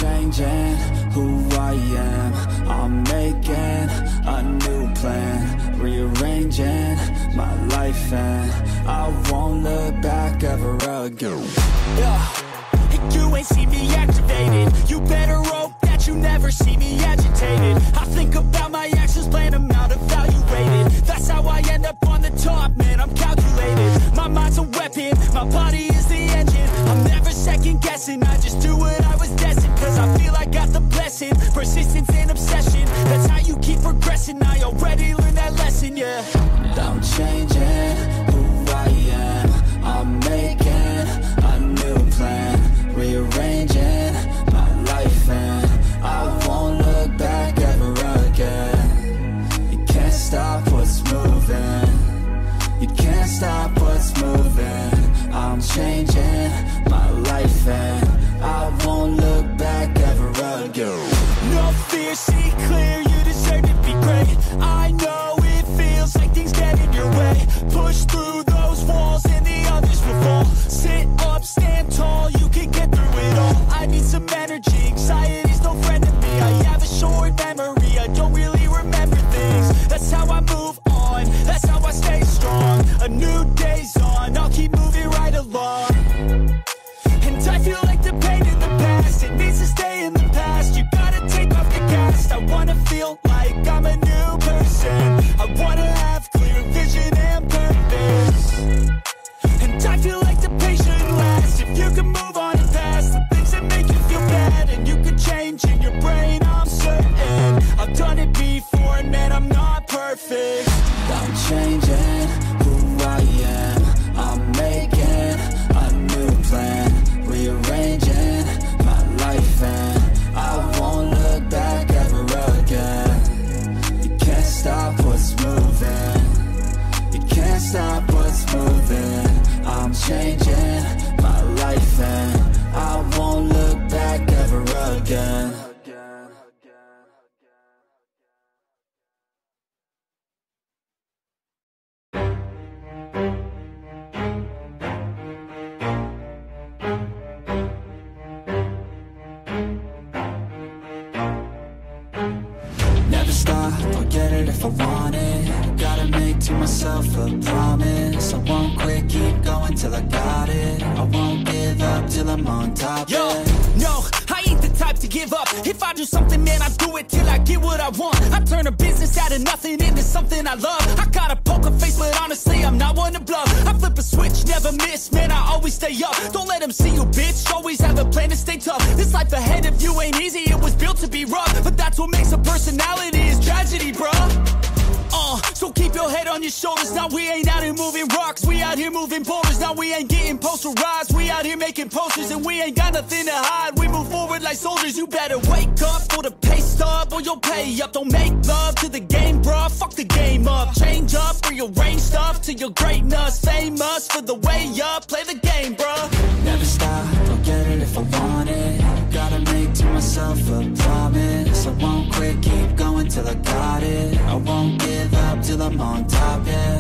changing who I am. I'm making a new plan, rearranging my life, and I won't look back ever again. Yeah, you ain't see me activated. You better hope that you never see me agitated. I think about my actions, plan them out, evaluated. That's how I end up on the top, man, I'm calculated. My mind's a weapon, my body is the engine. I'm never second guessing, I just do what I was destined. Cause I feel I got the blessing, persistence and obsession. That's how you keep progressing, I already learned that lesson, yeah. I'm changing who I am. I'm making a new plan, rearranging my life, and I won't look back ever again. You can't stop what's moving. You can't stop what's moving. I'm changing my life, and I won't look back ever again. No fear, see clear, you deserve to be great. I know it feels like things get in your way. Push through those walls and the others will fall. Sit up, stand tall, you can get through it all. I need some energy, anxiety's no friend to me. I have a short memory, I don't really remember things. That's how I move on, that's how I stay strong. A new day's on, I'll keep moving right along. And I feel like the pain in the past, it needs to stay in the past. You gotta take off the cast. I wanna feel like I'm a new person. I wanna have clear vision and purpose. And I feel like the pain shouldn't last. If you can move on and past the things that make you feel bad, and you can change in your brain, I'm certain. I've done it before, and man, I'm not perfect. I'm changing who I am. I'm making a new plan, rearranging my life, and I won't look back ever again. You can't stop what's moving. You can't stop what's moving. I'm changing my life, and I won't look back ever again. Never stop, I'll get it if I want it. Gotta make to myself a promise. I won't quit, keep going till I got it. I won't give up till I'm on top. Yo, no, I ain't the type to give up. If I do something, man, I do it till I get what I want. I turn a business out of nothing into something I love. I got a poker face, but honestly, I'm not one to bluff. I flip a switch, never miss, man, I always stay up. Don't let them see you, bitch, always have a plan to stay tough. This life ahead of you ain't easy, it was built to be rough. But that's what makes a personality, is tragedy, bruh. So keep your head on your shoulders. Now we ain't out here moving rocks, we out here moving boulders. Now we ain't getting posterized, we out here making posters. And we ain't got nothing to hide, we move forward like soldiers. You better wake up for the pay stub, or you'll pay up. Don't make love to the game, bruh, fuck the game up. Change up, rearrange stuff to your greatness. Famous for the way up, play the game, bruh. Never stop, I'll get it if I want it. Gotta make to myself a promise. I won't quit, keep going till I got it. I won't give up till I'm on top, yeah.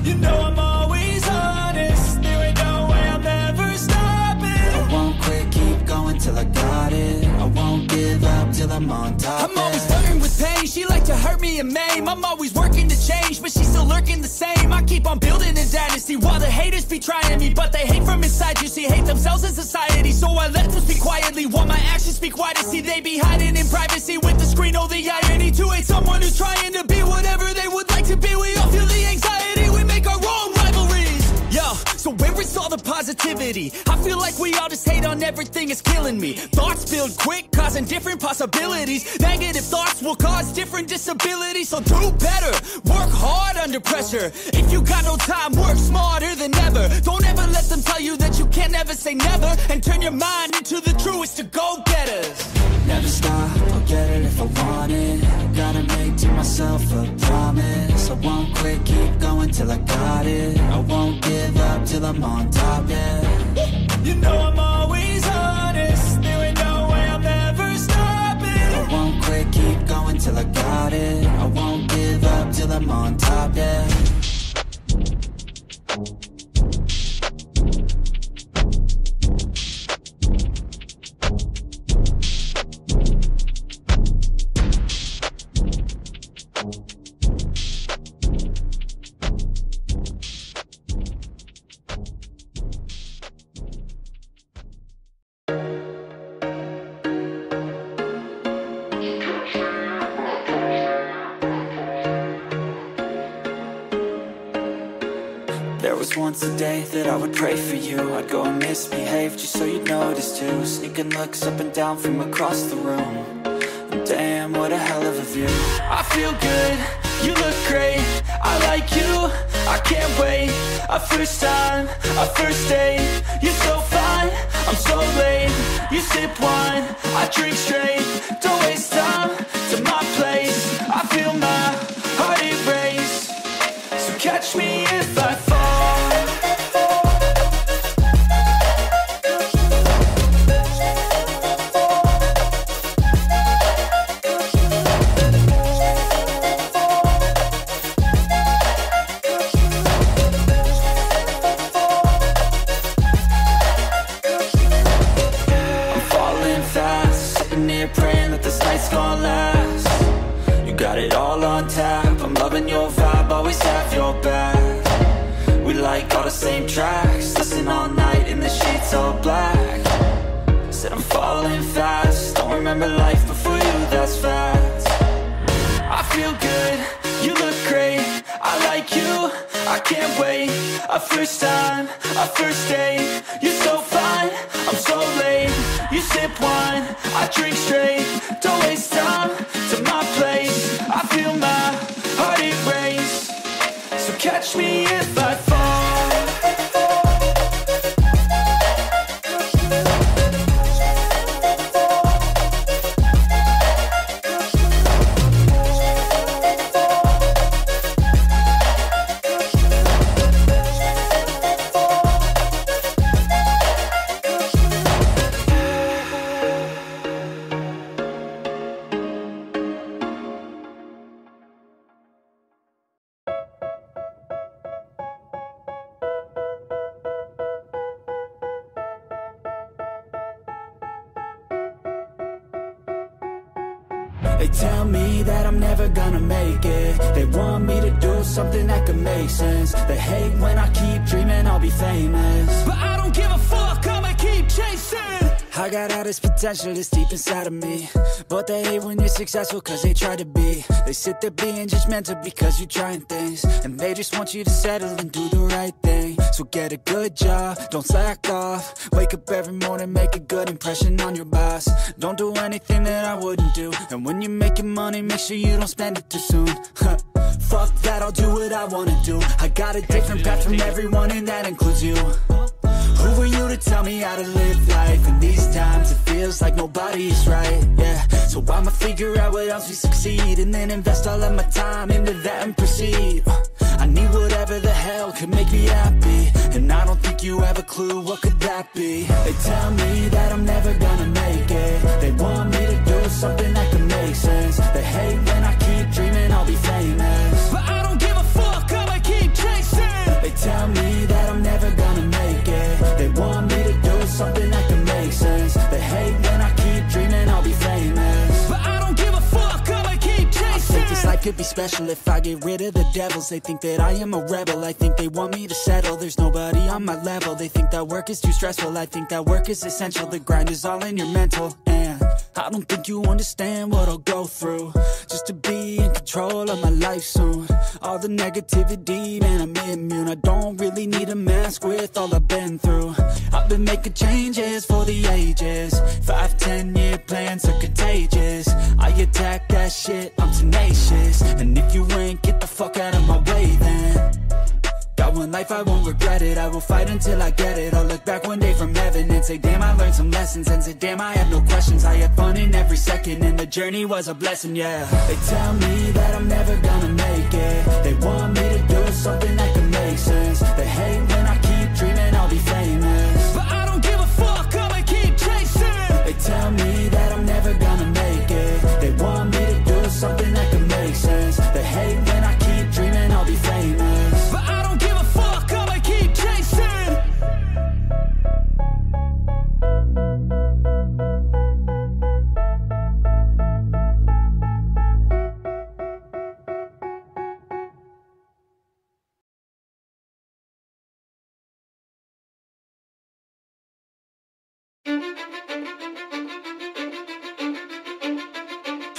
You know I'm always honest, there ain't no way I'm ever stopping. I won't quit, keep going till I got it. I won't give up till I'm on top, I'm always flirting with pain, she like to hurt me and maim. I'm always working to change, but she's still lurking the same. I keep on building a dynasty while the haters be trying me. But they hate from inside, you see, hate themselves in society. So I let them speak quietly while my actions speak wider. See, they be hiding in privacy with the screen, oh the irony. To hate someone who's trying to be whatever they would like to be. We all feel the anxiety, we make our own rivalries. Yo, so where is all the positivity? I feel like we all just hate on everything, it's killing me. Thoughts build quick, causing different possibilities. Negative thoughts will cause different disabilities. So do better, work hard under pressure. If you got no time, work smarter than ever. Don't ever let them tell you that you can't ever say never. And turn your mind into the truest to go-getters. Never stop, I'll get it if I want it. Gotta make to myself a promise. I won't quit, keep going till I got it. I won't give up till I'm on top, yeah. You know I'm always honest, there ain't no way I'm ever stopping. I won't quit, keep going till I got it. I won't give up till I'm on top, yeah. just once a day that I would pray for you. I'd go and misbehave just so you'd notice too. Sneaking looks up and down from across the room. And damn, what a hell of a view. I feel good, you look great, I like you, I can't wait. A first time, a first date, you're so fine, I'm so late. You sip wine, I drink straight, don't waste time to my place. I feel my heart erase, so catch me if I fall. Your vibe, always have your back. We like all the same tracks, listen all night in the sheets all black. Said I'm falling fast, don't remember life before you, that's facts. I feel good, you look great, I like you, I can't wait. A first time, a first date, you're so fine, I'm so late. You sip wine, I drink straight, don't waste time to my place. I feel my heart erase, so catch me if I fall. They tell me that I'm never gonna make it. They want me to do something that could make sense. They hate when I keep dreaming I'll be famous, but I don't give a fuck, I'ma keep chasing. I got all this potential that's deep inside of me, but they hate when you're successful cause they try to be. They sit there being judgmental because you're trying things, and they just want you to settle and do the right thing. So get a good job, don't slack off. Wake up every morning, make a good impression on your boss. Don't do anything that I wouldn't do, and when you're making money, make sure you don't spend it too soon. Fuck that, I'll do what I wanna do. I got a different path from everyone, and that includes you. Who are you to tell me how to live life? In these times it feels like nobody is right, yeah. So I'ma figure out what else we succeed, and then invest all of my time into that and proceed. I need whatever the hell could make me happy, and I don't think you have a clue what could that be. They tell me that I'm never gonna make it. They want me to do something that can make sense. They hate when I keep dreaming I'll be famous, but I don't give a fuck, I'ma keep chasing. They tell me that I'm never gonna make it. They want me to do something that can make sense. They hate when I keep dreaming I'll be famous, but I don't give a fuck, I'ma keep chasing. I think this life could be special if I get rid of the devils. They think that I am a rebel, I think they want me to settle. There's nobody on my level. They think that work is too stressful, I think that work is essential. The grind is all in your mental, and I don't think you understand what I'll go through just to be in control of my life soon. All the negativity, man, I'm immune. I don't really need a mask with all I've been through. I've been making changes for the ages. 5-10 year plans are contagious. I attack that shit, I'm tenacious. And if you ain't, get the fuck out of my way then. Got one life, I won't regret it. I will fight until I get it. I'll look back one day from heaven and say, damn, I learned some lessons. And say, damn, I have no questions. I had fun in every second, and the journey was a blessing, yeah. They tell me that I'm never gonna make it. They want me to do something that can make sense. They hate when I keep dreaming I'll be famous, but I don't give a fuck, I'ma keep chasing. They tell me that I'm never gonna make it. They want me to do something that can make sense. They hate when I keep dreaming I'll be famous, but I don't give a fuck, I'ma keep chasing.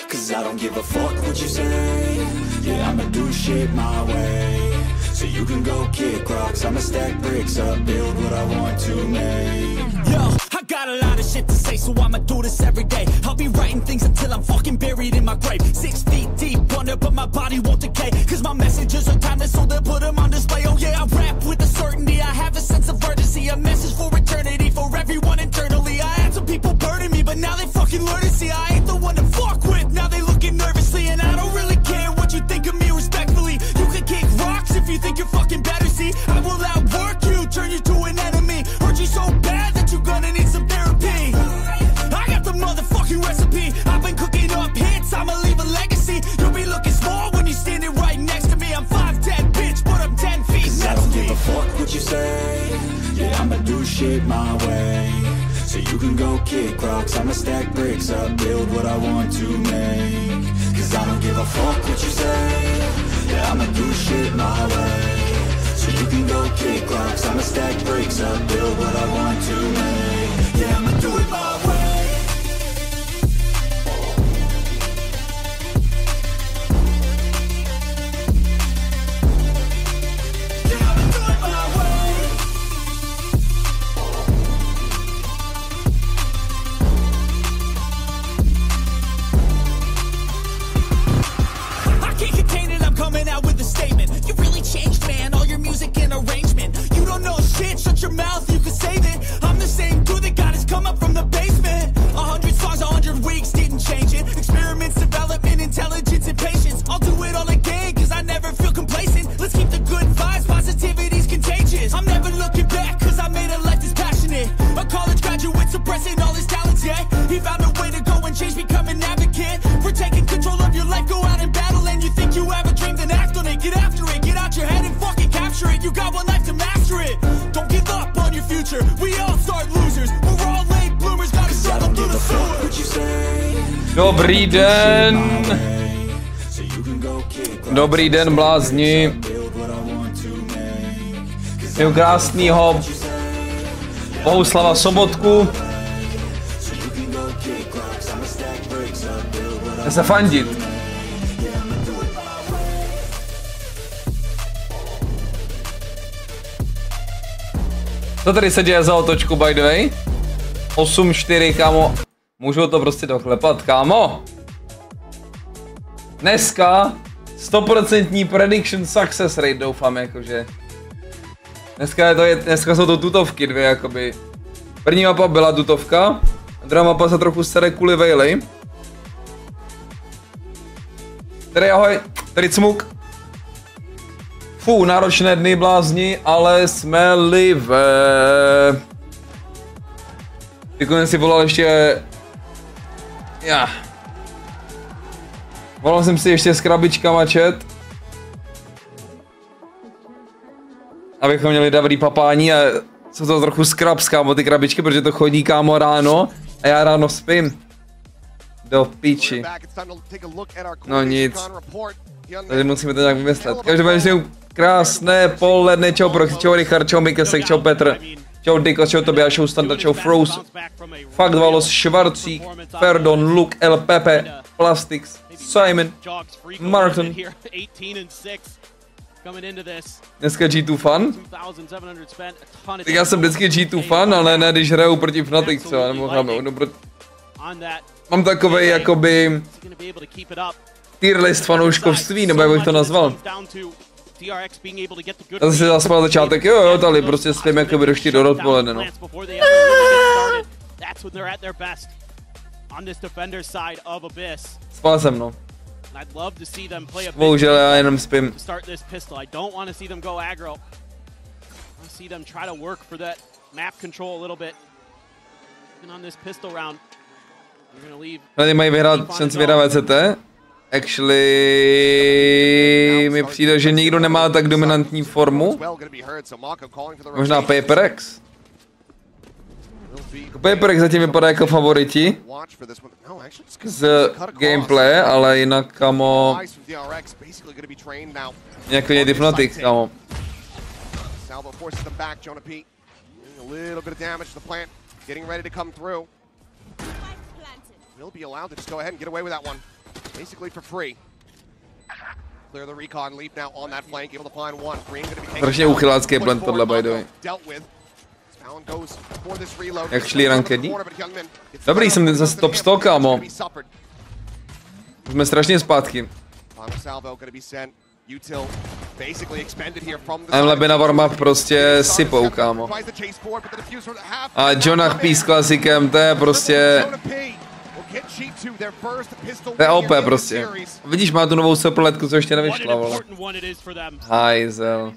Cause I don't give a fuck what you say. Yeah, I'ma do shit my way. so you can go kick rocks. I'ma stack bricks up, build what I want to make. Yo, I got a lot of shit to say, so I'ma do this every day. I'll be writing things until I'm fucking buried in my grave. 6 feet deep under, but my body won't decay. Cause my messages are timeless, so they'll put them on display. Oh yeah, I rap with a certainty, I have a sense of urgency. A message for eternity, for everyone internally. I had some people burning me, but now they fucking learn to see I ain't the one to fuck with. Now they looking nervously, and I don't really care what you think of me respectfully. You can kick rocks if you think you're fucking better, see. I will outwork you, turn you to an enemy. Hurt you so bad that you're gonna need some therapy. I got the motherfucking recipe. I've been cooking up hits, I'ma leave a legacy. You'll be looking small when you're standing right next to me. I'm 5'10", bitch, but I'm 10 feet next to me. I don't give a fuck what you say. Yeah, I'ma do shit my way. So you can go kick rocks, I'ma stack bricks up, build what I want to make. Cause I don't give a fuck what you say. Yeah, I'ma do shit my way. So you can go kick rocks, I'ma stack bricks up, build what I want to make. Yeah, I'ma do it my way. Changed, man, all your music and arrangement. You don't know shit, shut your mouth, you can save it. I'm the same dude that got his come up from the basement. 100 songs, 100 weeks, didn't change it. Experiments, development, intelligence, and patience. I'll do it all again, cause I never feel complacent. Let's keep the good vibes, positivity's contagious. I'm never looking back, cause I made a life that's passionate. A college graduate suppressing all his talents, yeah. He found a way to go and change, become an advocate. For taking control of your life, go out and battle. And you think you have a dream, then act on it, get after it. Get out your head and fucking capture it. You got one life to master it. Don't give up on your future. We all start losers. We're all late bloomers. Gotta struggle through the sewer. Dobrý den. Dobrý den, blázni. Měl krásnýho Bohuslava sobotku. Jde se fandit. Co tady se děje za otočku, by the way? 8-4, kámo. Můžu to prostě doklepat, kámo. Dneska 100% prediction success rate, doufám, jakože. Dneska jsou to tutovky dvě, jakoby. První mapa byla tutovka, a druhá mapa se trochu sere kvůli Vejli. Tady ahoj, tady cmuk. Fú, náročné dny, blázni, ale jsme live. Tykonec si volal ještě... Volal jsem si ještě s krabičkama chat. Abychom měli dobrý papání a jsou to trochu skrabs, kámo, ty krabičky, protože to chodí, kámo, ráno a já ráno spím. Do píči. No nic. Takže musíme to nějak vymyslet. Každopádně krásné poledne, čau Proxy, čau Richard, čau Mikesek, čau Petr, čau Diko, čau Tobias, čau Standa, čau Froze, Fakt Valos, Švarcík, Ferdon, Luke, El Pepe, Plastics, Simon, Martin. Dneska G2 fan? Tak já jsem vždycky G2 fan, ale ne když hraju proti Fnatic, co? Nebo mám takovej jakoby tier list fanouškovství, nebo jak bych to nazval. Já jsem si zaspal začátek, jo, tady prostě spím jakoby do 4 odpoledne, no. Spal jsem, no. Bohužel já jenom spím. Tady mají vyhrát, šanci vyhrát VCT. Actually, mi přijde, že nikdo nemá tak dominantní formu. Možná PaperX. PaperX zatím vypadá jako favoriti z gameplay, ale jinak, kamo, nějak jiný Fnatic, kamo. Strašně uchylácký plan tohle, by the way. Jak šli rankední? Dobrý, jsem zase top 100, kámo. Jsme strašně zpátky. Leby na warm-up prostě sypou, kámo. A Jonah P s klasikem, to je prostě... To je OP prostě. Vidíš, má tu novou sepoletku, co ještě nevyšla, vole. Hajzel.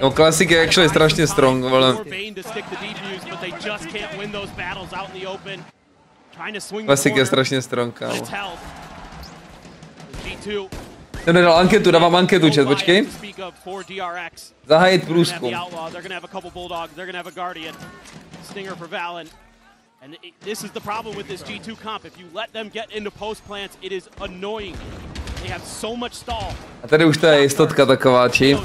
No, klasik je actually strašně strong, vole. Klasik je strašně strong, kámo. Ten nedal anketu, dávám anketu, chat, počkej. Zahájit průzkum. And this is the problem with this G2 comp. If you let them get into post plants, it is annoying. They have so much stall. A tady už to je jistotka taková, či?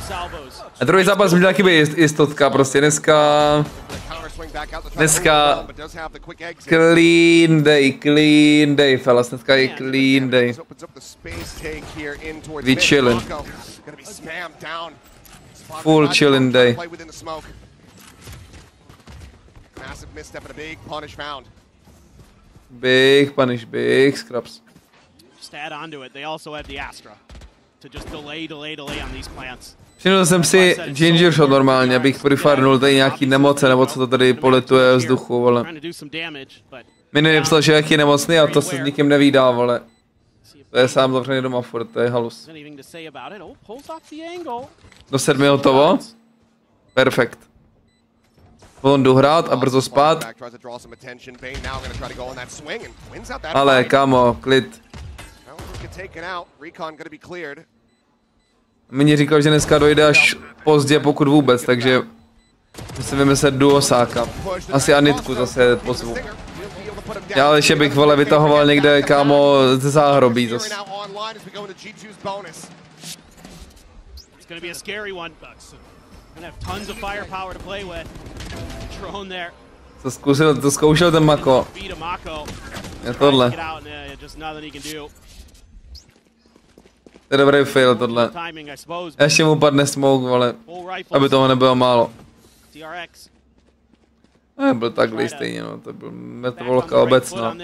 A druhý zápas měl taky být jistotka, prostě dneska clean day, fellas, dneska je clean day. We chillin'. Full chillin' day. Big punish, big scraps. Just add on to it. They also have the Astra to just delay on these plants. Přinesl jsem si ginger shot normálně, abych prefarnul tady nějaký nemoce, nebo co to tady poletuje vzduchu, vole. Mi nepsal, že jaký nemocný a to se s nikým nevídá, vole. To je sám zavřený doma furt, to je halus. Do 7 hotovo? Perfekt. Potom jdu hrát a brzo spát. Ale kámo, klid. Mně říkal, že dneska dojde až pozdě, pokud vůbec, takže musím vymyslet duosáka. Asi Anitku zase pozvu. Já ale ještě bych, vole, vytahoval někde, kámo, ze záhrobí zase. To zkoušel ten Mako. Je tohle. To je dobrý fail tohle. Ještě mu padne smoke, vole. Aby toho nebylo málo. Byl takhle stejně, no. To byl metovolka obecná.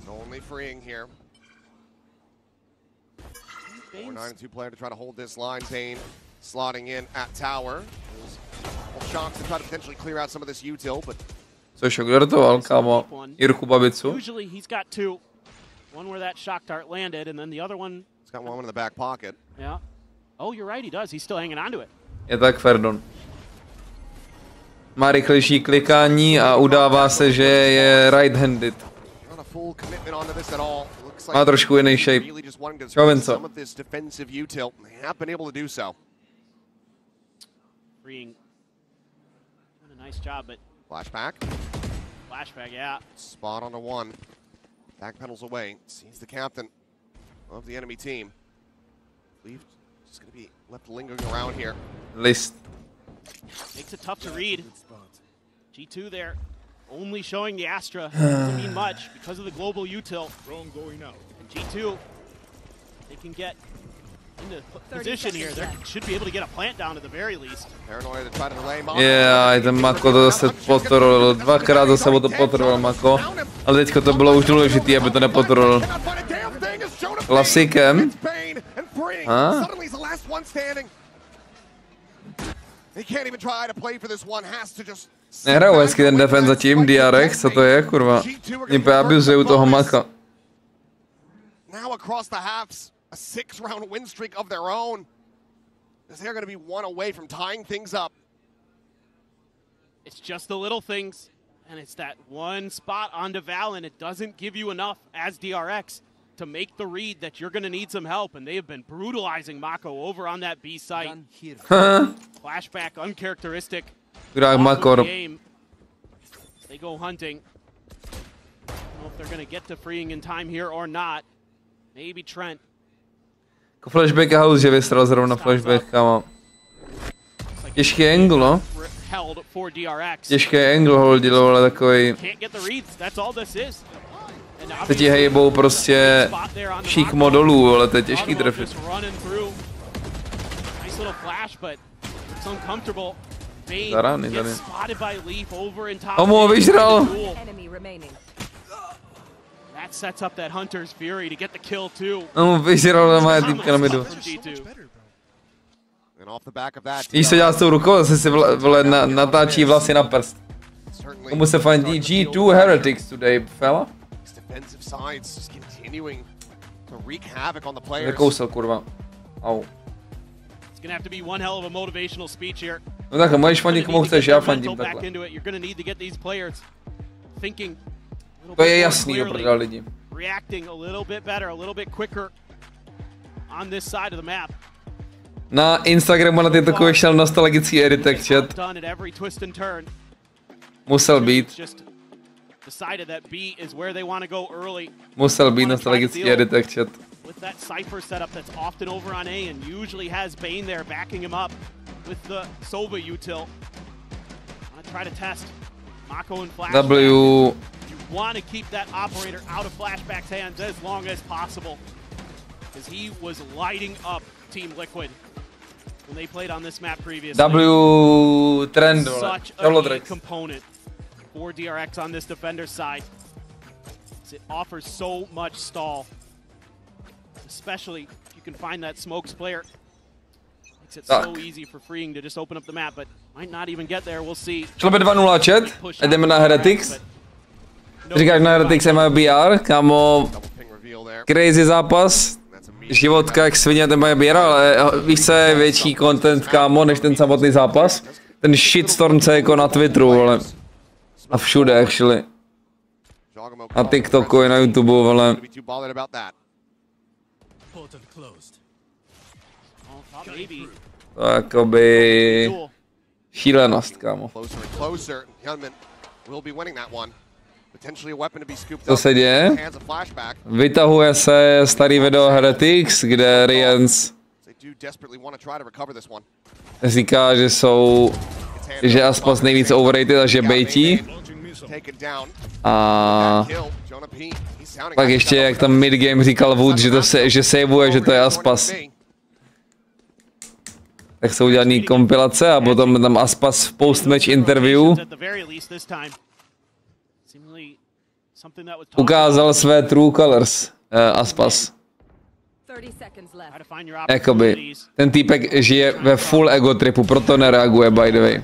Only freeing here. 4-9-2 player to try to hold this line. Zane slotting in at tower. Shocks to try to potentially clear out some of this util, but Což kdo rotoval, kámo? Jirku Babicu? Usually he's got two. One where that shock dart landed, and then the other one. He's got one in the back pocket. Yeah. Oh, you're right, he does. He's still hanging on to it. Je tak Ferdon. Má rychlejší klikání a udává se, že je right-handed. Má trošku jiný shape. Čo vím co. Flashback. Flashback, yeah. Spot on the one. Backpedals away. Sees the captain of the enemy team. Believe just going to be left lingering around here. List. Makes it tough to read. G2 there. Only showing the Astra doesn't mean much because of the global util. And G2, they can get into position here. They should be able to get a plant down at the very least. Yeah, ten Mako to zase potrol. Dvakrát za sebou to potrol Mako. Ale teďko to bylo už důležitý, aby to nepotrol. Klasikem. Nehrajou hezky ten defense zatím, DRX, co to je, kurva? Mě abuzují toho Maka. Now across the halves, a 6-round win streak of their own. As they're going to be one away from tying things up. It's just the little things, and it's that one spot onto Val, and it doesn't give you enough as DRX to make the read that you're going to need some help, and they have been brutalizing Mako over on that B site. Flashback, uncharacteristic. Game. They go hunting. I don't know if they're going to get to freeing in time here or not. Maybe Trent. Flashback a house, že vystřel zrovna flashback, kámo. Těžký angle, no. Těžký angle holdil, ale takový. Se ti hejbou prostě šíkmo dolů, ale to je těžký trefit. Zarány tady. On mu ho vyžral. On mu vyžral na moje týpka na midu. Víš, co dělá s tou rukou? Zase si natáčí vlasy na prst. Komu se fandí G2 Heretics today, fella? Vykousel, kurva. Au. No takhle, můžeš fandit komu chceš, já fandím takhle. To je jasný, oprdá lidi. Na Instagramu na tyto vyšel nostalgický editek chat. Musel být. Musel být nostalgický editek chat. With that Cypher setup that's often over on A and usually has Bane there backing him up with the Sova util. Wanna try to test Mako and Flash. You want to keep that operator out of Flashback's hands as long as possible. Because he was lighting up Team Liquid when they played on this map previously. W trend, such a key component for DRX on this defender's side. It offers so much stall. Especially if you can find that smokes player. Makes it so easy for freeing to just open up the map, but might not even get there, we'll see. Šlo by 2-0 chat, jdeme na Heretics. Říkáš na Heretics MBR, kámo, crazy zápas. Životka jak svině ten MBR, ale víš co je větší content, kámo, než ten samotný zápas. Ten shitstorm, co je jako na Twitteru, ale. A všude, actually. Na TikToku i na YouTubeu, ale. To jakoby šílenost, kámo. Co se děje? Vytahuje se starý video Heretics, kde Riens říká, že Aspas nejvíc overrated a že bejtí. A pak ještě jak tam midgame říkal Wood, že saveuje, že to je Aspas. Tak jsou udělaný kompilace a potom tam Aspas v post-match interview ukázal své true colors, Aspas. Jakoby, ten týpek žije ve full ego tripu, proto nereaguje, by the way.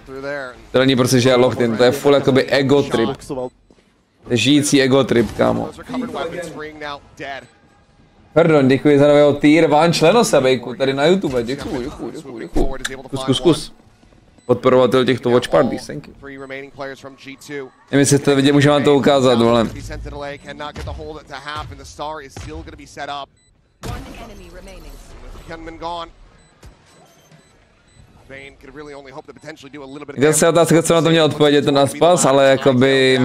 To není prostě, že je locked in, to je full jakoby ego trip. To je žijící ego trip, kámo. Pardon, děkuji za nového tier 1 člena sebejku, tady na YouTube, děkuju. Zkus. Podporovatel těchto watch parties, thank you. Nevím, jestli jste viděli, můžeme vám to ukázat, vole. Jde se otázka, co na to měl odpovědět ten Aspas, ale jakoby...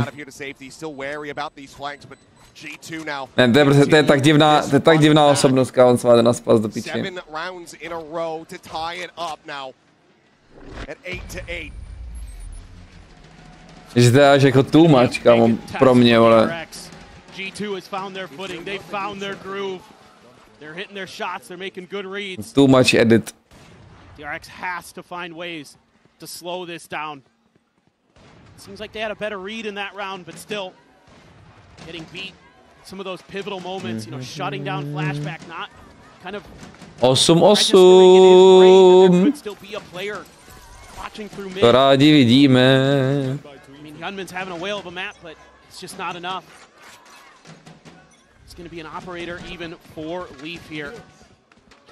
Ne, to je tak divná osobnost, kámo, co má ten Aspas do piči. Že to je až jako too much, kámo, pro mě, vole. Too much edit. DRX has to find ways to slow this down. Seems like they had a better read in that round, but still getting beat. Some of those pivotal moments, you know, shutting down Flashback, not kind of Awesome. To rádi vidíme. I mean, Hyunmin's having a whale of a map, but it's just not enough. It's going to be an operator even for Leaf here.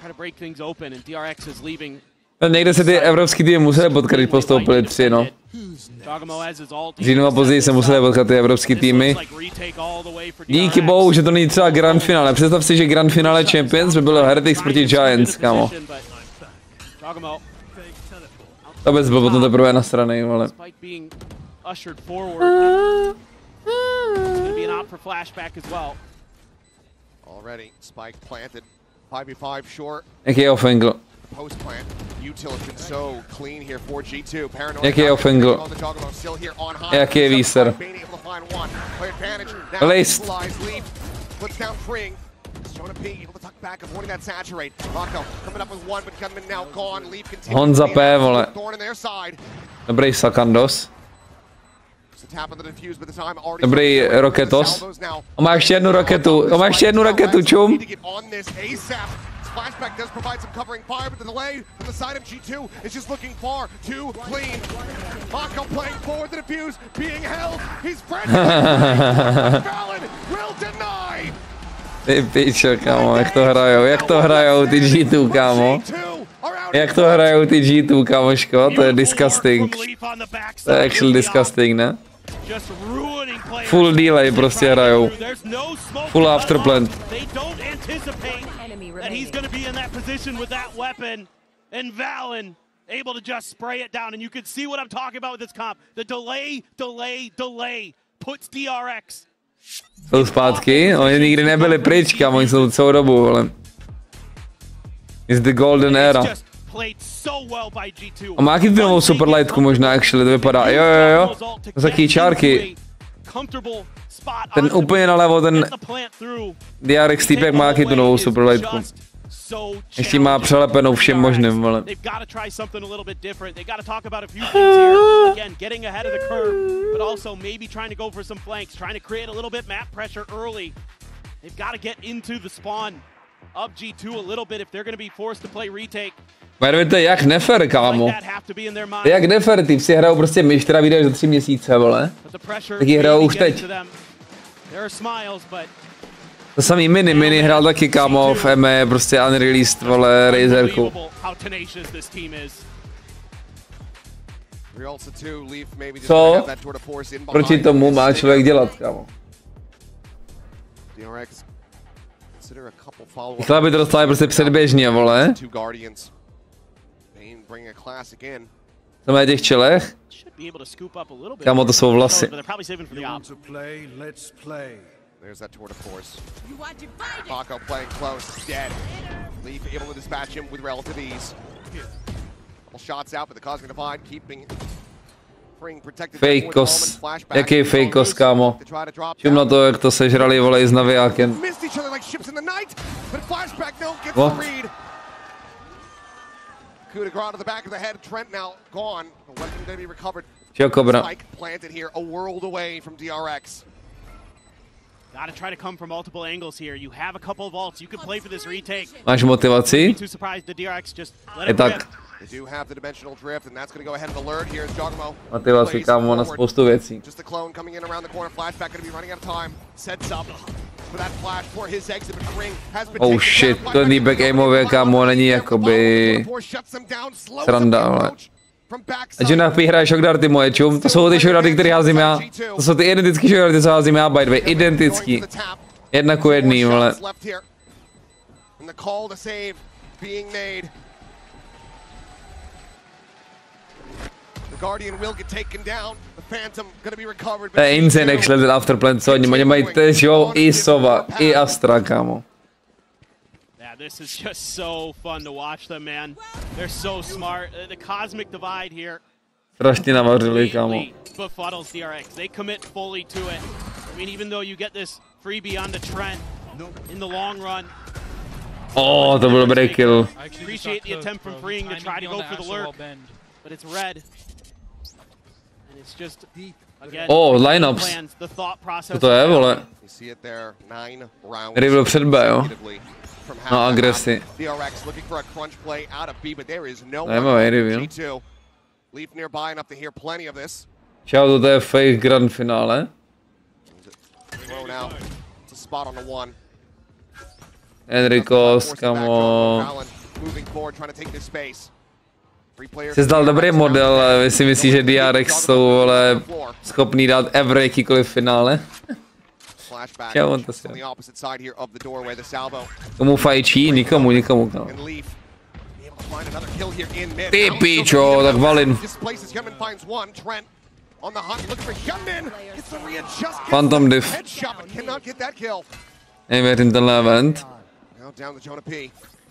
Try to break things open, and DRX is leaving. Někde se ty evropský týmy museli potkat, když postoupili 3, no. Říjnu a později se museli potkat ty evropský týmy. Díky bohu, že to není třeba grand finále. Představ si, že grand finále Champions by bylo Heretics proti Giants, kámo. To bez byl potom teprve na strany, ale. 5v5 short. Jaký je off-angle? Post plant. Util has been so clean here for G2. Paranoid. Jaký je off-angle? Jaký je výser? List. Puts down Fring. Showing a peek, able to tuck back, avoiding that saturate. Mako coming up with one, but Gunman now gone. Leaf continues. Honza P, vole. Thorn in their side. Dobrý Sakandos. Tap on the defuse, but the time already. Dobrý Roketos. On má ještě jednu raketu. On má ještě jednu raketu, čum. Flashback does provide some covering fire, but the delay from the side of G2 is just looking far too clean. Mako playing forward the defuse, being held. He's frantic. Valid will deny. Ty pičo, kámo, jak to hrajou ty G2, kámo. Jak to hrajou ty G2, kámoško, to je disgusting. To je actually disgusting, ne? Full delay prostě hrajou. Full afterplant. Able to just spray it down, and you can see what I'm talking about with this comp. The delay puts DRX. Jsou zpátky, oni nikdy nebyli pryč, kam oni jsou celou dobu, ale... It's the golden era. A má jaký novou superlightku možná, actually, to vypadá, jo. To jsou taky čárky. Ten úplně nalevo, ten... DRX týpek má jaký tu novou superlightku. Ještě má přelepenou všem možným, vole. To je jak nefer, kámo. To je jak nefer, ty si hrajou prostě myš, která vyjde za 3 měsíce, vole. Taky hrajou už teď. To samý Mini hrál taky, kámo, v ME, prostě unreleased, vole, Razerku. Co proti tomu má člověk dělat, kámo? Chtěla by to dostala prostě předběžně, vole. To má těch čelech? Kámo, to jsou vlasy. There's that tour de force. Mako playing close, dead. Leaf able to dispatch him with relative ease. Couple shots out, but the Cosmic Divide keeping Fring protected. Fakos. Jaký fakos, kámo? Čum na to, jak to sežrali, vole, i s navijákem. What? Coup de grace to the back of the head. Trent now gone. The weapon going to be recovered. Čau, Kobra. Spike planted here, a world away from DRX. Gotta try to come from multiple angles here. You have a couple of ults. You could play for this retake. Máš motivaci? Too surprised the DRX just let Je it tak. rip. They do have the dimensional drift, and that's going to go ahead of alert here as Jogamo. Motivaci, kámo, na spoustu věcí. Just the clone coming in around the corner. Flashback going to be running out of time. Sets up for that flash for his exit, but Ring has been Oh shit, ten D-back aimově, kámo, není jakoby sranda, ale. A že na hraješ shockdarty moje, čum, to jsou ty shockdarty, které házím já. To jsou ty identický shockdarty, co házím já, by the way, identický. 1:1, vole. To je insane actually ten afterplan, co oni mají teď, jo, i Sova, i Astra, kámo. This is just so fun to watch them, man. They're so smart. The Cosmic Divide here. Strašně navařili, kámo. Befuddles DRX. They commit fully to it. I mean, even though you get this freebie on the Trent in the long run. Oh, to byl dobrý kill. Appreciate the attempt from Freeing to try to go for the lurk, but it's red. And it's just again. Oh, lineups. Co to je, vole? Který byl před B, jo? No, agresi. Zajímavý reveal. Čau, toto je fake grand finále. Enricos, kamo. Jsi zdal dobrý model, ale vy si myslíš, že DRX jsou, vole, schopný dát ever jakýkoliv finále? Čau, on to si. Komu fajčí? Nikomu, kámo. Ty pičo, tak valin. Phantom diff. Nevěřím tenhle event.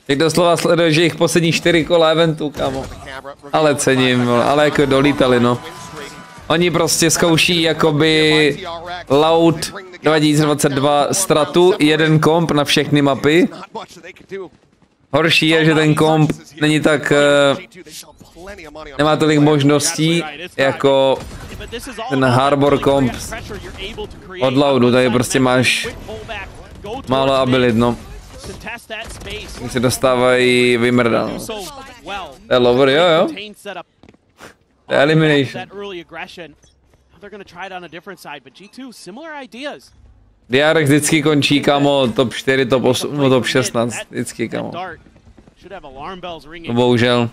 Teď doslova sleduje, že jich poslední 4 kola eventu, kámo. Ale cením, ale jako dolítali, no. Oni prostě zkouší jakoby Loud 2022 stratu, jeden komp na všechny mapy. Horší je, že ten komp není tak, nemá tolik možností, jako ten Harbor komp od Loudu, tady prostě máš málo abilit, no. Když se dostávají vymrda, no. To je lover, jo. To je elimination. DRX vždycky končí, kámo, top 4, top 8, no top 16, vždycky, kámo. No, bohužel.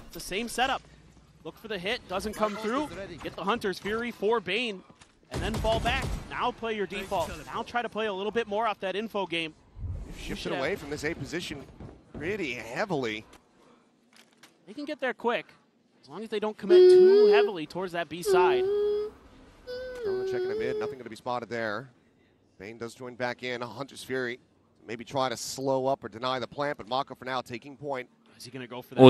Look for the hit, doesn't come through. Get the Hunter's Fury for Bane, and then fall back. Now play your default. Now try to play a little bit more off that info game. Shifted away from this A position pretty heavily. They can get there quick, as long as they don't commit too heavily towards that B side. Checking the mid, nothing going to be spotted there. Bane does join back in. Hunter's Fury maybe try to slow up or deny the plant, but Mako for now taking point. Is he going to go for that?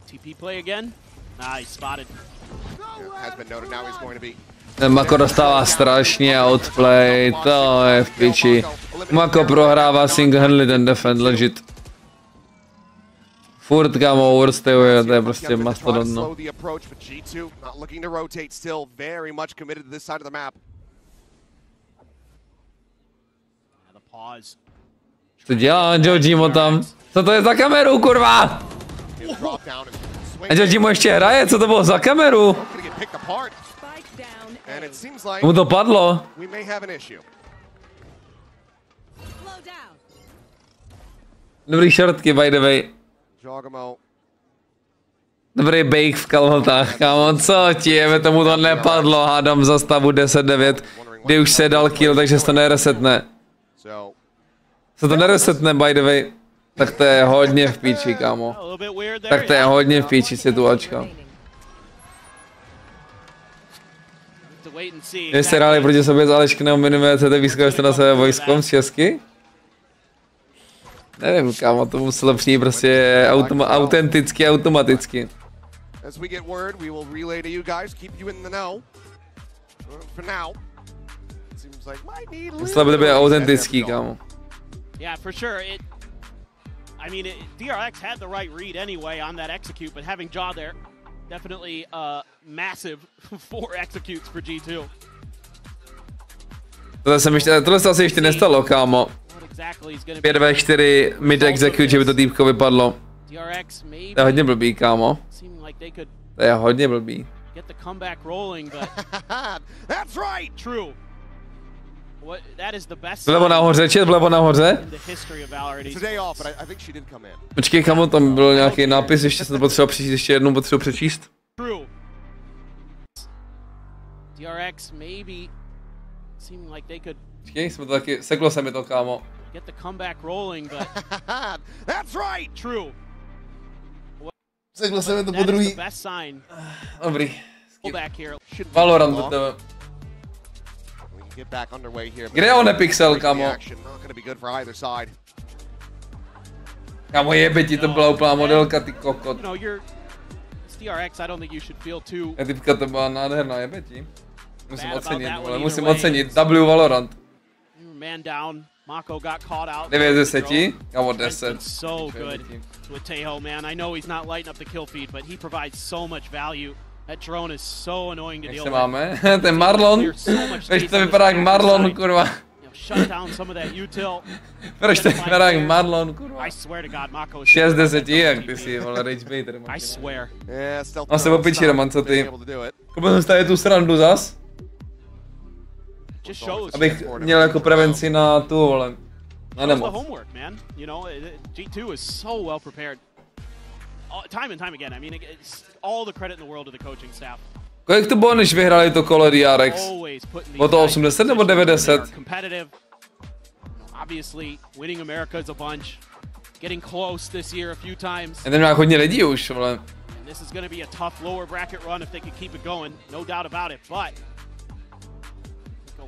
TP play again? Nah, he's spotted. Yeah, has been noted. Now he's going to be. Mako dostává strašně outplay, to je v piči. Mako prohrává single-handedly ten defend, legit. Furt kámo overstayuje, to je prostě mastodon, no. Co dělá Jojimo tam? Co to je za kameru, kurva? A Jojimo ještě hraje, co to bylo za kameru? Mu to padlo. Dobrý šortky, by the way. Dobrý bake v kalhotách, kámo, co ti je, tomu to nepadlo, hádám za stavu 10-9, kdy už se dal kill, takže se to neresetne. Se to neresetne, by the way. Tak to je hodně v píči, kámo. Tak to je hodně v píči situačka. Když jste hráli proti sobě s Aleškinem, minimujete vyzkoušet jste na sebe vojskom z Česky? Nevím, kámo, to muselo přijít prostě autenticky, automaticky. Muselo by to být autentický, kámo. Yeah, for sure. I mean, DRX had the right read anyway on that execute, but having Jaw there, definitely massive 4 executes for G2. Tohle se asi ještě nestalo, kámo. 5v4 mid execute, že by to týpko vypadlo. To je hodně blbý, kámo. To je hodně blbý. Vlevo nahoře, či vlevo nahoře? Počkej, kamo, tam byl nějaký nápis, ještě jsem to potřeboval přečíst, ještě jednou potřebuji přečíst. Počkej, jsme to taky, seklo se mi to, kámo. Seklo se mi to po druhý. Dobrý. Valorant do tebe. Kde je on Nepixel, kámo? Kámo, jebe ti, to byla úplná modelka, ty kokot. Já typka, to byla nádherná, jebe ti. Musím ocenit, ale musím ocenit. W Valorant. 9 z 10, kámo 10. Jak se máme? Ten Marlon? Proč to vypadá jak Marlon, kurva? Proč to vypadá jak Marlon, kurva? 6 z 10, jak ty si, vole, rage baiter. No se opičí, Roman, co ty? Koupil jsem tady tu srandu zas? Abych měl jako prevenci na tu, vole, na nemoc. Time and time again. I mean, it's all the credit in the world to the coaching staff. Kolik to bylo, než vyhrali to kolo DRX? Bylo to 80 nebo 90? Obviously, winning America is a bunch. Getting close this year a few times. Je tam nějak hodně lidí už, vole. This is going to be a tough lower bracket run if they can keep it going. No doubt about it, but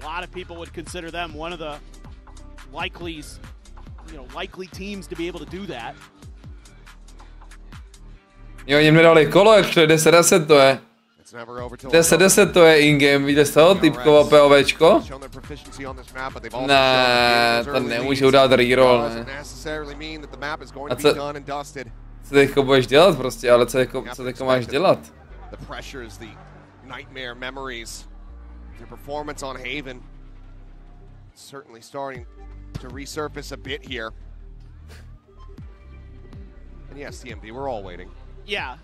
a lot of people would consider them one of the likelies likely teams to be able to do that. Jo, oni mi dali kolo, actually, 10-10 to je. 10-10 to je in-game, viděl jste ho, typkovo POVčko? Ne, to nemůžu dát reroll, ne. A co teďko budeš dělat prostě, ale co teďko máš dělat? Yeah.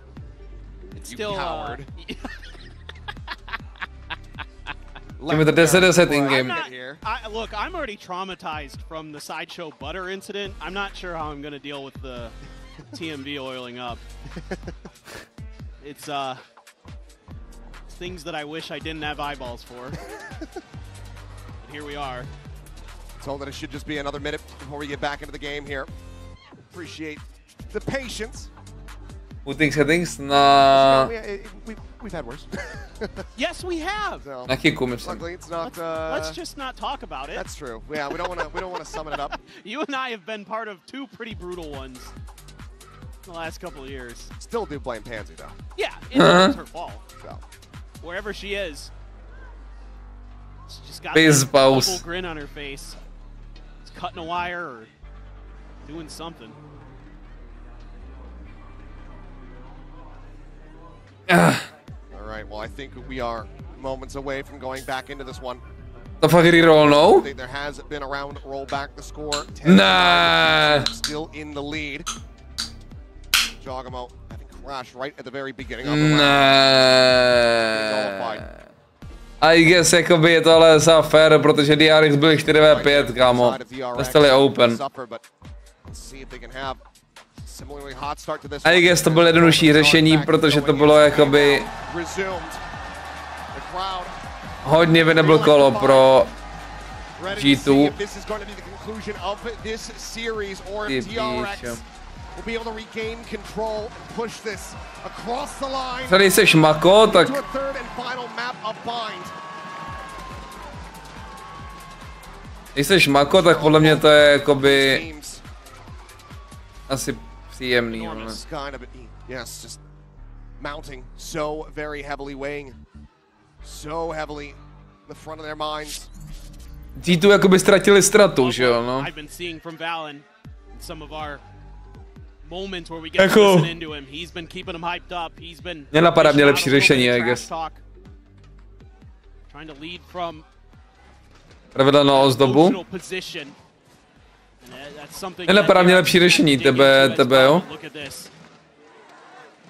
It's still Give me the 10-10 in-game. Look, I'm already traumatized from the Sideshow butter incident. I'm not sure how I'm gonna deal with the TMV oiling up. It's things that I wish I didn't have eyeballs for. But here we are. Told that it should just be another minute before we get back into the game here. Appreciate the patience. Putting settings na... We've had worse. Yes, we have. So, na Kicku, myslím. luckily, it's not. Let's just not talk about it. That's true. Yeah, we don't want to sum it up. You and I have been part of two pretty brutal ones in the last couple of years. Still do blame Pansy though. Yeah, it's her fault. So, wherever she is, she's just got Face that pose. double grin on her face. It's cutting a wire or doing something. Alright, well I think we are moments away from going back into this one. To fakt reroll, no? I think there has been a round roll back the score. Nah. Still in the lead. Jogamo having crashed right at the very beginning of the round. I guess jakoby je to ale za fair, protože DRX byl 4v5, kámo. Dostali open. I guess to bylo jednodušší řešení, protože to bylo jakoby hodně winnable kolo pro G2. Když jsi mako, tak... Když jsi mako, tak podle mě to je jakoby... asi příjemný. Yes, just mounting so very heavily, weighing so heavily the front of their minds. G2 jakoby ztratili stratu, že jo, no. Jako... Nenapadá mě lepší řešení, I guess. Pravidelná ozdobu. Nenapadá mě lepší řešení, tebe, jo?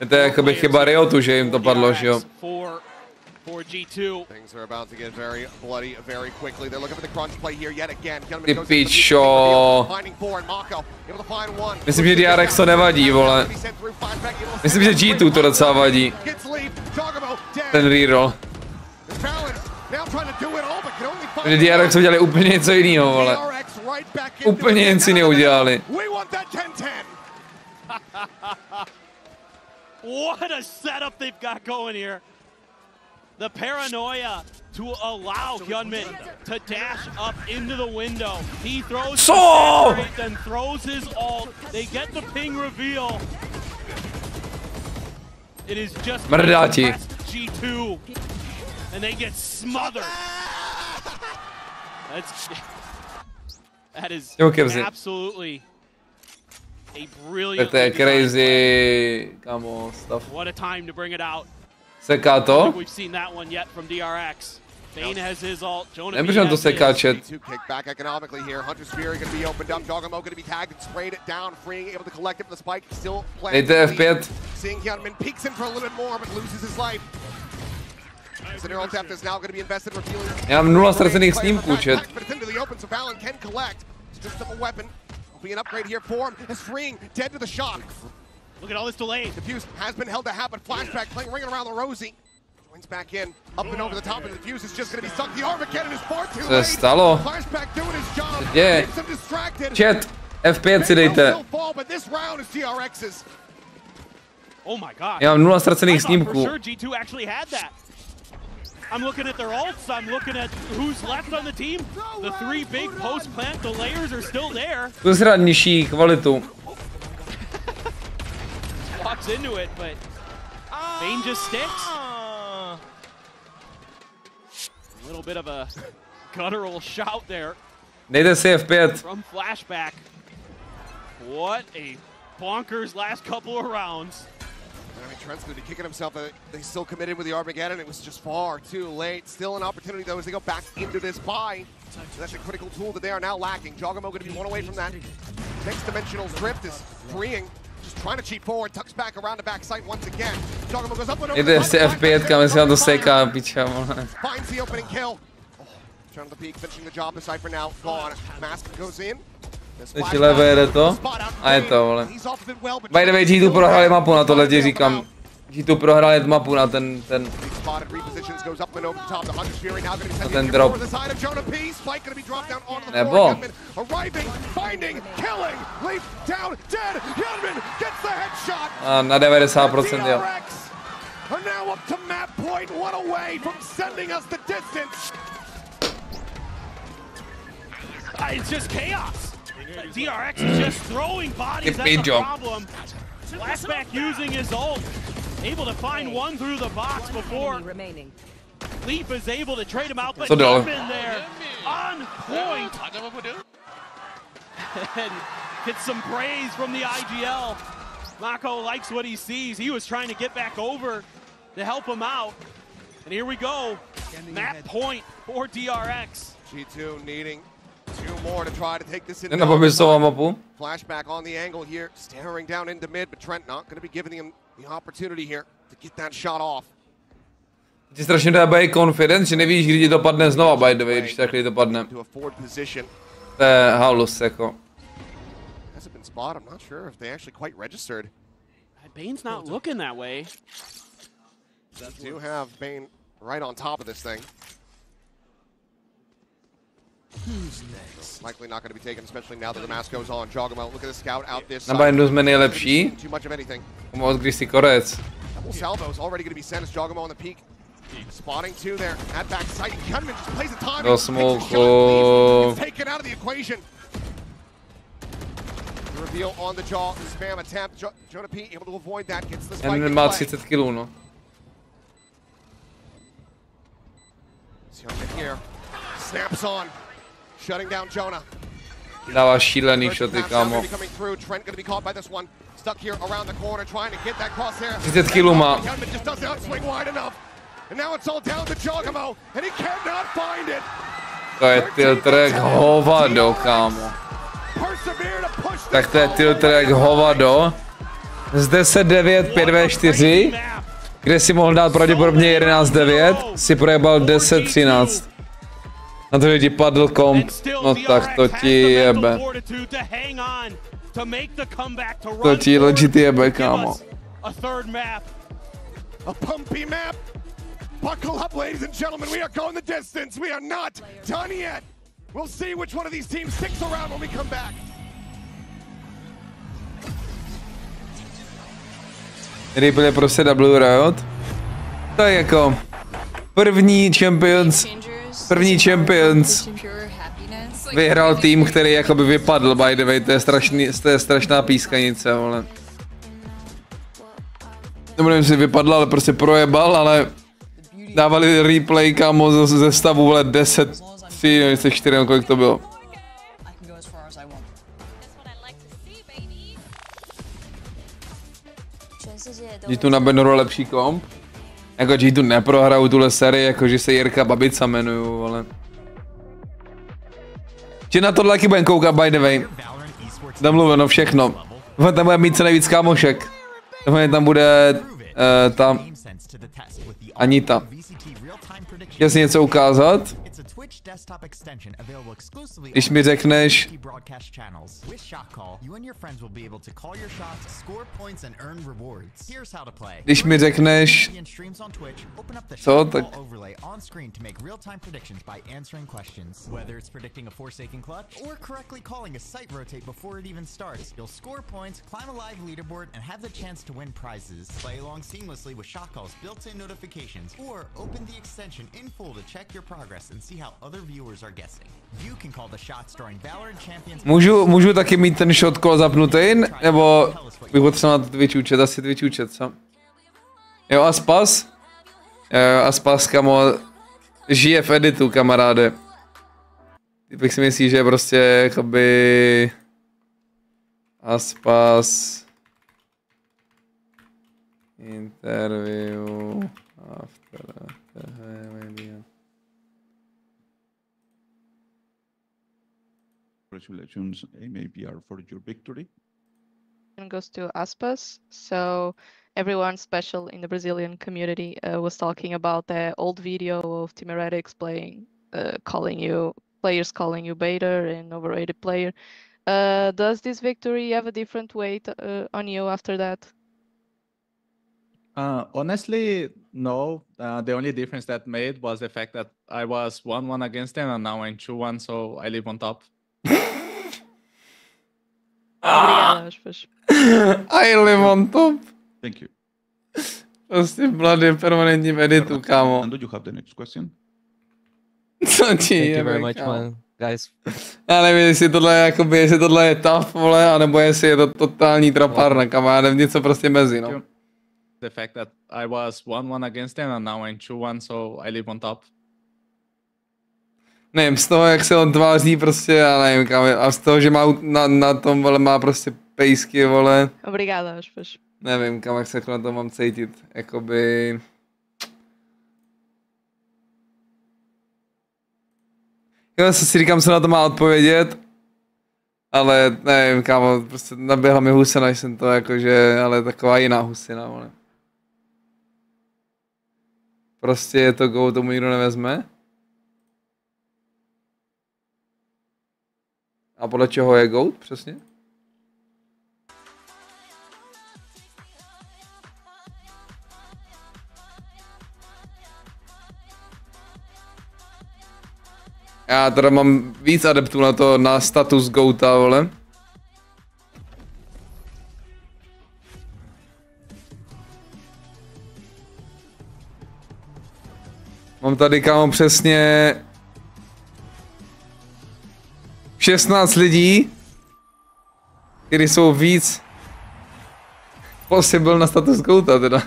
To je jakoby chyba Riotu, že jim to padlo, že jo? Ty pičo. Myslím, že DRX to nevadí, vole. Myslím, že G2 to docela vadí. Ten reroll. Že DRX udělali úplně něco jiného, vole. Úplně něco jiného udělali. What a setup they've got going here. The paranoia to allow Hyunmin to dash up into the window. He throws the then throws his ult. They get the ping reveal. It is just G2. And they get smothered. That is absolutely a brilliant. To je crazy, kámo, stuff. What a time to bring it out. Seká to? We've seen that one yet from DRX. Bane has his ult. Nemůžu to sekat, chat. Back economically here. Hunter's Fury going to be opened up. Jogamo going to be tagged and sprayed it down. Freeing, able to collect it with the spike. Still playing. Dejte F5. Seeing Hyunmin peeks in for a little bit more, but loses his life. Já mám 0 ztracených snímků, chat. Be an upgrade here for him as freeing dead to the shock. Look at all this delay. Diffuse has been held to half, but flashback playing ringing around the Rosie. Joins back in, up and over the top, and Diffuse is just going to be sunk. The Armageddon is far too late. Stalo. Flashback doing his job. Yeah. Chat, F5 si dejte. But this round is TRX's. Oh my god. Já mám 0 ztracených snímků. G2 actually had that. I'm looking at their ults. I'm looking at who's left on the team. The 3 big post plant. The layers are still there. Zkus hrát nižší kvalitu. Walks into it, but Bane just sticks. A little bit of a guttural shout there. Dejte si F5. From flashback. What a bonkers last couple of rounds. I mean, Trent's going to be kicking himself. They still committed with the Armageddon. It was just far too late. Still an opportunity, though, as they go back into this buy. So that's a critical tool that they are now lacking. Jogamo going to be one away from that. Next dimensional drift is freeing. Just trying to cheat forward. Tucks back around the backside once again. Jogamo goes up and over. Jde si F5, kam si na to seká, piča. Finds the opening kill. Trying to the peak, finishing the job. The Cypher now gone. Mask goes in. Teď levé jde to a je to, vole. By the way, G2 prohráli mapu, na tohle ti říkám. G2 prohráli mapu na ten drop. Nebo? A na 90% jo. It's just chaos. DRX is just throwing bodies. That's the problem. Flashback using his ult, able to find one through the box before Leaf is able to trade him out, but in there on point. And gets some praise from the IGL. Mako likes what he sees. He was trying to get back over to help him out. And here we go. Map point for DRX. G2 needing 2 more to try to take this in. Flashback on the angle here, staring down into mid, but Trent not going to be giving him the opportunity here to get that shot off. Ti strašně dávají confidence, že nevíš, kdy ti dopadne znova, by the way, když takhle dopadne. To je halus, jako. I'm not sure if they actually quite registered. Bane's not looking that way. They do have Bane right on top of this thing. Who's next? Likely not going to be taken, especially now that the mask goes on. Jog him out. Look at the scout out this side. Na bindu jsme nejlepší. Too much of anything. Pomoc, když si korec. Double salvo is already going to be sent as Jogamo on the peak. Spotting 2 there. At back sight. Gunman just plays the time. Do smoke. Taken out of the equation. The reveal on the jaw. The spam attempt. Jonah P able to avoid that. Gets the spike. Jen má 30 kg, no. Here. Snaps on. Shutting down Jonah. Dává šílený shoty, kámo. 30 kg má. To je tilter jak hovado, kámo. Tak to je tilter jak hovado. Z 10-9, 5v4, kde si mohl dát pravděpodobně 11-9, si projebal 10-13. Na to, že ti padl komp, no tak to ti jebe. To ti legit jebe, kámo. Buckle up, ladies and gentlemen. We are going the distance. We are not done yet. We'll see which one of these teams sticks around when we come back. Replay prostě W Riot. To je jako první Champions vyhrál tým, který jakoby vypadl, by the way, to je strašná pískanice, vole. Nebudem si vypadl, ale prostě projebal, ale dávali replay, kámo, ze stavu, vole, 10-3, 10-4, kolik to bylo. G2 na Benoru lepší komp. Jako G2 neprohraju tuhle sérii, jakože se Jirka Babica jmenuju, ale... Či na tohle taky budem koukat, by the way. Domluveno všechno. Tam bude mít co nejvíc kámošek. Tam bude ta Anita. Chtěl si něco ukázat? It's a Twitch desktop extension available exclusively Když mi řekneš, broadcast channels. With Shot Call, you and your friends will be able to call your shots, score points and earn rewards. Here's how to play. když mi řekneš, co, tak overlay on screen to make real-time predictions by answering questions. Whether it's predicting a Forsaken clutch or correctly calling a site rotate before it even starts, you'll score points, climb a live leaderboard, and have the chance to win prizes. Play along seamlessly with Shot Call's built-in notifications, or open the extension in full to check your progress and see how other viewers are guessing. You can call the shots during Valorant Champions. můžu taky mít ten shot call zapnutý, nebo bych potřeboval na to Twitch účet, asi Twitch účet, co? Jo, Aspas? Aspas, kamo, žije v editu, kamaráde. Bych si myslí, že je prostě jakoby Aspas interview after media. Congratulations, AMAPR, for your victory. Goes to Aspas. So everyone special in the Brazilian community was talking about the old video of Team Heretics players calling you beta and overrated player. Does this victory have a different weight on you after that? Honestly, no. The only difference that made was the fact that I was 1-1 against them and now I'm 2-1, so I live on top. I live on top. Thank you. Prostě v mladém permanentním editu, kámo. And do you have the next question? Co ti je, Thank you very much, man. Guys. Já nevím, jestli tohle je tough, vole, anebo jestli je to totální trapárna, kámo, já nevím, něco prostě mezi, no. The fact that I was 1-1 against them and now I'm 2-1, so I live on top. Nevím, z toho, jak se on tváří, prostě, já nevím, kámo, a z toho, že má na tom, vole, má prostě pejsky, vole. Obrigada, Jošpeš. Nevím, kam, jak se na to mám cítit, jakoby... Já si říkám, co na to má odpovědět, ale nevím, kámo, prostě naběhla mi husina, jsem to jakože, ale taková jiná husina, vole. Prostě je to go, tomu nikdo nevezme. A podle čeho je GOAT přesně? Já teda mám víc adeptů na to, na status GOATA, vole. Mám tady, kámo, přesně 16 lidí, kteří jsou víc possible na status GOATA, teda.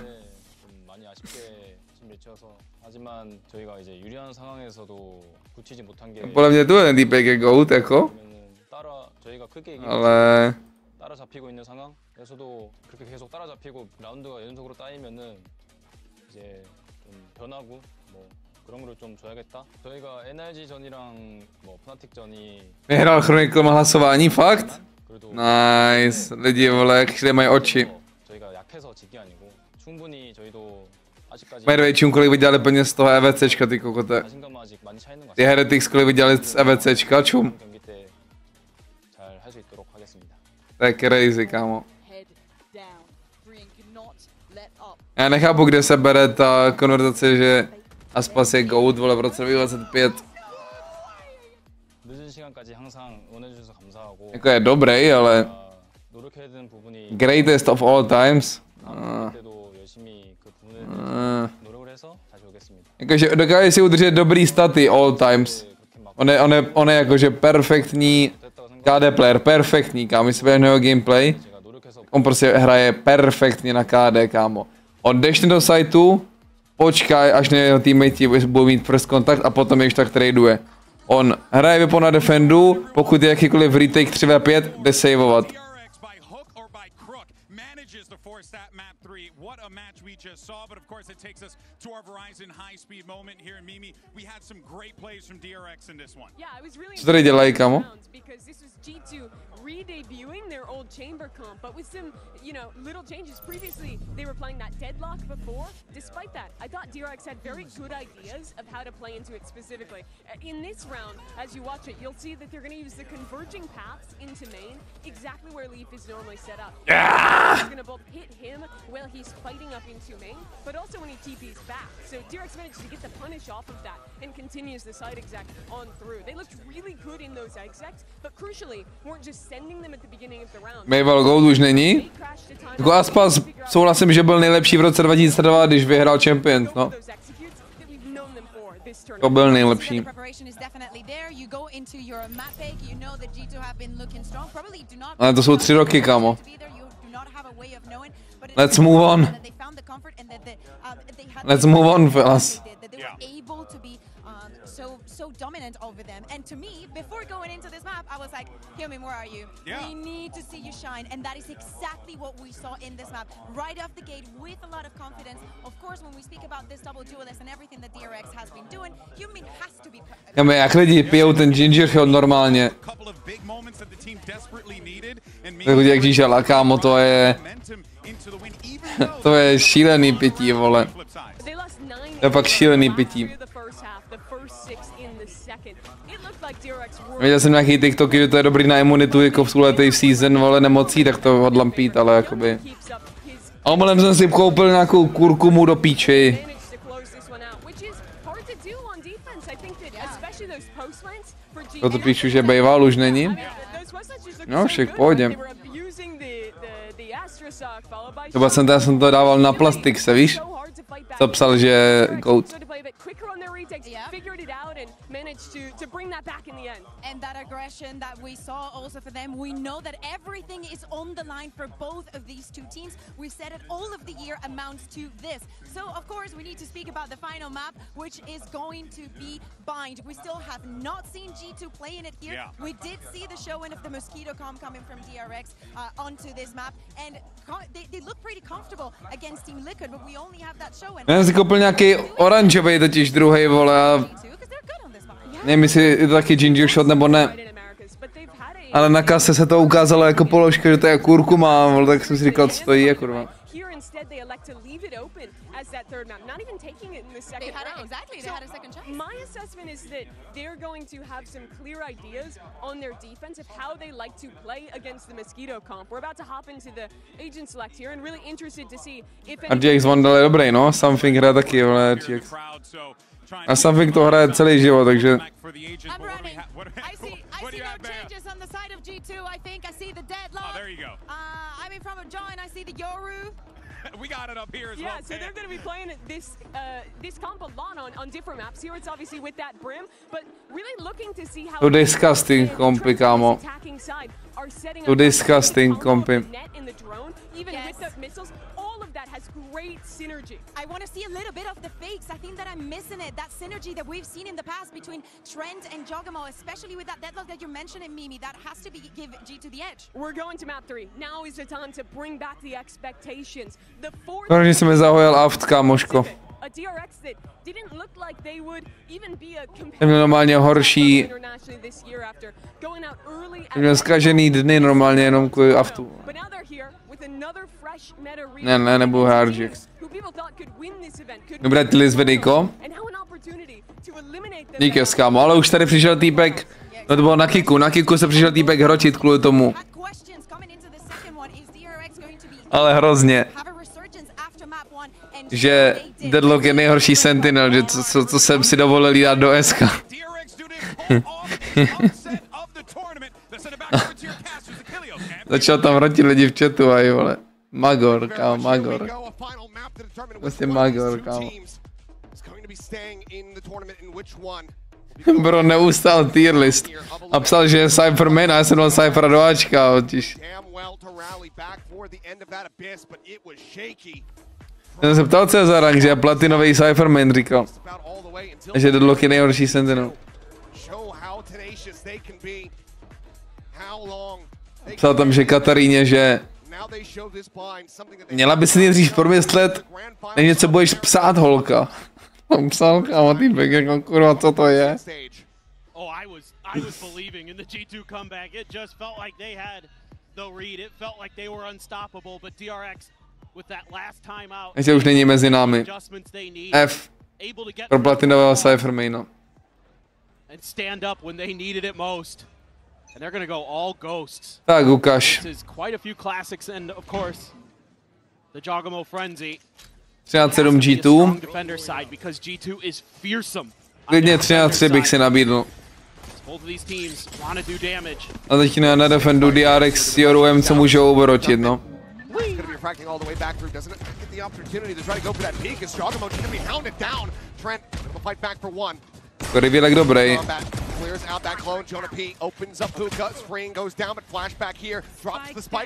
Podle mě tu je ten týpek je GOAT, jako. Ale... Vyhrál Chronicle na hlasování, fakt? Nice, lidi, vole, jak všude mají oči. By the way, čím kolik vydělali peněz z toho EVCčka, ty kokote. Ty Heretics kolik vydělali z EVCčka, čum. To je crazy, kámo. Já nechápu, kde se bere ta konverzace, že Aspas je GOAT, vole, v roce 2025. Jako je dobrý, ale... Greatest of all times. Jakože dokáže si udržet dobrý staty all times. On je jakože perfektní KD player, perfektní, kámo, my si budeme jeho gameplay. On prostě hraje perfektně na KD, kámo. On jdeš do sajtu, počkaj, až jeho teammate budou mít first kontakt a potom ještě tak traduje. On hraje vypo na defendu, pokud je jakýkoliv retake 3v5, jde saveovat. Co tady dělají, kámo? re-debuting their old chamber comp, but with some, you know, little changes. Previously, they were playing that deadlock before. Despite that, I thought DRX had very good ideas of how to play into it specifically. In this round, as you watch it, you'll see that they're going to use the converging paths into main, exactly where Leaf is normally set up. They're going to both hit him while he's fighting up into main, but also when he TP's back. So DRX managed to get the punish off of that and continues the side exec on through. They looked really good in those execs, but crucially, weren't just sending them at the beginning of the round. Býval Gold už není. Jako Aspas souhlasím, že byl nejlepší v roce 2002, když vyhrál Champions, no. To byl nejlepší. Ale to jsou 3 roky, kámo. Let's move on. Let's move on, fellas. So dominant over them, and to me, before going into this map, I was like, Human, where are you? We need to see you shine, and that is exactly what we saw in this map, right off the gate, with a lot of confidence. Of course, when we speak about this double duelist and everything that DRX has been doing, Human has to be... Kámo, jak lidi pijou ten ginger shot normálně. Tak jak žížala, kámo, to je... to je šílený pití, vole. To je pak šílený pití. Viděl jsem nějaký TikToky, že to je dobrý na imunitu, jako v tuhle season, vole, nemocí, tak to hodlám pít, ale jakoby... A omylem jsem si koupil nějakou kurkumu do píči. To píšu, že bejval už není? No, však pohodě. Třeba jsem to dával na plastik, se víš? To psal, že GOAT. To bring that back in the end. And that aggression that we saw also for them, we know that everything is on the line for both of these two teams. We've said it all of the year amounts to this. So of course we need to speak about the final map, which is going to be Bind. We still have not seen G2 play in it here. We did see the showing of the Mosquito comp coming from DRX onto this map, and they look pretty comfortable against Team Liquid, but we only have that showing. Já si koupil nějaký oranžový totiž druhý, vole. Nevím, jestli je to taky ginger shot nebo ne. Ale na kase se to ukázalo jako položka, že to je kurkuma, vole, tak jsem si říkal, co to je, kurva. My assessment is that they're going to have some clear ideas on their defense of how they like to play against the Mosquito comp. We're about to hop into the agent select here and really interested to see if... RGX Vandal je dobrý, no, Something hraje taky, vole, RGX. A Something to hraje celý život, takže... We got it up here as well. Yeah, so they're going to be playing this comp a lot on different maps. Here it's obviously with that brim, but really looking to see how... To disgusting kompy, kámo. To disgusting kompy. Even with the missiles, all of that has great synergy. I want to see a little bit of the fakes. I think that I'm missing it. That synergy that we've seen in the past between Trent and Jogamo, especially with that deadlock that you're mentioning, Mimi, that has to be give G2 the edge. We're going to map 3. Now is the time to bring back the expectations. The fourth... Konečně jsem mi zaujal aft, kámoško. A DRX that didn't look like they would even be a competitor normálně horší. Měl zkažený dny normálně jenom kvůli aftu. Ne, nebudu RGX. Dobré, ty z Videjko. Díky, skámo, ale už tady přišel týpek, no to bylo na Kicku se přišel týpek hrotit kvůli tomu. Ale hrozně. Že Deadlock je nejhorší Sentinel, že co jsem si dovolil dát do SK. Začal tam hrotit lidi v chatu, aj vole. Magor, kámo, Magor. Prostě Magor, kámo. Bro, neustál tier list. A psal, že je Cypherman a já jsem dal Cyphera do Ačka, otiž. Já jsem ptal, co je za rank, že je platinový Cypherman, říkal. A že Deadlock je nejhorší Sentinel. Psal tam, že Kataríně, že... Měla by si nejdřív promyslet, než něco budeš psát, holka. Tam psal, kámo, týpek, jako kurva, co to je? Oh, I was believing in the G2 comeback. It just felt like they had the read. It felt like they were unstoppable, but DRX with that last time out. Ještě už není mezi námi. F. Pro platinového Cyphermaina. And stand up when they needed it most. And they're going to go all ghosts. Tak ukaž. This is quite a few classics and of course the Jogamo Frenzy. 13-7 G2. Defender side because G2 is fearsome. Klidně 3-3 bych si nabídl. Both of these teams want to do damage. A teď na defendu DRX s Joruem, co můžou overrotit, no. Revealek dobrý.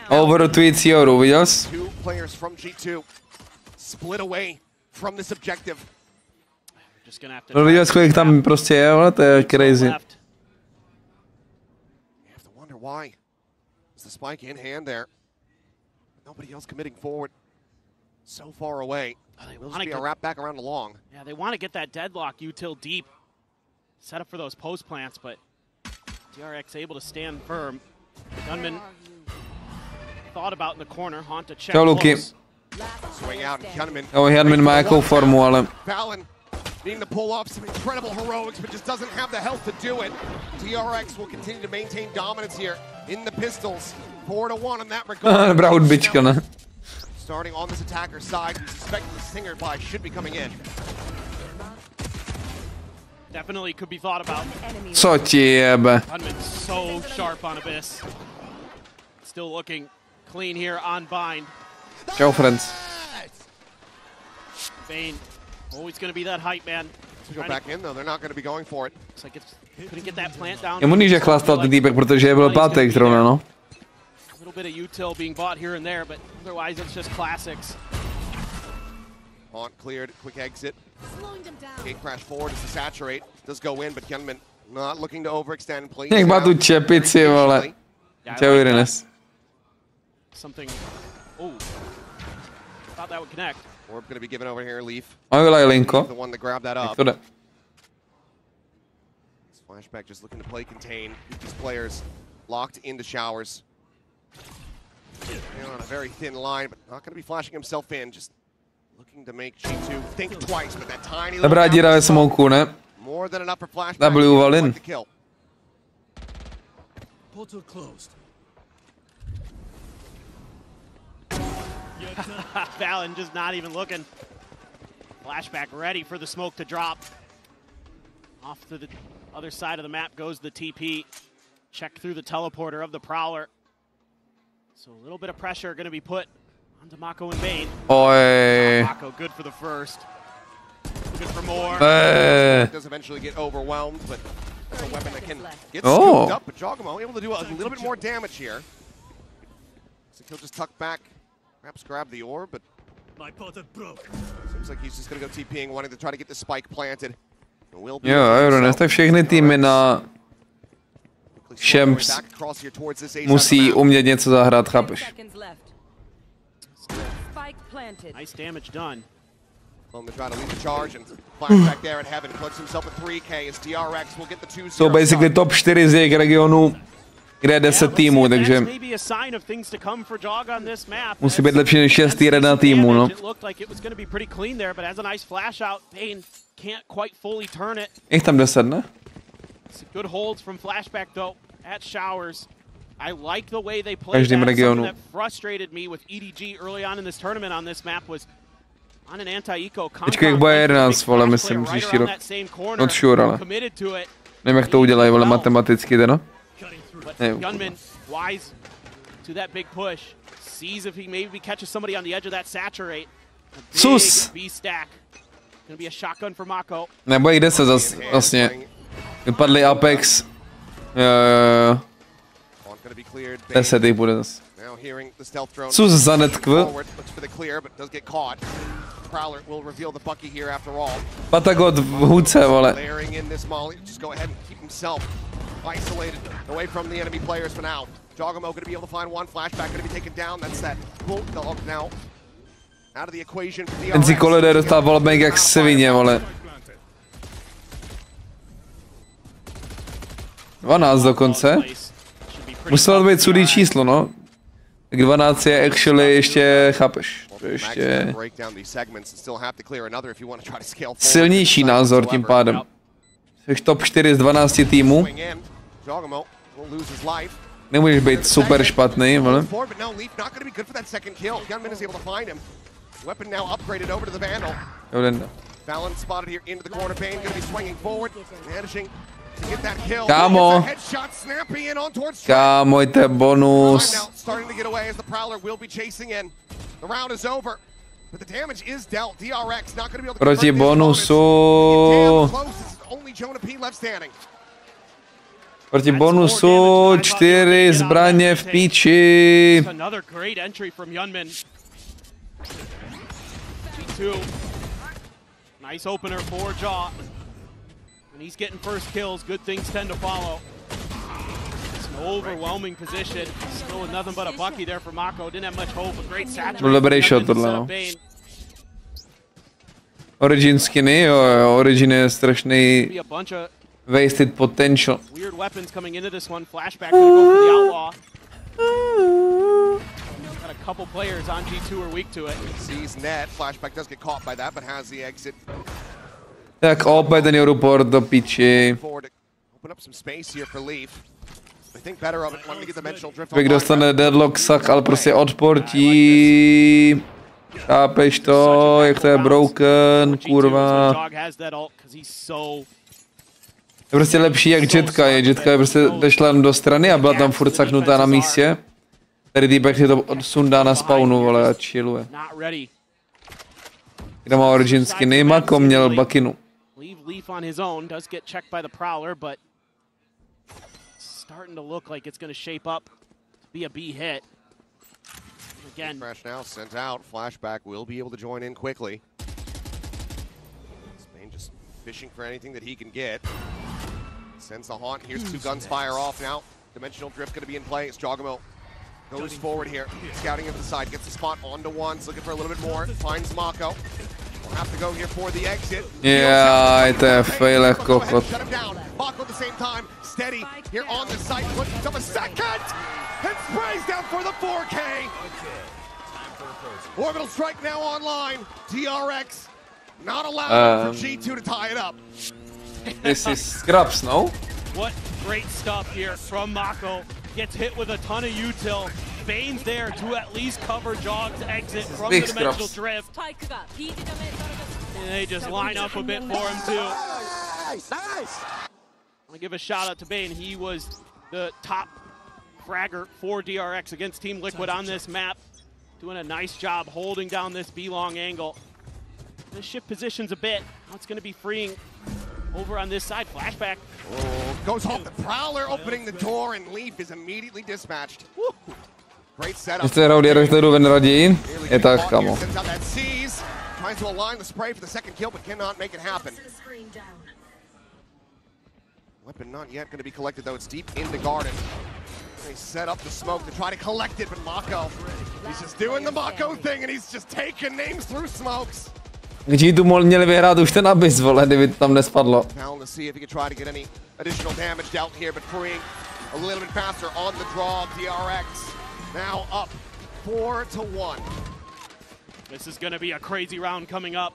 Overrotující Joru, viděl jsi? No viděl jsi, kolik tam prostě je, ale to je crazy. Why is the spike in hand there? Nobody else committing forward. So far away. They will be a wrap back around the long. Yeah, they want to get that deadlock util deep. Set up for those post plants, but DRX able to stand firm. Gunman thought about in the corner. Haunt to check. Close. Swing out and Gunman. Jo, Hernín má jakou formu, ale... Needing to pull off some incredible heroics, but just doesn't have the health to do it. DRX will continue to maintain dominance here in the pistols. 4-1 in that regard. Dobrá hudbička, ne? Starting on this attacker's side, we suspect the Stinger buy should be coming in. Definitely could be thought about. Co ti jebe? Hunman's so sharp on Abyss. Still looking clean here on Bind. Ciao, friends. Bane. Always going to be that hype man. To go back in though, they're not going to be going for it. Looks like it's couldn't get that plant down. Jemu níže chlastal ten týpek, protože byl pátek zrovna, no. A little bit of util being bought here and there, but otherwise it's just classics. Haunt cleared, quick exit. Gate crash forward as the saturate does go in, but Gunman not looking to overextend. Jak má tu čepici, vole. Ciao, Irines. Something. Oh. Thought that would connect. Orb going to be given over here, Leaf. The one that grabbed that up. This Flashback just looking to play contain. Keep these players locked into showers. On a very thin line, but not going to be flashing himself in. Just looking to make G2 think twice, but that tiny little dobrá díra ve smoku, ne? More than enough for flashback. W Valin. Portal closed. Valen just not even looking. Flashback ready for the smoke to drop. Off to the other side of the map goes the TP. Check through the teleporter of the Prowler. So a little bit of pressure going to be put onto Mako and Bane. Mako good for the first. Good for more. Does eventually get overwhelmed, but that's a weapon that can get scooped up. But Jogamo able to do a little bit more damage here. So he'll just tuck back. Perhaps grab the orb, but my portal broke. Seems like he's just going to go TPing, wanting to try to get the spike planted. Jo, Euronest, tak všechny týmy na Champs musí umět něco zahrát, chápeš? Nice damage done. Jsou basically top 4 z jejich regionu, kde je 10 týmů, takže musí být lepší než 6 na týmu, no. Jich tam 10, ne? Good holds from Flashback though at Showers. I like the way they played Každým that. regionu. Something that frustrated me with EDG early on in this tournament on this map was on an anti-eco Počkej, jak bude 11, vole, myslím, příští rok. Not sure, ale nevím, jak to udělají, vole, matematicky, teda. Gunman wise to that big push. Sees if he maybe catches somebody on the edge of that saturate. Sus! B-stack. Gonna be a shotgun for Mako. Nebo jde se zas, vlastně. Vypadli Apex. 10 jich bude zas. Sus za netkv. Patagot v hůdce, vole. Isolated away from the enemy players for now. Jogamo going to be able to find one flashback, going to be taken down. That's that bulldog now out of the equation for DRX. Ten si Kolede dostal wallbang jak svině, vole. 12 dokonce. Muselo to být sudý číslo, no. Tak 12 je actually ještě, chápeš, to ještě silnější názor tím pádem. Jsi top 4 z 12 týmů. Nemůžeš být super špatný, ale... Kámo, kámo, to je bonus. Proti bonusu. Proti bonusu 4 zbraně v píči. Nice opener for Jaw. When he's getting first kills, good things tend to follow. It's an overwhelming position. Still with nothing but a bucky there for Mako. Didn't have much hope. A great saturate. Dobrý shot tohle, no. Origin skiny, jo, Origin je strašný wasted potential. Weird weapons coming into this one. Flashback gonna go for the outlaw. Got a couple players on G2 are weak to it. Sees net. Flashback does get caught by that, but has the exit. Tak opět ten report do piči. Člověk dostane deadlock sak, ale prostě odportí. Chápeš to, jak to je broken, kurva. Je prostě lepší jak Jetka je. Jetka je prostě šla do strany a byla tam furt saknutá na místě. Tady týpek si to odsundá na spawnu, vole, a chilluje. Kde má origin skiny, Mako měl bakinu. Leaf on his own does get checked by the Prowler, but starting to look like it's going to shape up to be a B hit. Again, Crash now sent out. Flashback will be able to join in quickly. Spain just fishing for anything that he can get. Sends the haunt. Here's two guns fire off now. Dimensional drift going to be in play. It's Jogamo. Goes forward here. Scouting at the side. Gets the spot onto ones. Looking for a little bit more. Finds Mako. Have to go here for the exit. Yeah, to je fail jak kokot. Shut him down. Mako at the same time. Steady here on the site. Looking for a second. And sprays down for the 4K. Orbital strike now online. DRX not allowed for G2 to tie it up. This is scraps, no? What great stuff here from Mako. Gets hit with a ton of util. Bane's there to at least cover Jog's exit from the dimensional drift. And they just line up a bit for him too. Nice! I want to give a shout out to Bane. He was the top fragger for DRX against Team Liquid on this map. Doing a nice job holding down this B-long angle. Gonna shift positions a bit. Now it's gonna be freeing over on this side. Flashback. Oh, goes off the Prowler, opening the door, and Leaf is immediately dispatched. Woo. Great setup. Jste raudy jdu ven raději? Je tak, kamo. Tries to align the spray for the second kill, but cannot make it happen. Weapon not yet going to be collected, though. It's deep in the garden. They set up the smoke to try to collect it, but Mako, he's just doing the Mako thing, and he's just taking names through smokes. Kdy tu měli vyhrát už ten abyss, vole, kdyby to tam nespadlo. To see if he can try to get any additional damage dealt here, but freeing a little bit faster on the draw. DRX now up 4-1. This is going to be a crazy round coming up.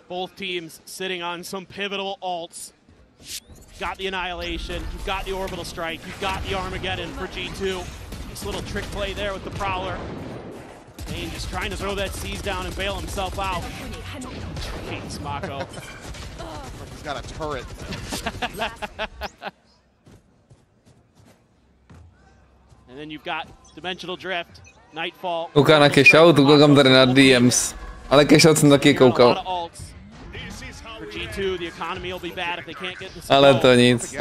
Both teams sitting on some pivotal ults. You've got the Annihilation, you've got the Orbital Strike, you've got the Armageddon for G2. Nice little trick play there with the Prowler. Bane just trying to throw that seize down and bail himself out. Jeez, Mako. He's got a turret. And then you've got Dimensional Drift, Nightfall. Koukám na cashout, koukám tady na DMs. Ale cashout jsem taky koukal. Ale to nic.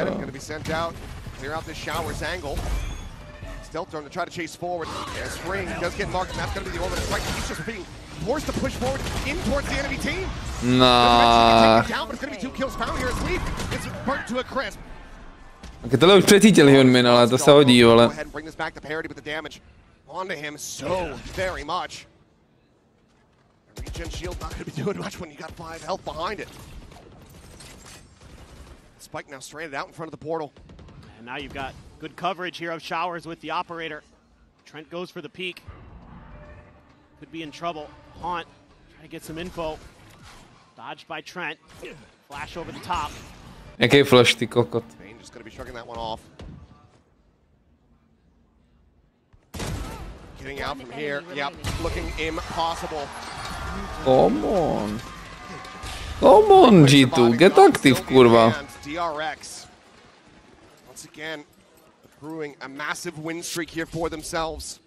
Stealth drone to try to chase forward. Spring does get marked, and that's going to be the orbital strike. He's just being forced to push forward in towards the enemy team. Nah. Down, but it's going to be 2 kills found here as Leaf. It's burnt to a crisp. Okay, tohle už přecítil HERNÍ, ale to se hodí, vole. Go ahead and bring this back to parity with the damage onto him so very much. Regen shield not going to be doing much when you got 5 health behind it. Spike now stranded out in front of the portal. And now you've got good coverage here of Showers with the operator. Trent goes for the peek. Could be in trouble. Haunt, trying to get some info. Dodged by Trent. Flash over the top. Jaký flash, ty kokot? Bane just going to be shrugging that one off. Getting out from here. Yep, looking impossible. Come on. Come on, G2, get active, kurva. DRX, once again, accruing a massive win streak here for themselves.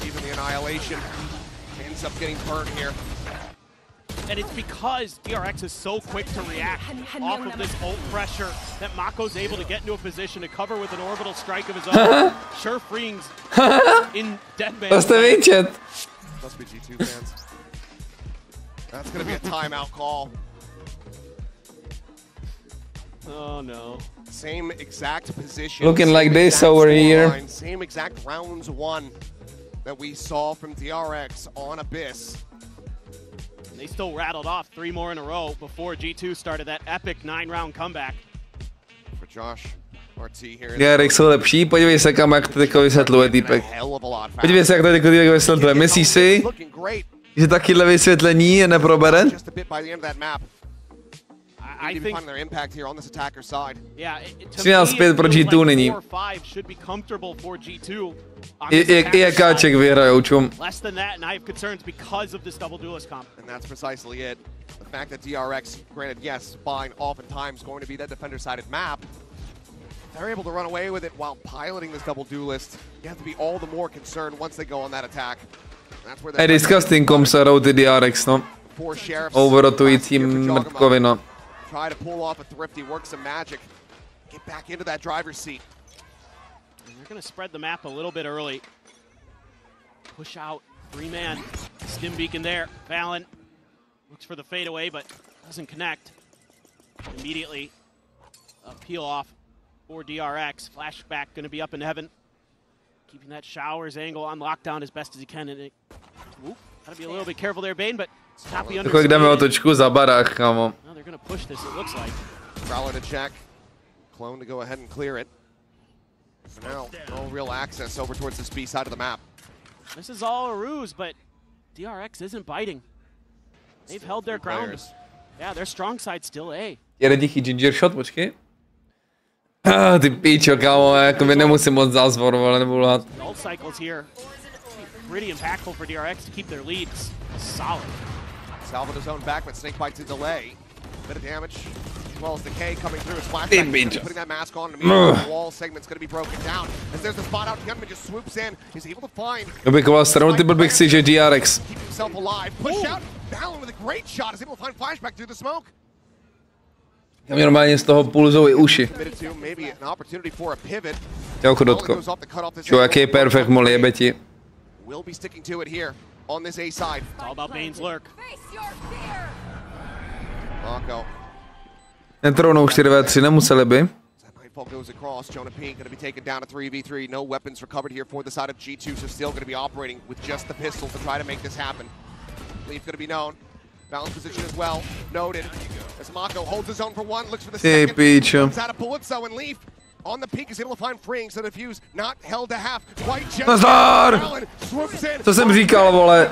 Even the Annihilation ends up getting burned here. And it's because DRX is so quick to react off of this ult pressure that Mako's able to get into a position to cover with an orbital strike of his own. Sure freeings in Deadman. Must be G2 fans. That's going to be a timeout call. Oh no. Same exact position. Looking like this over here. Line, same exact rounds won that we saw from DRX on Abyss. They still rattled off 3 more in a row before G2 started that epic 9-round comeback. For Josh RT here. DRX jsou lepší, podívej se kam, jak to teďko vysvětluje týpek. Podívej se, jak to teďko týpek vysvětluje. Myslíš si, že takyhle vysvětlení je neprobere? I think their impact here on this attacker side. Yeah, 13-5 pro G2 nyní. I jakáček vyhrajou, čum. Less than that, and I have concerns because of this double duelist comp. And that's precisely it. The fact that DRX, granted, yes, fine, oftentimes going to be that defender-sided map, they're able to run away with it while piloting this double duelist. You have to be all the more concerned once they go on that attack. That's where they're disgusting komserou ty DRX, no. Overrotující mrtkovino. Try to pull off a thrifty, work some magic, get back into that driver's seat. And they're going to spread the map a little bit early. Push out, 3-man, stim beacon there. Valen looks for the fadeaway, but doesn't connect. Immediately, a peel off for DRX. Flashback going to be up in heaven. Keeping that Showers angle on lockdown as best as he can. And got to be a little bit careful there, Bane, but copy under. Takový jdeme otočku za barák, kámo. They're going to push this, it looks like. Prowler to check. Clone to go ahead and clear it. For now, no real access over towards this B side of the map. This is all a ruse, but DRX isn't biting. They've held their ground. Yeah, their strong side still A. Jede tichý ginger shot, počkej. Ty píčo, kámo, jako by nemusím moc zázvor, ale nebudu lát. Ult cycles here. Pretty impactful for DRX to keep their leads solid. Salvador's own back, but Snakebite to delay. Bit of damage, as well as decay coming through his flashback. Putting that mask on, and immediately the wall segment's going to be broken down. As there's a spot out, Gunman just swoops in. He's able to find. Oběkoval stranu, ty blbých si, že DRX. Keep himself alive. Push out. Valen with a great shot is able to find flashback through the smoke. Já mě normálně z toho pulzou i uši. Maybe an opportunity for a pivot. Čau, chodotko. Čo, jaký je perfekt, moli, jebe ti. Will be sticking to it here on this A side. It's all about Bane's lurk. Marco. Netrounou 4v3, nemuseli by. Goes across. Jonah P going to be taken down to 3v3. No weapons recovered here for the side of G2, so still going to be operating with just the pistol to try to make this happen. Leaf going to be known. Balance position as well. Noted. As Mako holds his own for one, looks for the second. Comes out of bullets, so and Leaf on the peak is able to find freeing, so the defuse not held to half. Quite Nazdar! Co jsem říkal, vole?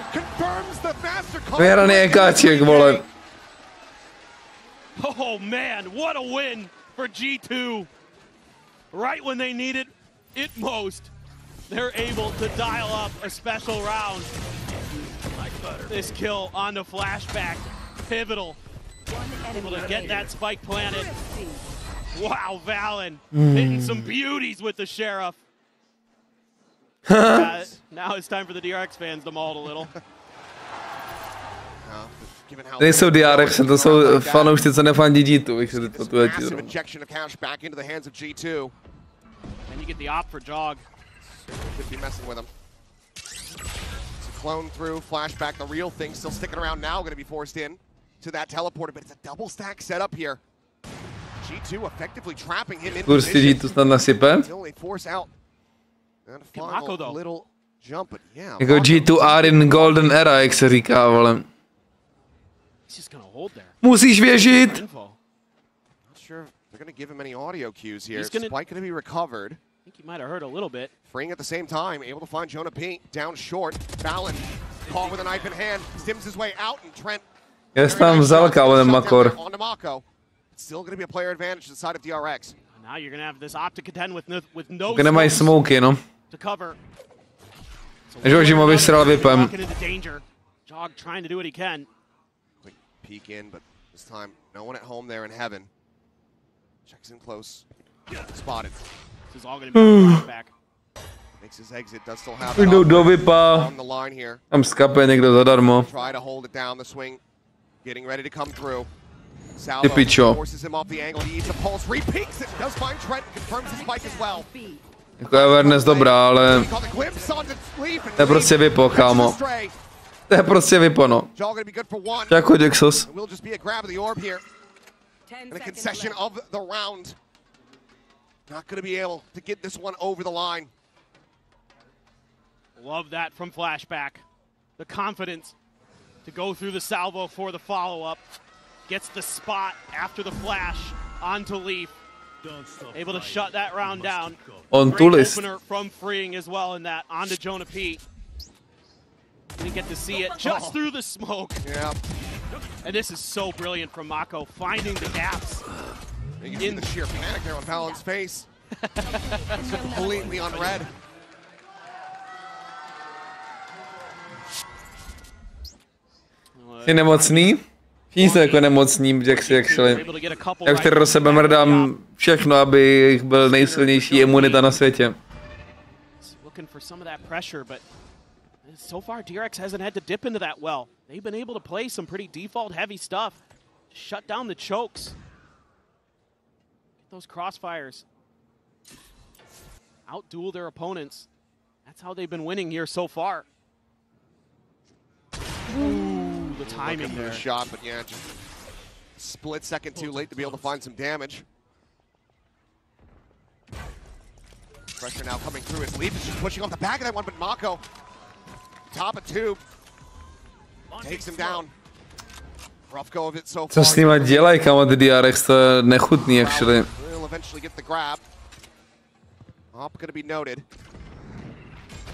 Vyhraný ekáček, vole. Oh man, what a win for G2. Right when they needed it most, they're able to dial up a special round. This kill on the flashback, pivotal. Able to get that spike planted. Wow, Valen hitting some beauties with the Sheriff. Now it's time for the DRX fans to mold a little. Nejsou DRX, to jsou fanoušci, co nefandí G2, bych se teď potuje ti zrovna. And you get the op for Jog. Could be messing with him. Clone through, flashback, the real thing still sticking around now, going to be forced in to that teleporter, but it's a double stack setup here. G2 effectively trapping him in position. G2 snad nasype. Until they force out a little jump, but yeah. Jako G2 are in golden era, jak se říká, vole. Musíš věřit. sure if they're going to give him any audio cues here. Spike going to be recovered. I think he might have hurt a little bit. Freeing at the same time, able to find Jonah P. Down short. Valen caught with a knife in hand. Stims his way out, and Trent. Jest tam vzal kámo ten Makor. On to Mako. Still going to be a player advantage to the side of DRX. Now you're going to have this op to contend with no Kde nemají smoky, no. to cover. Takže mu vysral vypem. Jog trying to do what he can. Quick peek in, but this time no one at home there in heaven. Checks in close. Spotted. This is all going to be back. Makes his exit. Does still have Jdou do vypa. on the line here. Tam skape někdo zadarmo. Try to hold it down the swing. Getting ready to come through. Ty Salvo pičo. forces him off the angle. He eats a pulse. Repeats it. Does find Trent. Confirms his spike as well. Jako awareness dobrá, ale to je prostě vypo, kámo. To je prostě vypo, no. Jako Jaxos. And a concession of the round. Not going to be able to get this one over the line. Love that from Flashback. The confidence to go through the salvo for the follow-up. Gets the spot after the flash onto Leaf. Able to shut that round down. On Great list. opener from Freeing as well in that onto Jonah P. Didn't get to see it just through the smoke. Yeah. And this is so brilliant from Mako, finding the gaps. You can see the sheer panic there on Valen's face. Completely unread. Jsi nemocný? Všichni jsou jako nemocní, Jaxi, actually. Já už tady do sebe mrdám všechno, abych byl nejsilnější imunita na světě. Looking for some of that pressure, but so far DRX hasn't had to dip into that well. They've been able to play some pretty default heavy stuff. Shut down the chokes. Get those crossfires. Outduel their opponents. That's how they've been winning here so far. Ooh, the timing there. The shot, but yeah, just split second too late to be able to find some damage. Pressure now coming through as Leaf is just pushing off the back of that one, but Mako, top of tube, takes him down. Rough go of it so far. Co s nima dělají, kámo, ty DRX, to je nechutný, actually. Will eventually get the grab. Op gonna be noted.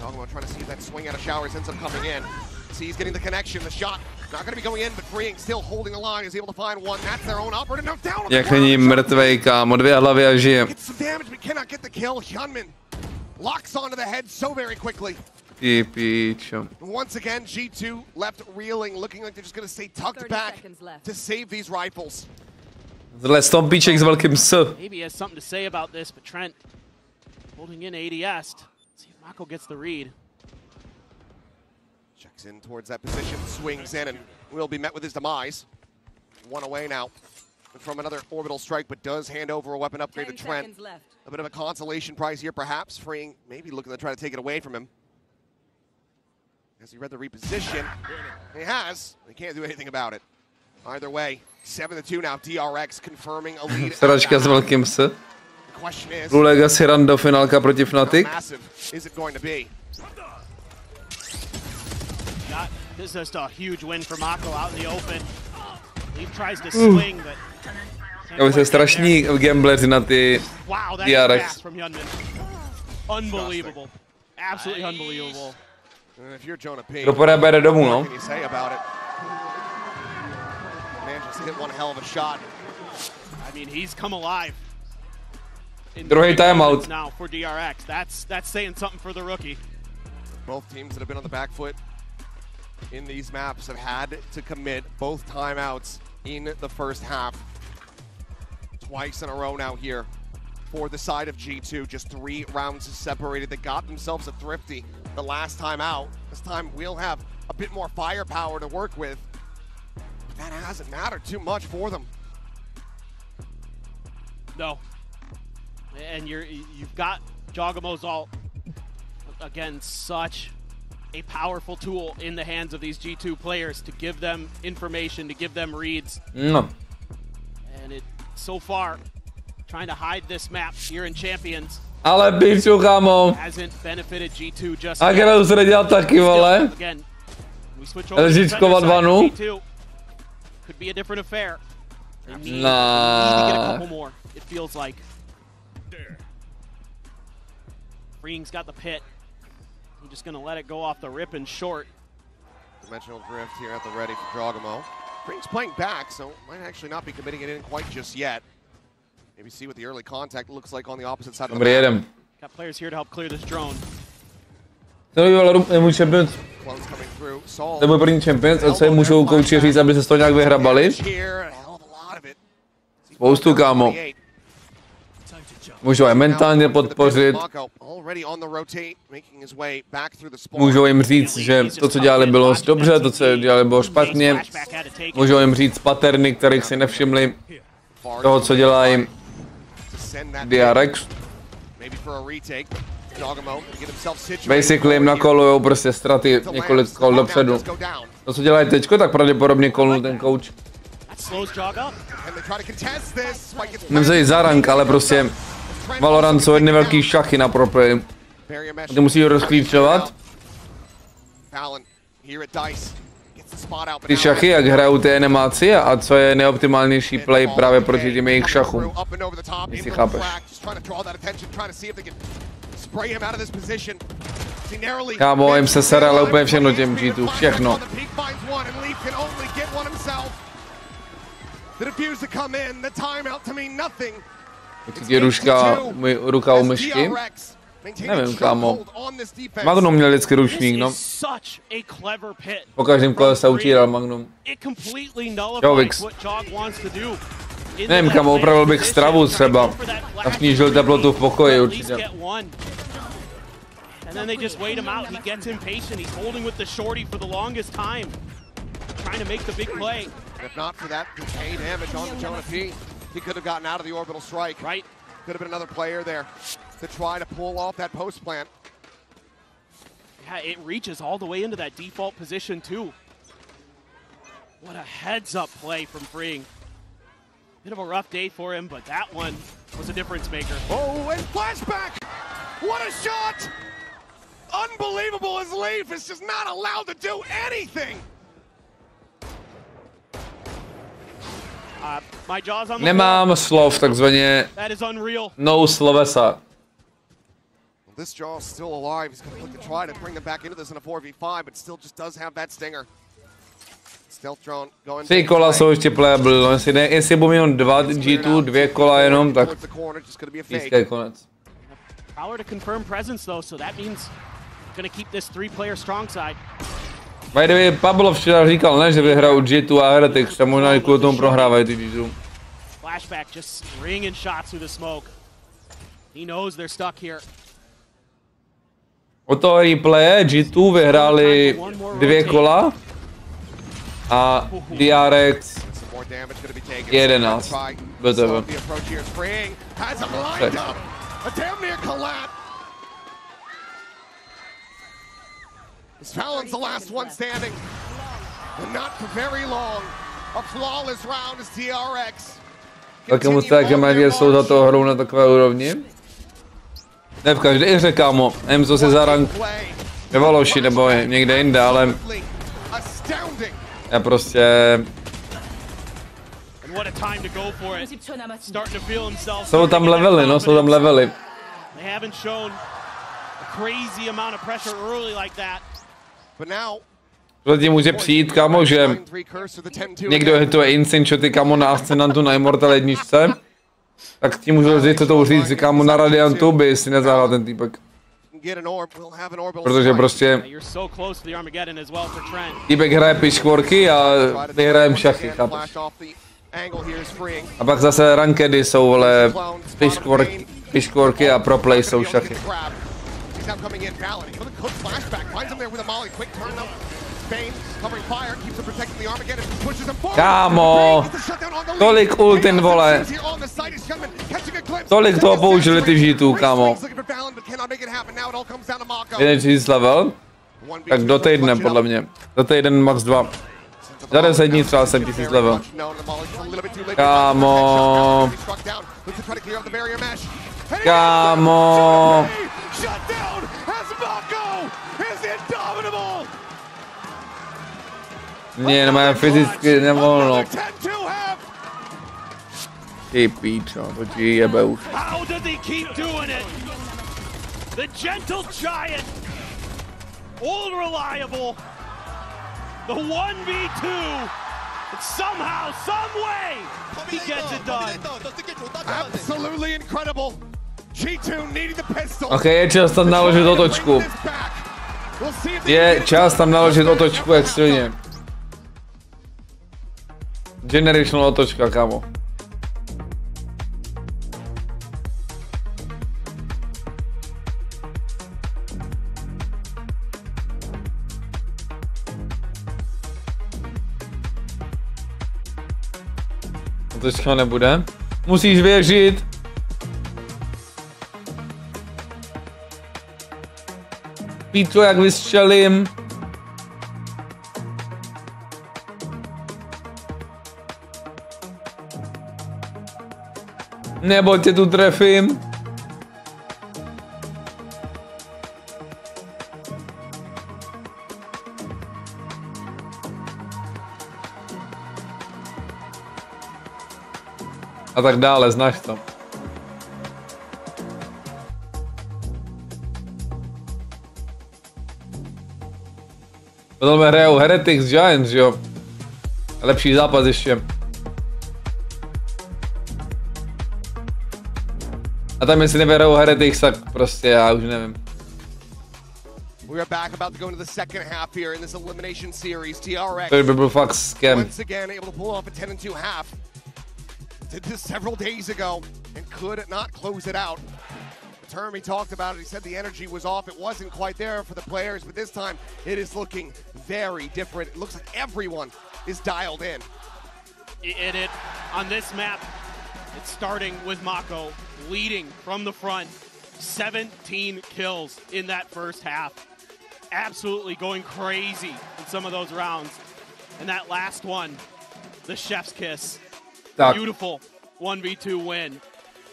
Dogmo trying to see if that swing out of showers ends up coming in. See, he's getting the connection, the shot. Not gonna be going in, but Freeing still holding the line. He's able to find one. That's their own operator. No, down on the Jak není mrtvej, kámo, 2 hlavy a žije. gets some damage, but cannot get the kill. Hyunmin locks onto the head so very quickly. Ty píčo. Once again, G2 left reeling, looking like they're just gonna stay tucked back to save these rifles. Zle stompíček s velkým S. Maybe he has something to say about this, but Trent holding in ADS. See if Mako gets the read. Checks in towards that position, swings in, and will be met with his demise. One away now from another orbital strike, but does hand over a weapon upgrade to Trent. A bit of a consolation prize here, perhaps. Freeing, maybe looking to try to take it away from him. Has he read the reposition? He has. He can't do anything about it. Either way, 7-2 now. DRX confirming a lead. Sračka s velkým S. The question is, Blue Legacy run do finálka proti Fnatic. how massive is it going to be? This is just a huge win for Mako out in the open. He tries to swing, but Já bych se strašní gambleři na ty wow, that DRX. from Hyunmin. Unbelievable. Absolutely unbelievable. If you're Jonah P, Kdo půjde, bere domů, no. what can you say about it? Man just hit one hell of a shot. I mean, he's come alive. Druhý timeout. Now for DRX. That's saying something for the rookie. Both teams that have been on the back foot in these maps have had to commit both timeouts in the first half. Twice in a row now here for the side of G2. Just 3 rounds separated. They got themselves a thrifty the last time out. This time we'll have a bit more firepower to work with. That hasn't mattered too much for them. No. And you've got Jogamo's ult. Again, such a powerful tool in the hands of these G2 players to give them information, to give them reads. No. And it, so far, trying to hide this map here in Champions. Ale píču, kámo. Hasn't benefited G2 just A Grau se nedělal taky, vole. Again, we switch over to Lžičko defender od side vanu. of G2. Could be a different affair. Nah. It feels like. Freeing's got the pit. He's just gonna let it go off the rip and short. Dimensional drift here at the ready for Dragamo. Freeing's playing back, so might actually not be committing it in quite just yet. Maybe see what the early contact looks like on the opposite side of the map. Got players here to help clear this drone. To je můj champions. To je můj první champions, a co je můžou kouči říct, aby se z toho nějak vyhrabali? Spoustu, kámo. Můžou je mentálně podpořit. Můžou jim říct, že to, co dělali, bylo dobře, to, co dělali, bylo špatně. Můžou jim říct paterny, kterých si nevšimli. Toho, co dělají DRX. Basically jim nakolujou prostě ztraty několik kol dopředu. To, co dělají teďko, tak pravděpodobně kolnul ten coach. Nemůže za rank, ale prostě Valorant jsou jedny velký šachy na pro play. Ty musí rozklíčovat. Ty šachy, jak hrajou ty NMáci a co je nejoptimálnější play právě proti těm jejich šachům. Jestli chápeš. Kámo, jim se sere, ale úplně všechno těm G2, všechno. Je ruka u myšky? Nevím, kámo. Magnum měl vždycky ručník, no. Po každém kole se utíral Magnum. Jo, Vix. Nevím, kámo, opravil bych stravu třeba. A snížil teplotu v pokoji určitě. And then they just wait him out. He gets impatient. He's holding with the shorty for the longest time, trying to make the big play. If not for that decay damage on the Jonah P, he could have gotten out of the orbital strike. Right. Could have been another player there to try to pull off that post plant. Yeah, it reaches all the way into that default position too. What a heads-up play from Freeing. Bit of a rough day for him, but that one was a difference maker. Oh, and flashback! What a shot! Unbelievable as Leaf is just not allowed to do anything! My jaw's on the Nemám slov, takzvaně no slovesa. This jaw is still alive. He's going to look to try to bring them back into this in a 4v5, but still just does have that stinger. Stealth drone going. 3 kola jsou ještě playable, no, jestli budou jenom 2 G2, 2 kola jenom, tak blízký konec. Prowler to confirm presence though, so that means going to keep this 3-player strong side. By the way, Pablo včera říkal, ne, že vyhrajou G2 a Heretics, a možná i kvůli tomu prohrávají ty G2. Flashback just ringing shots through the smoke. He knows they're stuck here. O toho replaye G2 vyhráli 2 kola a DRX 11. BTV. Talon's the last one standing, and not for very long. A flawless round is DRX. Taky moc také magie jsou za to hrou na takové úrovni. Ne v každé hře, kámo. Nevím, co si za rank ve Valoši nebo někde jinde, ale já prostě... Jsou tam levely, no, jsou tam levely. Zatím může přijít, kámo, že někdo hituje insane shoty, kámo, na Ascendantu na Immortal 1, tak ti můžu říct, kámo, na Radiantu by si nezahrál ten týpek. Protože prostě týpek hraje piškvorky a my hrajeme šachy, chápeš? A pak zase rankedy jsou, vole, piškvorky a pro play jsou šachy. Kámo, tolik ultin, vole. Tolik toho použili ty G2, kámo. 1000 level? Tak do týdne, podle mě. Do týden max 2. Za 10 dní třeba 7000 level. Kámo. Kámo. Ne, fyzicky nevolno. Ty píčo, to ti jebe už. How does he keep doing it? The gentle giant, all reliable, the 1v2, somehow, some way, he gets it done. Absolutely incredible. G2 needing the pistol. Ok, je čas tam naložit otočku. Je čas tam naložit otočku jak silně. Generational otočka, kámo. Otočka nebude. Musíš věřit. Pítro, jak vystřelím. Nebo tě tu trefím. A tak dále, znáš to. Potom hrajou Heretics Giants, jo. Lepší zápas ještě. A tam jestli neberou Heretics, tak prostě já už nevím. We are back about to go into the second half here in this elimination series. TRX To by byl fakt scam. once again able to pull off a 10-2 half. Did this several days ago and could not close it out. The term he talked about it, he said the energy was off. It wasn't quite there for the players, but this time it is looking very different. It looks like everyone is dialed in. It on this map, it's starting with Mako leading from the front. 17 kills in that first half. Absolutely going crazy in some of those rounds. And that last one, the chef's kiss. Beautiful 1v2 win.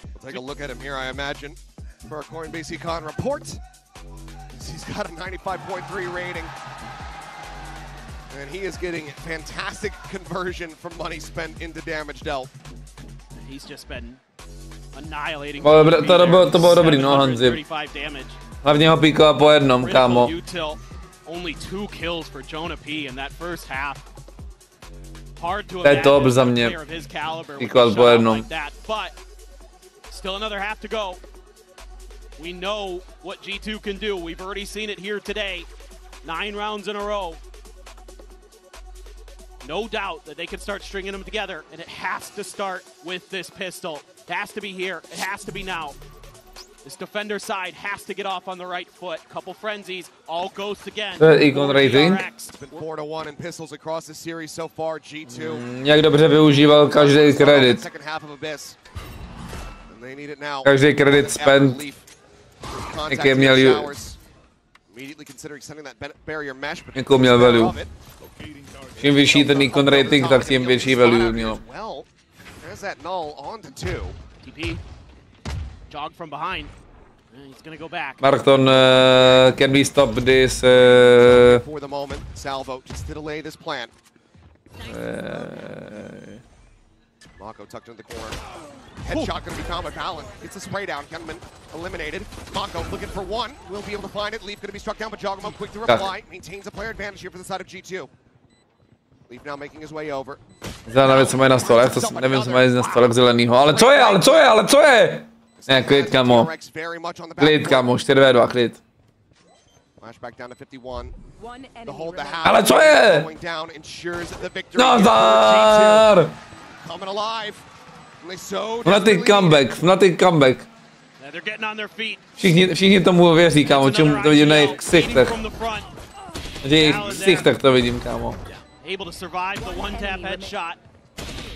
We'll take a look at him here, I imagine, for a Coinbase Econ report. He's got a 95.3 rating. And he is getting fantastic conversion from money spent into damage dealt. He's just been annihilating. To bylo dobrý, no, Hanzi. Hlavně ho píkala po jednom, kámo. Only 2 kills for Jonah P in that first half. Hard to To je top za mě. Píkal po jednom. But still another half to go. We know what G2 can do. We've already seen it here today. 9 rounds in a row. No doubt that they can start stringing them together, and it has to start with this pistol. It has to be here. It has to be now. This defender side has to get off on the right foot. Couple frenzies, all ghosts again. Econ rating. Been 4-1 in pistols across the series so far. G2. Jak dobře využíval každý kredit. Každý kredit spent. Jaký měl jakou měl value. Čím vyšší ten econ rating, tak tím větší value mělo. Jog from behind. He's gonna go back. Markton, can we stop this? For the moment, Salvo just to delay this plan. Mako tucked into the corner. Headshot gonna be found by Valen. It's a spray down. Gunman eliminated. Mako looking for one. Will be able to find it. Leaf gonna be struck down, but Jogamo quick to reply. Maintains a player advantage here for the side of G2. Leaf now making his way over. Nevím, co mají na stole, nevím, co mají na stole k zelenýho. Ale co je? Ne, klid, kamo. Klid, kamo, 4v2, klid. Ale co je? Nazdar! Fnatic comeback. Všichni tomu věří, kámo, čemu to vidím na jejich ksichtech. Na jejich ksichtech to vidím, kámo. Able to survive the one-tap headshot.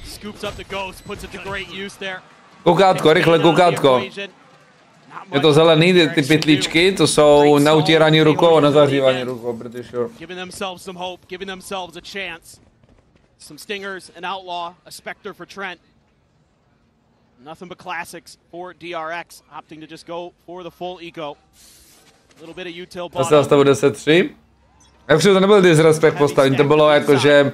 Scoops up the ghost, puts it to great use there. Koukátko, rychle koukátko. Je to zelený, ty pytlíčky, to jsou na utírání rukou a na zahřívání rukou, pretty sure. Giving themselves some hope, giving themselves a chance. Some stingers, an outlaw, a specter for Trent. Nothing but classics for DRX, opting to just go for the full eco. A little bit of util bottom. Zase stavu 10-3. Jak to nebyl disrespect postavení, to bylo jakože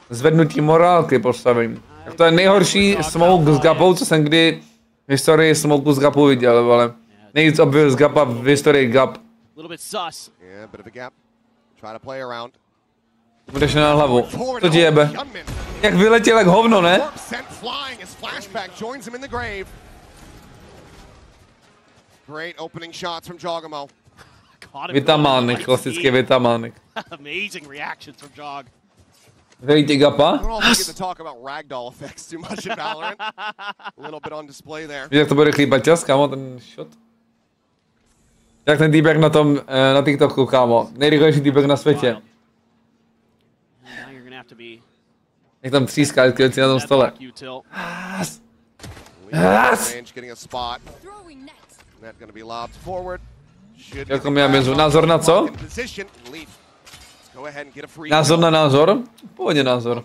zvednutí morálky postavení. To je nejhorší smoke s gapou, co jsem kdy v historii smoku s gapou viděl, ale nejvíc obvil z gapa v historii gap. Budeš na hlavu. Co ti jebe? Jak vyletěl jak hovno, ne? Vitamánek, klasický vitamánek. Vejte gapa. Víš, jak to bude chlípat čas, kámo, ten shot? Jak ten týpek na tom, na TikToku, kámo. Nejrychlejší týpek na světě. Jak tam tříská na tom stole. Jako mi amezu. Názor na co? Názor na názor? Pohodně názor.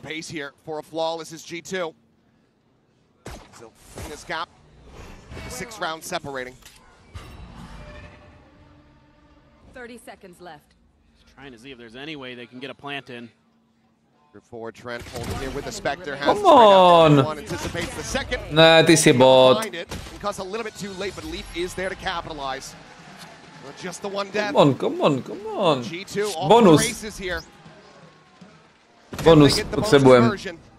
Come on! Ne, ty jsi bot. Come on. Bonus. Bonus potřebujeme.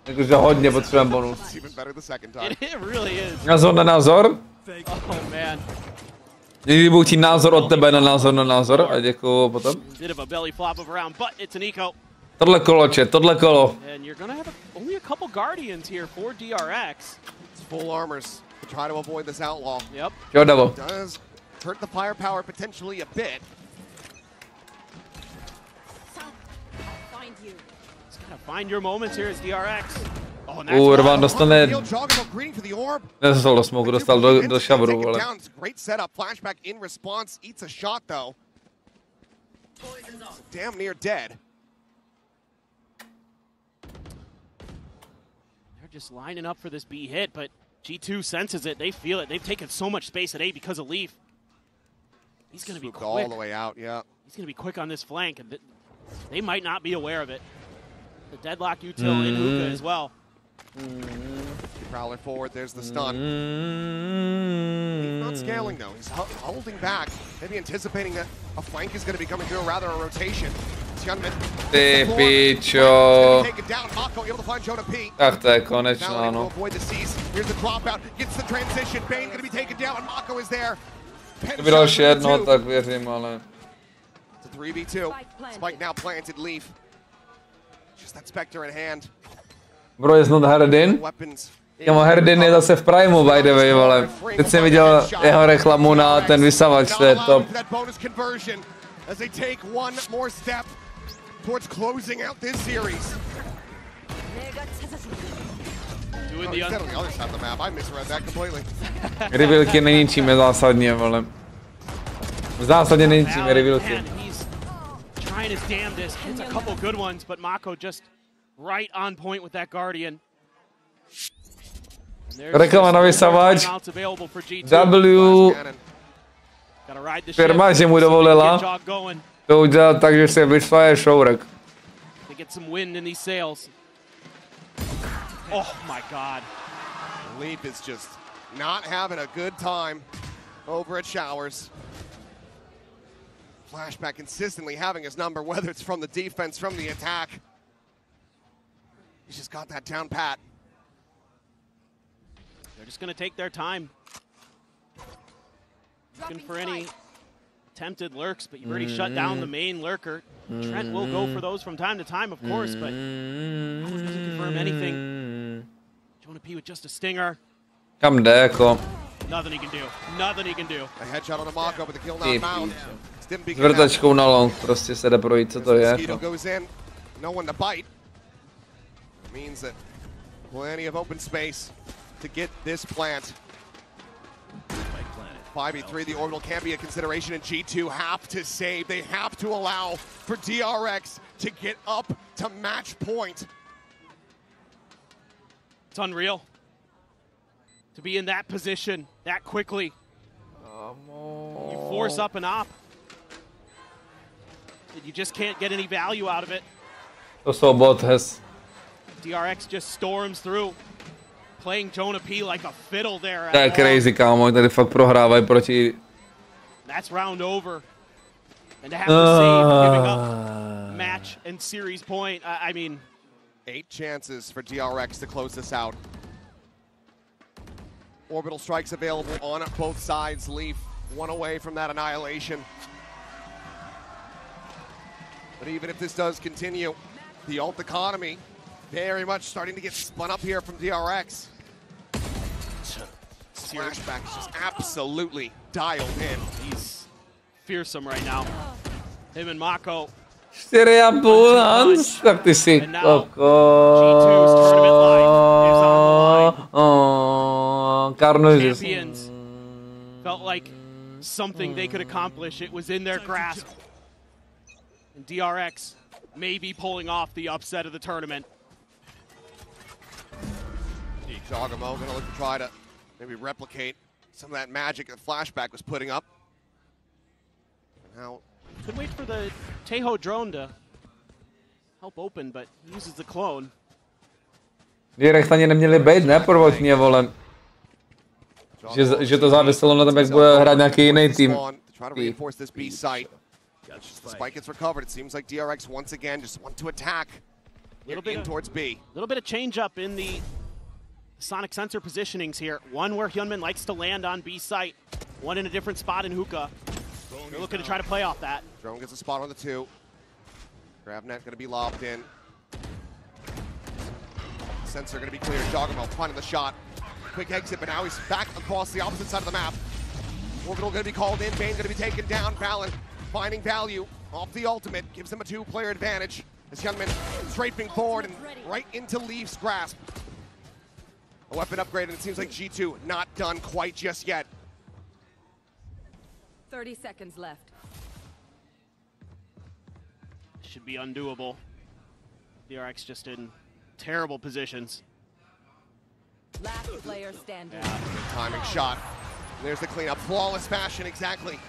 Jakože hodně potřebujeme bonus. Názor na názor? Někdy budu chtít názor od tebe na názor a děkuju potom. Tohle kolo, chat, tohle kolo. Jo, Davo. Hurt the firepower potentially a bit. Find your moments here as DRX. Urban dostane. Nezastal do smoku, dostal do šavru, ale. Great setup. Flashback in response eats a shot though. Damn near dead. They're just lining up for this B hit, but G2 senses it. They feel it. They've taken so much space at A because of Leaf. He's going to be quick. All the way out, yeah. He's going to be quick on this flank, and they might not be aware of it. The deadlock util in hookah as well. Prowler forward, there's the stun. He's not scaling though, he's holding back. Maybe anticipating that a flank is going to be coming through, or rather a rotation. Ty pičo. Tak to je konečná, no. Kdyby další jedno, tak věřím, ale... Bro is not Herdin? Kamo, Herdin je zase v Primu, by the way, vole. Teď jsem viděl jeho reklamu na ten vysavač, to je top. Towards closing out this series. Doing the on the other side of the map. I misread that completely. Revealky neníčíme zásadně, vole. Zásadně neníčíme revealky. He's trying his damnedest. Hits a couple good ones, but Mako just right on point with that Guardian. Reklama na vysavač. W. Firma, že mu dovolila to udělat tak, že se vyšlaje šourek. Oh my god. Leap is just not having a good time over at Showers. Flashback consistently having his number, whether it's from the defense, from the attack. He's just got that down pat. They're just going to take their time. Looking for any attempted lurks, but you've already shut down the main lurker. Trent will go for those from time to time, of course, but doesn't confirm anything. Jonah P with just a stinger. Kam jde, jako? Nothing he can do. Nothing he can do. A headshot on the Mako, but the kill not found. S vrtačkou na long, prostě se jde projít, co to je. No one to bite. Means that plenty of open space to get this plant. 5v3, the orbital can't be a consideration, and G2 have to save. They have to allow for DRX to get up to match point. It's unreal to be in that position that quickly. You force up an op. You just can't get any value out of it. To jsou bot hes. DRX just storms through. playing Jonah P like a fiddle there. To je crazy, kámo, tady fakt prohrávají proti... That's round over. And to have to save giving up match and series point, I mean... 8 chances for DRX to close this out. Orbital strikes available on both sides. Leaf 1 away from that annihilation. But even if this does continue, the ult economy very much starting to get spun up here from DRX. Flashback is just absolutely dialed in. He's fearsome right now. Him and Mako. 4,5 Hans, tak ty si Champions felt like something they could accomplish. It was in their grasp. And DRX may be pulling off the upset of the tournament. Jogamo gonna look to try to maybe replicate some of that magic that Flashback was putting up. Now, could wait for the Tejo drone to help open, but he uses the clone. Direkt ani neměli být, ne, prvotně, vole. Že to záviselo na tom, jak bude hrát nějaký jiný tým. The spike gets recovered. It seems like DRX once again just want to attack in towards B. A little bit of change up in the sonic sensor positionings here. One where Hyunmin likes to land on B site. One in a different spot in Hookah. They're looking to try to play off that. Drone gets a spot on the 2. Grabnet going to be lobbed in. Sensor going to be cleared. Jogamo finding the shot. Quick exit, but now he's back across the opposite side of the map. Orbital going to be called in. Bane going to be taken down. Valen finding value off the ultimate. Gives him a 2-player advantage. As Hyunmin strafing forward and right into Leaf's grasp. A weapon upgrade, and it seems like G2 not done quite just yet. 30 seconds left. Should be undoable. DRX just in terrible positions. Last player standing. Yeah, timing shot. There's the cleanup. Flawless fashion, exactly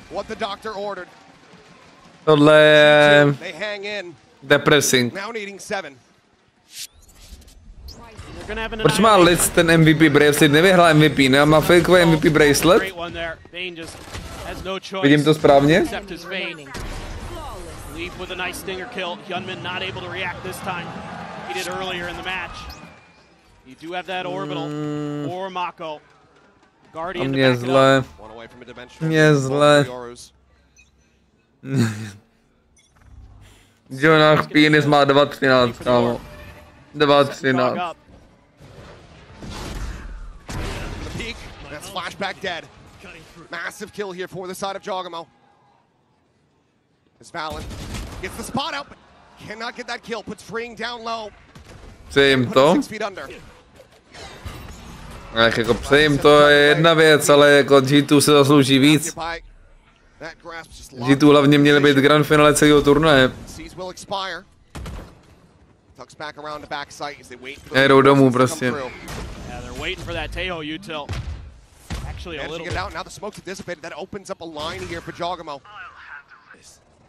what the doctor ordered. Tohle They hang in. depressing. Now needing 7. Proč má Litz ten MVP bracelet? Nevyhrál MVP, ne? Má fakeový MVP bracelet? Vidím to správně? Leaf with a nice stinger kill. Hyunmin not able to react this time. He did earlier in the match. You do have that orbital or Mako. Guardian to back it up. Mě zle. Jonah Penis má 2-13, kámo. 2-13. That's Flashback dead. Massive kill here for the side of Jogamo. As Valen gets the spot out, but cannot get that kill. Puts Freeing down low. Přejím to. Tak jako přejím to je jedna věc, ale jako G2 se zaslouží víc. G2 hlavně měli být grand finále celého turnaje. Jdou domů prostě.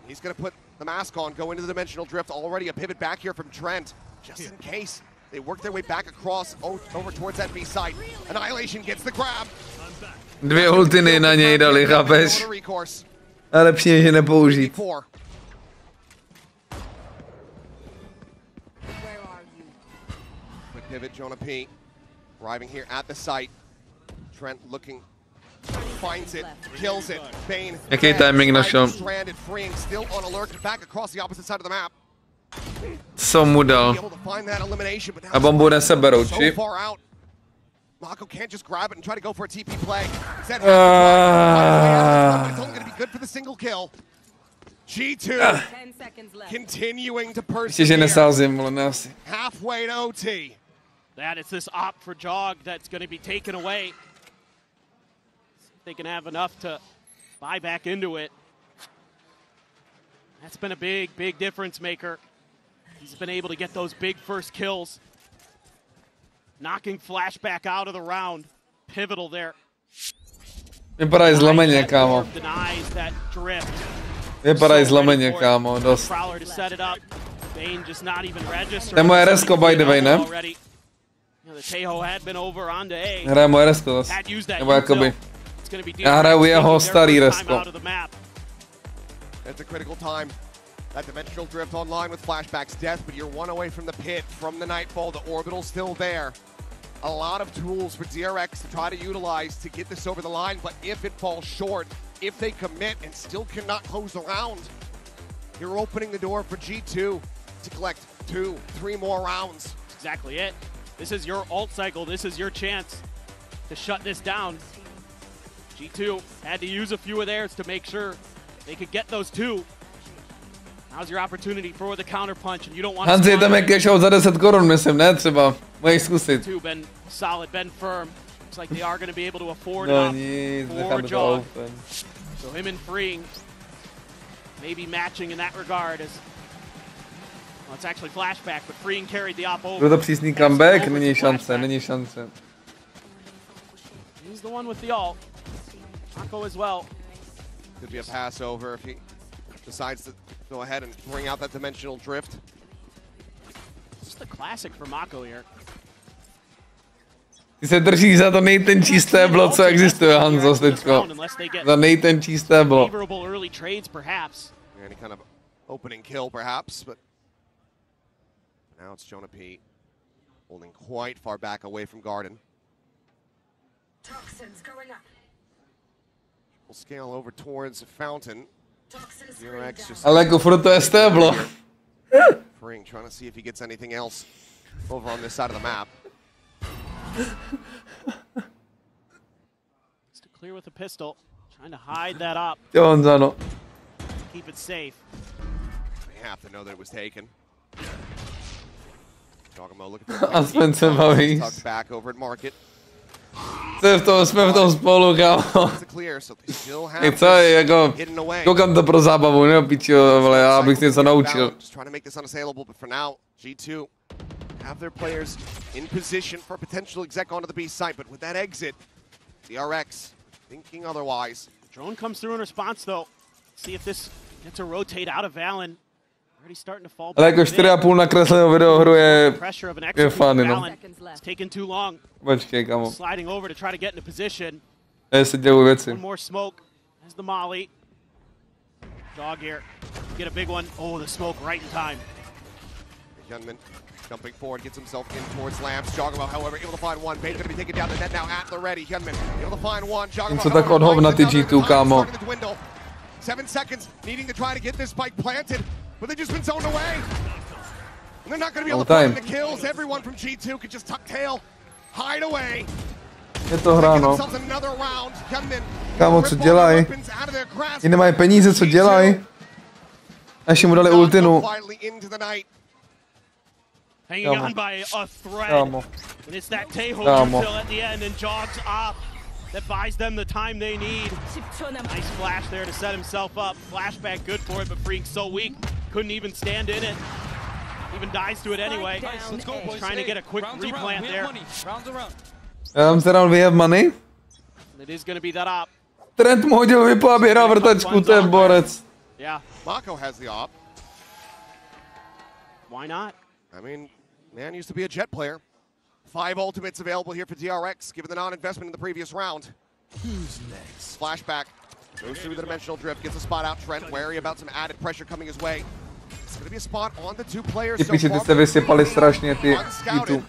He's going to put the mask on, go into the dimensional drift. Already a pivot back here from Trent, just in case they work their way back across over towards that B site. Annihilation gets the grab. 2 ultiny na něj dali, chápeš? A lepší je, že nepoužít. Quick pivot, Jonah P. Arriving here at the site. Trent looking. Finds it, kills it. Bane. Jaký timing našel? Stranded, Freeing, still on alert, back across the opposite side of the map. Co mu dal? A bombu neseberou, či? Mako can't just grab it and try to go for a TP play. Instead, it's only going to be good for the single kill. G2 continuing to persevere. Halfway to OT. That is this op for Jog that's going to be taken away. They can have enough to buy back into it. That's been a big, big difference maker. He's been able to get those big first kills. Knocking Flashback out of the round. Pivotal there. Vypadají zlomeně, kámo. Vypadají zlomeně, kámo, dost. To je moje resko, by the way, ne? Hraje moje resko zase. Nebo jakoby. Já hraju jeho starý resko. It's a critical time. That dimensional drift online with flashbacks death, but you're one away from the pit, from the nightfall. The orbital's still there. A lot of tools for DRX to try to utilize to get this over the line, but if it falls short, if they commit and still cannot close the round, you're opening the door for G2 to collect 2, 3 more rounds. That's exactly it. This is your ult cycle. This is your chance to shut this down. G2 had to use a few of theirs to make sure they could get those 2. Now's your opportunity for the counter punch, and you don't want to. Hanzi, tam je cash out za 10 korun, myslím, ne? Třeba. Můžeš zkusit. Been solid, been firm. Looks like they are going to be able to afford no, enough nic, for John. So him and freeing, maybe matching in that regard as. Well, it's actually flashback, but freeing carried the op over. Byl to přísný comeback? Není šance, není šance. He's the one with the ult. Mako as well. Could be a pass over if he decides to go ahead and bring out that dimensional drift. Just a classic for Mako here. Ty se držíš za to nejtenčí stéblo, co existuje, Hanzo, teďko. Za nejtenčí stéblo. Any kind of opening kill, perhaps, but now it's Jonah P holding quite far back away from Garden. Toxins going up. We'll scale over towards Fountain. Ale jako furt to je stéblo. Freeing, trying to see if he gets anything else over on this side of the map. Just to clear with a pistol, trying to hide that up. Keep it safe. They have to know that it was taken. Dogamo looking for tucked back over at Market. Jsme v tom spolu, kámo. Co je, jako, koukám to pro zábavu, ne, pičo, vole, já bych si něco naučil. G2 have their players in position for potential exec onto the B site, but with that exit, DRX thinking otherwise. Drone comes through in response though. See if this gets a rotate out of Valen. Already starting to fall. Ale jako 4,5 nakreslenou videohru je fun, no. It's taken too long. Počkej, kámo. Sliding over to try to get into position. Se dělou věci. One more smoke. There's the molly. Dog here. Get a big one. Oh, the smoke right in time. Hyunmin jumping forward, gets himself in towards Lamps. Jogamo, however, able to find one. Bane's going to be taken down the net now at the ready. Hyunmin able to find one. Jogamo, co tak odhovna ty G2, kámo. 7 seconds, needing to try to get this spike planted, but they've just been zoned away. And they're not going to be able to find the kills. Everyone from G2 could just tuck tail, hide away. Je to hra, no. Kámo, co dělají? Oni nemají peníze, co dělají? Až mu dali ultinu. Hanging on by a thread. And it's that Taeho still at the end and jogs off. That buys them the time they need. Nice flash there to set himself up. Flashback good for it, but Freak's so weak. Couldn't even stand in it. Even dies to it anyway. Let's go, boys. Trying to get a quick replant there. Rounds around, we have money. It is going to be that op. Trent mu hodil vypo, aby hrál vrtačku, to je borec. Yeah. Mako has the op. Why not? I mean, man used to be a Jet player. 5 ultimates available here for DRX, given the non-investment in the previous round. Who's next? Flashback. Goes through the dimensional drift, gets a spot out. Trent wary about some added pressure coming his way. It's going to be a spot on the 2 players so far. Ty se vysypali strašně, ty G2.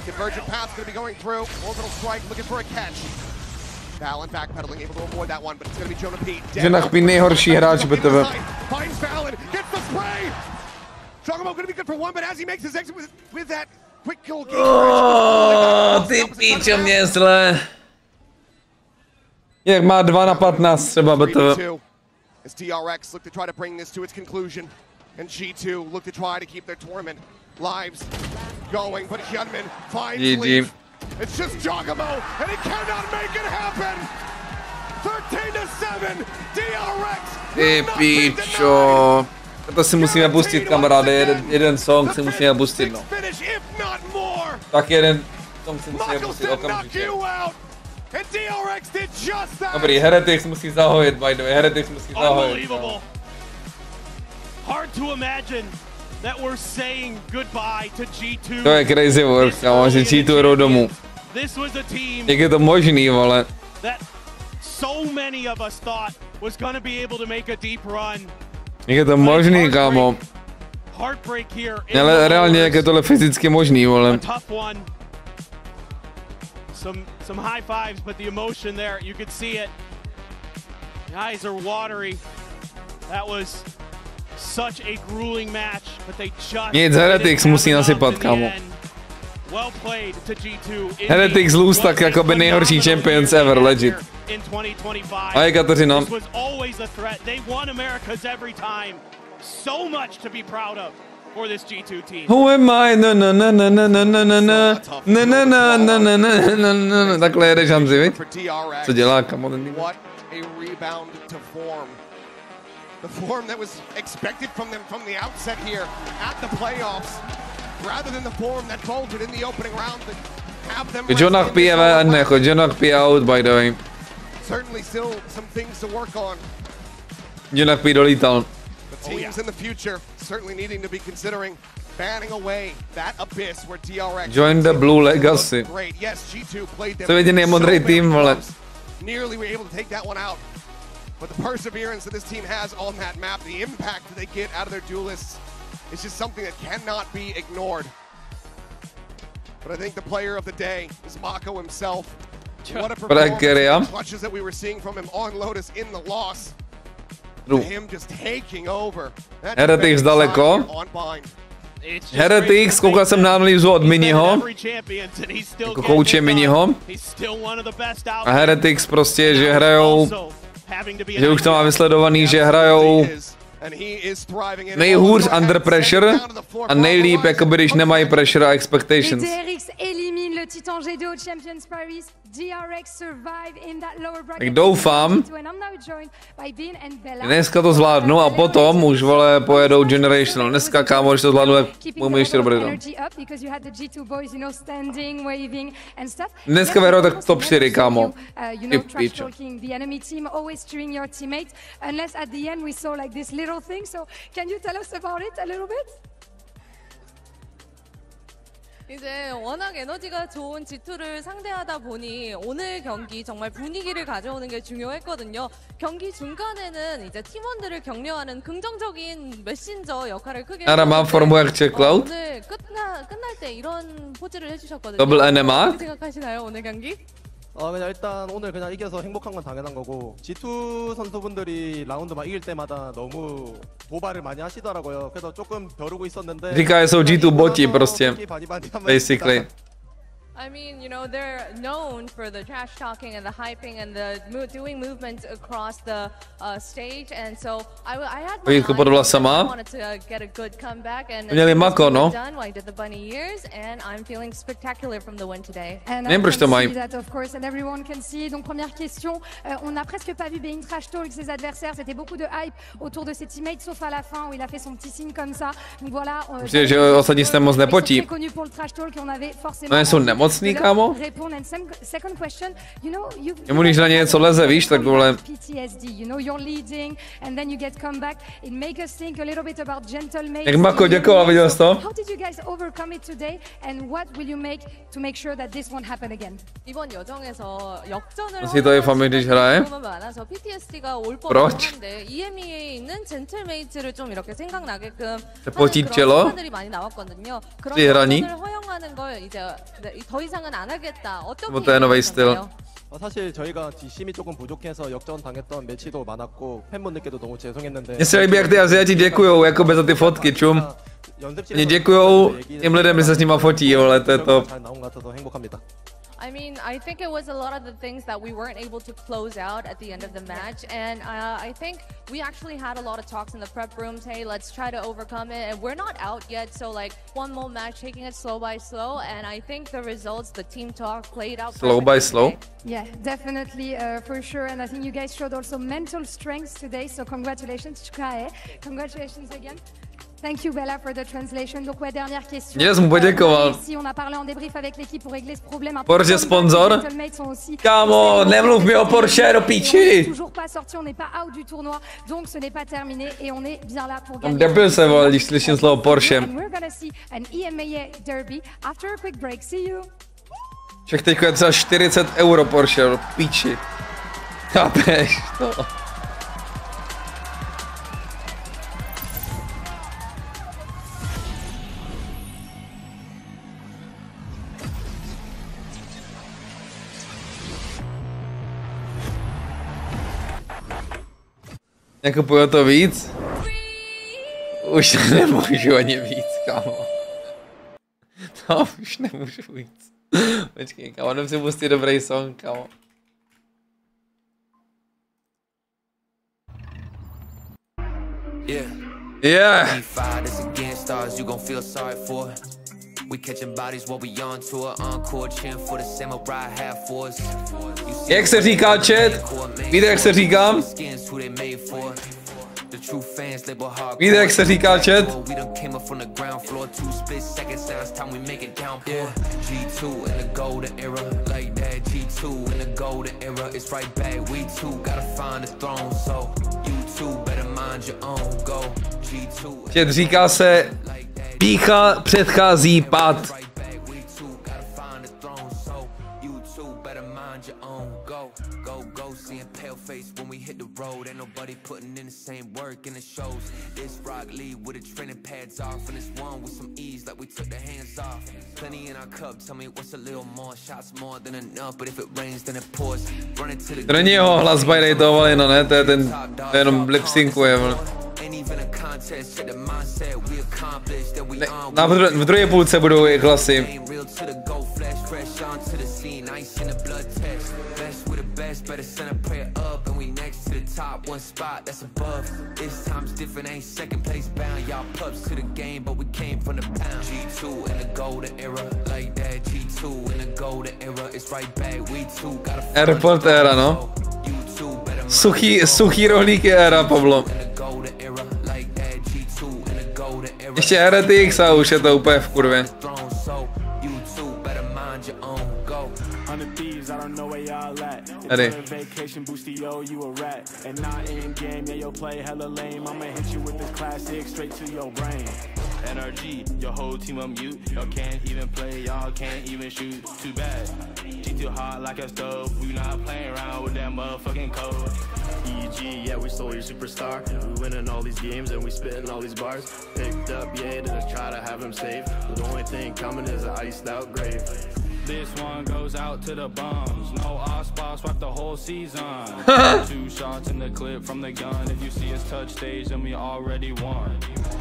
Convergent path's going to be going through. Orbital strike, looking for a catch. Valen backpedaling, able to avoid that one, but it's going to be Jonah P. Ženach by nejhorší hráč BTV. Finds Valen, gets the spray! Jogamo going to be good for one, but as he makes his exit with that quick kill game. Ty píčo, mě zle. Jak má 2 na 15 třeba BTV. As DRX look to try to bring this to its conclusion, and G2 look to try to keep their tournament lives going, but Hyunmin finds Leaf. It's just Jogamo, and he cannot make it happen! 13-7, DRX! Ty píčo. To si musíme pustit, kamaráde, jeden song si musíme pustit, no. Tak jeden song si musíme pustit okamžitě. Dobrý, Heretics musí zahojit, by the way, Heretics musí zahojit. Hard to imagine that we're saying goodbye to G2. To je crazy work, kámo, že G2 jdou domů. This was a team. Jak je to možný, vole? That so many of us thought was gonna be able to make a deep run. Jak je to možný, kámo? Heartbreak here. Ale reálně, jak je tohle fyzicky možný, vole? Tough one. Some high fives, but the emotion there, you could see it. The eyes are watery. That was such a grueling match, but they just Nic, Heretics musí nasypat, kámo. Well played to G2. Heretics lose tak jako by nejhorší champions ever, legit. In 2025. A je Kateřina. This was always a threat. They won America's every time. So much to be proud of for this G2 team. Who am I? No, no, no, no, no, no, no, no, no, no, no, no, no, no, no, no, no, takhle jede šanci, viď? Co dělá, kamo, ten What a rebound to form. The form that was expected from them from the outset here at the playoffs, rather than the form that folded in the opening round that have them. Jonak pije ven, jako Jonak pije out, by the way. Certainly still some things to work on. Jonak pije dolítal. The teams in the future certainly needing to be considering banning away that abyss where DRX Join the Blue Legacy. Great. Yes, G2 played them. To je jediný modrý tým, vole. Nearly were able to take that one out. But the perseverance that this team has on that map, the impact that they get out of their duelists, is just something that cannot be ignored. But I think the player of the day is Mako himself. What a performance, clutches that we were seeing from him on Lotus in the loss. Him just taking over. Heretics daleko. Heretics, koukal jsem na analýzu od Miniho. Jako kouče Miniho. A Heretics prostě, že hrajou, že už to má vysledovaný, že hrajou nejhůř under pressure a nejlíp, jakoby když nemají pressure a expectations. Tak doufám, dneska to zvládnu a potom už, vole, pojedou Generational. Dneska, kámo, když to zvládnu, tak můžeme ještě dobrý tam. Dneska vyhrál tak top 4, kámo. Ty pičo. Little thing. So can you tell us about it a little bit? 이제 워낙 에너지가 좋은 G2를 상대하다 보니 오늘 경기 정말 분위기를 가져오는 게 중요했거든요. 경기 중간에는 이제 팀원들을 격려하는 긍정적인 메신저 역할을 크게 했는데 오늘 끝날 때 이런 포즈를 해주셨거든요. 더블 NMR? 어떻게 생각하시나요, 오늘 경기? 그냥 일단 오늘 그냥 이겨서 행복한 건 당연한 거고 G2 선수분들이 라운드 막 이길 때마다 너무 도발을 많이 하시더라고요. 그래서 조금 벼르고 있었는데 Říká, že jsou G2 boti prostě. Basically. I mean, you know, they're known for the trash talking and the hyping and the doing movements across the stage, and so I had my eyes on I wanted to get a good comeback, and done. I did the bunny ears, and I'm feeling spectacular from the win today. And I can see that, of course, and everyone can see. Donc première question, on n'a presque pas vu Bein trash talk ses adversaires. C'était beaucoup de hype autour de ses teammates, sauf à la fin où il a fait son petit signe comme ça. Donc voilà. Že ostatní se moc nepotí. Connu pour le trash talk et on avait forcément. Mocný, kámo? Jemu když na ně něco leze, víš, tak vole. Jak Mako, děkoval, viděl jsi to? Asi to je fami, když hraje? Proč? Se potí čelo? Při hraní? Bo to je nový styl. 사실 저희가 뒷심이 조금 부족해서 역전 당했던 매치도 많았고 팬분들께도 너무 죄송했는데. Mně se líbí, jak ty Aziati děkujou, jakoby za ty fotky, čum. Mě děkujou těm lidem, že se s nima fotí, ale to je to. I mean, I think it was a lot of the things that we weren't able to close out at the end of the match, and I think we actually had a lot of talks in the prep rooms. Hey, let's try to overcome it, and we're not out yet, so like one more match, taking it slow by slow, and I think the results, the team talk played out slow by slow. Yeah, definitely, for sure, and I think you guys showed also mental strength today, so congratulations, Congratulations again. Thank you Bella for the translation. Donc ouais, dernière question. Yes, mu poděkoval. Si on a parlé en débrief avec l'équipe pour régler ce problème. Porsche sponsor. Kámo, nemluv mi o Porsche do píči. Toujours pas sorti, on n'est pas out du tournoi, donc ce n'est pas terminé et on est bien là pour gagner. Debil se vole, když slyším slovo Porsche. And we're gonna see an EMEA derby after a quick break. See you. Však teďko je třeba 40 euro Porsche do píči. Chápeš to? Nekupuju to víc? Už nemůžu ani víc, kámo. No, už nemůžu víc. Počkej, kámo, jdem si pustit dobrý song, kámo. Yeah. Jak se říká chat? Víte, jak se říká? Víte, jak se říká chat? Chat říká se pícha předchází pád. To není jeho hlas bajrejtovali, no ne, to je ten, to jenom lip-synkuje. V druhé půlce budou jejich hlasy. Airport era, no. Suchý rohlík je era, Pavlo. Ještě RTX a už je to úplně v kurvě. Ready. NRG, your whole team on mute. Y'all can't even play, y'all can't even shoot. Too bad. G too hot like a stove. We not playing around with that motherfucking code. EG, yeah, we stole your superstar. We winning all these games and we spitting all these bars. Picked up, yeah, to just try to have him safe. The only thing coming is an iced out grave. This one goes out to the bums. No off-spots, wipe the whole season. 2 shots in the clip from the gun. If you see us touch stage, then we already won.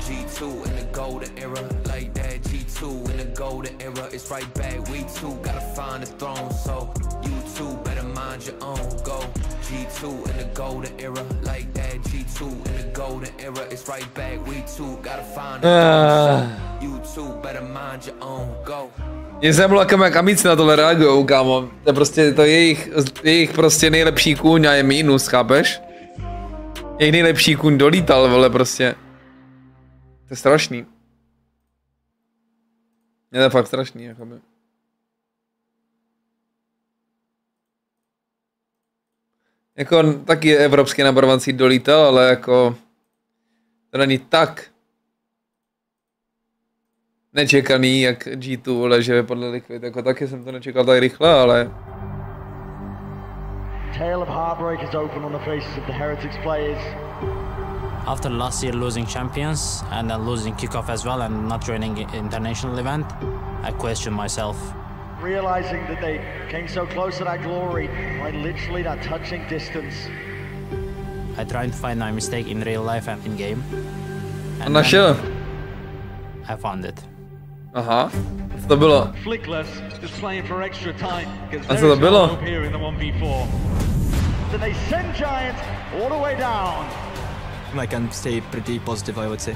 G2 in the golden era, like that. G2 in the golden era, it's right back. We too gotta find the throne, so you two better mind your own. Go G2 in the golden era, like that. G2 in the golden era, it's right back. We too gotta find the throne, so you two better mind your own. Go. Mě zajímalo, jak amici na tohle reagujou, kámo. To je prostě to jejich prostě nejlepší kůň a je mínus, chápeš? Jejich nejlepší kůň dolítal, vole, prostě. To je strašný. Je to fakt strašný, jakoby. Jako taky evropský nabarovancí dolítal, ale jako to není tak nečekaný, jak G2, ale že vypadl Liquid. Jako taky jsem to nečekal tak rychle, ale Tale of heartbreak is open on the faces of the Heretics players. After last year losing champions and then losing kickoff as well and not joining international event, I questioned myself. Realizing that they came so close to that glory by literally that touching distance. I tried to find my mistake in real life and in game. And našel. I found it. Aha, co to bylo? Flickless, just playing for extra time. A co to bylo? Here in the 1v4. So they send Giant all the way down. I can stay pretty positive, I would say.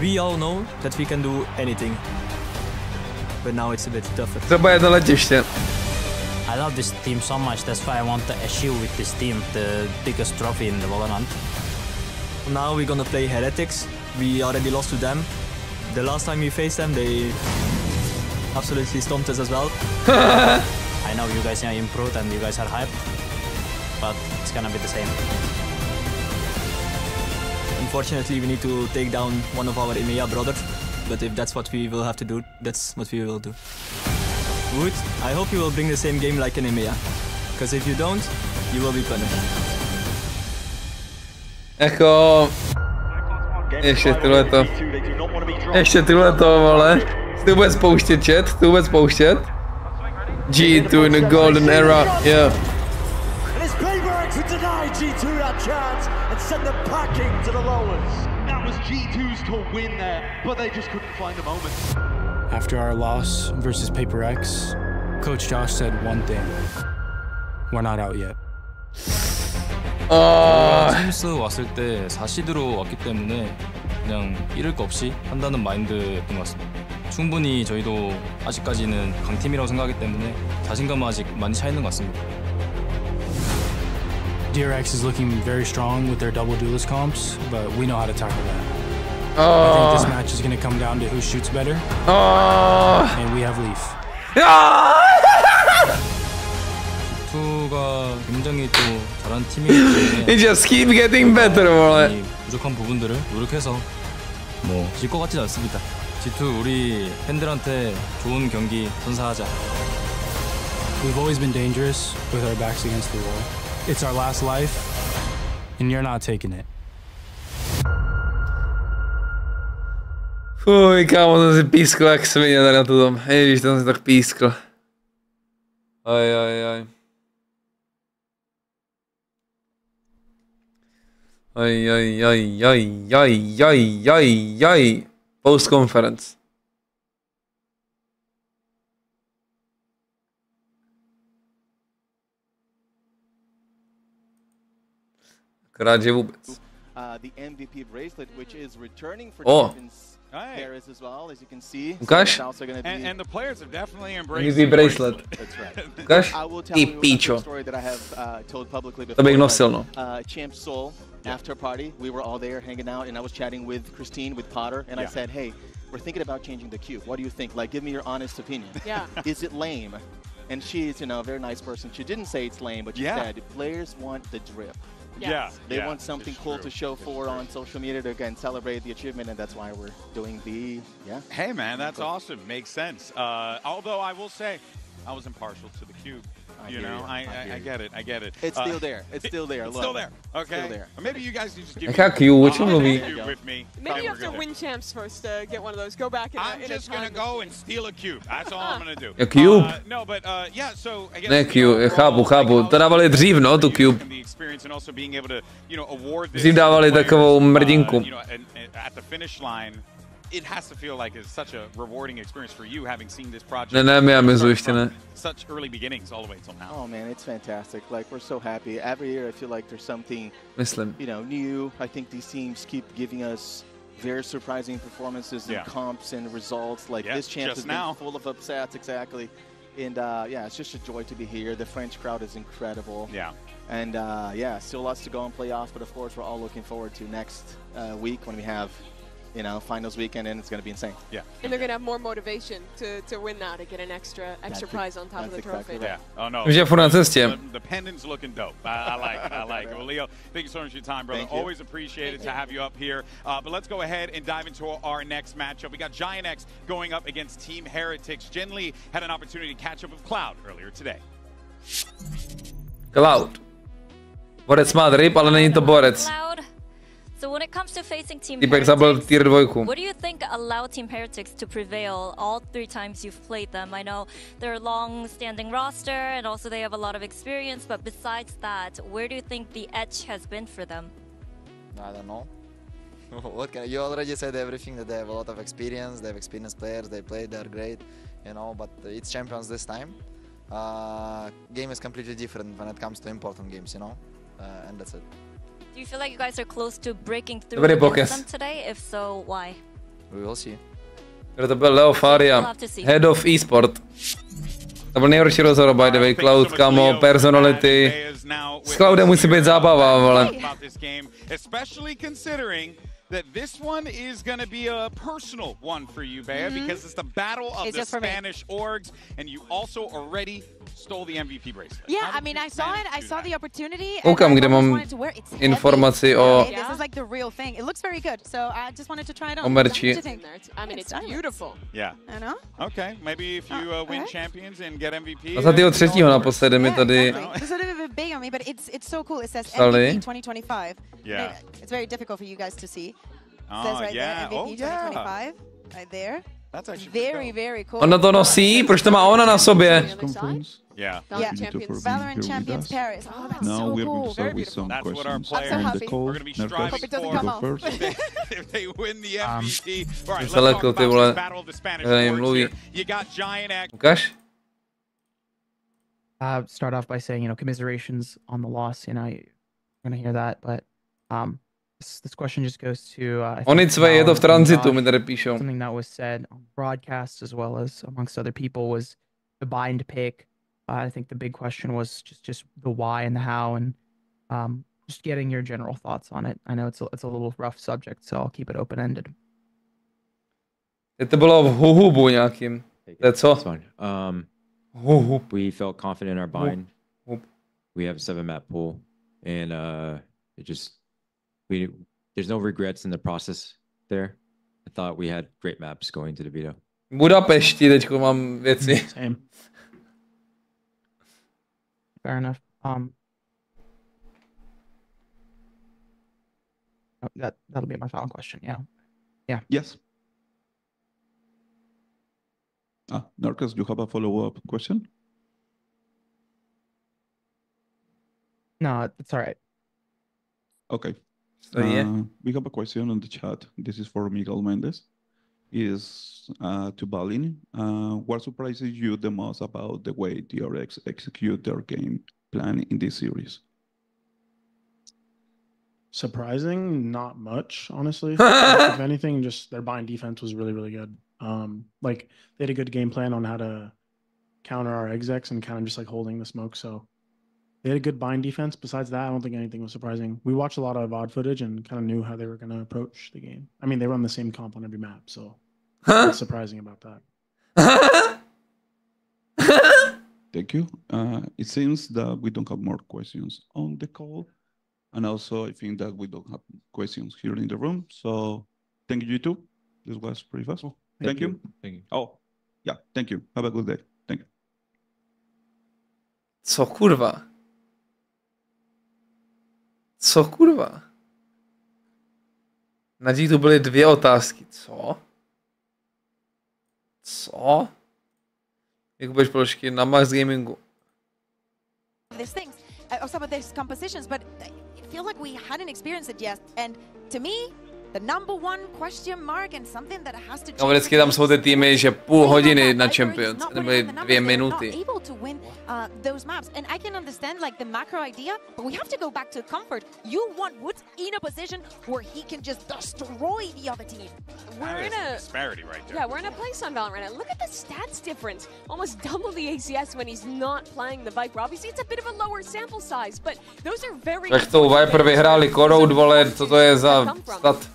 We all know that we can do anything. But now it's a bit tougher. Třeba jedno letiště. I love this team so much, that's why I want to achieve with this team the biggest trophy in the Valorant. Now we're gonna play Heretics. We already lost to them. The last time we faced them, they absolutely stomped us as well. I know you guys are improved and you guys are hyped, but it's gonna be the same. Unfortunately, we need to take down one of our EMEA brothers, but if that's what we will have to do, that's what we will do. Wood, I hope you will bring the same game like in EMEA, because if you don't, you will be punished. Jako... Ještě tohleto. Ještě tohleto, vole. Chci vůbec pouštět chat? Chci vůbec pouštět? G2 in the golden era, yeah. G2 that chance and send them packing to the lowers. That was G2's to win there, but they just couldn't find the moment. After our loss versus Paper X, Coach Josh said one thing. We're not out yet. 팀스 왔을 때 4시드로 왔기 때문에 그냥 잃을 거 없이 한다는 마인드였던 것 같습니다. 충분히 저희도 아직까지는 강팀이라고 생각하기 때문에 자신감은 아직 많이 차 있는 것 같습니다. DRX is looking very strong with their double duelist comps, but we know how to tackle that. I think this match is going to come down to who shoots better, and we have Leaf. 투가 굉장히 또 잘하는 팀이기 때문에 It just keep getting better, 이 부족한 부분들을 노력해서 뭐 질 것 같지는 않습니다. G2 우리 팬들한테 좋은 경기 선사하자. We've always been dangerous with our backs against the wall. It's our last life, and you're not taking it. Fuj, kámo, jsem si pískl jak svině tady na to tom. Ježiš, tam si tak pískl. Aj. Aj. Post conference. Akorát, že vůbec. The MVP bracelet, which is returning for Champions Paris as well, as you can see. Ukáž? And the players have definitely embraced MVP bracelet. That's right. Ukáž? Ty píčo. To bych nosil, no. Champ Soul after party, we were all there hanging out, and I was chatting with Christine, with Potter, and I said, hey, we're thinking about changing the cube. What do you think? Like, give me your honest opinion. Yeah. Is it lame? And she's, you know, a very nice person. She didn't say it's lame, but she said players want the drip. Yes. They want something cool to show for on social media to again celebrate the achievement, and that's why we're doing the Hey man, that's awesome. Makes sense. Although I will say, I was impartial to the cube. You know, I get it. I get it. It's still there. It's still there. It's still there. Okay. Still there. Or maybe you guys need to give Jaká Q, o čem mluví? Maybe you have to win champs first to get one of those. Go back in I'm just gonna go and steal a cube. That's all I'm gonna do. A cube? No, but yeah. So I guess. Ne Q, chápu. To dávali dřív, no, tu cube. Dřív dávali takovou mrdinku. At the finish line. It has to feel like it's such a rewarding experience for you having seen this project. Such early beginnings all the way till now. Oh man, it's fantastic. Like we're so happy. Every year I feel like there's something new. I think these teams keep giving us very surprising performances and comps and results. Like this champ has been full of upsets, exactly. And it's just a joy to be here. The French crowd is incredible. Yeah. And still lots to go in playoffs, but of course we're all looking forward to next week when we have finals weekend, and it's going to be insane. Yeah. And they're going to have more motivation to win that, to get an extra prize on top of the trophy. Exactly right. Oh no. The pendant's looking dope. I like it. Well, Leo, thank you so much for your time, brother. Always appreciate it to have you up here. But let's go ahead and dive into our next matchup. We got Giant X going up against Team Heretics. Jen Lee had an opportunity to catch up with Cloud earlier today. Cloud. Borec má drip, ale není to borec. So when it comes to facing Team Heretics, what do you think allowed Team Heretics to prevail all 3 times you've played them? I know they're a long-standing roster, and also they have a lot of experience, but besides that, where do you think the edge has been for them? I don't know. You already said everything, that they have a lot of experience, they have experienced players, they play, they're great, but it's champions this time. Game is completely different when it comes to important games, and that's it. Do you feel like you guys are close to breaking through against them today? If so, why? We will see. To byl Leo Faria, Head of eSport. To byl nejhorší rozhovor, by the way, Cloud, kamo, personality. S Cloudem musí být zábava, vole. that this one is going to be a personal one for you, Bea, because it's the battle of the Spanish orgs, and you also already stole the MVP bracelet. Yeah, I mean, I saw it. I saw the opportunity. Koukám, kde mám informaci o This is like the real thing. It looks very good, so I just wanted to try it on. o merči. I mean, it's beautiful. Yeah. I know. Okay, maybe if you win champions and get MVP. 23. naposledy mi tady This is a little bit big on me, but it's so cool. It says MVP 2025. Yeah. It's very difficult for you guys to see. It Oh, says right yeah. there, MVP 2025, right there. That's actually very, very cool. Ona to nosí, proč to má ona na sobě? Yeah. Valorant Champions Paris. Oh, that's Now so we're cool. going to start with some That's what our questions players on the happy. call. We're going to be striving Hope it doesn't come off. first. if they win the MVP. All right, let's Celé talk ty about vole, this battle of the Spanish nevím, orgs mluví. here. You got Giant X. Ukaž? Start off by saying, commiserations on the loss. You're gonna hear that, but this question just goes to. Onicve je to v tranzitu, mi tady píšou. Something that was said on broadcast as well as amongst other people was the bind pick. I think the big question was just the why and the how, and just getting your general thoughts on it. I know it's a little rough subject, so I'll keep it open ended. To bylo v huhubu nějakým. To je co? We felt confident in our bind. We have a 7-map pool, and there's no regrets in the process there. I thought we had great maps going to the Videa. Budapešti teďko mám věci. Same. Fair enough. That'll be my final question. Yeah. Yes. Narcos, you have a follow-up question? No, it's all right. Okay. So, yeah. We have a question on the chat. This is for Miguel Mendes. Is to Balin. What surprises you the most about the way DRX execute their game plan in this series? Surprising, not much, honestly. If anything, just their bind defense was really, really good. Like they had a good game plan on how to counter our execs and kind of just like holding the smoke. So they had a good bind defense. Besides that, I don't think anything was surprising. We watched a lot of VOD footage and kind of knew how they were going to approach the game. I mean, they run the same comp on every map, so what's surprising about that? Thank you. It seems that we don't have more questions on the call. And also, I think that we don't have questions here in the room. So thank you, too. This was pretty fast. Thank you. Thank you. Oh, yeah. Thank you. Have a good day. Thank you. Co kurva? Co kurva? Na tu byly 2 otázky. Co? Co? Jak budeš položky na Max Gamingu? These things, or some of these compositions, but I feel like we hadn't experienced it yet. And to me, the number one question mark and something that has to No, vždycky tam jsou ty týmy, že půl hodiny na Champions, nebo 2 minuty. Able to win those maps, and I can understand like the macro idea, but we have to go back to comfort. You want Woods in a position where he can just destroy the other team. We're in a disparity right there. Yeah, we're in a place on Valorant right now. Look at the stats difference. Almost double the ACS when he's not playing the Viper. Obviously, it's a bit of a lower sample size, but those are very. Tak to Viper vyhráli Corout, vole, co to je za stat?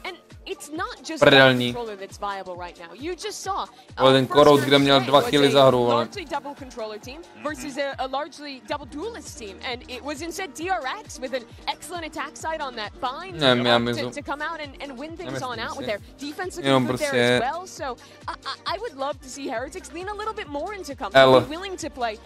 It's not just one controller that's viable right now. You just saw ten Corout, kde měl 2 killy za hru, vole. largely double controller team versus a largely double duelist team, and it was instead DRX with an excellent attack side on that bind to come out and win things on out with their defense looking good there as well. So I would love to see Heretics lean a little bit more into comfort, be willing to play.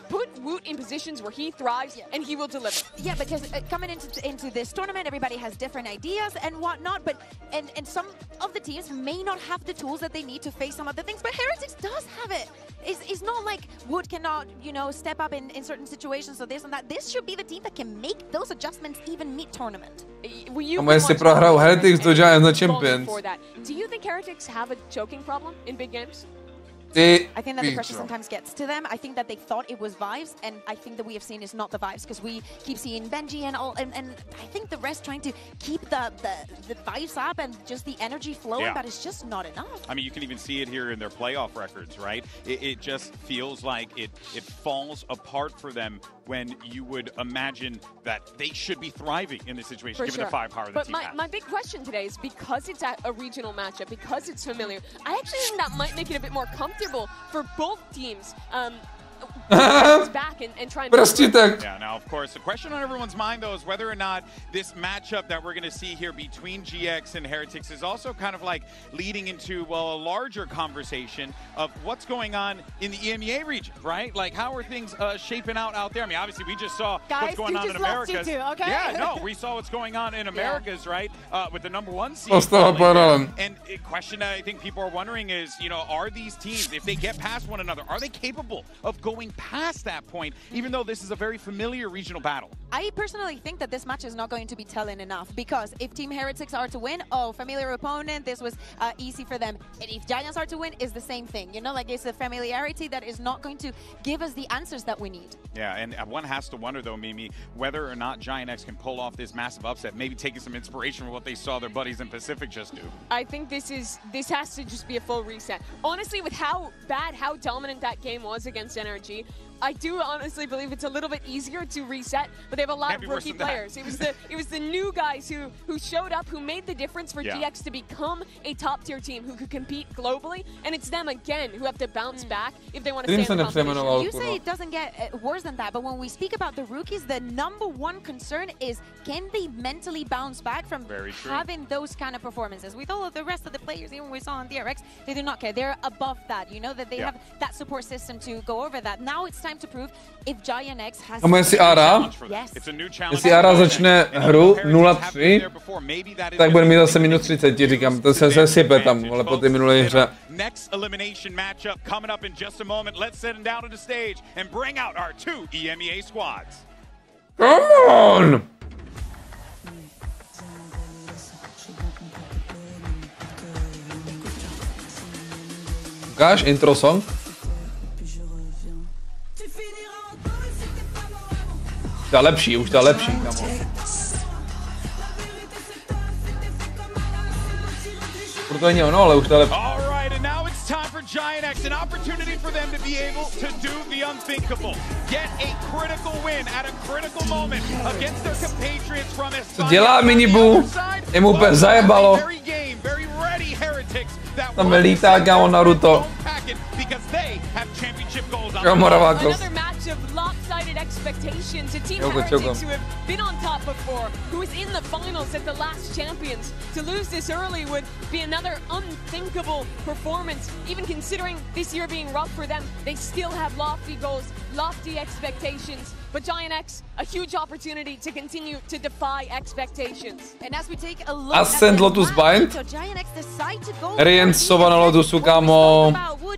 Put Woot in positions where he thrives and he will deliver. Yeah, because coming into this tournament, everybody has different ideas and whatnot. But and some of the teams may not have the tools that they need to face some of the things, but Heretics does have it. It's not like Wood cannot, step up in certain situations or this and that. This should be the team that can make those adjustments even mid-tournament. Jestli prohrajou Heretics do Giants na Champions. Do you think Heretics have a choking problem in big games? I think that the pressure sometimes gets to them. I think that they thought it was vibes, and I think that we have seen is not the vibes, because we keep seeing Benji and all, and I think the rest trying to keep the vibes up and just the energy flowing, but it's just not enough. I mean, you can even see it here in their playoff records, right? It just feels like it falls apart for them when you would imagine that they should be thriving in this situation, given the firepower the team has. But my big question today is, because it's a regional matchup, because it's familiar, I actually think that might make it a bit more comfortable for both teams. Back and trying to yeah, now, of course, the question on everyone's mind, though, is whether or not this matchup that we're going to see here between GX and Heretics is also kind of like leading into, well, a larger conversation of what's going on in the EMEA region, right? Like, how are things shaping out there? I mean, obviously, we just saw what's going on in Americas. Yeah, no, we saw what's going on in Americas, right, with the #1 seed. And a question that I think people are wondering is, you know, are these teams, if they get past one another, are they capable of going past that point, even though this is a very familiar regional battle? I personally think that this match is not going to be telling enough, because if Team Heretics are to win, oh, familiar opponent, this was easy for them. And if Giants are to win, it's the same thing. You know, like, it's a familiarity that is not going to give us the answers that we need. Yeah, and one has to wonder, though, Mimi, whether or not Giant X can pull off this massive upset, maybe taking some inspiration from what they saw their buddies in Pacific just do. I think this has to just be a full reset. Honestly, with how dominant that game was against NRG, I do honestly believe it's a little bit easier to reset, but they have a lot of rookie players. It was the new guys who showed up, who made the difference for GX to become a top-tier team who could compete globally, and it's them again who have to bounce back if they want to stay in the competition. You say it doesn't get worse than that, but when we speak about the rookies, the #1 concern is, can they mentally bounce back from having those kind of performances? With all of the rest of the players, even we saw on DRX, they do not care. They're above that. You know that they have that support system to go over that. Now it's time to prove if Giant X has. Jestli Ara začne hru 0-3, tak bude mít zase -30, říkám, to se sype tam, ale po té minulé hře. Next elimination matchup coming up in just a moment. Let's send them down to the stage and bring out our 2 EMEA squads. Come on! Ukáž intro song? Ta lepší, už ta lepší, kamo. Proto není ono, ale už ta lepší. Time for Giant X, an opportunity for them to be able to do the unthinkable. Get a critical win at a critical moment against their compatriots from España. Co dělá Minibu? Je mu úplně zajebalo. Tam lítá, kámo, Naruto. Jo, Moravákos. Lopsided expectations. A team Heretics who have been on top before, who was in the finals at the last Champions. To lose this early would be another unthinkable performance. Even considering this year being rough for them, they still have lofty goals, lofty expectations. But Giant X, a huge opportunity to continue to defy expectations. And as we take a look Ascent Lotus Bind. Rient Sova na Lotusu, kámo.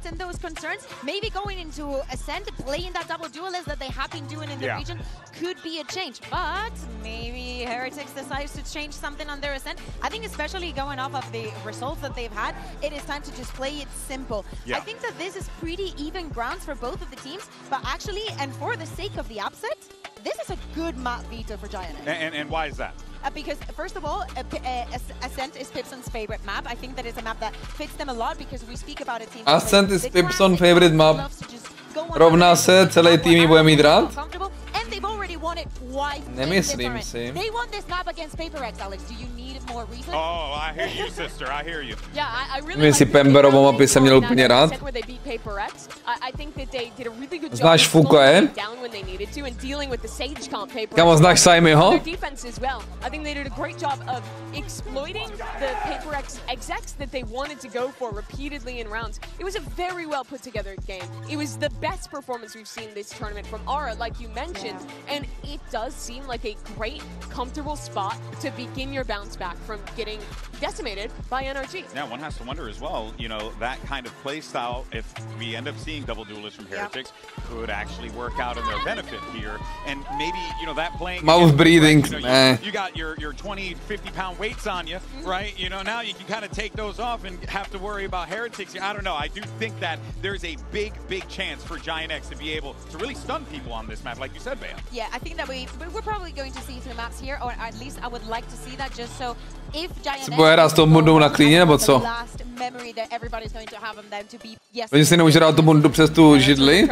And those concerns, maybe going into Ascent, playing that double duelist that they have been doing in the region could be a change. But maybe Heretics decides to change something on their Ascent. I think especially going off of the results that they've had, it is time to just play it simple. I think that this is pretty even grounds for both of the teams, but actually, and for the sake of the upset, this is a good map veto for Giant X. And why is that? Because first of all, Ascent is Pipson's favorite map. I think that is a map that fits them a lot because we speak about a team. Ascent is Pipson's favorite map. Rovná se, celý tým bude mít rád. Nemyslím si. They won this map against Paper X, Alex. Do you need more reason? Oh, I hear you, sister. I hear you. Yeah, I really like Pemberovou mapy jsem měl úplně rád. Znáš Fukae? Kámo, znáš Saimiho? I think they did a great job of exploiting the Paper X execs that they wanted to go for repeatedly in rounds. It was a very well put together game. It was the best performance we've seen this tournament from Ara, like you mentioned, and it does seem like a great, comfortable spot to begin your bounce back from getting decimated by NRG. Now, one has to wonder as well, you know, that kind of play style, if we end up seeing double duelists from Heretics, could actually work out in their benefit here. And maybe, you know, that playing... Mouth breathing. You got your 20, 50-pound weights on you, right? You know, now you can kind of take those off and have to worry about Heretics. I don't know. I do think that there's a big, big chance for Giant X to be able to really stun people on this map, like you said, Bea. Yeah, I think that we're probably going to see two maps here, or at least I would like to see that just so if Giant bude hrát s tou bundou na klíně, nebo co? Oni si nemůže dát tu bundu přes tu židli?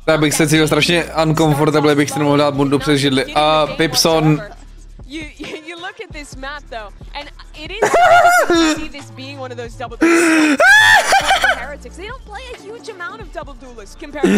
Tak bych se cítil strašně uncomfortable, bych si nemohl dát bundu přes židli. A Pipson... You look at this map though, and it is to see this being one of those double duelists. For Heretics, they don't play a huge amount of double duelists compared to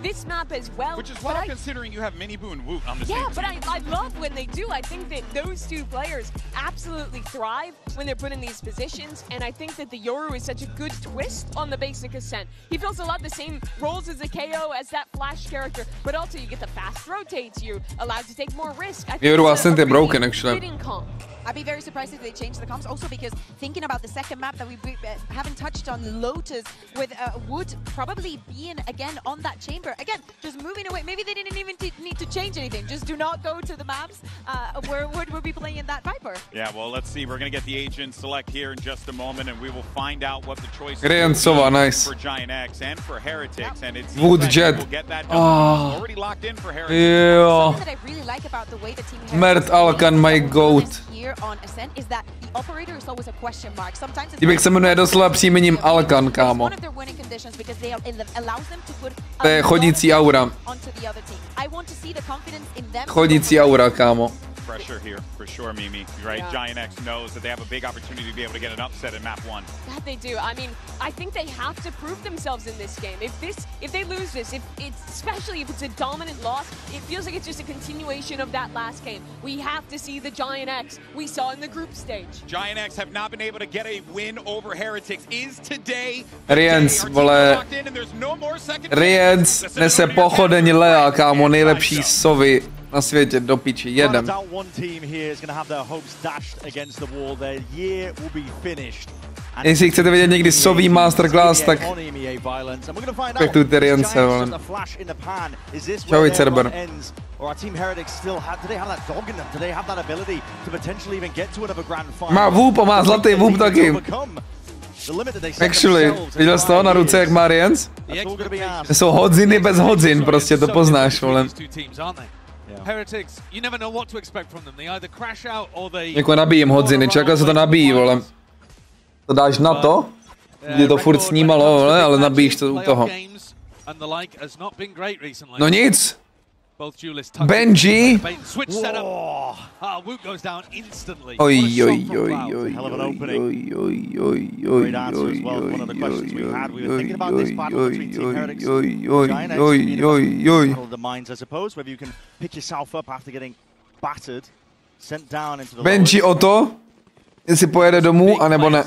this map as well. Which is well considering you have Mini Boo and Woot on the same team. But I love when they do. I think that those two players absolutely thrive when they're put in these positions, and I think that the Yoru is such a good twist on the basic ascent. He fills a lot the same roles as a KO, as that flash character, but also you get the fast rotates, you're allowed to take more risk. Yoru ascent is broken actually. I'd be very surprised if they change the comps, also because thinking about the second map that we haven't touched on, Lotus with Wood probably being again on that chamber. Again, just moving away. Maybe they didn't even need to change anything. Just do not go to the maps where Wood will be playing in that Viper. Yeah, well, let's see. We're going to get the agent select here in just a moment, and we will find out what the choice is for Giant X and for Heretics. And it's Wood Jet. We'll get that already locked in for Heretics. Yeah. Something that I really like about the way the team Mert Alkan, my goat. Here on Ascent is that the operator is always a question mark. Sometimes Týbek se jmenuje doslova příjmením Alkan, kámo. one of their winning conditions because they allows them to put To je chodící aura. onto the other team. I want to see the confidence in them. Chodící aura, kámo. Pressure here for sure, Mimi. Right? Yeah. Giant X knows that they have a big opportunity to be able to get an upset in map 1. That they do. I mean, I think they have to prove themselves in this game. If they lose this, especially if it's a dominant loss, it feels like it's just a continuation of that last game. We have to see the Giant X we saw in the group stage. Giant X have not been able to get a win over Heretics. Is today Riens, vole. Riens nese pochodeň Lea, kámo, nejlepší sovy na světě, do piči, jedem. Jestli chcete vidět někdy sový masterclass, tak respektujte Rience, vole. Čau, Cerber. Má vůb a má zlatý vůb taky. Actually, viděl jsi to na ruce, jak má Rience? To jsou hodziny bez hodzin, prostě to poznáš, vole. Jako nabíjím hodziny, čakal se to nabíjí, vole. To dáš na to, kdy to furt snímalo, vole, ale nabíjíš to u toho. No nic. Benji. Oj, oj, oj, oj, oj, Benji o to, jestli pojede domů, anebo ne.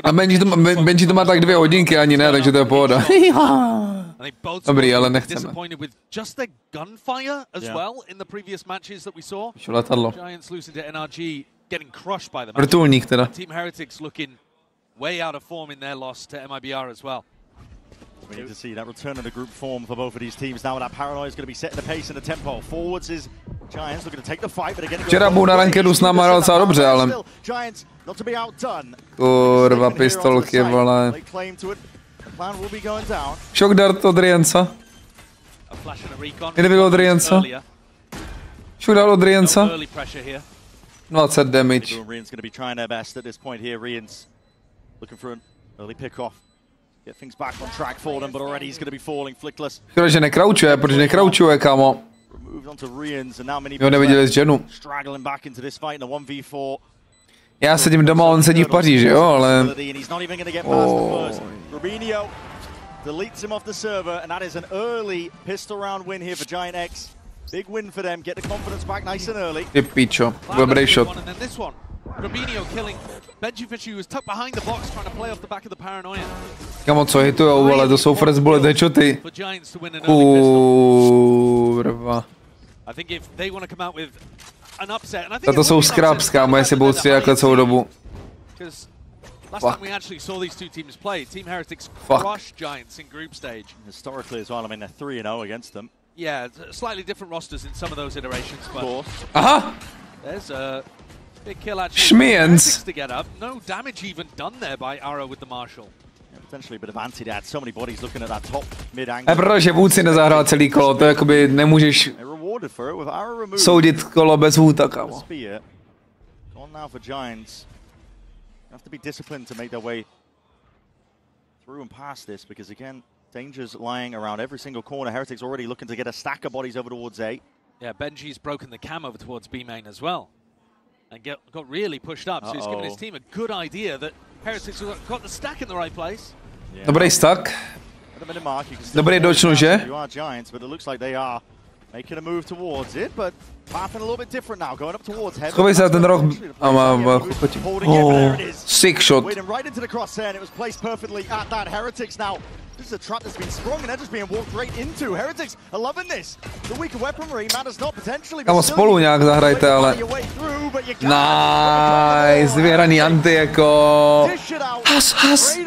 A Benji to má tak 2 hodinky ani ne, takže to je pohoda. Dobrý, ale nechceme. Už letadlo. Vrtulník teda. We need to see that return of the group form for both of these teams now. That paranoia is going to be setting the pace and the tempo. Forwards is Giants looking to take the fight, but again. Včera byl na rankedu s náma docela dobře, ale. Giants not to be outdone. Kurva, pistolky, vole. Shock dart od Rienca. Kdyby od Rienca. Shock dart od Rienca. 20 damage. Rien's going to be trying their best at this point here. Rien's looking for an early pick off. Get things back on track for them, but already he's going to be falling flickless. Škoda, že nekraučuje, protože nekraučuje, kámo. Jo, neviděli z Jenu. Já sedím doma, on sedí v Paříži, jo, ale... Deletes him off the server, and that is an early pistol round win here for Giant X. Big win for them, get the confidence back nice and early. Ty pičo, dobrý shot. Rubinho killing Benjyfishy, who was tucked behind the box trying to play off the back of the paranoia. Kamo, co hitujou, vole, to jsou first bullet headshoty. Kurva. I think if they want to come out with an upset, and I think Tato jsou scraps, kámo, jestli budou střílet celou dobu. Last time we actually saw these two teams play, Team Heretics crushed Giants in group stage. Historically as well, I mean, they're 3-0 against them. Yeah, slightly different rosters in some of those iterations, but... Aha! There's a big kill actually. Schmiens. To get up. No damage even done there by Arrow with the Marshal. Potentially a bit of anti-dad. So many bodies looking at that top mid angle. A protože Vůd si nezahrál celý kolo, to jakoby nemůžeš soudit kolo bez Vůta, kámo. On now for Giants. Have to be disciplined to make their way through and past this, because again, dangers lying around every single corner. Heretics already looking to get a stack of bodies over towards A. Yeah, Benji's broken the cam over towards B main as well, and got really pushed up. So he's given his team a good idea that Heretics have got the stack in the right place. Yeah. Dobrý stack. Dobrý dočnu, že? You are Giants, but it looks like they are making a move towards it, but pathing a little bit different now, going up towards heaven. Schovej se ten roh a má sick shot. Waiting right into the crosshair, and it was placed perfectly at that. Heretics now. This is a trap that's been sprung, and they're just being walked right into. Heretics are loving this. The weaker weaponry matters not potentially. Kámo, spolu nějak zahrajte, ale... Nice, vyhraný anty jako... Has.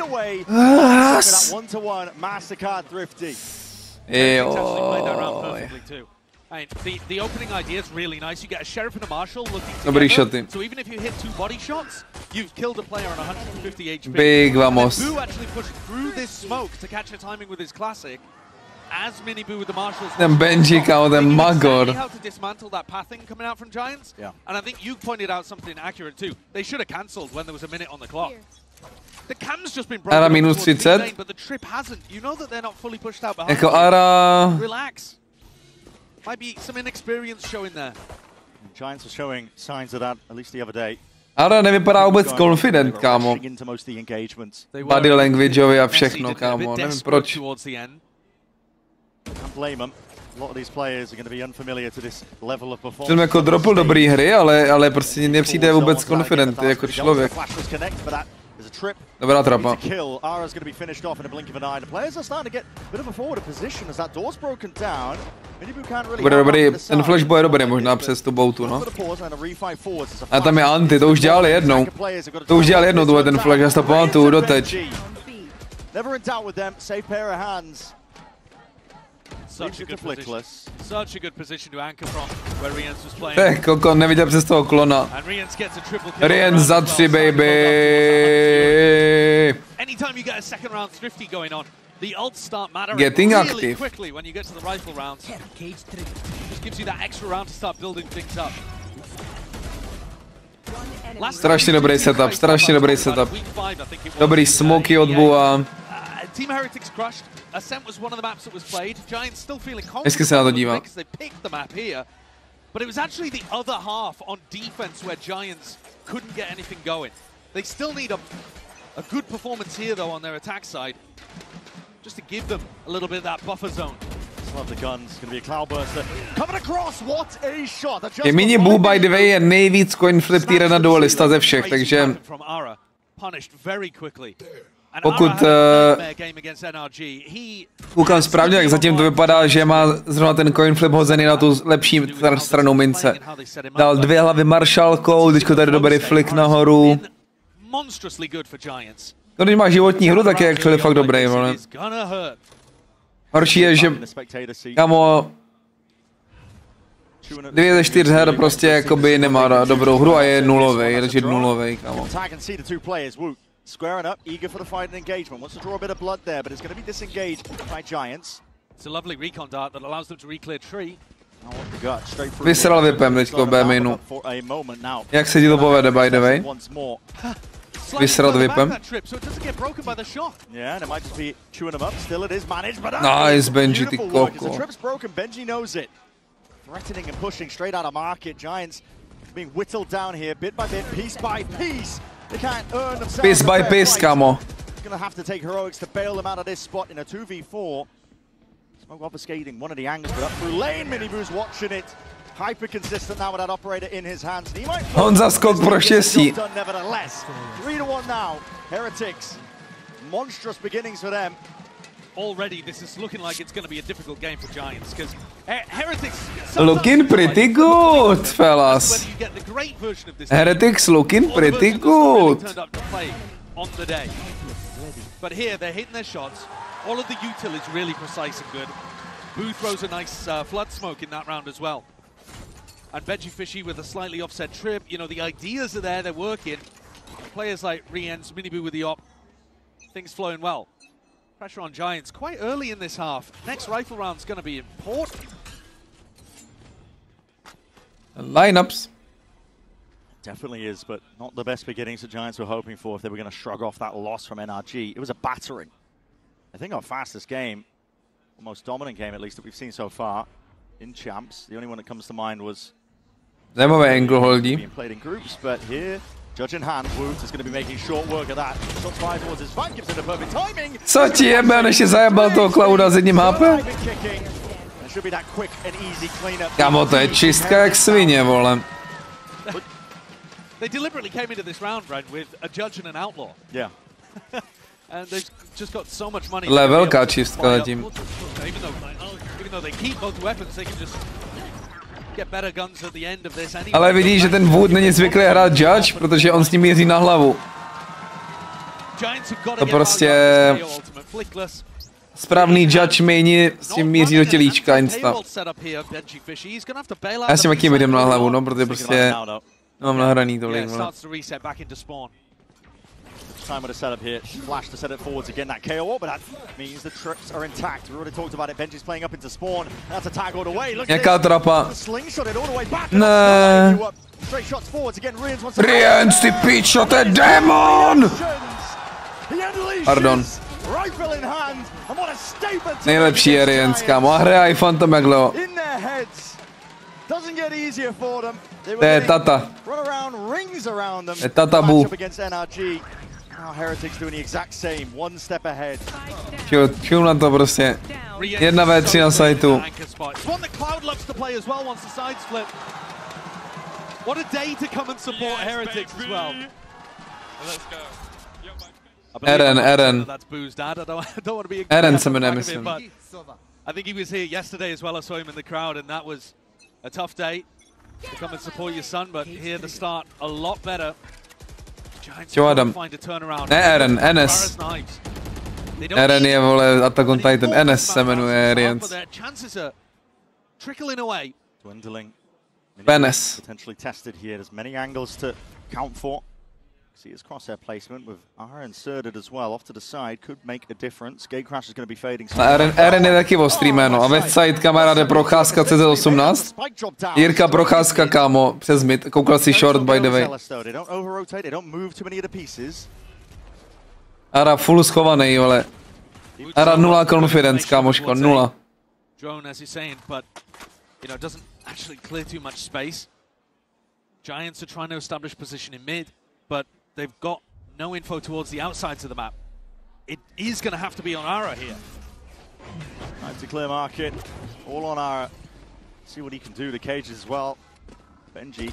The opening idea is really nice. You get a sheriff and a marshal looking Dobrý shoty. So even if you hit 2 body shots, you've killed a player on 150 HP. Big vamos. Boo actually pushed through this smoke to catch a timing with his classic. As Mini Boo with the marshals. Ten Benji, kámo, ten Magor. How to dismantle that pathing coming out from Giants. Yeah. And I think you pointed out something accurate too. They should have cancelled when there was a minute on the clock. The cam's just been broken. Ara minus 30. But the trip hasn't. You know that they're not fully pushed out behind. Jako Ara. Relax. Might be some inexperience showing there. Giants are showing signs of that at least the other day. Ara nevypadá vůbec confident, kámo. Body languageově a všechno, kámo. Nevím proč. Jsem jako dropl dobrý hry, ale prostě nepřijde vůbec confident jako člověk. Dobrá trapa. Bude dobrý, ten flashball je dobrý možná přes tu boutu, no. A tam je anti, to už dělali jednou. To už dělali jednou, ten flash, já si to pamatuju doteď. Such a good position to anchor from where Riens was playing. Kokon neviděl přes toho klona. Riens za 3, baby. Anytime you get a second round thrifty going on, the ults start mattering Getting really active. quickly when you get to the rifle rounds. Just gives you that extra round to start building things up. Strašně dobrý setup, strašně dobrý setup. Dobrý smoky od Bua. Team Heretics crushed. Ascent was one of the maps that was played. Giants still feeling Hezky se na to dívá. because they picked the map here. But it was actually the other half on defense where Giants couldn't get anything going. They still need a good performance here though on their attack side. Just to give them a little bit of that buffer zone. Love the guns. It's going to be a cloudburster. Coming across, what a shot. Je Mini Boo by the way je nejvíc coin flip týra na duelista ze všech, takže pokud koukám správně, tak zatím to vypadá, že má zrovna ten coin flip hozený na tu lepší stranu mince. Dal 2 hlavy maršálkou, teďko tady dobrý flick nahoru. No, když má životní hru, tak je actually fakt dobrý, vole. Horší je, že kámo 2 ze 4 her prostě jakoby nemá dobrou hru a je nulovej, takže nulovej, kámo. Squaring up, eager for the fight and engagement. Wants to draw a bit of blood there, but it's going to be disengaged by Giants. It's a lovely recon dart that allows them to reclear tree. Vysral vypem teďko B mainu. Jak se ti to povede, by the way? Vysral vypem. Nice, Benji, ty koko. Threatening and pushing straight out of market. Giants being whittled down here bit by bit, piece by piece. They can't earn themselves. Piece by piece, kámo. Gonna have to take heroics to bail them out of this spot in a 2v4. Smoke obfuscating one of the angles, but up through lane. Mini Boo's watching it. Hyper consistent now with that operator in his hands. He might Honza skok pro štěstí. Nevertheless, 3-1 now. Heretics. Monstrous beginnings for them. Already, this is looking like it's going to be a difficult game for Giants because Heretics looking pretty good, fellas. Heretics looking pretty good. On the day, but here they're hitting their shots. All of the util is really precise and good. Boo throws a nice flood smoke in that round as well. And Benjyfishy with a slightly offset trip. You know, the ideas are there, they're working. Players like Riens, Mini Boo with the op. things flowing well. Pressure on Giants quite early in this half. Next rifle round's going to be important. Lineups. Definitely is, but not the best beginnings that Giants were hoping for if they were going to shrug off that loss from NRG. It was a battering. I think our fastest game, or most dominant game at least that we've seen so far in Champs. The only one that comes to mind was being played in groups, but here, judge in hand, Woods is going to be making short work of that. Shots fired towards his back, gives it a perfect timing. Co ti jebe, než je zajebal toho Clouda s jedním HP? Kámo, to je čistka jak svině, vole. They deliberately came into this round, Brad, with a judge and an outlaw. Yeah. And they've just got so much money. Velká čistka zatím. Even though they keep both weapons, they can just get better guns at the end of this anyway. Ale vidíš, že ten Wood není zvyklý hrát judge, protože on s ním míří na hlavu. To prostě správný judge maini s tím míří do tělíčka insta. Já s tím jakým jdem na hlavu, no, protože prostě nemám nahraný tolik. Time with a setup here. Flash to set it forwards again. That KO, but that means the trips are intact. We already talked about it. Benji's playing up into spawn. That's a tag all the way. Look at this. Slingshot it all the way back. Ne. Straight shots forwards again. Riens, ty pičo, to je démon! Pardon. Rifle in hand. And what a statement. Nejlepší je Riens, kámo. A hraje i Phantom jak dlouho. Doesn't get easier for them. To je tata. Run around, rings around them. Je tata bu. Against NRG. Now Heretics doing the exact same, one step ahead. Čil na to prostě. 1v3 na sajtu. One that Cloud loves to play as well once the sides flip. What a day to come and support Heretics as well. Let's go. Eren. That's Boo's dad. I don't want to be Eren se jmenuje, myslím. But I think he was here yesterday as well. I saw him in the crowd, and that was a tough day to come and support your son. But here the start a lot better. Čo Adam? Ne Eren, NS. Eren je, vole, Attack on Titan. NS se jmenuje Riens. Benes. Potentially tested here. There's many angles to count for. See his crosshair placement with R inserted as well off to the side could make a difference. Gatecrash is going to be fading. Eren je taky ostrý jméno. A Westside kamaráde Procházka CZ18. Jirka Procházka, kámo, přes mid. Koukal si short, by the way. Ara full schovaný, vole. Ara 0 confidence, kámoško, 0. Drone, as he's saying, but you know, doesn't actually clear too much space. Giants are trying to establish position in mid, but they've got no info towards the outsides of the map. It is going to have to be on Ara here. Time to clear market. All on Ara. See what he can do to cages as well. Benji.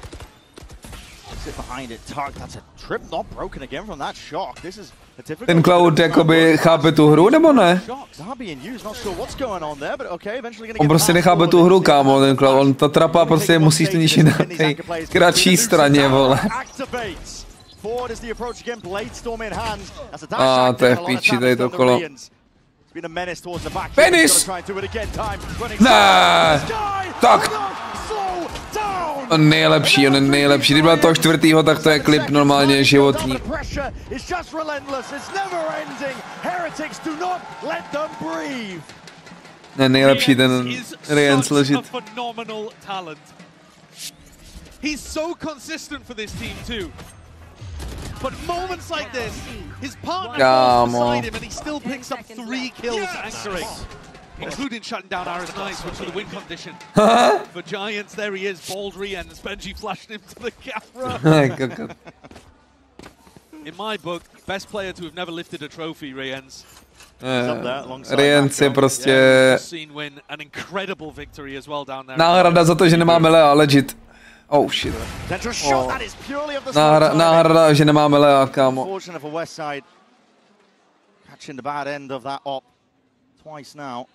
Sit behind it. Tug. That's a trip not broken again from that shock. This is a difficult. Ten Cloud jakoby chápe tu hru, nebo ne? On prostě nechápe tu hru, kámo, ten Cloud. On ta trapa prostě musíš to ničit na té kratší straně, vole. A to je v píči, tady to kolo. Penis! Ne! Tak! On nejlepší, on je nejlepší. Když byla toho čtvrtýho, tak to je klip normálně životní. Ne, nejlepší ten Riens ležit. He's so consistent for this team too. But moments like this, his partner goes beside him and he still picks up 3 kills anchoring. Including shutting down Ara's Knights, which are the win condition. For Giants, there he is, Baldry, and Benji flashed him to the camera. In my book, best player to have never lifted a trophy, Riens. Riens je prostě an incredible victory as well down there. Náhrada za to, že nemáme Lea, legit. Oh shit. Náhrada, že nemáme Lea, kámo. Catching the bad end of that op twice now.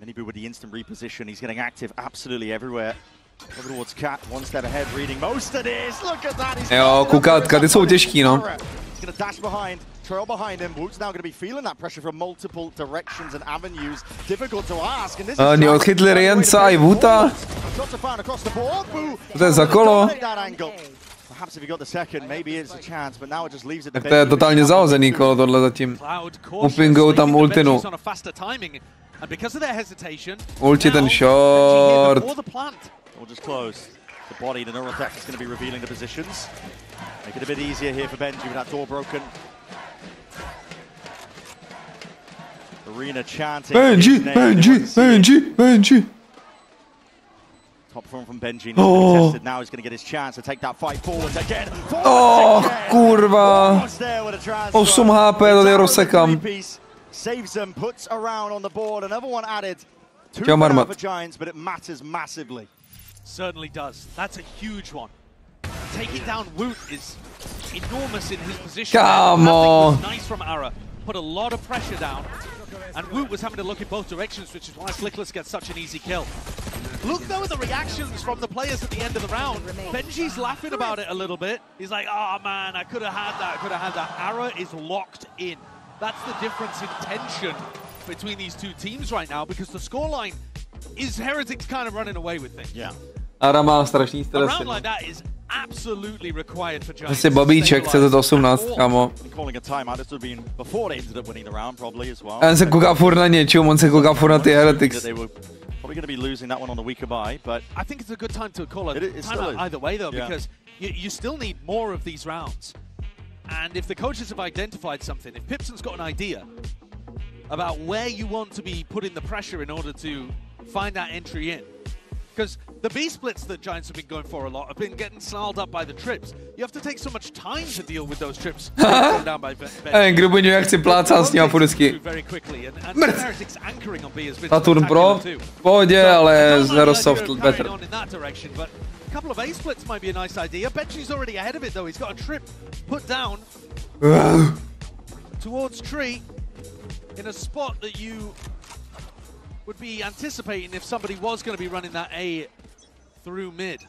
Miniboo with the instant reposition. He's getting active absolutely everywhere. Over towards Cat, one step ahead, reading most of this. Look at that. Jo, kukátka, ty jsou těžký, no. He's gonna dash behind, trail behind him. Woot's now gonna be feeling that pressure from multiple directions and avenues. Difficult to ask. And this is Oni odchytli Riensa i Woota. To je za kolo. Perhaps if he got the second, maybe it's a chance, but now it just leaves it. Tak to je totálně zahozený kolo tohle zatím. Upingou tam ultinu. Ulti ten short. We'll just close. The body, the neural attack is going to be revealing the positions. Make it a bit easier here for Benji with that door broken. Arena chanting. Benji. Top front from Benji, not contested. Now he's going to get his chance to take that fight forwards again. Kurva. 8 HP, tady rozsekám. Saves them, puts around on the board. Another one added. 2 down for Giants, but it matters massively. Certainly does. That's a huge one. Taking down Woot is enormous in his position. Come on. Nice from Ara. Put a lot of pressure down. And Woot was having to look in both directions, which is why Slickless gets such an easy kill. Look though at the reactions from the players at the end of the round. Benji's laughing about it a little bit. He's like, oh man, I could have had that. Ara is locked in. That's the difference in tension between these two teams right now, because the scoreline is Heretics kind of running away with things. Yeah. Ara má strašný stres. A round like that is absolutely required for Giants. Asi Bobíček, 18, kámo. Calling a timeout, this would have been before they ended up winning the round probably as well. On se kouká furt na něčem, on se kouká furt na ty Heretics. Probably going to be losing that one on the weaker bye, but I think it's a good time to call a timeout either way though, because you still need more of these rounds. And if the coaches have identified something, if Pipson's got an idea about where you want to be putting the pressure in order to find that entry in, because the B splits that Giants have been going for a lot have been getting snarled up by the trips. You have to take so much time to deal with those trips. Down by Grubuňu, jak si plácá s ním furt Saturn Pro, v pohodě, ale Zero Soft better. A couple of A splits might be a nice idea. Benji's already ahead of it though. He's got a trip put down towards tree in a spot that you would be anticipating if somebody was going to be running that A through mid.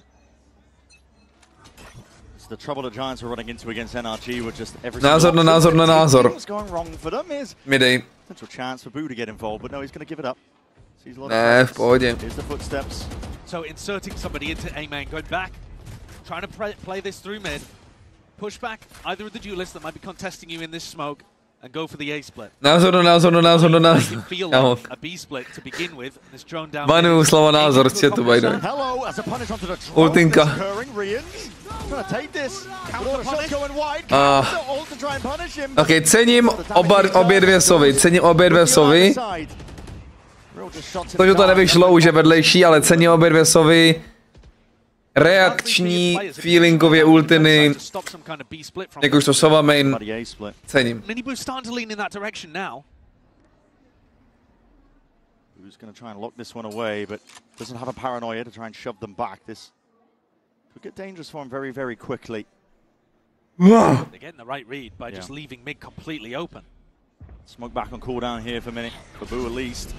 It's the trouble the Giants are running into against NRG with just every Názor. What's going wrong for them is Mid-A. Potential chance for Boo to get involved, but no, he's going to give it up. Ne, v pohodě. Here's the footsteps. So inserting somebody into A main, going back, trying to play this through mid, push back either of the duelists that might be contesting you in this smoke, and go for the A split. Názor. Feel like a B split to begin with. This drone down. Manu, slovo názor, chci to by the way. Hello, as a punish onto the drone. Ultinka. Trying to take this. Counter shot going wide. Ult to try and punish him. Okay, cením obě dvě sovy. To, že to nevyšlo, už je vedlejší, ale cením obě dvě sovy. Reakční, feelingově ultiny, jakožto sova main, cením. Who's going to try and lock this one away, but doesn't have a paranoia to try and shove them back. This could get dangerous for him very, very quickly. They're getting the right read by just leaving mid completely open. Smoke back on cooldown here for a minute, for Boo at least.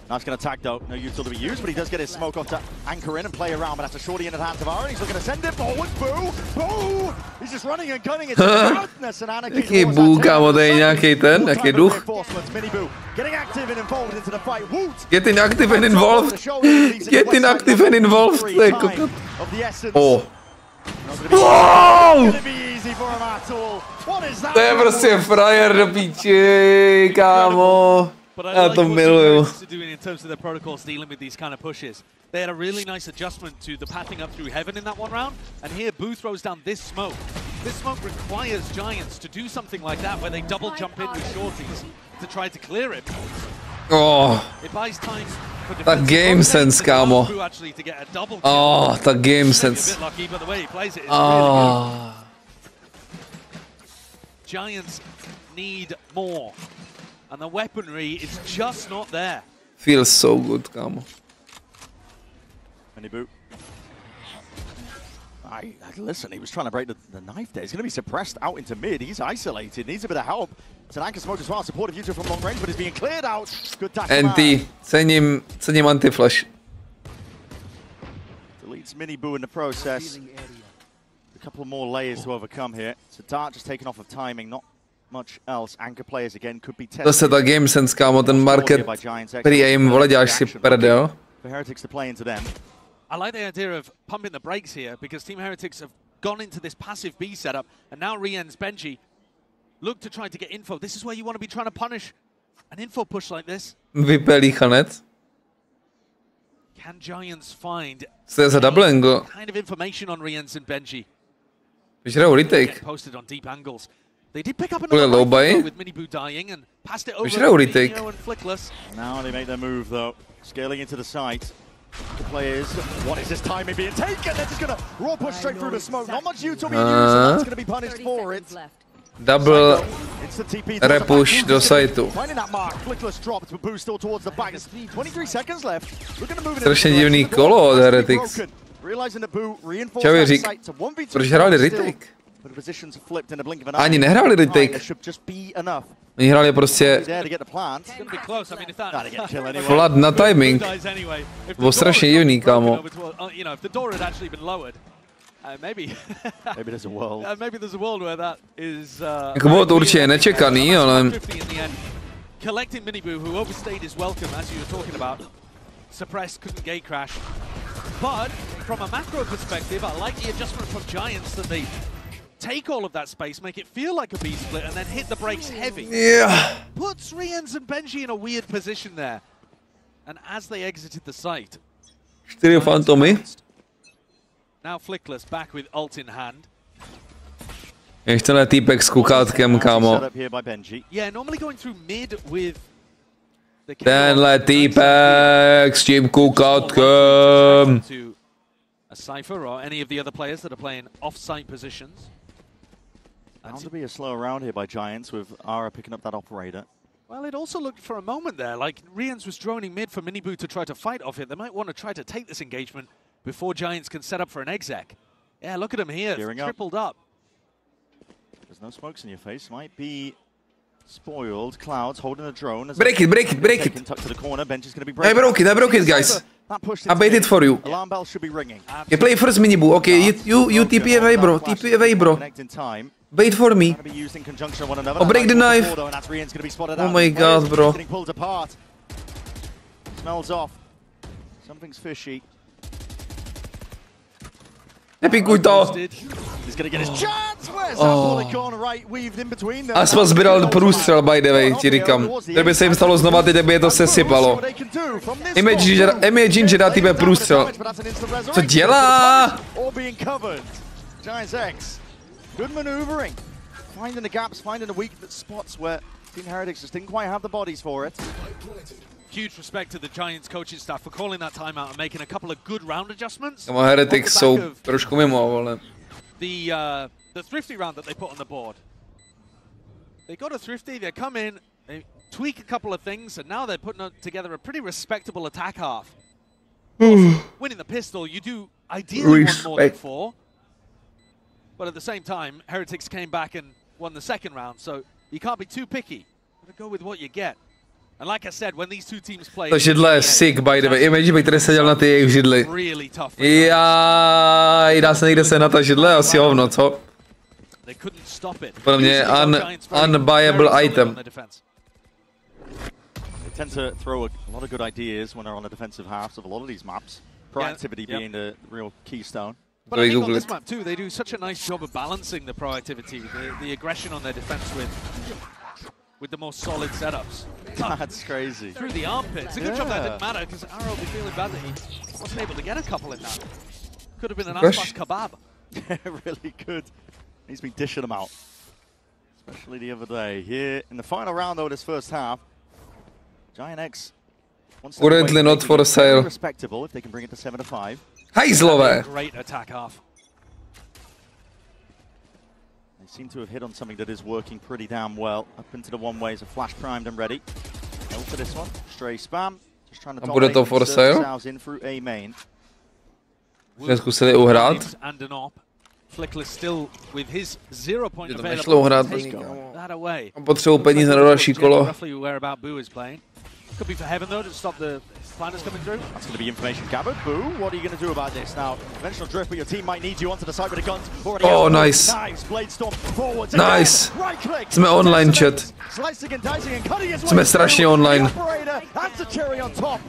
Now he's going to attack though, no util to be used, but he does get his smoke off to anchor in and play around, but that's a shorty in the hands of Aaron. He's looking to send it forward, Boo! He's just running and gunning, it's madness and anarchy. Jaký Boo, kámo, to je nějaký ten, jaký duch. Getting active and involved into the fight. Getting active and involved. To je kokot. To je prostě frajer do píči, kámo. Já to miluju. They had a really nice adjustment to the pathing up through heaven in that one round, and here Boo throws down this smoke. This smoke requires Giants to do something like that, where they double jump in with shorties to try to clear it. It buys time for ta game sense, kámo. Ta game sense. Giants need more, and the weaponry is just not there. Feels so good, kámo. Boo. Listen, he was trying to break the knife there. He's going to be suppressed out into mid. He's isolated. Needs a bit of help. It's an anchor smoke as well. Supportive user from long range, but he's being cleared out. Good tackle. NT. Cením anti-flash. Deletes mini Boo in the process. A couple more layers to overcome here. So Dart just taken off of timing. Not much else. Anchor players again could be tested. Zase ta game sense, kámo. Ten market pre-aim, vole, děláš si prdel. For Heretics to play into them. I like the idea of pumping the brakes here, because Team Heretics have gone into this passive B setup, and now Rien's Benji look to try to get info. This is where you want to be trying to punish an info push like this. Vypelíchanec. Can Giants find kind of information on Rien's and Benji? Retake. Posted on deep angles. They did pick up another low buy with Miniboo dying and passed it over to retake. and Flickless. Now they make their move though, scaling into the site. The players, what is this timing being taken? They're just gonna raw push straight through the smoke. Not much util being used, so that's gonna be punished for it. Double repush do sajtu. Finding that mark, Flickless dropped, but Boo still towards the back. There's 23 seconds left. We're gonna move it. Strašně divný kolo od Heretics. Čau řík, proč hráli retake? Ani nehráli retake. Oni hráli prostě flood na timing. Bylo strašně divný, kámo. Maybe there's a world. Maybe there's a world where that is. Jako bylo to určitě nečekaný, ale. Collecting Miniboo, who overstayed his welcome, as you were talking about. Suppressed, couldn't gate crash. But from a macro perspective, I like the adjustment from Giants that they take all of that space, make it feel like a B split, and then hit the brakes heavy. Yeah. Puts Rien's and Benji in a weird position there. And as they exited the site, 4 fantomy. Now Flickless back with ult in hand. Ještě tenhle týpek s kukátkem, kámo. Yeah, normally going through mid with Tenhle týpek s tím kukátkem. A Cypher or any of the other players that are playing off-site positions. Bound to be a slow round here by Giants with Ara picking up that operator. Well, it also looked for a moment there like Rien's was droning mid for Miniboo to try to fight off it. They might want to try to take this engagement before Giants can set up for an exec. Yeah, look at him here, tripled up. There's no smokes in your face. Might be spoiled. Clouds holding a drone. Break it, break it, break it. Tuck to the corner. Bench is going to be I broke it, guys. I baited for you. Alarm bell should be ringing. Okay, play first Miniboo. Okay, you TP away, bro. TP away, bro. Wait for me. Oh, break the knife. Oh my god, bro. Smells off. Something's fishy. Nepikuj to. Aspoň sbíral průstřel, by the way, ti říkám. Kdyby se jim stalo znova, teď by je to sesypalo. Imagine, že dá týbe průstřel. Co dělá? Good maneuvering. Finding the gaps, finding the weak spots where Team Heretics just didn't quite have the bodies for it. Huge respect to the Giants coaching staff for calling that timeout and making a couple of good round adjustments. Heretics jsou trošku mimo, ale. The thrifty round that they put on the board. They got a thrifty, they come in, they tweak a couple of things, and now they're putting together a pretty respectable attack half. Winning the pistol, you do ideally want more than 4. But at the same time, Heretics came back and won the second round, so you can't be too picky. Gotta go with what you get. And like I said, when these two teams play, to židle je sick, by the way. Imagine, bych tady seděl na ty jejich židli. Jaj, dá se někde se na ta židle? Asi hovno, co? Podle mě je unbuyable item. They tend to throw a lot of good ideas when they're on the defensive halves of a lot of these maps. Proactivity being the real keystone. But I think on this map too, they do such a nice job of balancing the proactivity, the aggression on their defense with the more solid setups. That's crazy. Through the armpits. It's a good job that didn't matter because Arrow will be feeling bad that he wasn't able to get a couple in that. Could have been an Aspas kebab. Really good. He's been dishing them out. Especially the other day. Here in the final round though, this first half, Giant X currently not for sale. Respectable if they can bring it to 7-5. Hajzlové. Great attack half. They seem to have hit on something that is working pretty damn well. Up into the one ways, a flash primed and ready. Go for this one. Stray spam. Just trying to dominate themselves in through A main. Zkusili uhrát. Flickless still with his 0 point nešlo uhrát. Potřebuji peníze na další kolo. Could be for heaven though to stop the planners coming through. That's going to be information gathered. Boo, what are you going to do about this now? Conventional drift, but your team might need you onto the side with the guns. Oh, nice. Nice. Jsme online, chat. Jsme strašně online. That's a cherry on top.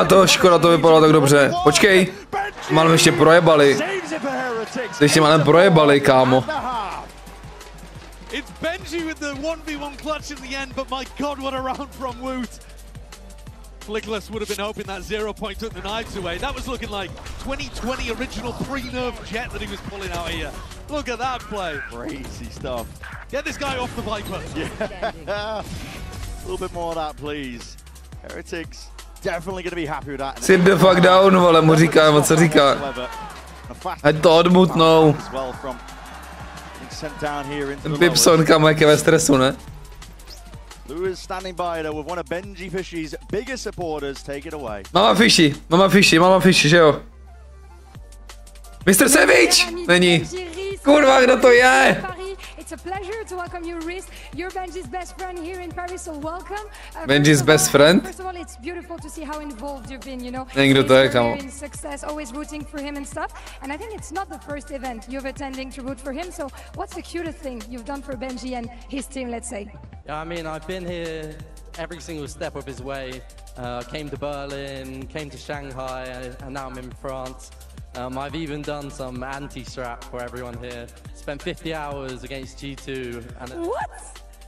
To škoda, to vypadalo tak dobře. Počkej, malem ještě projebali. Ještě malem projebali, kámo. It's Benji with the 1v1 clutch in the end, but my god, what a round from Woot. Flickless would have been hoping that 0 point took the knives away. That was looking like 2020 original pre-nerf jet that he was pulling out here. Look at that play. Crazy stuff. Get this guy off the Viper. Yeah. A little bit more of that, please. Heretics definitely going to be happy with that. Sit the fuck down, vole, mu říká, co říká. Ať to odmutnou. Ten Pipson, kámo, jak je ve stresu, ne? Lou is standing by though with one of Benjyfishy's biggest supporters. Take it away. Mama Fishy, že jo? Mr. Savage! Není. Kurva, kdo to je? It's a pleasure to welcome you, Riz. You're Benji's best friend here in Paris, so welcome. Benji's best friend? First of all, it's beautiful to see how involved you've been, you know. Kdo to je, kámo? In success, always rooting for him and stuff. And I think it's not the first event you've attending to root for him. So what's the cutest thing you've done for Benji and his team, let's say? Yeah, I mean, I've been here every single step of his way. Came to Berlin, came to Shanghai, and now I'm in France. I've even done some anti-strap for everyone here. Spent 50 hours against G2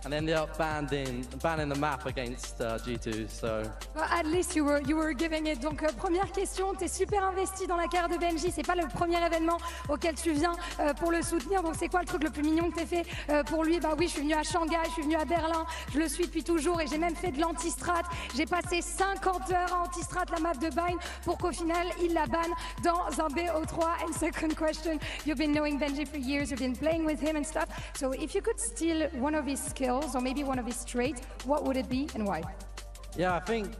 and ended up banning the map against G2. So well, at least you were giving it. Donc première question, tu es super investi dans la carrière de Benji. C'est pas le premier événement auquel tu viens pour le soutenir. Donc c'est quoi le truc le plus mignon que tu fait pour lui? Bah oui, je suis venu à Shanghai, je suis venu à Berlin. Je le suis depuis toujours et j'ai même fait de l'anti-strat. J'ai passé 50 heures à anti-strat la map de Bind pour qu'au final il la banne dans un BO3. And second question, you've been knowing Benji for years. You've been playing with him and stuff. So if you could steal one of his skills or maybe one of his traits, what would it be and why? Yeah, I think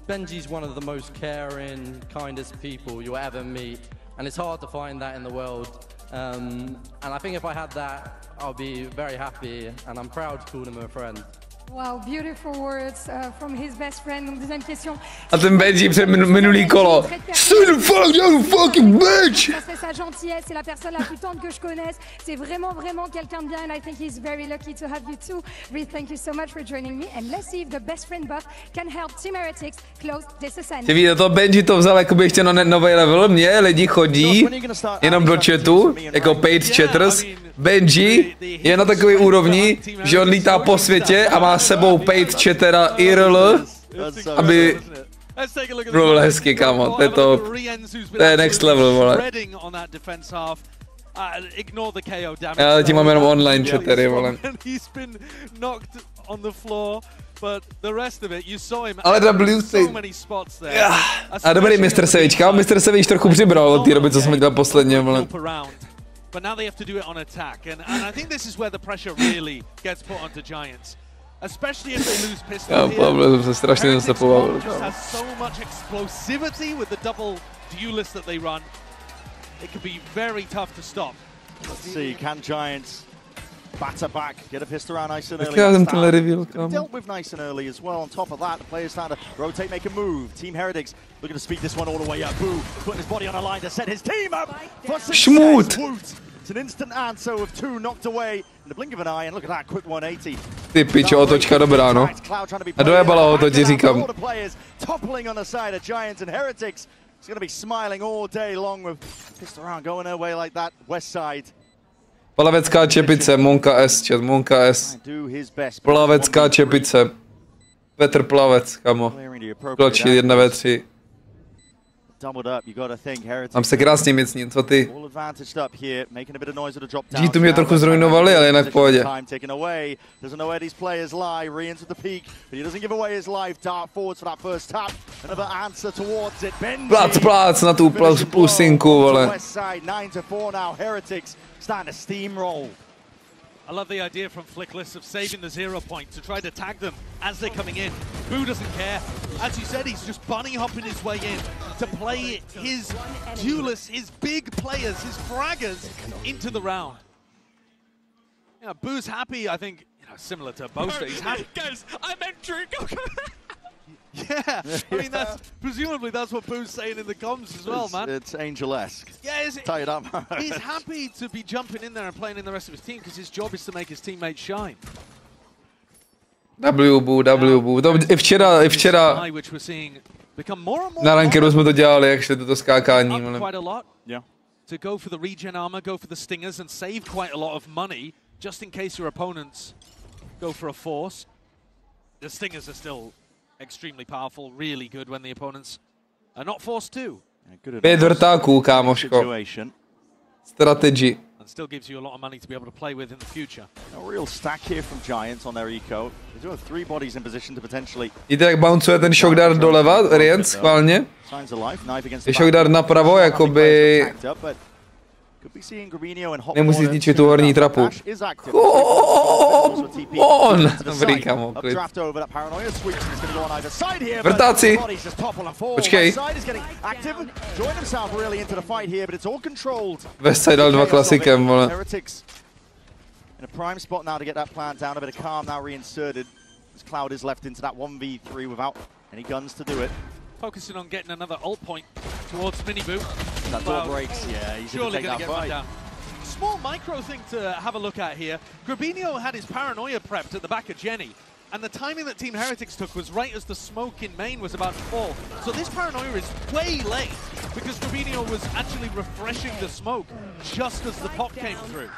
Benji's one of the most caring, kindest people you'll ever meet, and it's hard to find that in the world. And I think if I had that, I'll be very happy, and I'm proud to call him a friend. Wow, beautiful words from his best friend. Donc deuxième question. A ten Benji před minulý kolo. Sit the fuck down, fucking bitch! C'est sa gentillesse, c'est la personne la plus tendre que je connaisse. C'est vraiment quelqu'un de bien, and I think he's very lucky to have you too. Really, thank you so much for joining me, and let's see if the best friend buff can help Team Heretics close this assignment. Ty víte, to Benji to vzal jako by ještě na nový level. Mně lidi chodí jenom do chatu, jako paid chatters. Benji je na takový úrovni, že on lítá po světě a má sebou paid chattera IRL, aby bylo hezky, kámo, to je next level, vole. Já zatím mám jenom online chattery, vole. Ale a dobrý Mr. Savage, kámo, Mr. Savage trochu přibral od té doby, co jsme dělali posledně, vole. But now they have to do it on attack, and I think this is where the pressure really gets put onto Giants, especially if they lose pistol here. Pavle, se strašně zase pobavil. Just has so much explosivity with the double duelist that they run. It could be very tough to stop. Let's see, can Giants batter back, get a pistol around nice and early? Dealt with nice and early as well. On top of that, the players starting to rotate, make a move. Team Heretics looking to speed this one all the way up. Boo putting his body on a line to set his team up for success. It's an instant answer with two knocked away in the blink of an eye, and look at that quick 180. Ty pičo, otočka dobrá, no. A dojebala ho, to ti říkám. Toppling on the side of Giants and Heretics. He's going to be smiling all day long with pistol around going their way like that. West side. Plavecká čepice, Monka S, chat, Monka S. Plavecká čepice. Petr Plavec, kamo. Kločit 1v3. Mám se krásně micnit, co ty? G2 mě trochu zrujnovali, ale jinak v pohodě. Plác na tu plusinku, vole. I love the idea from Flickless of saving the 0 point to try to tag them as they're coming in. Boo doesn't care. As you said, he's just bunny hopping his way in to play his duelists, his big players, his fraggers into the round. Yeah, Boo's happy, I think, similar to Boaster. He's happy. Guys, I meant drink. Yeah, I mean, presumably that's what Boo's saying in the comms as well, man. It's Angel-esque. Yeah, tied up. He's happy to be jumping in there and playing in the rest of his team because his job is to make his teammates shine. WBU. To i včera na rankeru jsme to dělali, jak šli toto skákání. To go for the regen armor, go for the stingers, and save quite a lot of money just in case your opponents go for a force. The stingers are still extremely powerful, really good when the opponents are not forced to. 5 vrtáků, kámoško. Strategy. And still gives you a lot of money to be able to play with in the future. A real stack here from Giants on their eco. They do have 3 bodies in position to potentially. Víte, jak bouncuje ten shock dart doleva, Rien, schválně? Je shock dart napravo, jakoby... Nemusí zničit tu horní trapu. On! Dobrý, kamo, klid. Vrtáci! Počkej. Westside dal 2 klasikem, vole. In a prime spot now to get that plant down, a bit of calm now reinserted. As Cloud is left into that 1v3 without any guns to do it. Focusing on getting another ult point towards Miniboo. That door breaks, yeah, he's surely going to get run down. Small micro thing to have a look at here. Grabinho had his paranoia prepped at the back of Jenny, and the timing that Team Heretics took was right as the smoke in main was about to fall. So this paranoia is way late, because Grabinho was actually refreshing the smoke just as the pop came through.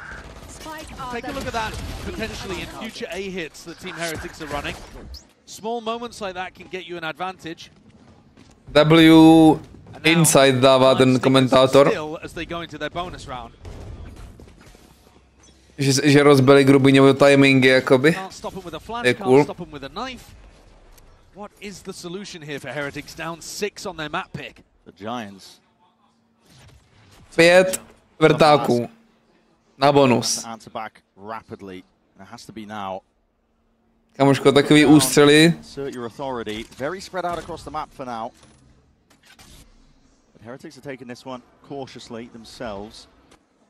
Take a look at that, potentially in future A hits that Team Heretics are running. Small moments like that can get you an advantage. W inside dává ten komentátor. Že rozbili Grubíňovi timingy, jakoby. Je cool. What is the solution here for Heretics down 6 on their map pick? The Giants. 5 vrtáků. Na bonus. Kamoško, takový ústřely. Heretics are taking this one cautiously themselves.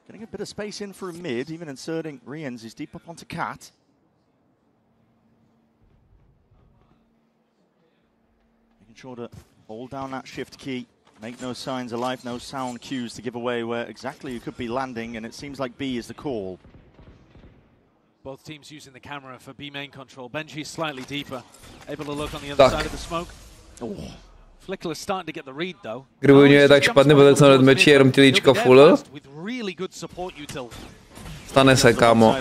Getting a bit of space in through mid, even inserting Rians. He's deep up onto Cat. Making sure to hold down that shift key. Make no signs of life, no sound cues to give away where exactly you could be landing, and it seems like B is the call. Both teams using the camera for B main control. Benji slightly deeper, able to look on the other side of the smoke. Oh. Flickle is starting to get the read though. Grubíňo je tak špatný, protože co nedmečí, jenom tělíčko full. Stane se, kámo.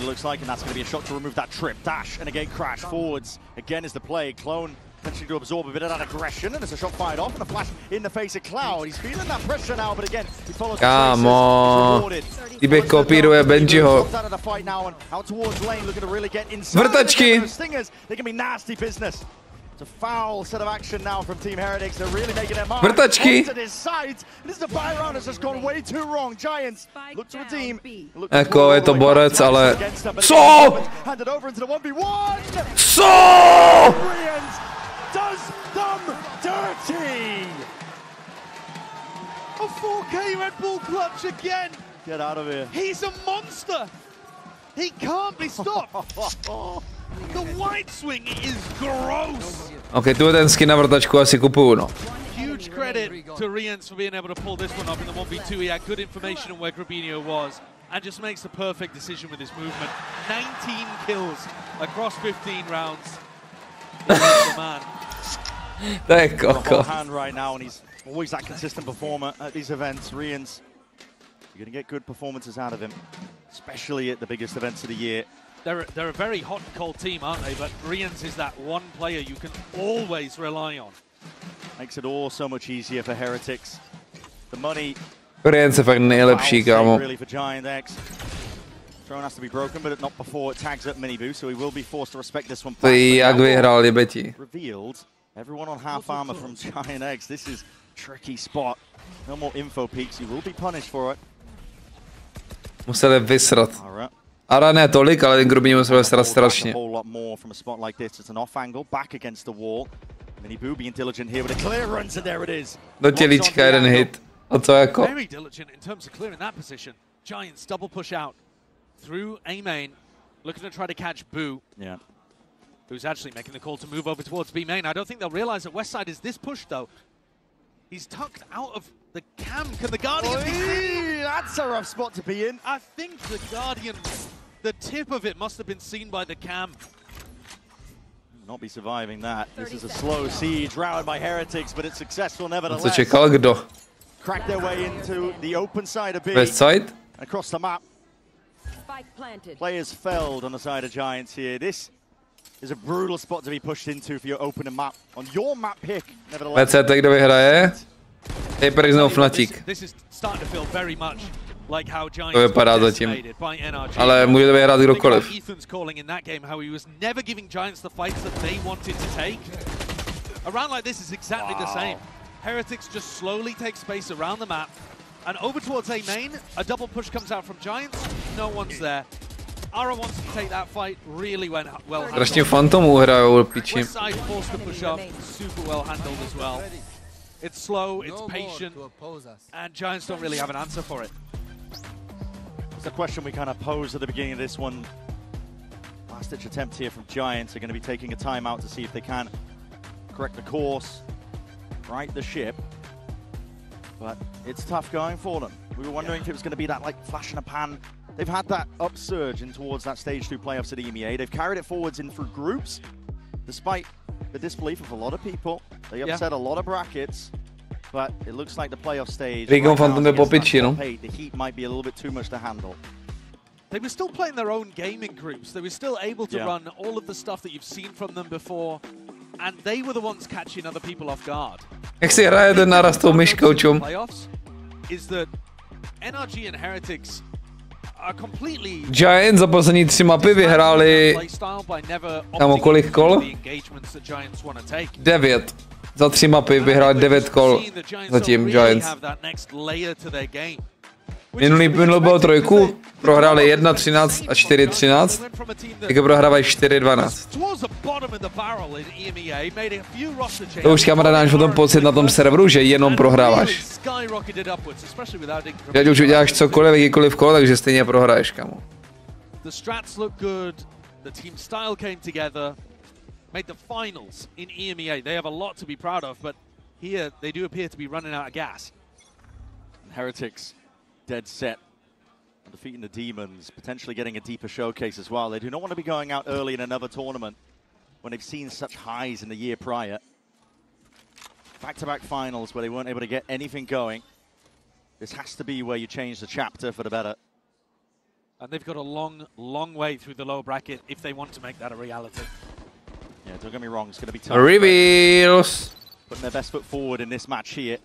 Potentially to absorb a bit of that aggression, and it's a shot fired off, and a flash in the face of Cloud. He's feeling that pressure now, but again, he follows the traces. Týbek kopíruje Benjiho. Vrtačky! They can be nasty business. It's a foul set of action now from Team Heretics. They're really making their mark. Vrtačky! This is the buy round has just gone way too wrong. Giants look to redeem. Jako je to borec, ale... Co? Co? Does them dirty! A 4K Red Bull clutch again! Get out of here. He's a monster! He can't be stopped! The wide swing is gross! Ok, tu je ten skin na vrtačku, asi kupuju, no. Huge credit to Rians for being able to pull this one off in the 1v2. He had good information on where Grabinho was and just makes the perfect decision with his movement. 19 kills across 15 rounds. The man. To je koko. Hand right now, and he's always that consistent performer at these events. Rians, you're going to get good performances out of him, especially at the biggest events of the year. They're a very hot and cold team, aren't they? But Rians is that one player you can always rely on. Makes it all so much easier for Heretics. The money. Rians je fakt nejlepší, kámo. Really for Giant X. Throne has to be broken, but not before it tags up Miniboo, so he will be forced to respect this one. To je jak vyhrál, jebeti. Revealed. Everyone on half armor from Giant X. This is tricky spot. No more info peaks. You will be punished for it. Museli vysrat. Ara ne tolik, ale ten Grubíňo musel vysrat strašně. A whole lot more from a spot like this. It's an off angle, back against the wall. Miniboo being diligent here with a clear run, so there it is. Do tělíčka jeden hit. A co jako? Very diligent in terms of clearing that position. Giants double push out through A main, looking to try to catch Boo. Yeah. Who's actually making the call to move over towards B main. I don't think they'll realize that Westside is this push though. He's tucked out of the cam. Can the Guardian be seen? That's a rough spot to be in. I think the Guardian, the tip of it must have been seen by the cam. not be surviving that. This is a slow siege routed by Heretics, but it's successful nevertheless. Co čekal kdo? Crack their way into the open side of B. West side? Across the map. Players felled on the side of Giants here. This is a brutal spot to be pushed into for your opening map. On your map pick, nevertheless. VCT, kdo vyhraje? Apex nebo Fnatic. To vypadá zatím. Ale může to vyhrát kdokoliv. Heretics just slowly take space around the map, and over towards A main, a double push comes out from Giants, no one's there. Ara wants to take that fight, really well handled. Strašně fantomů hrajou, piči. West side forced to push up, super well handled as well. It's slow, it's patient, and Giants don't really have an answer for it. It's a question we kind of posed at the beginning of this one. Last ditch attempt here from Giants. They're going to be taking a timeout to see if they can correct the course, right the ship. But it's tough going for them. We were wondering if it was going to be that like flash in a pan. They've had that upsurge in towards that stage 2 playoffs at EMEA. They've carried it forwards in through groups, despite the disbelief of a lot of people. They upset a lot of brackets, but it looks like the playoff stage. The heat might be a little bit too much to handle. They were still playing their own game in groups. They were still able to run all of the stuff that you've seen from them before, and they were the ones catching other people off guard. Jak si hraje ten naraz tou myškou, čum? Is that NRG and Heretics are completely Giants za poslední 3 mapy vyhráli tam kolik kol? 9. Za 3 mapy vyhráli 9 kol zatím Giants. Minulý bylo 3, prohráli 1-13 a 4-13, teď prohrávají 4-12. To už kamarád máš potom pocit na tom serveru, že jenom prohráváš. Když už uděláš cokoliv, jakýkoliv kolo, takže stejně prohraješ, kamo. The strats look good, the team style came together, made the finals in EMEA. They have a lot to be proud of, but here they do appear to be running out of gas. Heretics dead set on defeating the Demons, potentially getting a deeper showcase as well. They do not want to be going out early in another tournament when they've seen such highs in the year prior. Back-to-back finals where they weren't able to get anything going. This has to be where you change the chapter for the better. And they've got a long, long way through the lower bracket if they want to make that a reality. Yeah, don't get me wrong, it's going to be tough. Reveals! Putting their best foot forward in this match here.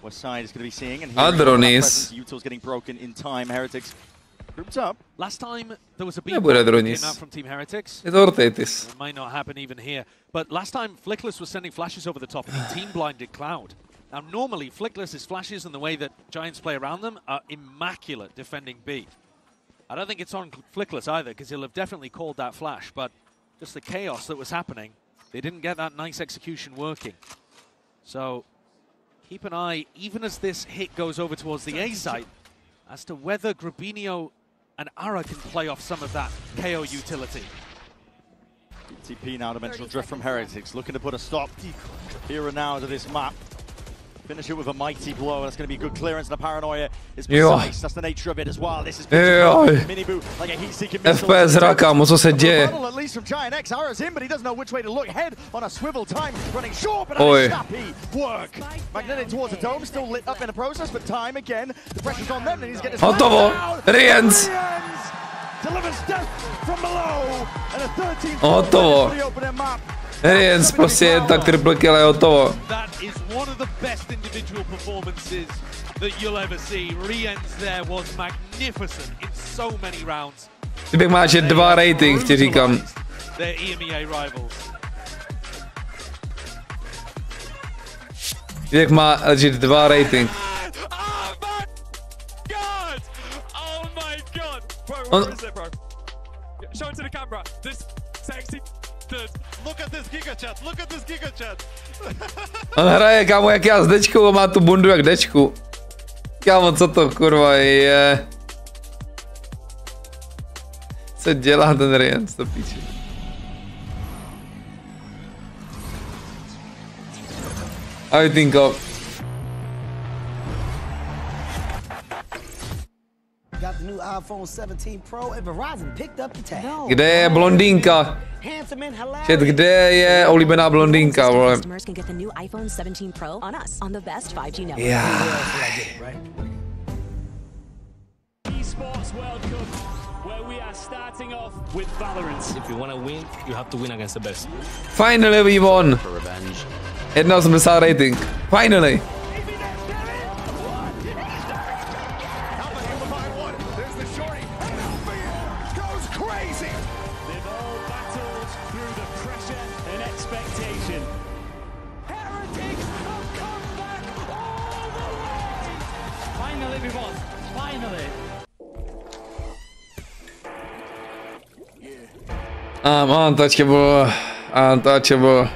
West side is going to be seeing, and Utah's getting broken in time. Heretics grouped up. Last time there was a beat came out from Team Heretics. It might not happen even here. But last time Flickless was sending flashes over the top and he team blinded Cloud. Now normally Flickless's flashes and the way that Giants play around them are immaculate defending B. I don't think it's on Flickless either because he'll have definitely called that flash, but just the chaos that was happening, they didn't get that nice execution working. So keep an eye, even as this hit goes over towards the A site, as to whether Grabinho and Ara can play off some of that KO utility. TP now, dimensional drift from Heretics, looking to put a stop here and now to this map. Finish it with a mighty blow. That's going to be good clearance. The paranoia is precise. That's the nature of it as well. This is Miniboo like a heat-seeking missile. FPS hra, kámo, co se děje? At least from Giant X, Ara's in, but he doesn't know which way to look. Head on a swivel, time running short, but snappy work. Magnetic towards the dome, still lit up in the process, but time again. The pressure's on them, and he's getting hotovo. Riens. Delivers death from below, and a 13th hotovo. for the opening map. Riens prostě jen tak triple kill je hotovo. That is one of the best individual performances that you'll ever see. Riens there was magnificent in so many rounds. Kdybych máš 2 rating, ti říkám. Their EMEA rivals. Jak má legit 2 rating. Where is it, bro? Show it to the camera. This sexy. Look at this giga chat. Look at this giga chat. On hraje, kámo, jak já s Dčkou, má tu bundu jak Dčku. Kámo, co to kurva je? Co dělá ten Riens, to píči. Ahoj, Tinko. Kde je blondýnka? Chat, kde je oblíbená blondýnka, vole? Esports World Cup, where we are starting off with Valorant. If you want to win, you have to win against the best. Finally we won. 1.80 rating. Finally. I'm untouchable. Untouchable.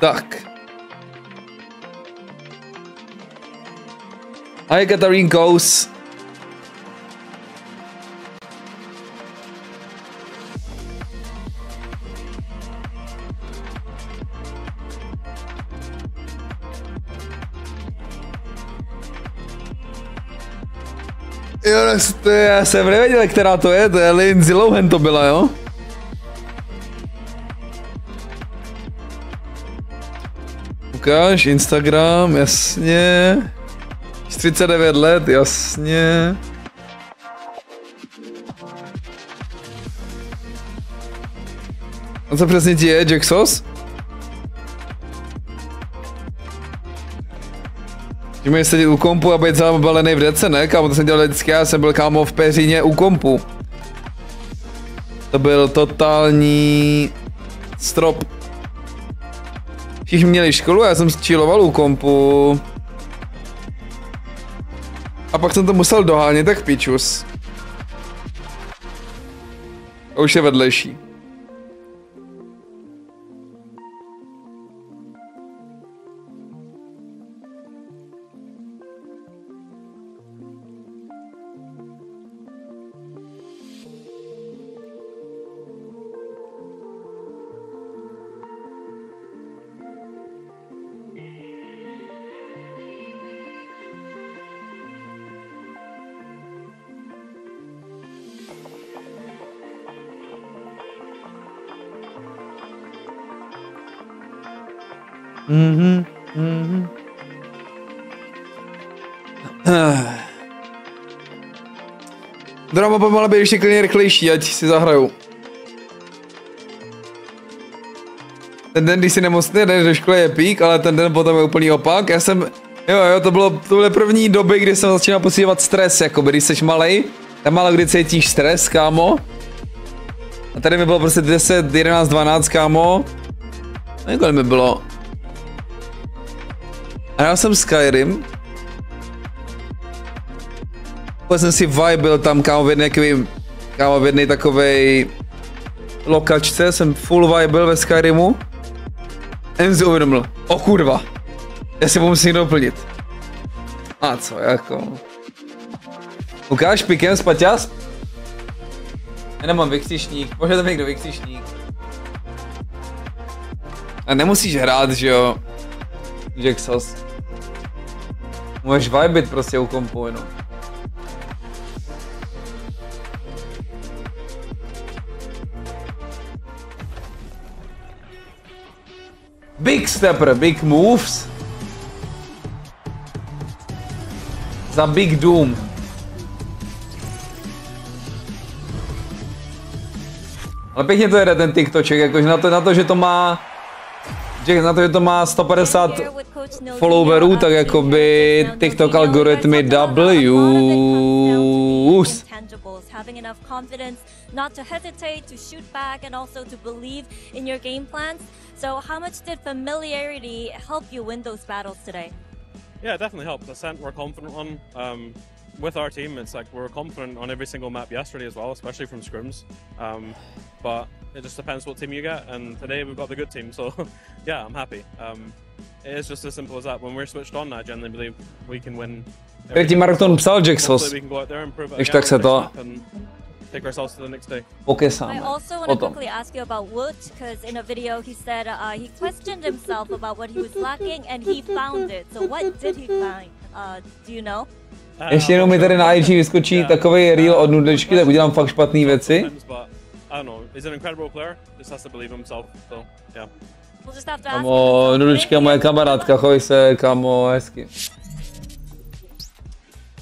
Tak. Hi, Katarinkos. Jo, já jsem nevěděl, která to je Lindsay Lohan to byla, jo? Ukáž, Instagram, jasně. 49 let, jasně. A co přesně ti je, Jaxos? Že můžeš sedět u kompu a být zabalený v dece, ne? Kámo, to jsem dělal vždycky, já jsem byl kámo v peřině u kompu. To byl totální strop. Všichni měli školu, já jsem chilloval u kompu. A pak jsem to musel dohánět, tak pičus. A už je vedlejší. Drama pomala být ještě klidně rychlejší, ať si zahraju. Ten den, když si nemocný, den do školy je pík, ale ten den potom je úplný opak. Já jsem, jo, to byly první doby, kdy jsem začínal pocitovat stres, jakoby, když jsi malej, tam málo kdy cítíš stres, kámo. A tady mi bylo prostě 10, 11, 12, kámo. A kolik mi bylo? A já jsem Skyrim. Pak jsem si vibil tam, kámo, v jedné takovej lokačce, jsem full vibil ve Skyrimu. A jsem si uvědomil, o kurva, já si musím doplnit. A co, jako. Ukáž pikem spaťas? Já nemám vykřičník, požádám někdo vykřičník. A nemusíš hrát, že jo, Jaxos. Můžeš vibit prostě u kompu, no. Big stepper, big moves. Za Big Doom. Ale pěkně to jede ten TikToček, jakože na to, že to má 150 followerů, tak jakoby TikTok algoritmy W's. Having enough confidence not to hesitate, to shoot back, and also to believe in your game plans. So how much did familiarity help you win those battles today? Yeah, it definitely helped. Ascent we're confident on. With our team, it's like we were confident on every single map yesterday as well, especially from scrims. But it just depends what team you get, and today we've got the good team, so yeah, I'm happy. It is just as simple as that. When we're switched on, I genuinely believe we can win. Třetí maraton psal Jaxos. Když tak se to take ourselves to the next day. I also want to quickly ask you about Wood, because in a video he said he questioned himself about what he was lacking and he found it. So what did he find? Do you know? Ještě jenom mi tady na IG vyskočí takový reel od Nudličky, tak udělám fakt špatný věci. Kamo, Nudlička moje kamarádka, choj se, kamo, hezky.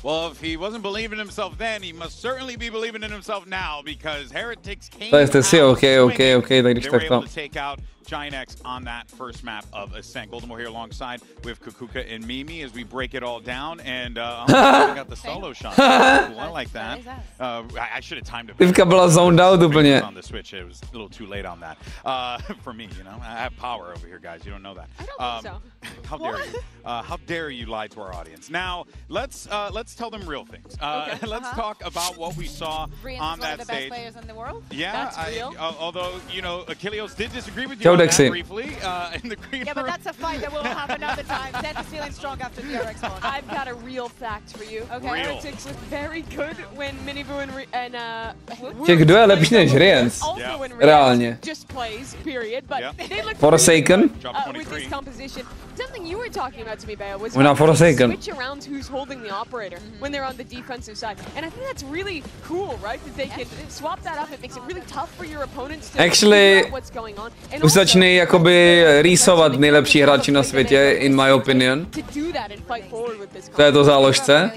Well, if he wasn't believing in himself then, he must certainly be believing in himself now, because Heretics came tak když tak to. Giant X on that first map of Ascent. Goldenmore here alongside with Kukuka and Mimi as we break it all down, and we got the solo shot. Cool, I like that. I should have timed it. Pivka byla zoned out úplně. On the Switch, it was a little too late on that. For me, you know, I have power over here, guys. You don't know that. I don't think so. How dare you? How dare you lie to our audience? Now let's tell them real things. Let's talk about what we saw on that the stage. Best players in the world? Yeah, that's real. Although you know, Achilles did disagree with you. Briefly, in the green yeah, but that's a fight that will have another time. Zed is feeling strong after the RX mode. I've got a real fact for you. Okay. Heretics was very good when Minibu and kdo je lepší než Riens? Reálně. Just plays, period. But they look Forsaken. With this composition. Something you were talking about to me, Bea, was switch around who's holding the operator when they're on the defensive side. And I think that's really cool, right? That they can swap that up. It makes it really tough for your opponents to figure out what's going on. Už začínají jakoby rýsovat nejlepší hráči na světě, in my opinion. To je to záložce.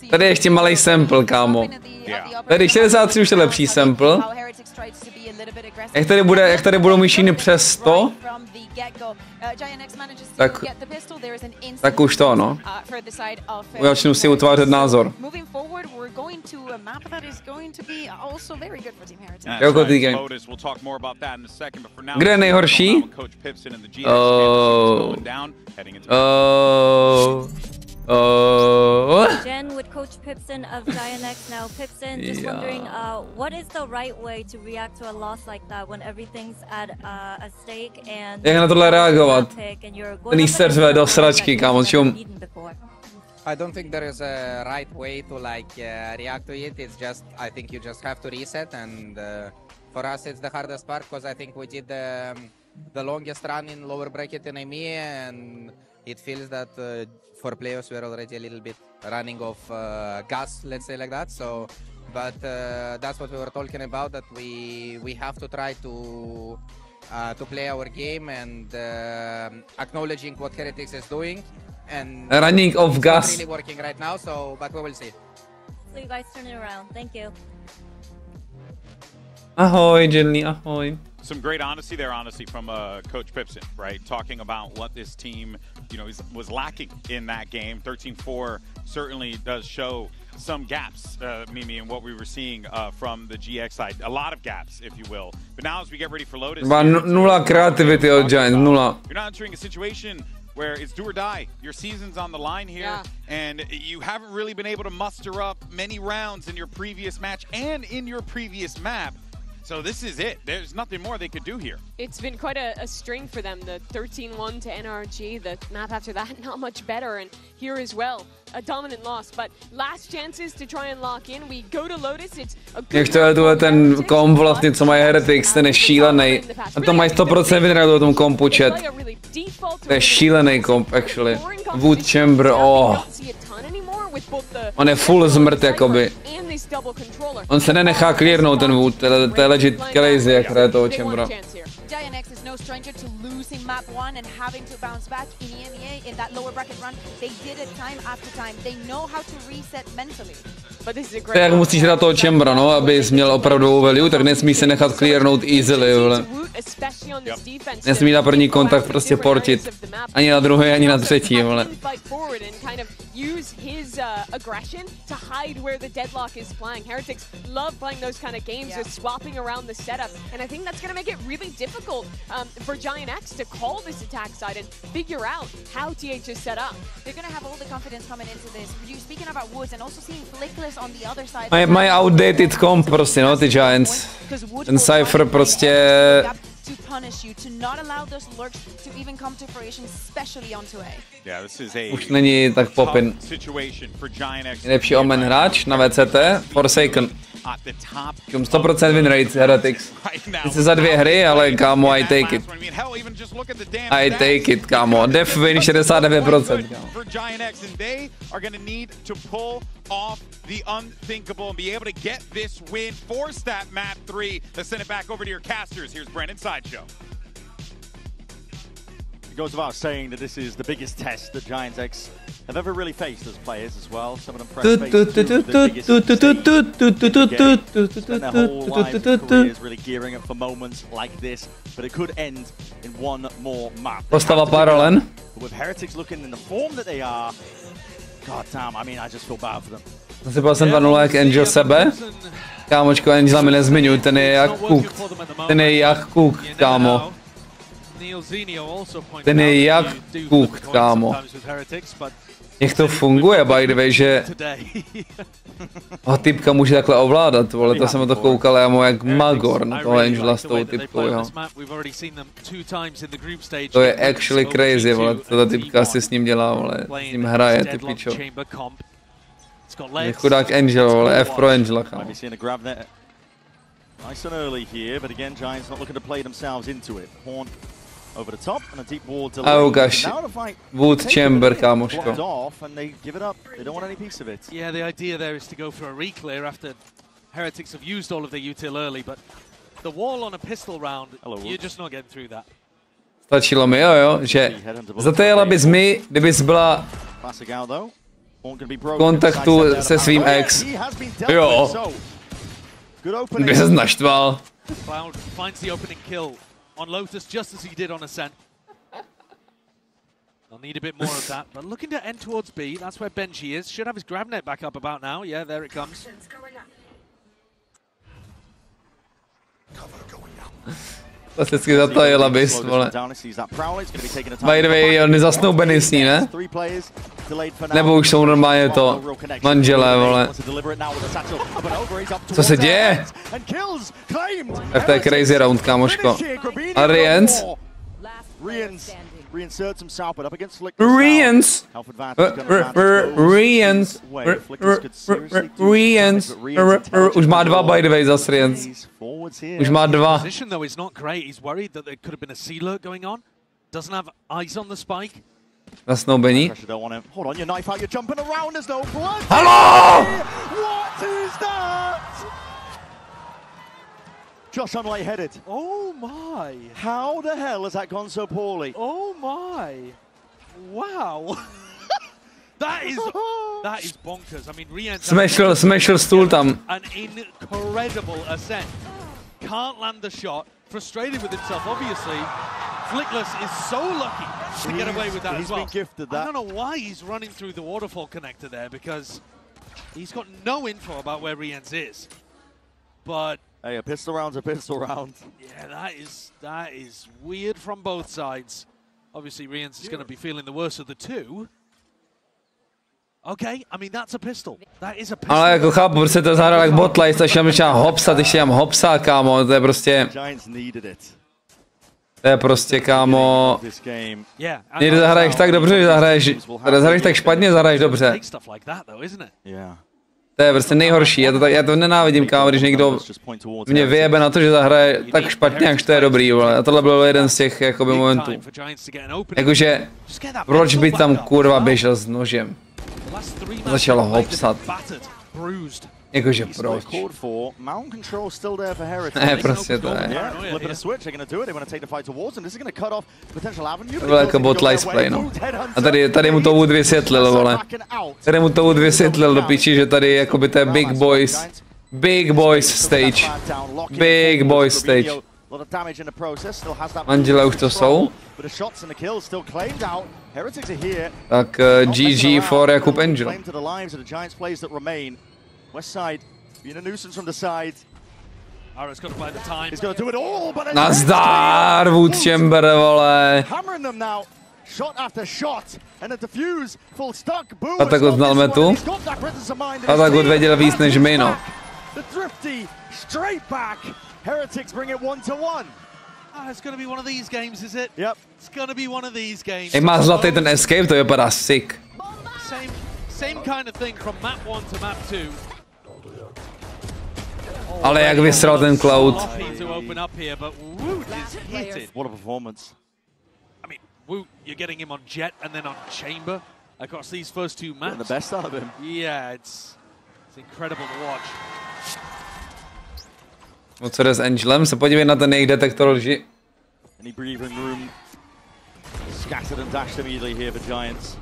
Tady je ještě malý sample, kámo. Tady 63 už je lepší sample. Jak tady budou myšíny přes 100, tak už to, no. Začnu si utvářet názor. Jako ty game. Kde je nejhorší? Jen with Coach Pipson of Giant X now. Pipson, just wondering, what is the right way to react to a loss like that when everything's at a stake and jak na tohle reagovat? Ten serve do sračky, kámo, čum. I don't think there is a right way to react to it. It's just, I think you just have to reset, and for us it's the hardest part, because I think we did the longest run in lower bracket in EMEA, and it feels that for players we're already a little bit running off gas, let's say like that. So, but that's what we were talking about, that we have to try to play our game and acknowledging what Heretics is doing. And running off gas. Really working right now, so but we will see. So you guys turn it around. Thank you. Ahoy, Jenny. Ahoy. Some great honesty there, from Coach Pipson, right? Talking about what this team, you know, was lacking in that game. 13-4 certainly does show some gaps, Mimi, in what we were seeing from the GX side. A lot of gaps, if you will. But now as we get ready for Lotus, nula creativity od Giants, nula. You're not entering a situation where it's do or die. Your season's on the line here, and you haven't really been able to muster up many rounds in your previous match and in your previous map. So this is it. There's nothing more they could do here. It's been quite a string for them. The 13-1 to NRG, the map after that, not much better. And here as well, a dominant loss. But last chances to try and lock in. We go to Lotus. It's a good... Jak to ten komp vlastně, co mají Heretics, ten je šílený. A to mají 100% vyhrát o tom kompu, chat. To je šílený komp, actually. Wood Chamber, On je full zmrt, jakoby. On se nenechá clearnout ten Wood, to je legit crazy, jak hraje toho Chambera. Giant X is no stranger to losing map 1 and having to bounce back in EMEA in that lower bracket run. They did it time after time. They know how to reset mentally. To jak musíš hrát toho Chambera, no, abys měl opravdovou value, tak nesmí se nechat clearnout easily, vole. Nesmí na první kontakt prostě portit. Ani na druhý, ani na třetí, vole. use his aggression to hide where the deadlock is playing. Heretics love playing those kind of games with swapping around the setup, and I think that's going to make it really difficult for Giant X to call this attack side and figure out how TH is set up. They're going to have all the confidence coming into this. You're speaking about Woods and also seeing Flickless on the other side. Mají outdated comp prostě, no, ty Giants. Ten Cypher prostě... To punish you, to not allow those lurks to even come to fruition, especially onto A. Yeah, this is a Už není tak popin. Nejlepší omen hráč na VCT, Forsaken. 100% win rate, Heretics. Sice za 2 hry, ale kámo, I take it. I take it, kámo. Def win 69%. For Giant X, and they are going to need to pull off the unthinkable and be able to get this win, force that map 3. Let's send it back over to your casters. Here's Brandon Sideshow. It goes without saying that this is the biggest test that Giant X have ever really faced as players as well. Some of them press face to the biggest spent their whole lives and careers really gearing up for moments like this, but it could end in one more map. Postava Paralen. But with Heretics looking in the form that they are, god damn, I mean, I just feel bad for them. Zasypal jsem 2-0 jak Angel sebe. Kámočko, Angela mi nezmiňuj, ten je jak kuk. Ten je jak kuk, kámo. Ten je jak kuk, kámo. Jak to funguje, by the way, že typka může takhle ovládat, vole, to jsem na to koukal, já mu jak magor na toho Angela s tou typkou, jo. To je actually crazy, vole, ta typka si s ním dělá, vole, s ním hraje, ty pičo. Je chudák Angel, vole, F pro Angela, kámo. Nice and early here, but again, Giants not looking to play themselves into it. Horn over the top and a deep wall delay. A ukaž, Wood Chamber, kámoško. Off and they give it up. They don't want any piece of it. Yeah, the idea there is to go for a reclear after Heretics have used all of their util early, but the wall on a pistol round, you're just not getting through that. Stačilo mi, jo, že zatajela bys mi, kdybys byla v kontaktu se svým ex. Jo. Kdyby ses naštval. Cloud finds the opening kill on Lotus just as he did on Ascent. They'll need a bit more of that, but looking to end towards B, that's where Benji is. Should have his grab net back up about now. Yeah, there it comes. Klasicky zatajela bys, vole. By the way, on nezasnoubený s ní, ne? Nebo už jsou normálně to manželé, vole. Co se děje? Tak to je crazy round, kámoško. A Riens? Riens už má 2, by the way, zas Riens. Už má 2. Position though is not great. He's worried that there could have been a sea lurk going on. Doesn't have eyes on the spike. Zasnoubení. Halo! What is that? Josh unlight-headed. Oh my! How the hell has that gone so poorly? Oh my! Wow! That is bonkers. I mean, Rian Smashel stůl tam. An incredible ascent. Can't land the shot. Frustrated with himself, obviously. Flickless is so lucky to get away with that as well. Gifted that. I don't know why he's running through the waterfall connector there, because he's got no info about where Rian's is. But hey, a pistol round's a pistol round. Yeah, that is weird from both sides. Obviously, Rian's is going to be feeling the worst of the two. Okay, I mean that's a pistol. That is a pistol. Ale jako chápu, prostě to zahrál jak botlaj, stačí tam hopsat, ještě tam hopsá, kámo, to je prostě... To je prostě, kámo... Někdy zahraješ tak dobře, že zahraješ tak špatně, zahraješ dobře. To je prostě nejhorší, já to nenávidím, kámo, když někdo mě vyjebe na to, že zahraje tak špatně, jak to je dobrý, vole. A tohle byl jeden z těch, jakoby, momentů. Jakože, proč by tam kurva běžel s nožem? Začal hopsat. Jakože proč? Ne, prostě to je. To byl jako bot play, no. A tady mu to Wood vysvětlil, vole. Tady mu to Wood vysvětlil do piči, že tady jakoby to je Big Boys stage. Big Boys stage. Manželé už to jsou. Tak GG for Jakub Angel. Nazdár, Wood Chamber, vole. A tak ho znal metu. A tak odvěděl víc než my, no. Heretics bring it 1-1. It's gonna be one of these games, is it? Yep. It's gonna be one of these games. Ej, má zlatý ten escape, to vypadá sick. Same kind of thing from map 1 to map 2. Ale jak vysral ten Cloud. What a performance. I mean, Woot, you're getting him on Jet and then on Chamber across these first two maps. Getting the best out of him. Yeah, it's incredible to watch. No co jde s Angelem? Se podívej na ten jejich detektor lži. Any breathing room. Scattered and dashed immediately here for Giants.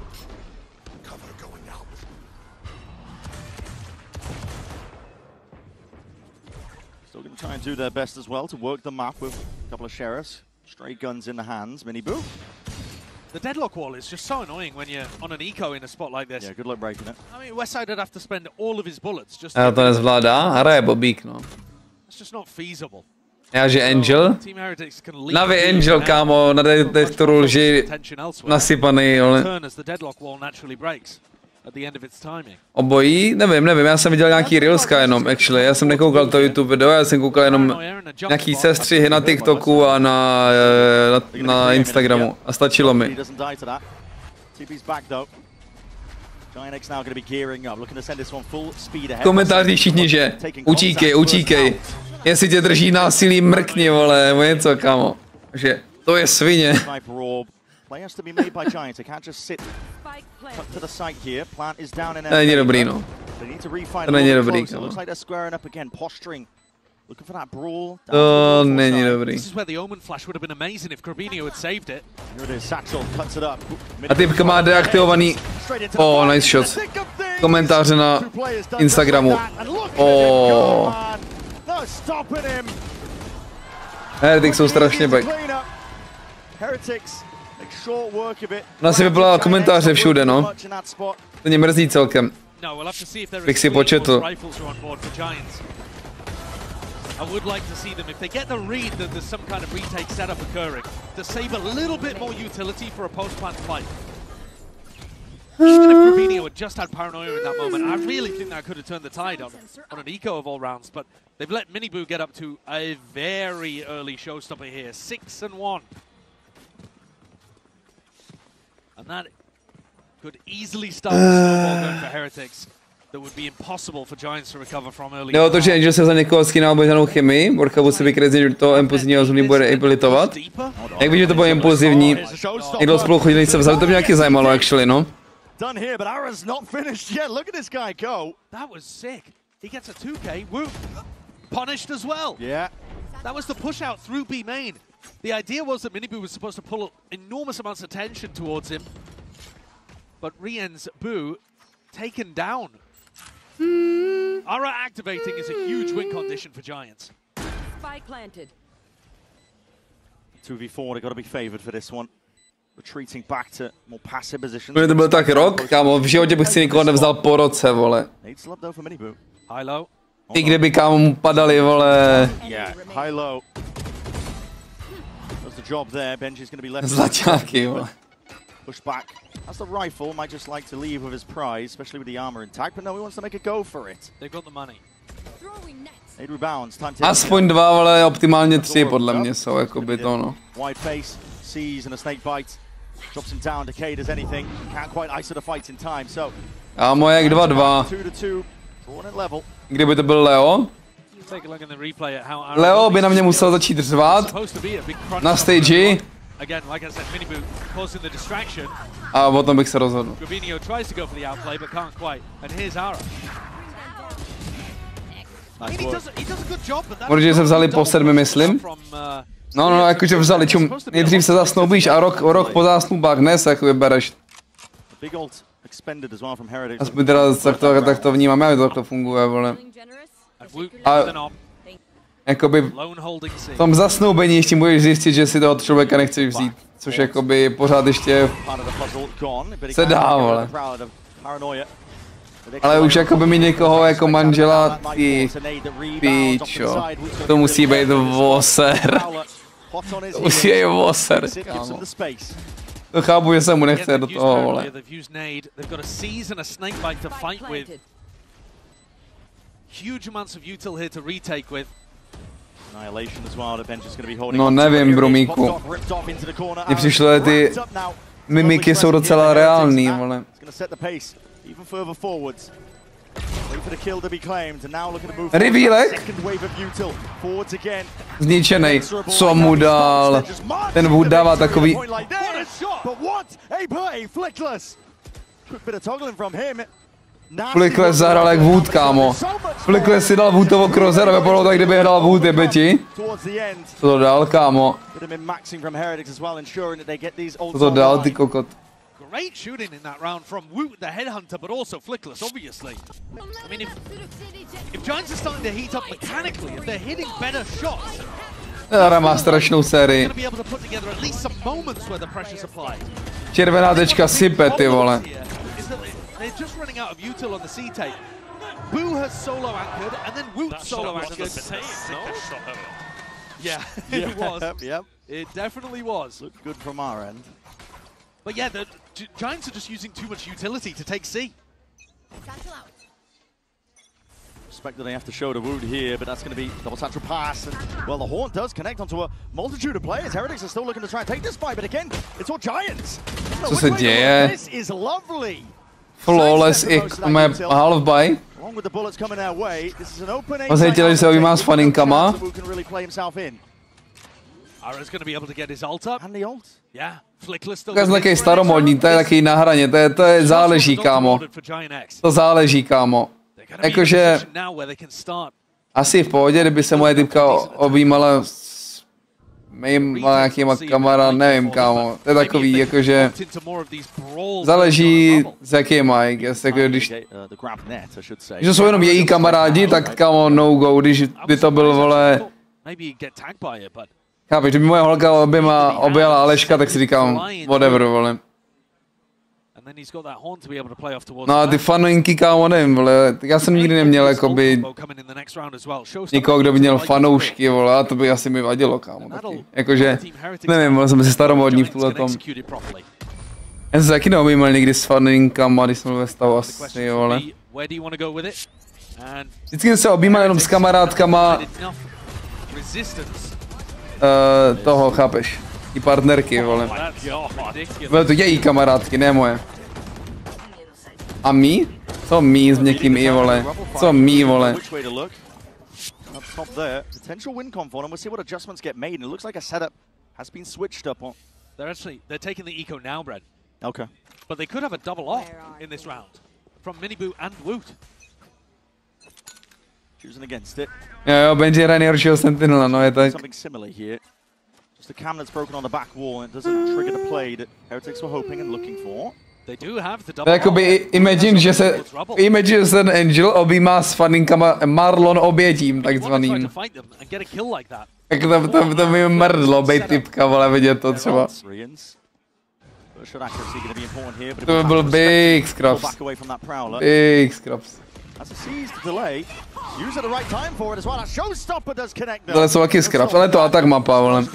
Still going to try and do their best as well to work the map with a couple of sheriffs. Stray guns in the hands. Miniboo. The deadlock wall is just so annoying when you're on an eco in a spot like this. Yeah, good luck breaking it. I mean, Westside would have to spend all of his bullets just. Já to nezvládá, hraje bobík, no. It's just not feasible. Já, že Angel? Navi Angel, kámo, na detektoru lži nasypaný, ale... Obojí? Nevím, já jsem viděl nějaký reelska jenom, actually. Já jsem nekoukal to YouTube video, já jsem koukal jenom nějaký sestřihy na TikToku a na Instagramu. A stačilo mi. Komentáři všichni, že utíkej. Jestli tě drží násilí, mrkni, vole, nebo něco, kámo. Že to je svině. To není dobrý, no. To není dobrý, kámo. To není dobrý. A typka má deaktivovaný... Oh, nice shot. Komentáře na Instagramu. Oh. Heretics jsou strašně back. Ona si vyplala komentáře všude, no. To mě mrzí celkem. Bych si početl. I would like to see them, if they get the read that there's some kind of retake setup occurring, to save a little bit more utility for a post-plant fight. Even if Rubinho had just had paranoia in that moment, I really think that could have turned the tide on an eco of all rounds, but they've let Miniboo get up to a very early showstopper here, 6-1. And that could easily start the snowball going for Heretics. That would be impossible for Giants to recover from early. Jo, to, že Angel se za někoho skýná obyčejnou chemii, Borchavu se vykreslí, že to impulzivního zóny bude abilitovat. Jak víš, že to bylo impulzivní, i do spoluchodilí se vzali, to mě nějaký zajímalo, actually, no. Done here, but Ara's not finished yet. Look at this guy go. That was sick. He gets a 2K. Woo. Punished as well. Yeah. That was the push out through B main. The idea was that Miniboo was supposed to pull enormous amounts of tension towards him. But Rien's Boo taken down. Ara activating is a huge win condition for Giants. Spike planted. 2v4, they've got to be favored for this one. Retreating back to more passive positions. To byl tak rok, kámo, v životě bych si nikoho nevzal po roce, vole. High low. I kdyby kámo mu padali, vole. Yeah, high low. That's the job there. Benji's going to be left. Zlaťáky, vole. Push back. That's the rifle. Might just like to leave with his prize, especially with the armor intact. But no, he wants to make a go for it. They've got the money. 8 rebounds. Time to aspoň 2, ale optimálně 3 podle mě jsou, jakoby to, no. Wide face, sees and a snake bite. Drops him down, decayed as anything. Can't quite ice the fight in time, so. Kámo, jak 2-2. Kdyby to byl Leo? Leo by na mě musel začít řvát na stage. A o tom bych se rozhodl. Protože se vzali po 7, myslím. No, jakože vzali, čum, nejdřív se zasnoubíš a rok po zásnubách, ne se jako vybereš. Aspoň teda tak to vnímám, jak to funguje, vole. jakoby v tom zasnoubení ještě můžeš zjistit, že si toho člověka nechceš vzít. Což jakoby pořád ještě se dá, ale. Ale už jakoby mi někoho jako manžela, ty píčo, to musí být voser. To musí být voser, kámo. To chápu, že se mu nechce do toho, vole. No nevím, Brumíku. Mně přišlo, že ty mimiky jsou docela reální, vole. Revílek? Zničenej. Co mu dal? Ten Wood dává takový... Flickles zahrál jak Wood, kámo. Flickles si dal Woodovo crosshair a vypadalo tak, kdyby hrál Wood, jebe ti. Co to dal, kámo? Co to dal, ty kokot? Great shooting in that round from Woot, the headhunter, but also Flickless, obviously. I mean, if Giants are starting to heat up mechanically, if they're hitting better shots, Hra má strašnou sérii. Červená tečka sype, ty vole. Boo has solo anchored, and then Woot solo anchored. Yeah, it was. Yep. It definitely was. Looked good from our end. But yeah, the Giants are just using too much utility to take C. Respect that they have to show the Wood here, but that's going to be double satchel pass. And, well, the Horn does connect onto a multitude of players. Heretics are still looking to try and take this fight, but again, it's all Giants. Co se děje? This is lovely. Flawless i half buy. Along with the bullets coming our way, this is an open aim. Zajistili, že se objímá s faninkama. Ara's going to be able to get his ult up. And the ult. Yeah, Flickless still. To je taky staromodní, to je taky na hraně, to je záleží, kámo. To záleží, kámo. Jakože asi v pohodě, kdyby se moje typka objímala s mýma nějakýma kamarád, nevím, kámo. To je takový, jakože záleží z jaký mají, jako když to jsou jenom její kamarádi, tak kámo no go, když by to byl, vole. Chápeš, kdyby moje holka objela Aleška, tak si říkám, whatever, vole. No a ty faninky, kámo, nevím, vole, já jsem nikdy neměl, jakoby, nikoho, kdo by měl fanoušky, vole, a to by asi mi vadilo, kámo, taky. Jakože, nevím, vole, jsem si staromodní v tom. Já jsem se taky neobjímal nikdy s faninkama, když jsem byl ve stavu asi, vole. Vždycky jsem se objímal jenom s kamarádkama, toho, chápeš, i partnerky, vole. Byly to její kamarádky, ne moje. A mí? Co mí s někým i, vole? Co mí, vole? They're taking the eco now, Brad. Okay. But they could have a double off in this round from Miniboo and Woot. Choosing against it. Jo, Benji hraje nejhoršího Sentinela, no je tak. Something similar here. Just a cam that's broken on the back wall and it doesn't trigger the play that Heretics were hoping and looking for. They do have the double. To jakoby imagine, že se ten Angel objímá s faninkama Marlon obětím, takzvaným. Jak to mi mrdlo, bejt typka, vole, vidět to třeba. To by byl big scraps. Big scraps. Tohle jsou taky scraps, ale to atak mapa, vole.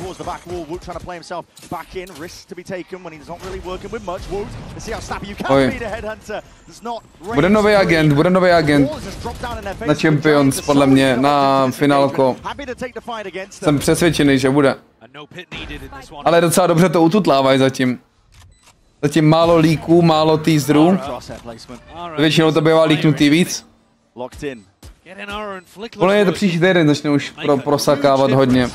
Oj. Bude nový agent na Champions, podle mě, na finálko. Jsem přesvědčený, že bude. Ale docela dobře to ututlávají zatím. Zatím málo líků, málo teaserů. Většinou to bývá líknutý víc. Podle mě to příští týden začne už prosakávat hodně.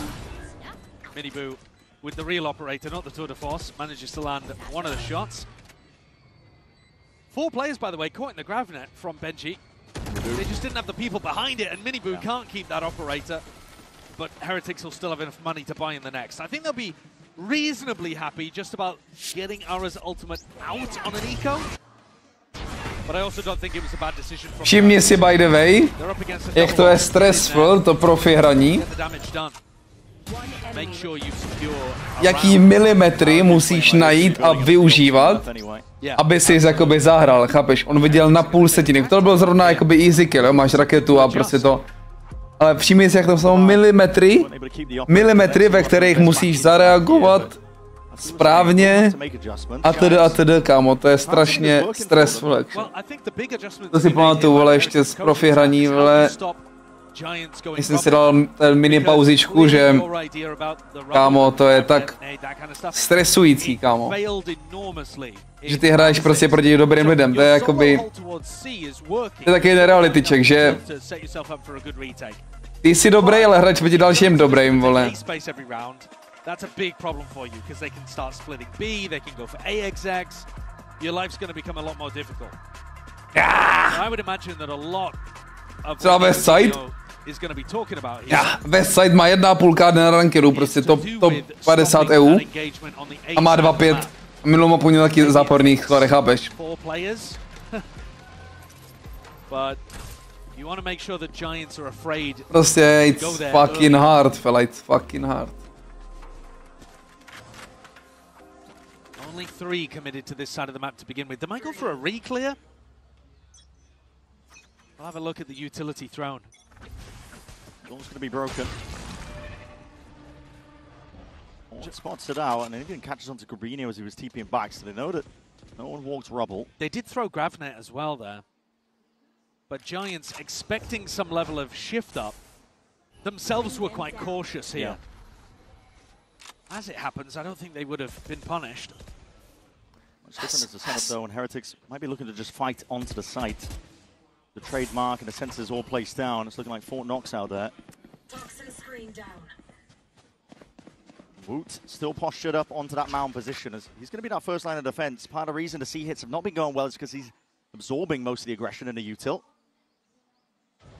Miniboo with the real operator, not the tour de force, manages to land one of the shots. 4 players, by the way, caught in the grav net from Benji. They just didn't have the people behind it, and Miniboo can't keep that operator. But Heretics will still have enough money to buy in the next. I think they'll be reasonably happy just about getting Ara's ultimate out on an eco. Všimni si, by the way, jak to je stressful, to profi hraní. Jaký milimetry musíš najít a využívat, aby si jakoby zahrál, chápeš? On viděl na půl setiny, to byl zrovna jakoby easy kill, jo? Máš raketu a prostě to. Ale všimni si, jak tam jsou milimetry, ve kterých musíš zareagovat správně a tedy, kámo, to je strašně stressful. To si pamatuju, vole, ještě z profi hraní, vole. Když jsem si dal ten mini pauzičku, že kámo, to je tak stresující, kámo. Že ty hraješ prostě proti dobrým lidem, to je jakoby, to je taky jeden reality check, že ty jsi dobrý, ale hraješ proti dalším dobrým, vole. That's a big problem for you because they can start splitting B, they can go for AXX. Your life's going to become a lot more difficult. I would imagine that a lot of what VESK is going to be talking about here. VESK má 1,5 na rankeru, prostě top 50 EU a má 2,5. Minulou mapu měl taky záporných skladech, chápeš? But you want to make sure that Giants are afraid. Prostě it's fucking hard, fella, it's fucking hard. Only 3 committed to this side of the map to begin with. They might go for a re-clear. We'll have a look at the utility throne. Dawn's going to be broken. Spots it out, and then even catches onto Grabinho as he was TPing back, so they know that no one walks rubble. They did throw Gravnet as well there. But Giants, expecting some level of shift up, themselves were quite cautious here. Yeah. As it happens, I don't think they would have been punished. Much different as the setup though, and Heretics might be looking to just fight onto the site. The trademark and the sensors all placed down. It's looking like 4 knocks out there. Toxin screen down. Woot still postured up onto that mound position as he's going to be that first line of defense. Part of the reason the C hits have not been going well is because he's absorbing most of the aggression in the util.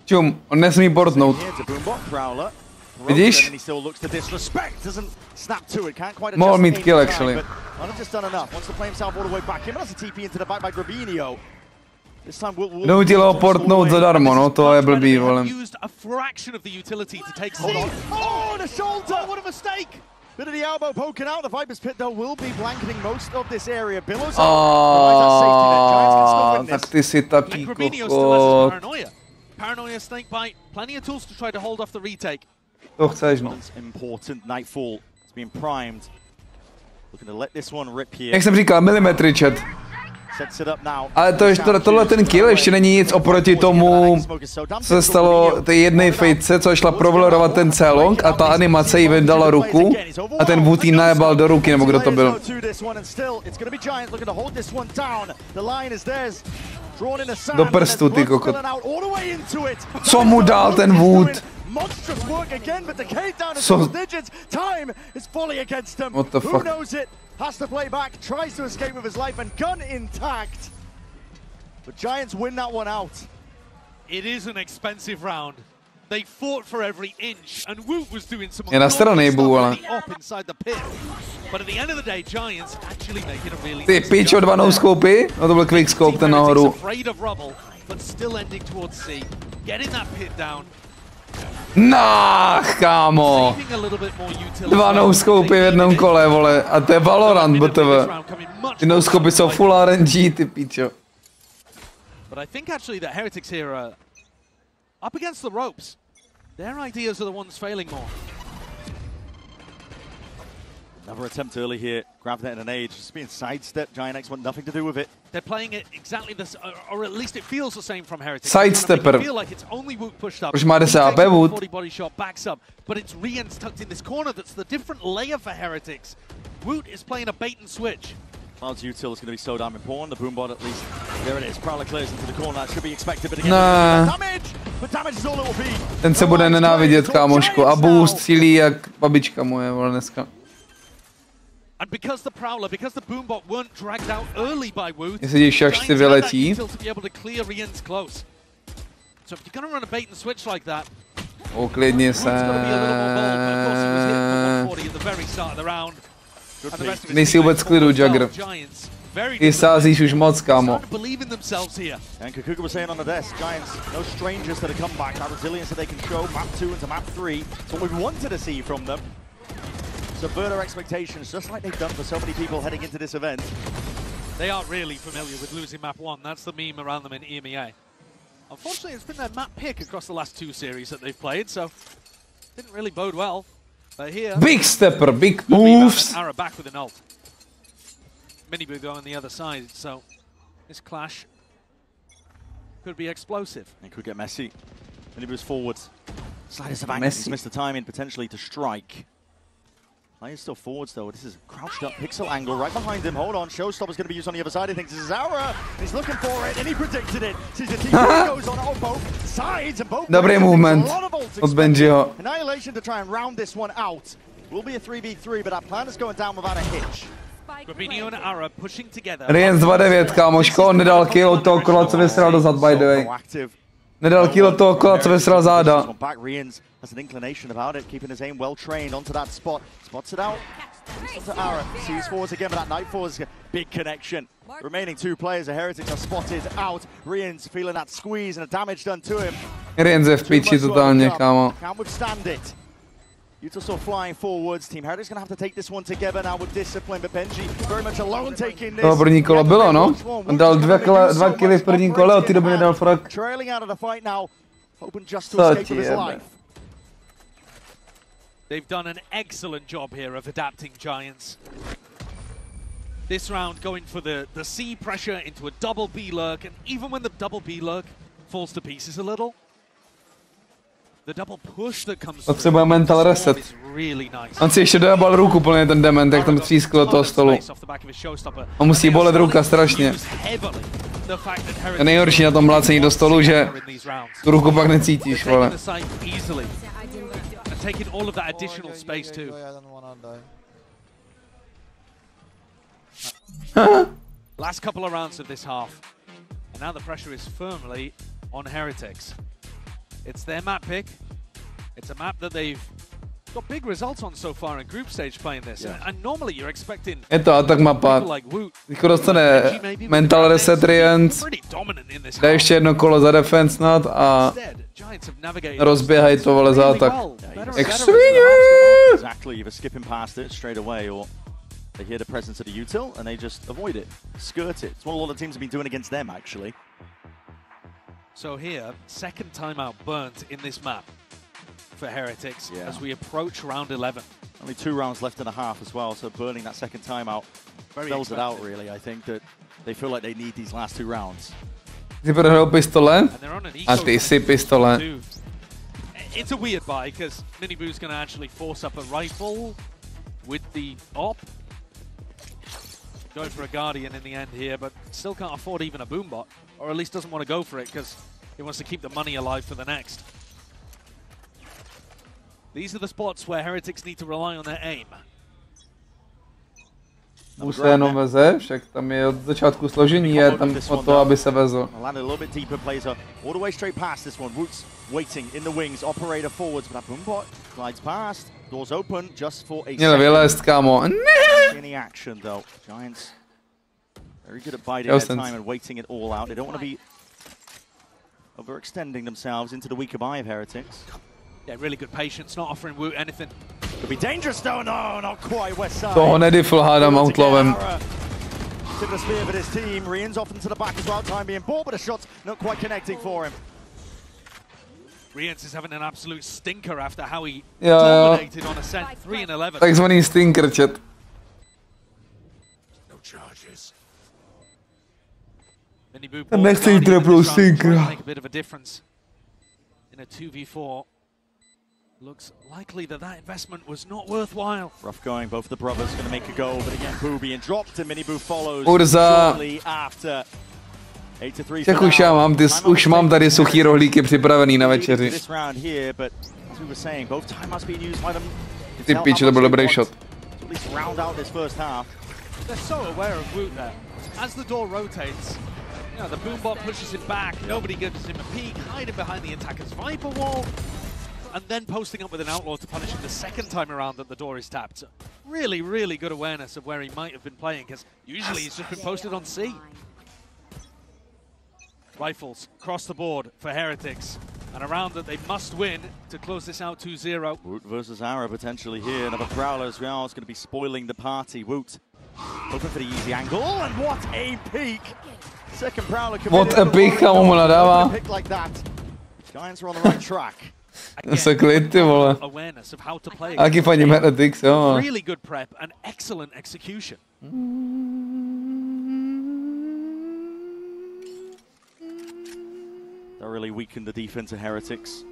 Čum, on nesmí portnout. Vidíš? Mohl mít kill, actually. Donutil ho portnout zadarmo, no, to je blbý, vole. Bit of the elbow poking out. The Viper's Pit, though, will be blanketing most of this area. Billows tak ty si taký kokot. Paranoia, snake bite, plenty of tools to try to hold off the retake. To chceš, no. Important Nightfall. It's been primed. Looking to let this one rip here. Jak jsem říkal, milimetry, chat. Ale tohle ten kill ještě není nic oproti tomu, co se stalo té jedné fejtce, co šla provalorovat ten celong a ta animace jí vydala ruku a ten Woot jí najebal do ruky, nebo kdo to byl. Do prstu, ty kokot. Co mu dal ten Woot? Co? What the fuck? Has to play back, tries to escape with his life and gun intact. But Giants win that one out. It is an expensive round. They fought for every inch, and Woot was doing some je na straně bu, ale. But at the end of the day, Giants actually making a really. Ty pičo, 2 no-scopy? No to byl quick scope ten nahoru. Afraid of rubble, but still ending towards C, getting that pit down. Kámo. 2 no-scopy v jednom kole, vole. A to je Valorant, BTV. Ty no-scopy jsou full RNG, ty pičo. But I think actually that Heretics here are up against the ropes. Their ideas are the ones failing more. Another attempt early here. Grab that in an age. Just being sidestepped. Giant X want nothing to do with it. They're playing it exactly this, or at least it feels the same from Heretics. Sidestepper. Feel like it's only Woot pushed up. Už má 10 AP Woot. Body shot backs up, but it's Rien's tucked in this corner. That's the different layer for Heretics. Woot is playing a bait and switch. Cloud's util is going to be so damn important. The boombot at least. There it is. Prowler clears into the corner. That should be expected, but again, damage. But damage is all it will be. Ten se bude nenávidět, kámoško. A boost sílí jak babička moje, vole, dneska. And because the Prowler, because the Boombot weren't dragged out early by Woot, Giants had to be able to clear Rien's close. So if you're going to run a bait and switch like that, uklidni se. Nejsi vůbec klidu, Jagger. Ty sázíš už moc, kámo. And Kicku was saying on the desk, Giants, no strangers to the comeback, that resilience that they can show, map 2 into map 3. It's what we wanted to see from them. Subvert our expectations, just like they've done for so many people heading into this event. They are really familiar with losing map 1. That's the meme around them in EMEA. Unfortunately, it's been their map pick across the last 2 series that they've played, so didn't really bode well. But here, big stepper, big moves. Ara back with an ult. Miniboo go on the other side, so this clash could be explosive. It could get messy. Miniboo's forwards. Sliders of anger. He's missed the timing potentially to strike. Players still forwards though. This is a crouched up pixel angle right behind him. Hold on, Showstopper's going to be used on the other side. He thinks this is Aura. He's looking for it and he predicted it. Sees the team goes on both sides and both. Dobrý movement od Benjiho. Annihilation to try and round this one out. Will be a 3v3, but that plan is going down without a hitch. Grabinho and Ara pushing together. Riens 2-9, kámoško, nedal kill od toho kola, co vysral dozad, by the way. Nedal kill od toho kola, co vysral záda. Riens has an inclination about it, keeping his aim well trained onto that spot. Spots it out. Onto Ara. Sees forwards again, but that Nightfall is a big connection. Remaining 2 players, the Heretics are spotted out. Riens feeling that squeeze and the damage done to him. Riens je v piči totálně, kámo. Can't withstand it. Utilsaw flying forwards. Team Heretics going to have to take this one together now with discipline, but Benji very much alone taking this. To první kolo bylo, no. On dal 2 killy v prvním kole, od té doby nedal frak. Trailing out of the fight now, hoping just to escape with his life. They've done an excellent job here of adapting Giants. This round going for the C pressure into a double B lurk, and even when the double B lurk falls to pieces a little, the double push that comes potřebuje mental reset. On si ještě dojabal ruku plně ten dement, jak tam třískl do toho stolu. On musí bolet ruka strašně. Je nejhorší na tom mlácení do stolu, že tu ruku pak necítíš, vole. Last couple of rounds of this half, and now the pressure is firmly on Heretics. It's their map pick. It's a map that they've got big results on so far in group stage playing this. Yeah. And normally you're expecting je to atak mapa. Jako dostane mental reset Riens, dá ještě jedno kolo za defense snad a rozběhají to, vole, za atak. Jak svině! Exactly, you're skipping past it straight away, or they hear the presence of the util and they just avoid it, skirt it. It's what a lot of teams have been doing against them, actually. So here, second timeout burnt in this map for Heretics as we approach round 11. Only 2 rounds left and a half as well, so burning that second timeout spells it out, really. I think that they feel like they need these last 2 rounds. Ty prohrál pistole a ty si pistole. It's a weird buy because Miniboo's going to actually force up a rifle with the op. Going for a Guardian in the end here, but still can't afford even a boombot, or at least doesn't want to go for it because he wants to keep the money alive for the next. These are the spots where Heretics need to rely on their aim. Už se jenom veze, však tam je od začátku složení, je tam o to, aby se vezl. Měl vylézt, kámo. Very good at biding their time and waiting it all out. They don't want to be overextending themselves into the weaker buy of Heretics. Yeah, really good patience, not offering Woot anything. Could be dangerous though. No, not quite. West side. Toho nedifl hádám outlowem. Tip of the spear for his team. Rien's off into the back as well. Time being bought, but the shot's not quite connecting for him. Riens is having an absolute stinker after how he dominated on Ascent 3 and 11. Takzvaný stinker, chat. No charges. Miniboo nechce jít trapnou stinkera. Make a bit of a difference in a 2v4. Looks likely that investment was not worthwhile. Rough going, both the brothers going to make a go, but again, Boo being dropped and Miniboo follows shortly after. 8-3. Tak už mám tady suchý rohlíky připravený na večeři. Ty pič, to byl dobrý shot. They're so aware of Woot there. As the door rotates, you know, the boombot pushes him back, nobody gives him a peek, hiding behind the attacker's Viper wall. and then posting up with an outlaw to punish him the second time around that the door is tapped. So really, really good awareness of where he might have been playing, because usually he's just been posted on C. Rifles across the board for Heretics. And a round that they must win to close this out 2-0. Woot versus Ara potentially here. Another Prowler as well is going to be spoiling the party. Woot hoping for the easy angle, and what a peek! Second Prowler What a peek, kámo mu nadává. Pick like that. Giants are on the right track. Se klid, ty vole. Aký paní Heretics, jo. Really good prep and excellent execution. That really weakened the defense of Heretics.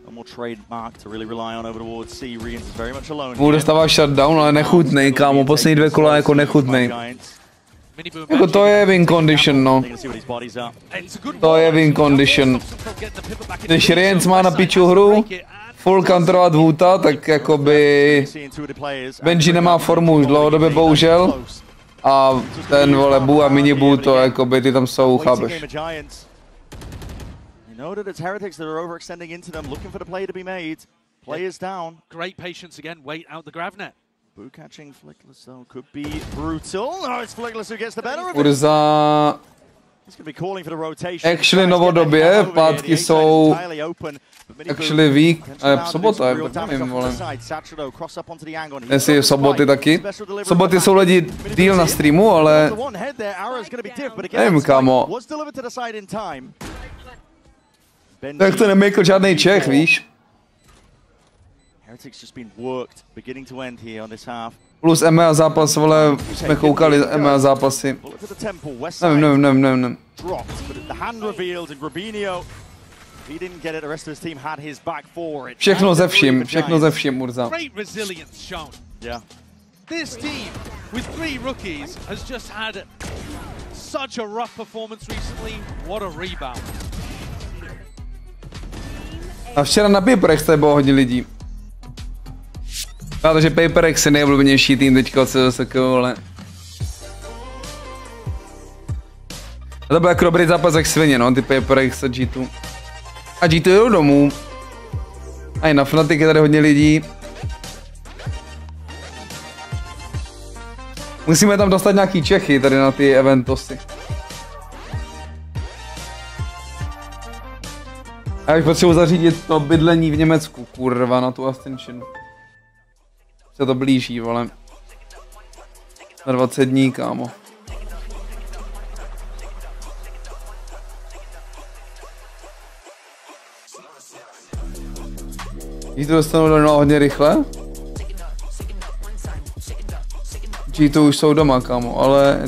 No more trademark to really rely on over towards C. Rians is very much alone. Mu dostává shutdown, ale nechutnej, kámo. Poslední 2 kola jako nechutnej. Jako to je win condition, no. To je win condition. Když Rians má na piču hru, full counterovat Woota, tak jakoby Benji nemá formu už dlouhodobě, bohužel. A ten, vole, Bu a minibu, to jakoby ty tam jsou, chápeš. Know that it's Heretics that are overextending into them, looking for the play to be made. Players down. Great patience again, wait out the grav net. Boo catching Flickless though could be brutal. No, it's Flickless who gets the better of it. Urza. He's going to be calling for the rotation. Actually novodobě, pátky jsou actually week, sobota je, nevím, vole. Jestli je soboty taky. Soboty jsou lidi díl na streamu, ale nevím, kámo. Tak to nemykl žádnej Čech, víš? Plus EMEA zápas, vole, jsme koukali EMEA zápasy. Nevím. Všechno ze vším, Urza. This team with 3 rookies has just had such a rough performance recently. What a rebound. A včera na Paperex tady bylo hodně lidí. Protože Paperex je nejoblíbenější tým teďka od CSK, ale... A to byl jako dobrý zápas jak svině, no, ty Paperex a G2. A G2 jdou domů. A i na Fnatic je tady hodně lidí. Musíme tam dostat nějaký Čechy tady na ty eventosy. Já bych potřebuji zařídit to bydlení v Německu, kurva, na tu Ascension. Se to blíží, vole. Na 20 dní, kámo. G2 dostanou do hodně rychle. G2 už jsou doma, kámo, ale...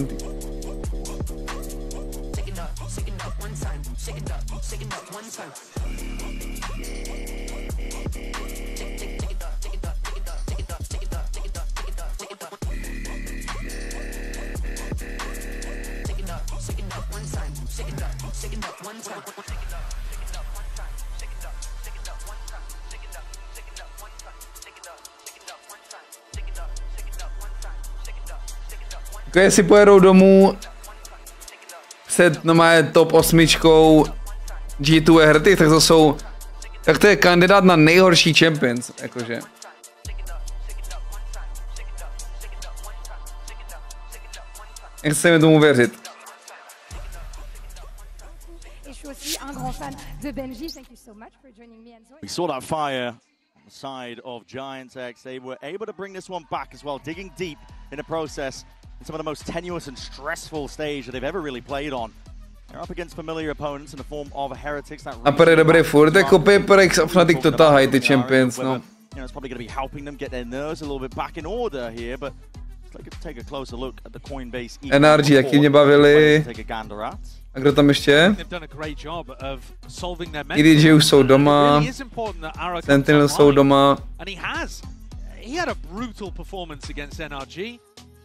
Jestli pojedou domů před top 8 G2 Herty, tak to jsou, tak to je kandidát na nejhorší Champions, jakože. Nechci mi tomu věřit. We saw that fire on the side of Giants X. They were able to bring this one back as well, digging deep in the process. Some of the most tenuous and stressful stage that they've ever really played on. They're up against familiar opponents in the form of Heretics. A pere dobrý furt, jako Paperex a Fnatic to tahají ty Champions, no. You know, it's probably going to be helping them get their nerves a little bit back in order here, but let's take a closer look at the Coinbase. NRG, jaký mě bavili. A kdo tam ještě? EDG už jsou doma. Sentinel jsou doma. He had a brutal performance against NRG.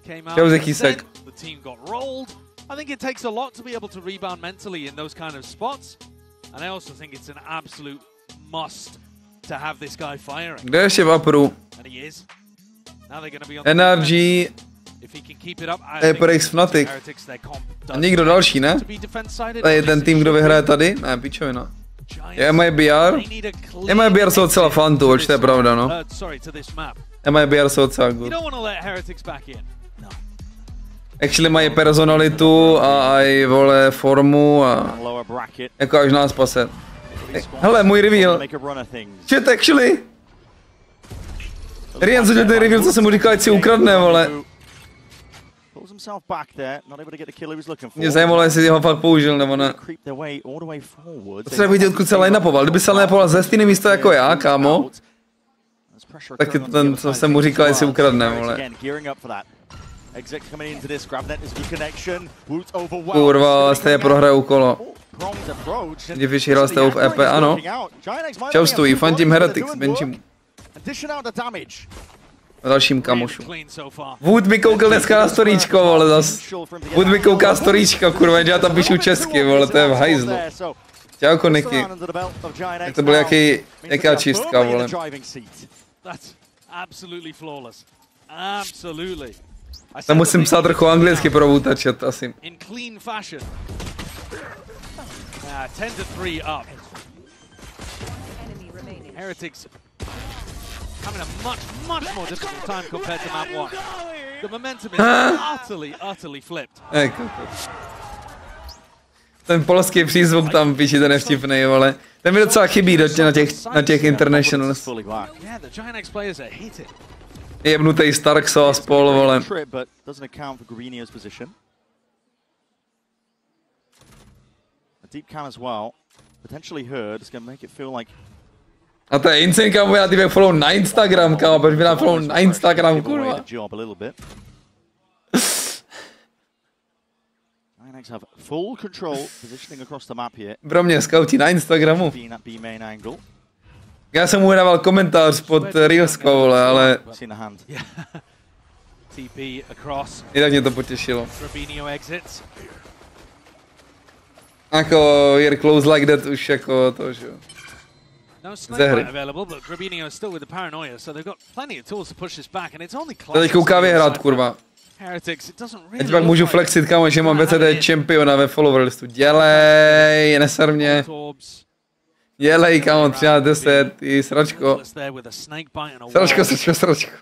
Came out the team got rolled. I think it takes a lot to be able to rebound mentally in those kind of spots. And I also think it's an absolute must to have this guy firing. Kde ještě v upru? And he is. Now they're going to be on NRG, if he can keep it up, Paperex, Fnatic. A nikdo další, ne? To je ten tým, kdo vyhraje tady? Ne, pičovina. Je MIBR? MIBR jsou docela fun tu, to je pravda, no. MIBR jsou docela good. Actually mají personalitu a i vole formu a jako až nás spase. Hele, můj reveal. Shit, actually. Rian, co ten reveal, co jsem mu říkal, ať si ukradne, vole. Mě zajímalo, jestli ho fakt použil, nebo ne. Potřeba vidět, odkud se line-upoval. Kdyby se line-upoval ze stejné místo jako já, kámo, tak je to ten, co jsem mu říkal, jestli ukradne, vole. Kurva, stejně prohraju kolo. Benjyfishy hrál s tebou v EP, ano. Čaustují, fandím Heretics, Benjimu. A dalším kamošu. Wood mi koukal dneska na storíčko, vole, zas. Wood mi kouká storíčka, kurva, já tam píšu česky, vole, to je v hajzlu. Čau, Koniky. Jak to byl jaká čistka, vole. Tam musím psát trochu anglicky pro vůtačet, asi. 10-3 up. Heretics having a much more difficult time compared to map 1. The momentum is utterly flipped. Ten polský přízvuk tam píši, ten je vtipnej, vole. Ten mi docela chybí na těch internationals. Jebnutej Starkso a spol, vole. A to je insane, kámo, já ty follow na Instagram, kámo, proč by nám follow na Instagram, kurva. Pro mě scouti na Instagramu. Já jsem mu dával komentář pod Reelskou, vole, ale... I tak mě to potěšilo. Jako, you're close like that už jako to, že jo. Ze hry. To teď kouká vyhrát, kurva. Teď pak můžu flexit, kámo, že mám VCT Championa ve follower listu. Dělej, neser mě. Dělej, kámo, 13-10, ty sračko. Sračko.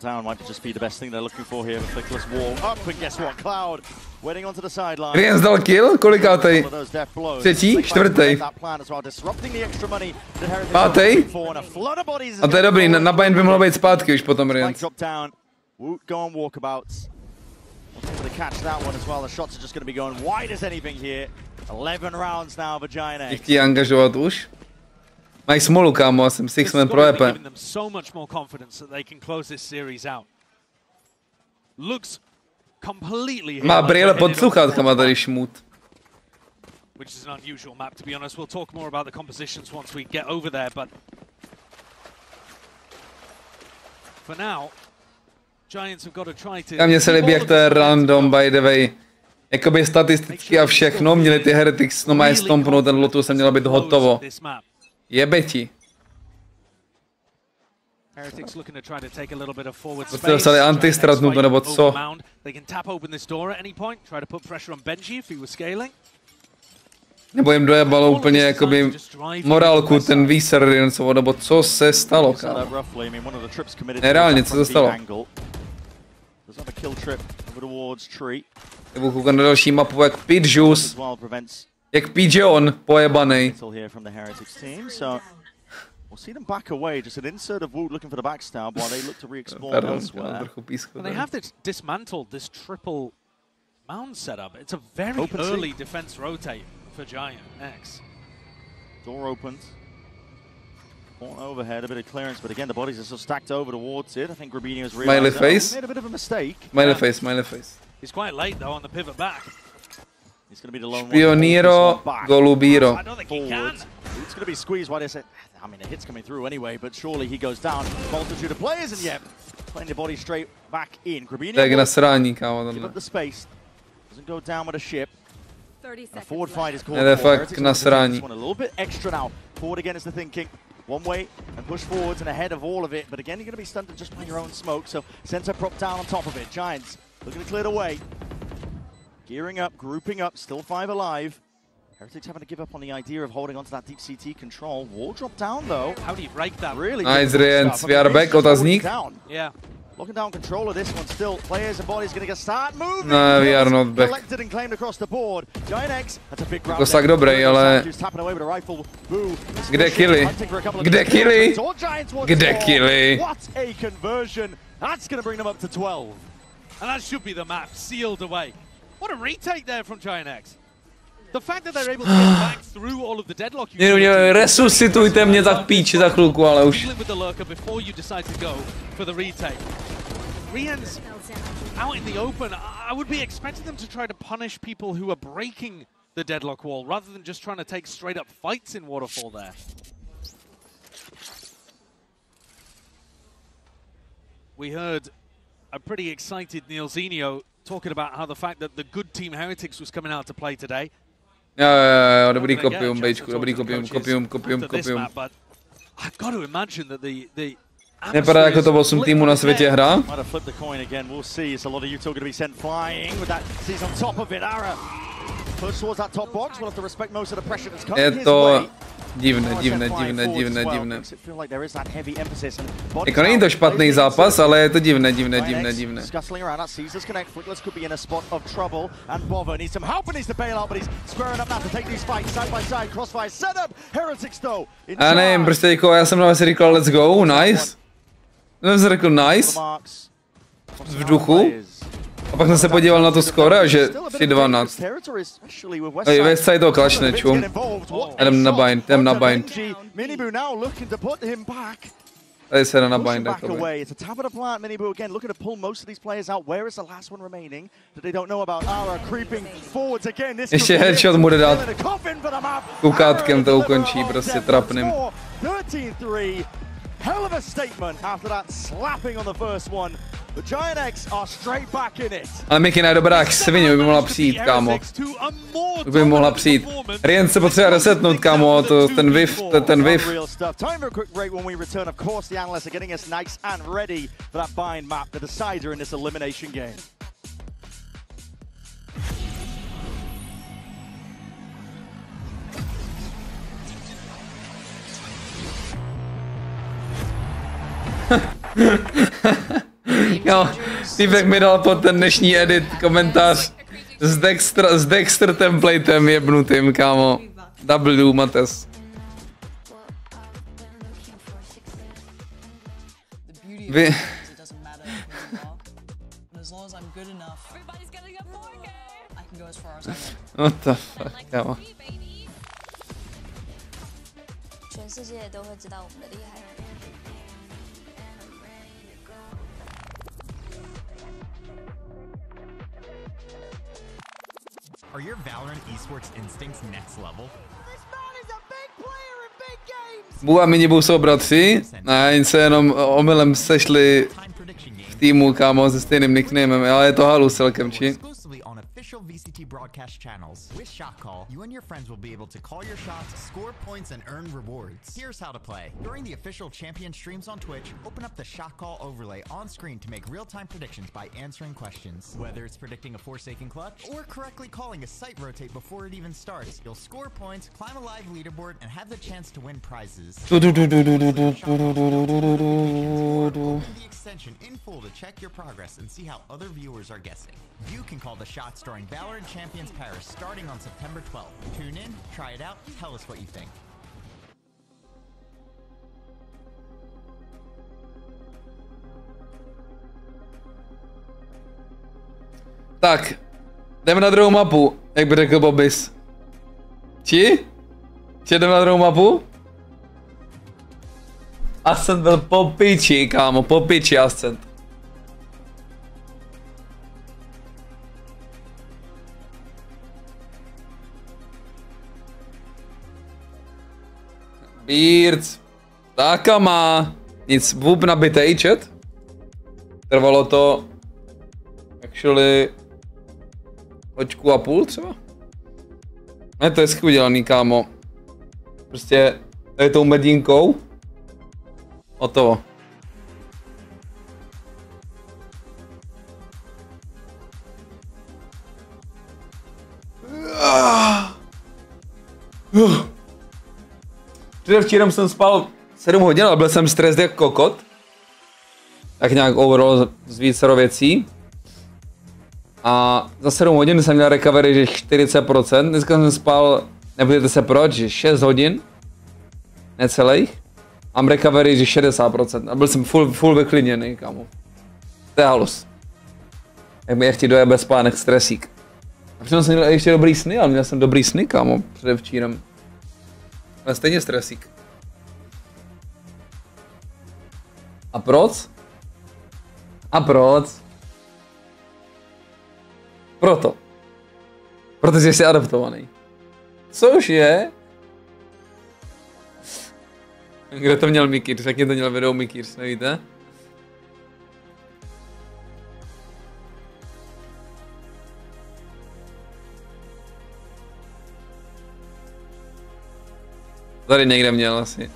Down might just be the best thing they're looking for here. Flickless wall up, and guess what? Cloud waiting onto the sideline. Rian zdal kill? Kolikátej? Třetí? Čtvrtý? Pátý? A to je dobrý, na Bayern by mohlo být zpátky už potom Rian. Chtějí angažovat už? Mají smolu, kámo, já jsem six-man pro EP. Má brýle pod sluchátkama tady šmut. A mně se líbí, jak to je random, by the way. Jakoby statisticky a všechno, měli ty Heretics, no mají stompnout, ten Lotus se mělo být hotovo. Jebe ti. Jste dostali antistratnuto, nebo co? Nebo jim dojebalo úplně jakoby morálku, ten výser, nebo co se stalo, kámo? Nereálně, co se stalo? Nebo koukám na další mapu, jak Pidgeus. Jak Pigeon pojebanej. We'll see them back away, just an insert of Wood looking for the backstab while they look to re-explore elsewhere. And they have dismantled this triple mound setup. It's a very early defense rotate for Giant X. Door opens. Corner overhead, a bit of clearance, but again the bodies are still stacked over towards it. I think Rubinho's realized that made a bit of a mistake. Smiley face. He's quite late though on the pivot back. He's going to be the lone Spioniro, Golubiro. I don't think he can. It's going to be squeezed wide. I mean, the hit's coming through anyway, but surely he goes down. Multitude of players, and yet playing the body straight back in. Tak nasrání, kámo, give up the space. Doesn't go down with a ship. A forward fight is called. Je fakt nasrání. A little bit extra now. Forward again is the thinking. One way and push forwards and ahead of all of it, but again you're going to be stunted just by your own smoke. So center prop down on top of it. Giants looking to clear the way. Gearing up, grouping up, still 5 alive. Heretics having to give up on the idea of holding onto that deep CT control. Wall drop down though. How do you break that? Really nice Riens, we are back, otazník. Yeah. Looking down control of this one still. Players and bodies going to start moving. No, we are not back. Collected and claimed across the board. Giant X, that's a big grab. Jako tak dobrý, ale... Kde killy? Kde killy? Kde killy? What a conversion. That's going to bring them up to 12. And that should be the map sealed away. What a retake there from Giant X. The fact that they're able to get back through all of the deadlock. Resuscitujte mě za píči za chvilku, ale už. With the lurker before you decide to go for the retake. Rien's out in the open. I would be expecting them to try to punish people who are breaking the deadlock wall rather than just trying to take straight up fights in Waterfall there. We heard a pretty excited Neilzinho talking about how the fact that the good team Heretics was coming out to play today. Jo, dobrý kopium, bejčku, dobrý kopium. I've got to imagine that the Nepadá jako to 8 týmů na světě hra. Je to divné. Jako není to špatný zápas, ale je to divné. Já nevím, prostě jako já jsem na vás říkal let's go, nice. Já jsem řekl nice. V vzduchu. A pak jsem se podíval na to skoro a že 3-12. Vestside to klašne, čum. Jdem na bind. Tady se jde na bind. Ještě headshot mu jde dát. Kukátkem to ukončí, prostě trapným. Hell of a statement after that slapping on the first one. The Giant X are straight back in it. Ale Mickey je dobrá k svině, by mohla přijít, kámo. By mohla přijít. Rien se potřeba resetnout, kámo, to ten whiff. Time for a quick break when we return. Of course, the analysts are getting us nice and ready for that bind map, the decider in this elimination game. Jo, týpek mi dal pod ten dnešní edit komentář s Dexter templatem jebnutým, kámo. W Mates. Vy... What the fuck, kámo. Are your Valorant esports instincts next level? Bu a Minibu jsou bratři, a jen se jenom omylem sešli v týmu, kámo, se stejným nicknamem, ale je to halus celkem, či? Official VCT broadcast channels. With Shot Call, you and your friends will be able to call your shots, score points, and earn rewards. Here's how to play. During the official champion streams on Twitch, open up the Shot Call overlay on screen to make real-time predictions by answering questions. Whether it's predicting a Forsaken clutch or correctly calling a site rotate before it even starts, you'll score points, climb a live leaderboard, and have the chance to win prizes. Open the extension in full to check your progress and see how other viewers are guessing. You can call the shots during Valorant Champions Paris starting on September 12th. Tune in, try it out, tell us what you think. Tak, jdeme na druhou mapu, jak by řekl Bobis. Či jdeme na druhou mapu? Ascent byl po piči, kámo, po piči Ascent. Beards. Táka má. Nic, vůb nabitej, chat. Trvalo to actually hoďku a půl třeba. Ne, to je hezky udělaný, kámo. Prostě tady tou medínkou. Hotovo. Předevčírem jsem spal 7 hodin, ale byl jsem stres jak kokot. Tak nějak overall z vícero věcí. A za 7 hodin jsem měl recovery, že 40%. Dneska jsem spal, nebudete se proč, že 6 hodin. Necelých. Mám recovery, že 60%. A byl jsem full vyklidněný, kámo. To je halus. Jak mi ještě dojebe spánek stresík. A přitom jsem měl ještě dobrý sny, ale měl jsem dobrý sny, kámo, předevčírem. Ale stejně stresík. A proč? A proč? Proto. Protože jsi adaptovaný. Což je... Kde to měl Mikýř? Jak to měl video Mikýř, nevíte? Tady někde měl asi.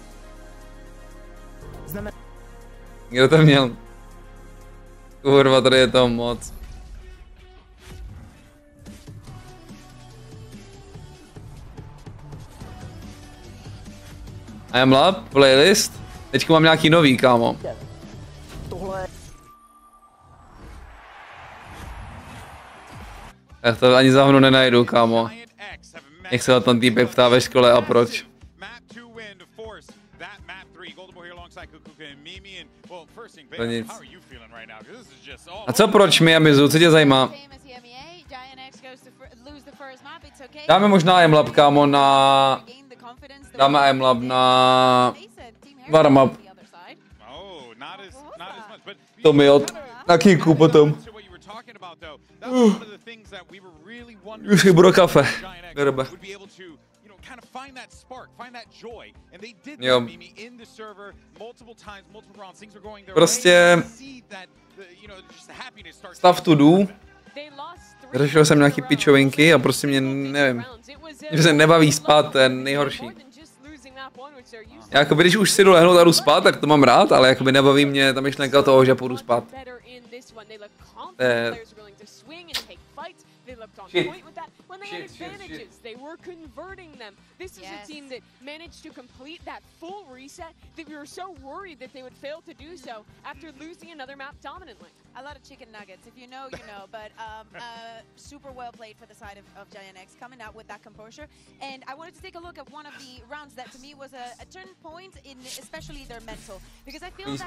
Kdo to měl? Kurva, tady je toho moc. I am lab, playlist. Teďka mám nějaký nový, kámo. Já to ani za mnou nenajdu, kámo. Nech se ho tam týpek ptá ve škole a proč. To nic. A co proč Miamizu, co tě zajímá? Dáme možná M-Lab, kámo, na... Dáme M-Lab na... Warm-up. To mi od... Na Kicku potom. Už si budu kafe. Grbe. Jo. Prostě... Stav to do. Řešil jsem nějaký pičovinky a prostě mě, nevím. Že se nebaví spát, to je nejhorší. Já jakoby, když už si jdu lehnout a jdu spát, tak to mám rád, ale jakoby nebaví mě ta myšlenka toho, že půjdu spát. Shit. They were converting them. This is a team that managed to complete that full reset that we were so worried that they would fail to do so after losing another map dominantly. A lot of chicken nuggets. If you know, you know. But super well played for the side of Giant X, coming out with that composure. And I wanted to take a look at one of the rounds that to me was a turn point in especially their mental, because I feel that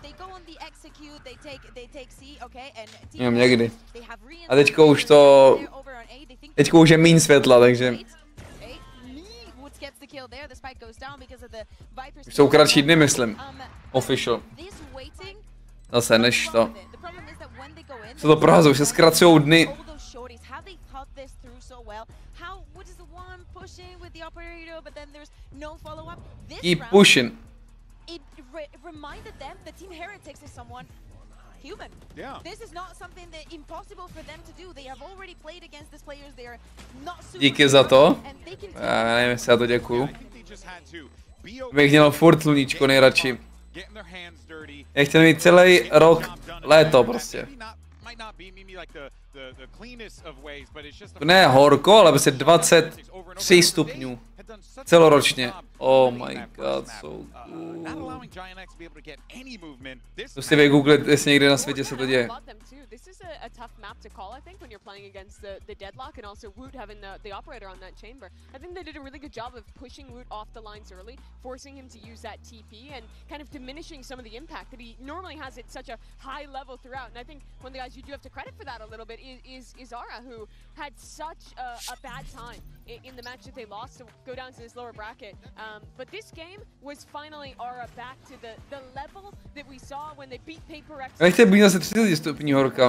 they go on the execute, they take C, okay, and někdy. A teďka už to... Teďka už je míň světla, takže... Už jsou kratší dny, myslím. Official. Zase než to. Co to prohazují, se zkracujou dny. Keep pushing. Human. Yeah. This is not something that impossible for them to do. They have already played against these players. They are not super. Díky za to. Já nevím, jestli já to děkuju. Bych měl furt sluníčko nejradši. Já chtěl mít celý rok léto prostě. Ne horko, ale prostě 23 stupňů. Celoročně. Oh my god, so cool. To si vygooglit, jestli někde na světě se to děje. A tough map to call, I think, when you're playing against the deadlock and also Woot having the operator on that chamber. I think they did a really good job of pushing Woot off the lines early, forcing him to use that TP and kind of diminishing some of the impact that he normally has at such a high level throughout. And I think one of the guys you do have to credit for that a little bit is Zara, who had such a bad time in the match that they lost to go down to this lower bracket. But this game was finally Aura back to the level that we saw when they beat Paper X. Já chtěl být zase 30 stupňů horka.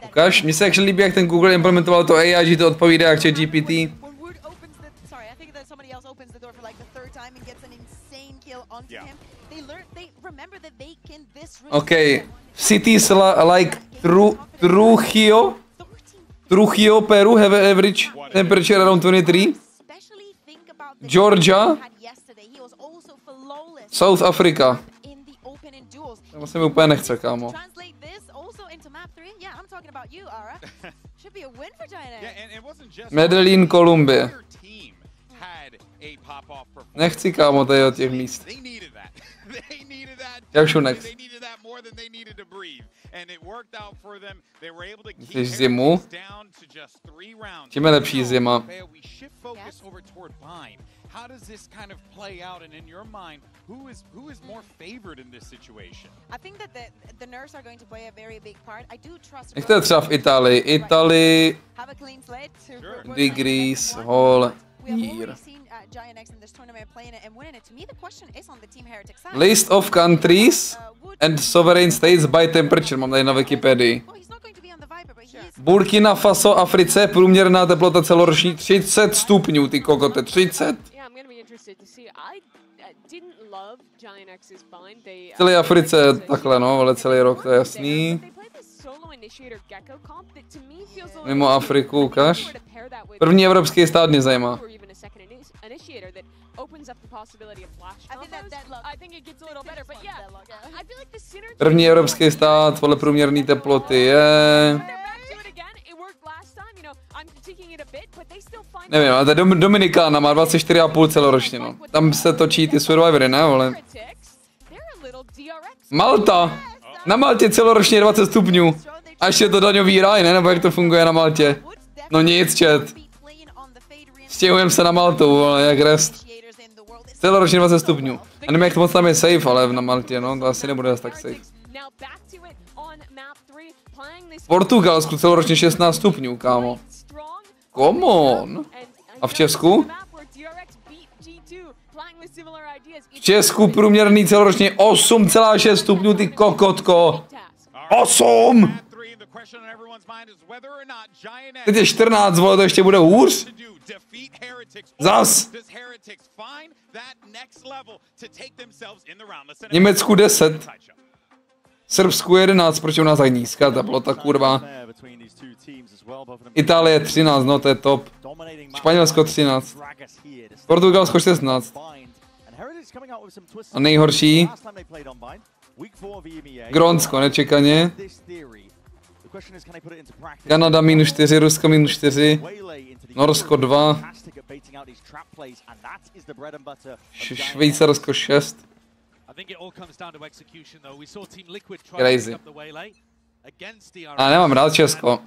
Ukáž, mně se actually líbí, jak ten Google implementoval to AI, že to odpovídá jak ChatGPT. OK, cities like Trujillo, Peru have an average temperature around 23. Georgia, South Africa. To se mi úplně nechce, kámo. Medellín, Kolumbie. Nechci, kámo, tady od těch míst. Javšunek. Chceš zimu? Čím je lepší zima? How does this kind of play out, and in your mind, who is more favored in this situation? I think that the nerves are going to play a very big part. I do trust. Jak to je třeba v Itálii? Itálii, degrees, whole year. List of countries and sovereign states by temperature, mám tady na Wikipedii. Burkina Faso, Africe, průměrná teplota celoroční 30 stupňů, ty kokote, 30. Celé Africe takhle, no, ale celý rok, to je jasný. Mimo Afriku, ukaž. První evropský stát mě zajímá. První evropský stát podle průměrné teploty je... Nevím, ale ta Dominikána má 24,5 celoročně, no. Tam se točí ty Survivory, ne, vole. Malta! Na Maltě celoročně 20 stupňů. A ještě je to daňový ráj, ne? Nebo jak to funguje na Maltě? No nic, chat. Stěhujem se na Maltu, vole, jak rest. Celoročně 20 stupňů. A nevím, jak to moc tam je safe, ale na Maltě, no, to asi nebude tak safe. Portugalsku celoročně 16 stupňů, kámo. Come on. A v Česku? V Česku průměrný celoročně 8,6 stupňů, ty kokotko. 8! Teď je 14, vole, to ještě bude hůř? Zas! Německu 10. Srbsku 11, proč u nás tak nízká teplota, kurva. Itálie 13, no to je top. Španělsko 13. Portugalsko 16. A nejhorší? Grónsko, nečekaně. Kanada -4, Rusko -4. Norsko 2. Švýcarsko 6. Crazy. A nemám rád Česko.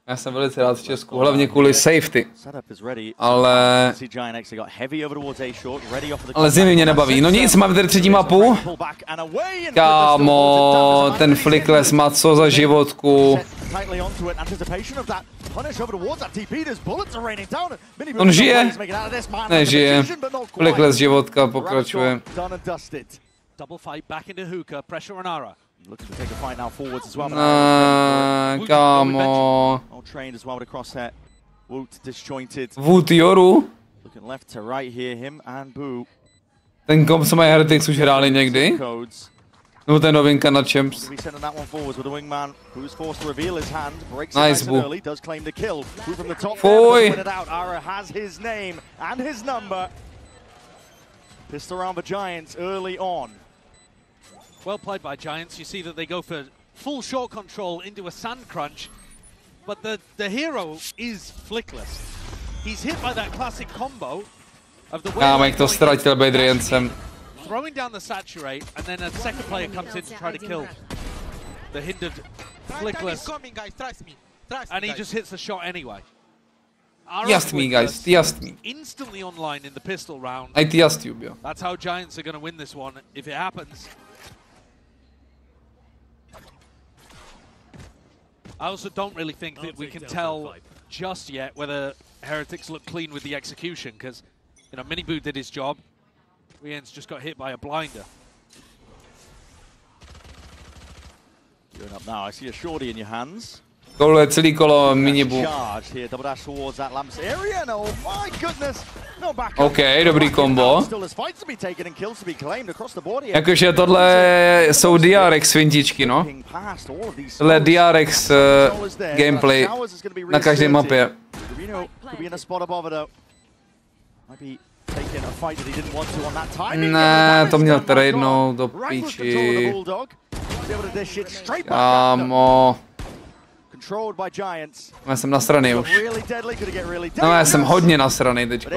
Já jsem velice rád v Česku, hlavně kvůli safety. Ale zimy mě nebaví. No nic, máme tady třetí mapu. Kámo, ten flickless má co za životku. On žije? Nežije. Flickless životka pokračuje. Kámo. Wood Yoru? Ten komp, co mají Heretics, už hráli někdy? No, ten novinka na Champs. Nice, Bu. Fuj! Well played by Giants. You see that they go for full short control into a sand crunch, but the hero is flickless. He's hit by that classic combo of the way jak to ztratil být Riencem. Throwing down the saturate, and then a second player comes in to try to kill the hindered flickless, and he just hits the shot anyway. Trust me, guys. Trust me. Instantly online in the pistol round. I trust you, bro. That's how Giants are going to win this one if it happens. I also don't really think that we can tell just yet whether Heretics look clean with the execution, because, you know, Miniboo did his job. Rien's just got hit by a blinder. Going up now, I see a shorty in your hands. Tohle je celý kolo Minibu. OK, dobrý kombo. Jakože tohle jsou DRX fintičky, no. Tohle je DRX gameplay na každé mapě. Ne, to měl tradenout do píči. Kámo. Já jsem nasraný už. No já jsem hodně nasraný teďko.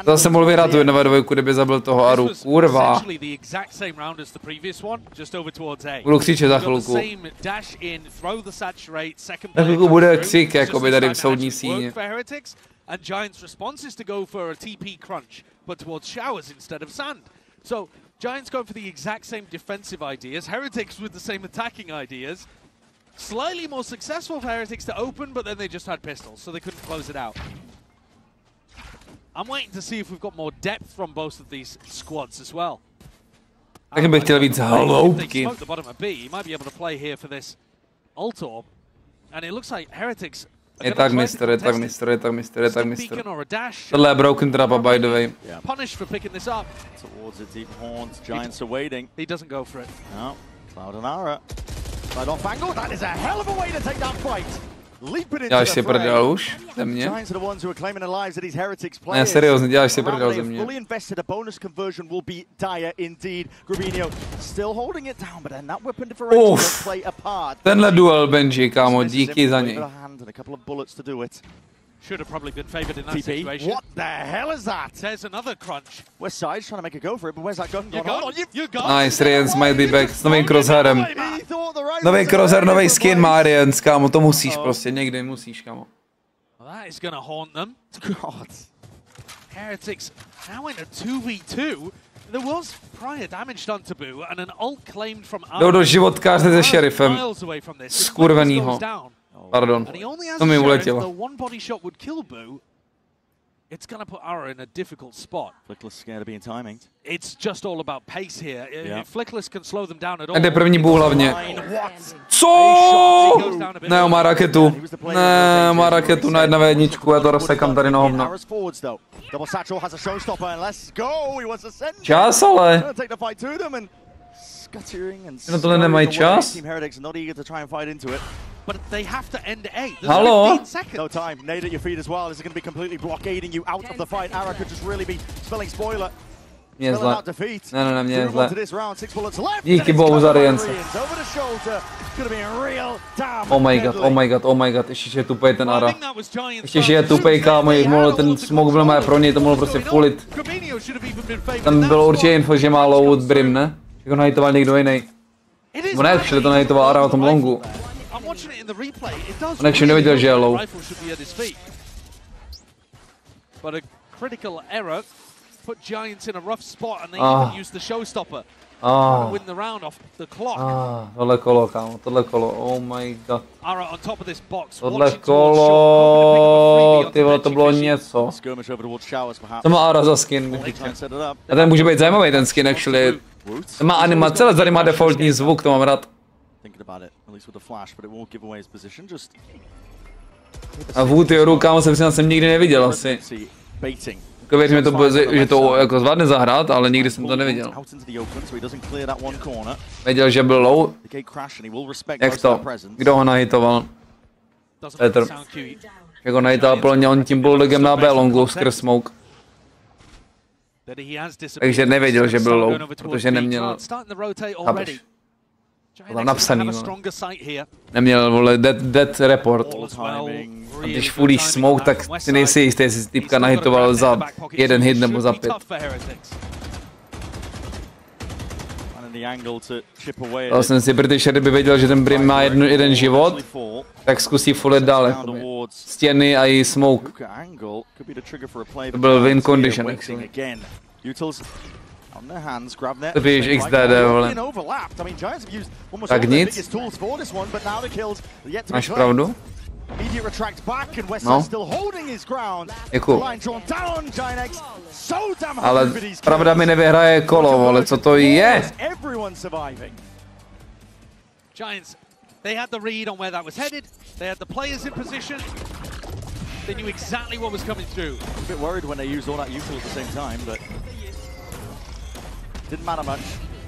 To jsem mohl vyhrát tu 1v2, kdyby zabil toho Aru. Kurva. Budu křičet za chvilku. Za chvilku bude křik, jakoby tady v soudní síni. And Giants' response is to go for a TP crunch, but towards showers instead of sand. So Giants going for the exact same defensive ideas, Heretics with the same attacking ideas. Slightly more successful for Heretics to open, but then they just had pistols, so they couldn't close it out. I'm waiting to see if we've got more depth from both of these squads as well. Taky bych chtěl víc hloubky. Smoke the bottom of B, you might be able to play here for this ult orb, and it looks like Heretics. Je tak mistr, je tak mistr, je tak mistr, je tak mistr. Tohle je broken trapa, by the way. Punish for picking this up. Towards it, deep horns, Giants are waiting. He doesn't go for it. No, Cloud and Ara. Side off angle, that is a hell of a way to take that fight. Děláš si prdel už ze mě? Ne, seriózně, děláš si prdel ze mě. Uf, tenhle duel Benji, kámo, díky za něj. Should have probably been favored in that situation. What the hell is that? There's another crunch. West side's trying to make a go for it, but where's that gun gone on? You got Nice, Riens might be back s novým crosshairem. Nový crosshair, nový skin má Riens, kámo, to musíš prostě, někdy musíš, kámo. Well, that is gonna haunt them. God. Heretics now in a 2v2. There was prior damage done to Boo and an ult claimed from Jdou do životkáře se šerifem. Skurvenýho. Pardon, to mi uletělo. It's going to put Ara in a difficult spot. Flickless scared of being timinged. It's just all about pace here. If Flickless can slow them down at all. A jde první bůh hlavně. Co? Ne, on má raketu. Ne, má raketu na 1v1, já to rozsekám tady na hovno. Čas ale. No tohle nemají čas. But they have to end A. Halo? No time. Nade at your feet as well. This is going to be completely blockading you out of the fight. Ara could just really be spelling spoiler. Mě zle. Ne, mě zle. Díky bohu za Rience. Oh my god, oh my god, oh my god. Ještě, že je tupej ten Ara. Ještě, že je tupej, kámo, mohl ten smoke byl má pro něj, to mohl prostě fullit. Tam bylo určitě info, že má low brim, ne? Že ho nahitoval někdo jiný. On ne, všeli to nahitoval Ara o tom longu. On ještě neviděl, že je low. But a critical error put Giants in a rough spot and they even used the showstopper to win the round off the clock. Tohle kolo, kámo, tohle kolo, oh my god. Ara on top of this box. Tohle kolo, ty vole, to bylo něco. To má Ara za skin, a ten může být zajímavý, ten skin, actually. To má animace, ale tady má defaultní zvuk, to mám rád. A Vůtioru, kámo, jsem nikdy neviděl asi. Jako věřím, že to jako zvládne zahrát, ale nikdy jsem to neviděl. Věděl, že byl low. Jak to? Kdo ho nahitoval? Petr. Jak ho nahitoval plně, on tím bulldogem na B-longu skrz smoke. Takže nevěděl, že byl low, protože neměl... Chápeš? Bylo napsaný, neměl, vole, dead report. A když fulíš smoke, tak si nejsi jistý, jestli si týpka nahitoval za 1 hit nebo za 5. Dal jsem si, protože kdyby věděl, že ten Brim má jeden život, tak zkusí fullit dál, jakoby. Stěny a i smoke. To byl win condition, actually. To víš, XDD, vole. Tak nic. Máš pravdu? No. Děkuju. Ale pravda mi nevyhraje kolo, vole, co to je? Giants, they had the read on where that was headed. They had the players in position. They knew exactly what was coming through. A bit worried when they used all that util at the same time, but didn't matter much.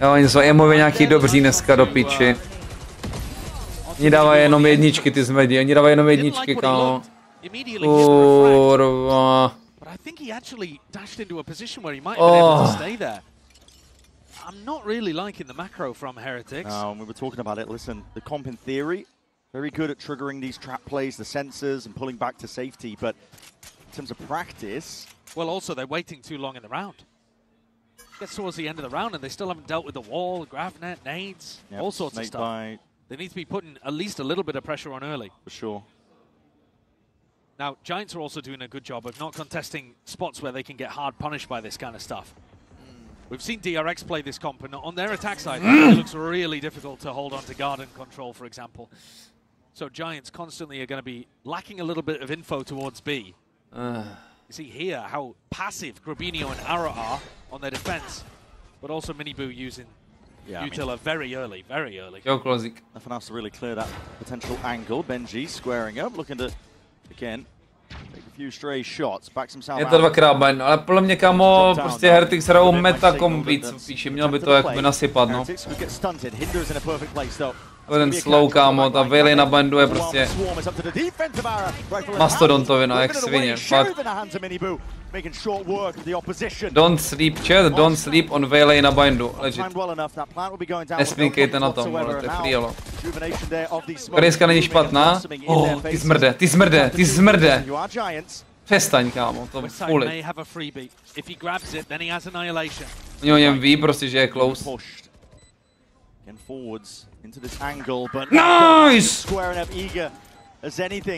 Jo, oni jsou emově nějaký dobří dneska do piči. Oni dávají jenom jedničky, ty zmedi, oni dávají jenom jedničky, kámo. Kurva. I'm not really liking the macro from Heretics. We were talking about it. Listen, the comp in theory, very good at triggering these trap plays, the sensors, and pulling back to safety. But in terms of practice... Well, also, they're waiting too long in the round. Gets towards the end of the round, and they still haven't dealt with the wall, GravNet, nades, all sorts of stuff. They need to be putting at least a little bit of pressure on early. For sure. Now, Giants are also doing a good job of not contesting spots where they can get hard punished by this kind of stuff. We've seen DRX play this comp, and on their attack side, it looks really difficult to hold on to guard and control, for example. So Giants constantly are going to be lacking a little bit of info towards B. You see here how passive Grabinho and Ara are on their defense, but also Miniboo using Utila very early, very early. Nothing else to really clear that potential angle. Benji squaring up, looking to, again, take a few stray shots, backs himself Je to dvakrát bajno, ale podle mě, kamo, prostě Heretics hrajou metakom víc, píši, měl by to jakoby nasypat, no. Ten slow, kámo, ta Veiley na bandu je prostě mastodontovi, no, jak svině, fakt. Don't sleep, chat, don't sleep on Veiley na bindu, legit. Nespínkejte na tom, ale to je frielo. Korejska není špatná. Oh, ty zmrde, ty zmrde, ty zmrde. Přestaň, kámo, to fulit. Oni o něm ví prostě, že je close. Nice!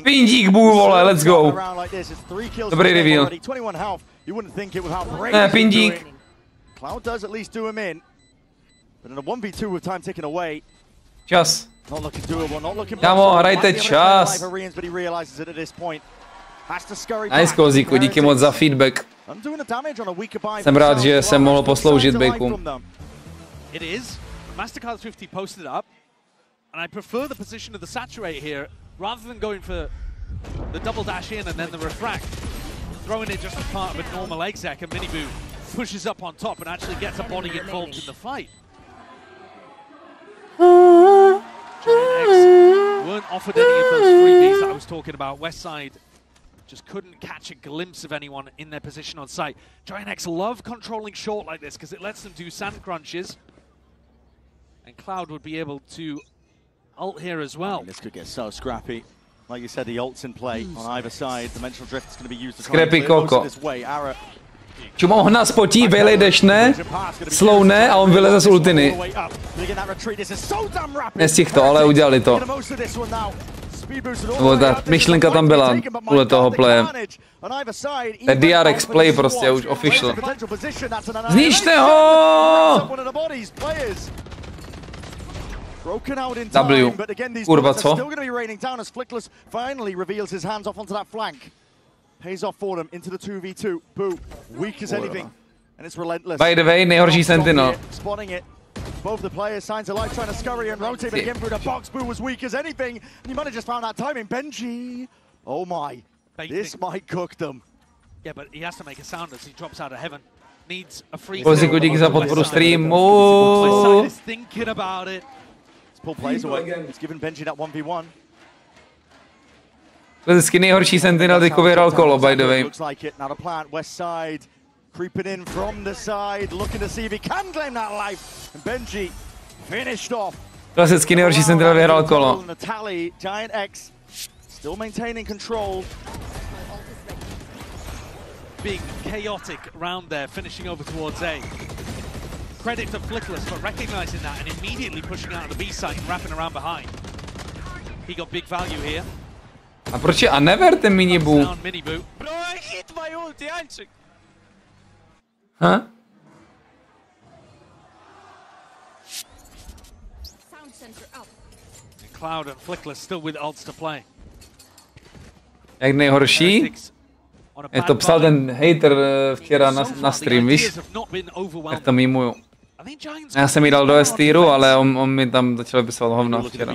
Pindík bůh, vole, let's go. Dobrý reveal. Ne, pindík. Čas. Kámo, hrajte čas. Nice, Kozíku, díky moc za feedback. Jsem rád, že jsem mohl posloužit Bejku. Mastercard 50 posted up, and I prefer the position of the saturate here rather than going for the double dash in and then the refract. Throwing it just as part of a normal exec, and Miniboo pushes up on top and actually gets a body involved in the fight. Giant X weren't offered any of those freebies that I was talking about. Westside just couldn't catch a glimpse of anyone in their position on site. Giant X love controlling short like this because it lets them do sand crunches. And Cloud would be able to ult here as well. This could get so scrappy. Like you said, the ult's in play on either side. Dimensional drift is going to be used to Scrappy Koko. Čuma ho naspotí, Veiley dešne, slowne a on vyleze z ultiny. Nestih to, ale udělali to. Nebo ta myšlenka tam byla kvůli toho playe. To je DRX play prostě, už official. Zničte ho! W. Kurva, co? By the way, nejhorší Sentinel. Both the players, signs of life, trying to scurry and rotate, but again through the box, Boo was weak as anything, and you might have just found that timing. Benji, oh my, this might cook them. Yeah, but he has to make a sound as he drops out of heaven. Needs a free. Kozíku, díky za podporu streamu. Westside is thinking about it. Pull plays away. It's given Benji that 1v1. To je vždycky nejhorší Sentinel, teďko vyhrál kolo, by the way. Looks like it. Now the plant, west side, creeping in from the side, looking to see if he can claim that life. And Benji finished off. Klasicky nejhorší Sentinel vyhrál kolo. Giant X still maintaining control. Big chaotic round there, finishing over towards A. Credit to Flickless for recognizing that and immediately pushing out of the B site and wrapping around behind. He got big value here. A proč je Anever ten Miniboo? Bro, I hit my ulti, Anček. Huh? Cloud and Flickless still with ults to play. Jak nejhorší? Jak to psal ten hater včera na stream, víš? Jak to mýmuju. Já jsem jí dal do S-tieru, ale on mi tam začal vypisovat hovno včera.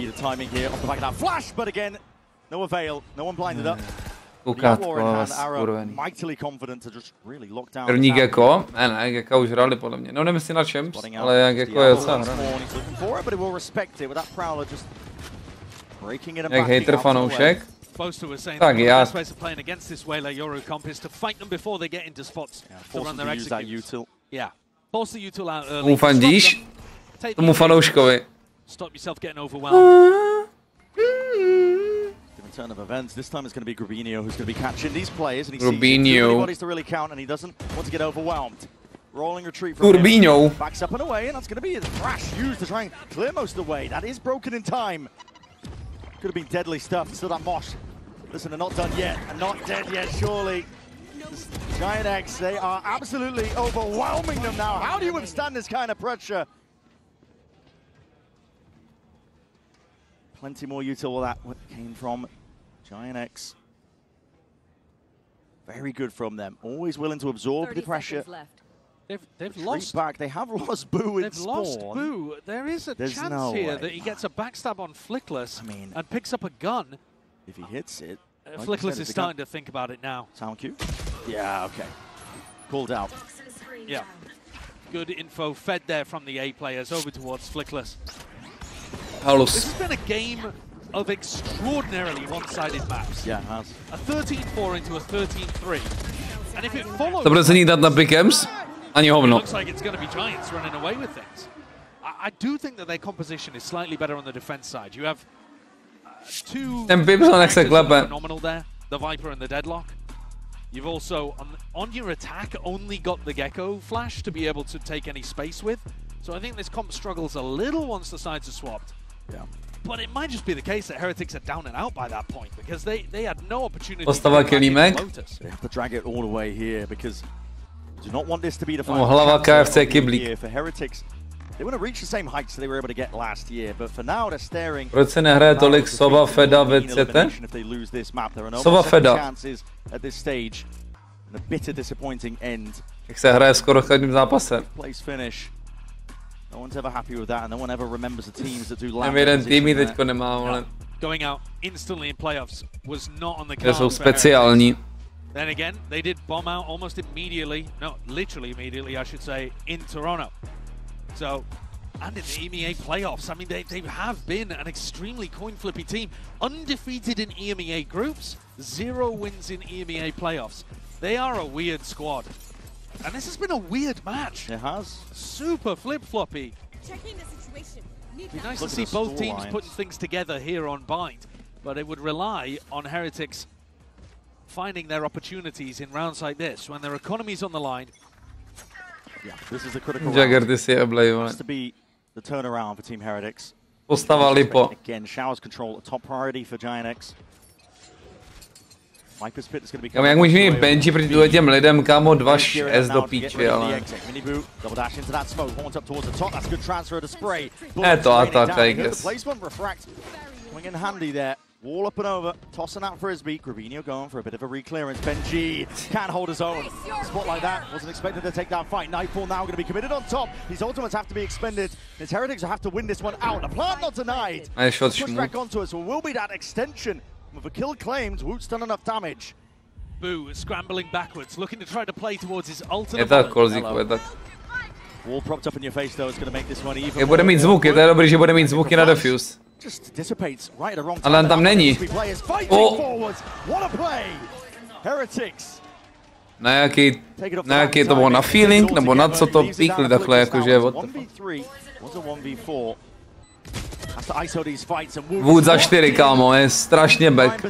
Koukat, skurvený. První Gecko? Ne, Gecka už hráli podle mě. No nevím si na Champs, ale jak Gecko je docela hraný. Jak hater fanoušek? Tak já. Forcing you to allow early. Mu fandíš? Tomu fanouškovi. Stop yourself getting overwhelmed. Different turn of events. This time it's going to be Grubinho who's going to be catching these players, and he Grubinho. sees too many bodies to really count, and he doesn't want to get overwhelmed. Rolling retreat from Grubinho. him. Backs up and away, and that's going to be a thrash used to try and clear most of the way. That is broken in time. Could have been deadly stuff. Still that Mosh. Listen, they're not done yet, and not dead yet, surely. Giant X, they are absolutely overwhelming them now. How do you withstand this kind of pressure? Plenty more util that came from Giant X. Very good from them. Always willing to absorb the pressure. They've lost back. They have lost Boo in They've Spawn. lost Boo. There is a chance here that he gets a backstab on Flickless and picks up a gun. If he hits it. Flickless is starting to think about it now. Sound cue? Yeah, okay. Called out. Yeah. Good info fed there from the A players over towards Flickless. This has been a game of extraordinarily one-sided maps. Yeah, it has. A 13-4 into a 13-3. And if it follows... To bude se dát na Pickems? Ani hovno. It looks like it's going to be Giants running away with things. I do think that their composition is slightly better on the defense side. You have two phenomenal there, the Viper and the Deadlock. You've also, on your attack, only got the Gecko flash to be able to take any space with. So I think this comp struggles a little once the sides are swapped. Yeah. But it might just be the case that Heretics are down and out by that point, because they had no opportunity Postava Kelímek. They have to drag it all the way here, because do not want this to be the No, final hlava chance KFC of the kyblík. year for Heretics. They want to reach the same heights they were able to get last year, but for now they're staring. Proč se nehraje tolik Sova Feda VCT? If they lose this map, there are no Sova more second Feda. chances at this stage. And a bitter, disappointing end. Jak se hraje skoro v každém zápase. Place finish. No one's ever happy with that, and no one ever remembers the teams that do land. Nevím, jeden tým teďko nemá, ale... Going out instantly in playoffs was not on the Že cards. jsou speciální. Then again, they did bomb out almost immediately, no, literally immediately, I should say, in Toronto. So, and in the EMEA playoffs, I mean, they have been an extremely coin-flippy team. Undefeated in EMEA groups, 0 wins in EMEA playoffs. They are a weird squad. And this has been a weird match. It has. Super flip-floppy. Checking the situation. It'd be nice to see both teams putting things together here on Bind, but it would rely on Heretics finding their opportunities in rounds like this when their economy's on the line. Yeah, this is a critical Jagger, round. ty si oblej, vole. Has to be the turnaround for Team Heretics. Postava Lipo. Again, Showers control, a top priority for Giant X. Viper's Pit is going to be Kámo, jak můžeš mít Benji proti těm lidem, kámo, 2 S do píči, ale... Double dash into that smoke, horns up towards the top, that's good transfer to spray. Je to atak, I guess. Placement, refract, coming in handy there. Wall up and over, tossing out Frisbee. Grubinho going for a bit of a reclearance. Benji can't hold his own. Spot like that, wasn't expected to take that fight. Nightfall now going to be committed on top. His ultimates have to be expended. His Heretics will have to win this one out. The plant not denied. Push back onto us, so will be that extension. With a kill claimed, Woot's done enough damage. Boo scrambling backwards, looking to try to play towards his ultimate. Je tak, Kolzíku, je tak. Wall propped up in your face though, it's going to make this one even. Je bude mít zvuk, je to dobrý, že bude mít zvuky na defuse. Just dissipates right at the wrong time. Ale on tam není. Na jaký to bylo, na feeling, nebo na co to píkli takhle, jakože what the fuck. Wood za 4, kámo, je strašně back.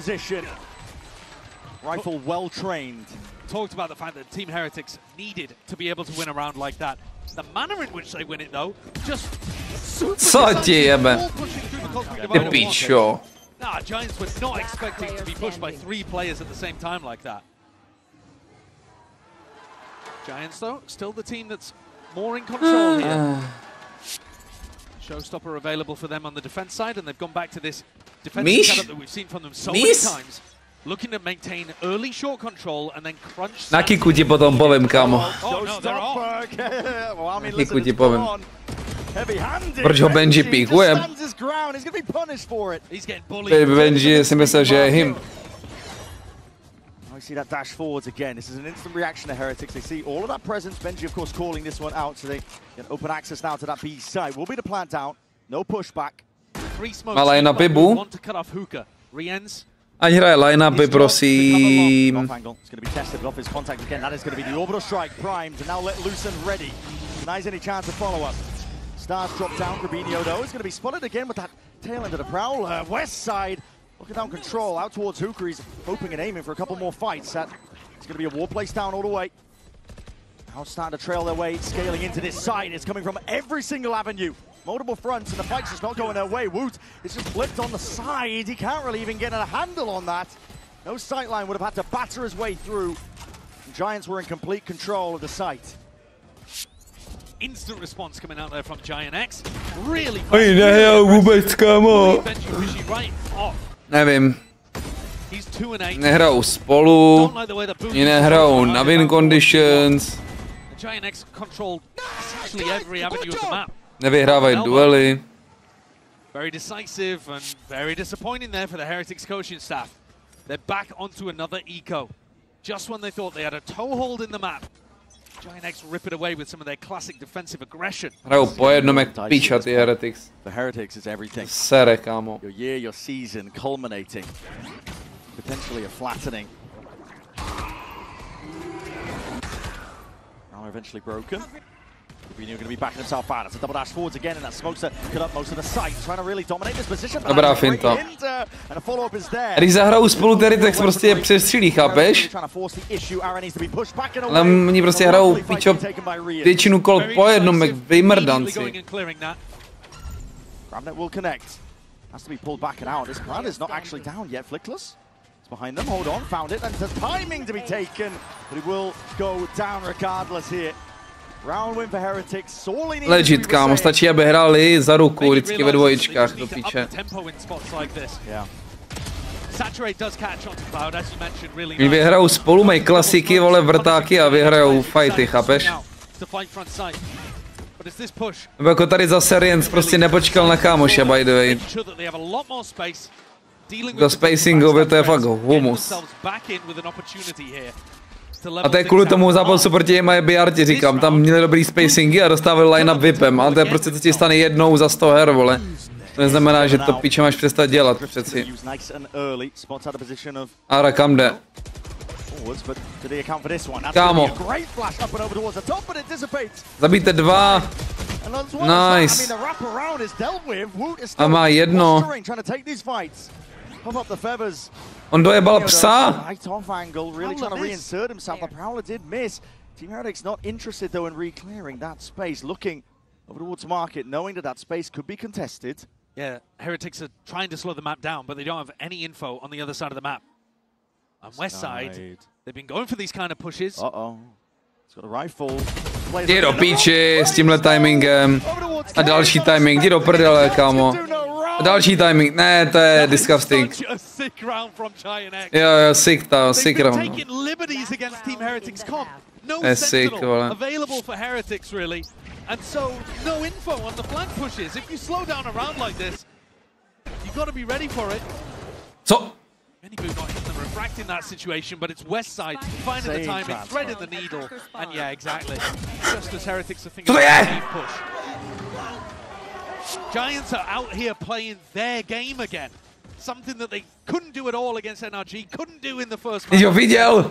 Rifle well trained. Talked about the fact that Team Heretics needed to be able to win a round like that. The manner in which they win it though, just Co ti jebe? Ty pičo. Nah, Giants were not expecting to be pushed by 3 players at the same time like that. Giants though, still the team that's more in control here. Showstopper available for them on the defense side, and they've gone back to this defensive setup that we've seen from them so many times. Looking to maintain early short control and then crunch. Na Kicku ti potom povím, kámo. Oh no, they're off. Na Kicku ti povím. Proč ho Benji píkuje? Benji si myslel, že je him. I see that dash forwards again. This is an instant reaction to Heretics. They see all of that presence. Benji, of course, calling this one out, so they get open access now to that B side. Will be the plant out. No pushback. 3 smokes. Ale je na Bibu. Want to cut off Hookah. Riens Ať hraje line-upy, prosím. It's going to be tested off his contact again. That is going to be the orbital strike primed and now let loose and ready. Denies any chance of follow-up. Stars drop down. Grabinho though is going to be spotted again with that tail end of the Prowler. West side looking down control out towards Hooker. He's hoping and aiming for a couple more fights. It's going to be a war place down all the way. Now starting to trail their way, scaling into this side. It's coming from every single avenue. Multiple fronts, and the fight's just not going their way. Woot is just flipped on the side. He can't really even get a handle on that. No sightline would have had to batter his way through. The Giants were in complete control of the site. Instant response coming out there from Giant X. Really Benjyfishy right off. Nevím. He's 2-8. Nehrajou spolu, oni nehrajou na win conditions. Giant X controlled essentially every avenue of the map. Nevyhrávají duely. Very decisive and very disappointing there for the Heretics coaching staff. They're back onto another eco. Just when they thought they had a toehold in the map, Giant X rip it away with some of their classic defensive aggression. Hrajou po jednom jak píča ty Heretics. The Heretics is everything. Sere, kámo. Your year, your season culminating. Potentially a flattening. Now eventually broken. You're going to be backing himself out. It's a double dash forwards again, and that smokes that cut up most of the site, trying to really dominate this position. Dobrá finta. And a follow-up is there. Když zahrajou spolu tedy, tak prostě je přestřílí, chápeš? Ale oni prostě hrajou píčo většinu kol po jednom, jak vymrdanci. Grabnet will connect. Has to be pulled back and out. This plan is not actually down yet. Flickless. It's behind them. Hold on. Found it. And the timing to be taken. But it will go down regardless here. Round win for Heretics. Legit, kámo, stačí, aby hráli za ruku vždycky ve dvojičkách do píče. Oni vyhrajou spolu, mají klasiky, vole, vrtáky a vyhrajou fighty, chápeš? Nebo jako tady zase Riens prostě nepočkal na kámoše, by the way. Do spacingu, to je fakt humus. A to je kvůli tomu zápasu proti MADMONQ, ti říkám, tam měli dobrý spacingy a dostávali line-up VIPem, ale to je prostě to ti stane jednou za 100 her, vole. To neznamená, že to píče máš přestat dělat přeci. Ara, kam jde? Kámo. Zabijte 2. Nice. A má 1. On dojebal psa. Right off angle, really trying to reinsert himself. The Prowler did miss. Team Heretics not interested though in re-clearing that space, looking over towards market, knowing that that space could be contested. Yeah, Heretics are trying to slow the map down, but they don't have any info on the other side of the map. On West side, they've been going for these kind of pushes. Uh-oh. He's got a rifle. Jdi do píči s tímhle timingem. A další timing, jdi do prdele, kámo. A další timing, ne, to je disgusting. Jo, sick round. To je sick, vole. Available for Heretics, really. And so, no info on the flank pushes. If you slow down a round like this, you've got to be ready for it. Co? Benjyfishy not hitting the refract in that situation, but it's West side finding the timing, threading the needle, and yeah, exactly. Just as Heretics are thinking about the deep push. Giants are out here playing their game again. Something that they couldn't do at all against NRG, couldn't do in the first match. Jo, viděl.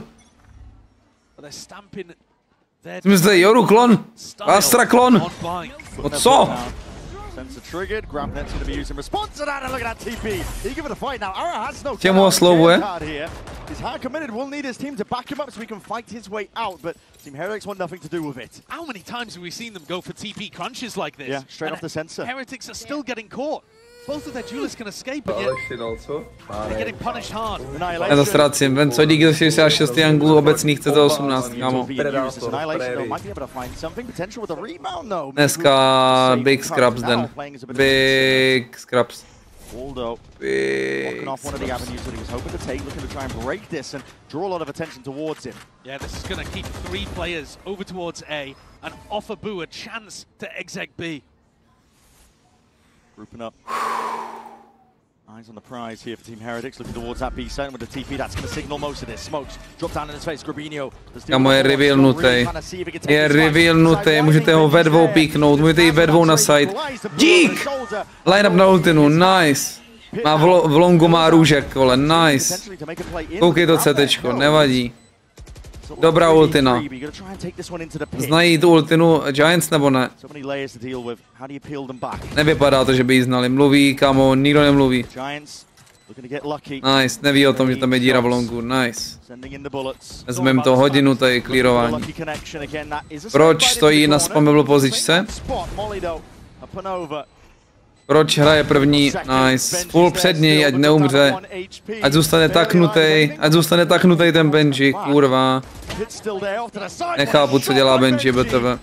But they're stamping their Zde Joru klon. Astra klon. No co? Sensor triggered. Grabnet's going to be using response to that, and look at that TP. He give it a fight now. Ara has no card here. He's hard committed. Will need his team to back him up so he can fight his way out, but Team Heretics want nothing to do with it. How many times have we seen them go for TP crunches like this? Yeah, straight off the sensor. Heretics are still getting caught. Both of their duelists can escape, but yet they're getting punished hard. Já to ztrácím. Ven co díky za 66 anglů obecných chce za 18, kámo. Dneska big scraps den. Big scraps. Waldo walking off one of the avenues that he was hoping to take, looking to try and break this and draw a lot of attention towards him. Yeah, this is going to keep 3 players over towards A and offer Boo a chance to exec B. Grouping up. Eyes on the prize here for Team Heretics, looking towards that B side with the TP. That's going to signal most of this. Smokes drop down in his face. Grabinho. Kámo, je revealnutej. Je revealnutej, můžete ho ve dvou píknout, můžete jít ve dvou na side. Dík! Line up na ultinu, nice. Má v longu má růžek, vole, nice. Koukej to CTčko, nevadí. Dobrá ultina. Znají tu ultinu Giants nebo ne? Nevypadá to, že by ji znali. Mluví, kamo, nikdo nemluví. Nice, neví o tom, že tam je díra v longu, nice. Vezmeme to hodinu, tady clearování. Proč stojí na spammable pozičce? Proč hraje první? Nice. Full před něj, ať neumře. Ať zůstane taknutej ten Benji, kurva. Nechápu, co dělá Benji, BTV.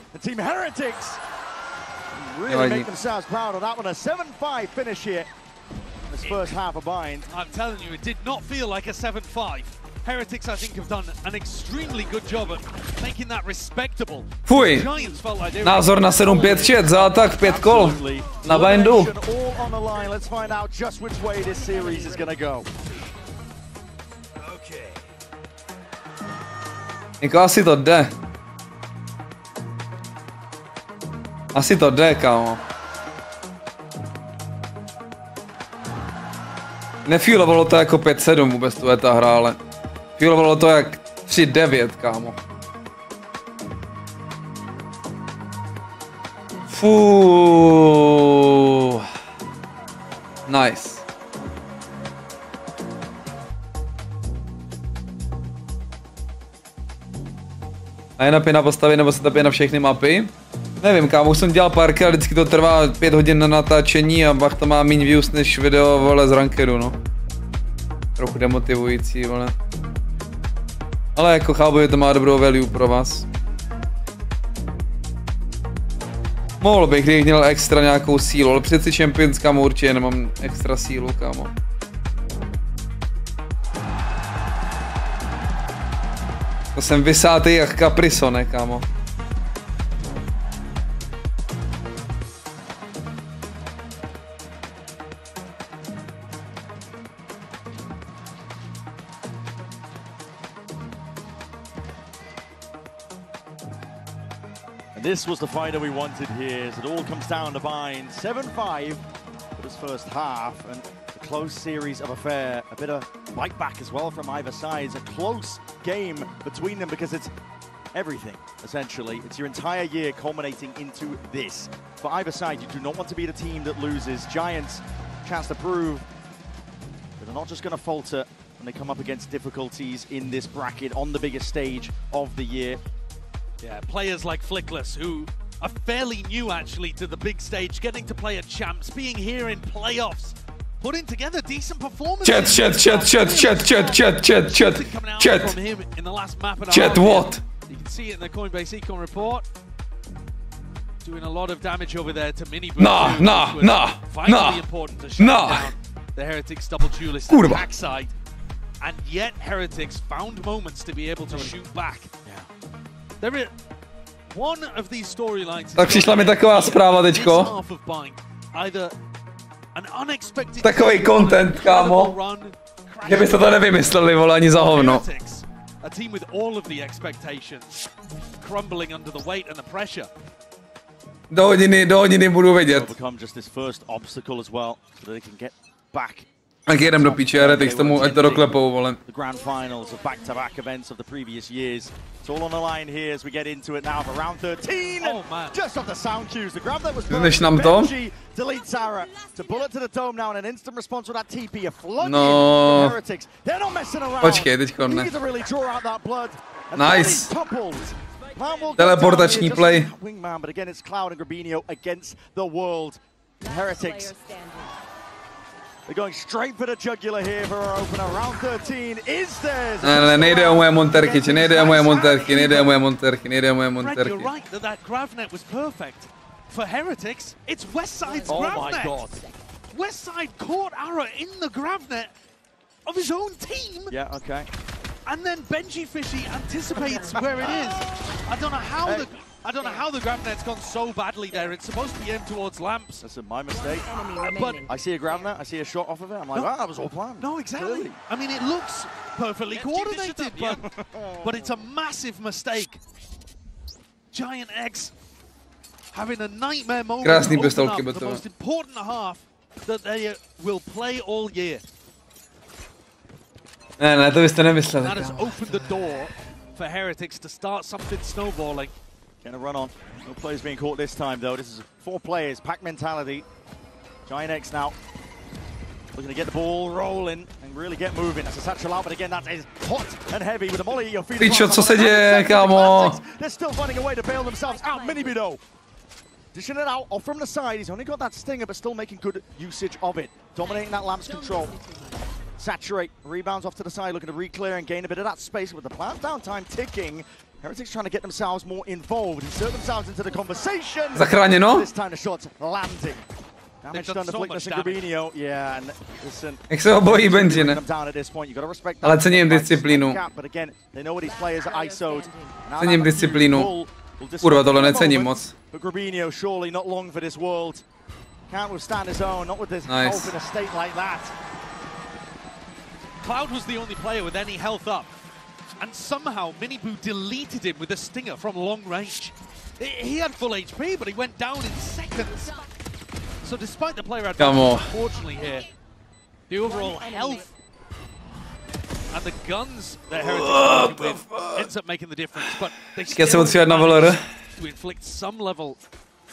Nevadí. I'm telling you, it did not feel like a 7-5. Heretics, I think, have done an extremely good job at making that respectable. Fuj, názor na 7-5 chat, za atak 5 kol. Na bindu. Jako asi to jde. Asi to jde, kámo. Nefílovalo to jako 5-7 vůbec tu ta hra, ale fílovalo to jak 3-9, kámo. Fuuu. Nice. A je na postavě nebo se tapě na všechny mapy? Nevím, kámo, už jsem dělal párkrát, vždycky to trvá 5 hodin na natáčení a pak to má méně views než video, vole, z rankedu, no. Trochu demotivující, vole. Ale jako chápu, že to má dobrou value pro vás. Mohl bych, kdybych měl extra nějakou sílu, ale přeci Champions, kámo, určitě nemám extra sílu, kámo. To jsem vysátý jak Capriso, ne, kámo. This was the fighter we wanted here, as it all comes down to bind. 7-5 for this first half, and a close series of affair. A bit of bite back as well from either side. It's a close game between them because it's everything, essentially. It's your entire year culminating into this. For either side, you do not want to be the team that loses. Giants, chance to prove that they're not just going to falter when they come up against difficulties in this bracket on the biggest stage of the year. Yeah, players like Flickless, who are fairly new actually to the big stage, getting to play at champs, being here in playoffs, putting together decent performances. Chat. From him in the last map and Chat, what? You can see it in the Coinbase Econ report. Doing a lot of damage over there to mini boost. Finally important to shut down the Heretics double duelist attack side. And yet Heretics found moments to be able to shoot back. There is one of these storylines. Tak přišla mi taková zpráva teďko. Takový content, kámo. Že byste to nevymysleli, vole, ani za hovno. A team with all of the expectations crumbling under the weight and the pressure. Do hodiny budu vědět. Tak jedem do piči, Heretics tomu, ať to doklepou, vole. The grand finals of back-to-back events of the previous years. It's all on the line here as we get into it now for round 13. Oh man! Just off the sound cues, the grab that was Než nám to? Benji deletes Sarah to bullet to the dome now and an instant response with that TP. A flood in Heretics. They're not messing around. Počkej, teďko ne. Need to really draw out that blood. Nice. Teleportační play. Wingman, but again it's Cloud and Grabinho against the world. Heretics. They're going straight for the jugular here for our opener. Round 13 is theirs. Ne, nejde o moje monterky, nejde o moje monterky. You're right that Gravnet was perfect. For Heretics, it's Westside's Gravnet. Oh my god. Westside caught Ara in the Gravnet of his own team. Yeah, okay. And then Benjyfishy anticipates where it is. I don't know how the Gravnet's gone so badly there. It's supposed to be aimed towards lamps. That's my mistake. But I see a Gravnet, I see a shot off of it. I'm like, wow, that was all planned. No, exactly. Clearly. I mean, it looks perfectly coordinated, but it's a massive mistake. Giant X having a nightmare moment. Krásný pistolky, the most important half that they will play all year. Ne, to byste nemysleli. That has opened the door for Heretics to start something snowballing. Gonna run on. No players being caught this time though. This is 4 players, pack mentality. Giant X now looking to get the ball rolling and really get moving. That's a satchel out, but again that is hot and heavy with the molly at your feet. Pičo, co se děje, kámo? They're still finding a way to bail themselves out. Mini budou dishing it out off from the side. He's only got that stinger, but still making good usage of it. Dominating that lamp's control. Saturate, rebounds off to the side, looking to re-clear and gain a bit of that space with the plant downtime ticking. Heretics trying to get themselves more involved, insert themselves into the conversation. Zachráněno. This time the shots landing. Damage done to Flickness and Grabinho. Yeah, and listen. Jak se ho bojí Benji, ne? Ale cením disciplínu. Cením disciplínu. Kurva, tohle necením moc. But Grabinho surely not long for this world. Can't withstand his own, not with this health in a state like that. Cloud was the only player with any health up, and somehow Miniboo deleted him with a stinger from long range. He had full HP, but he went down in seconds. So despite the player advantage, unfortunately here, the overall health and the guns that Heretics with ends up making the difference, but they still manage to inflict some level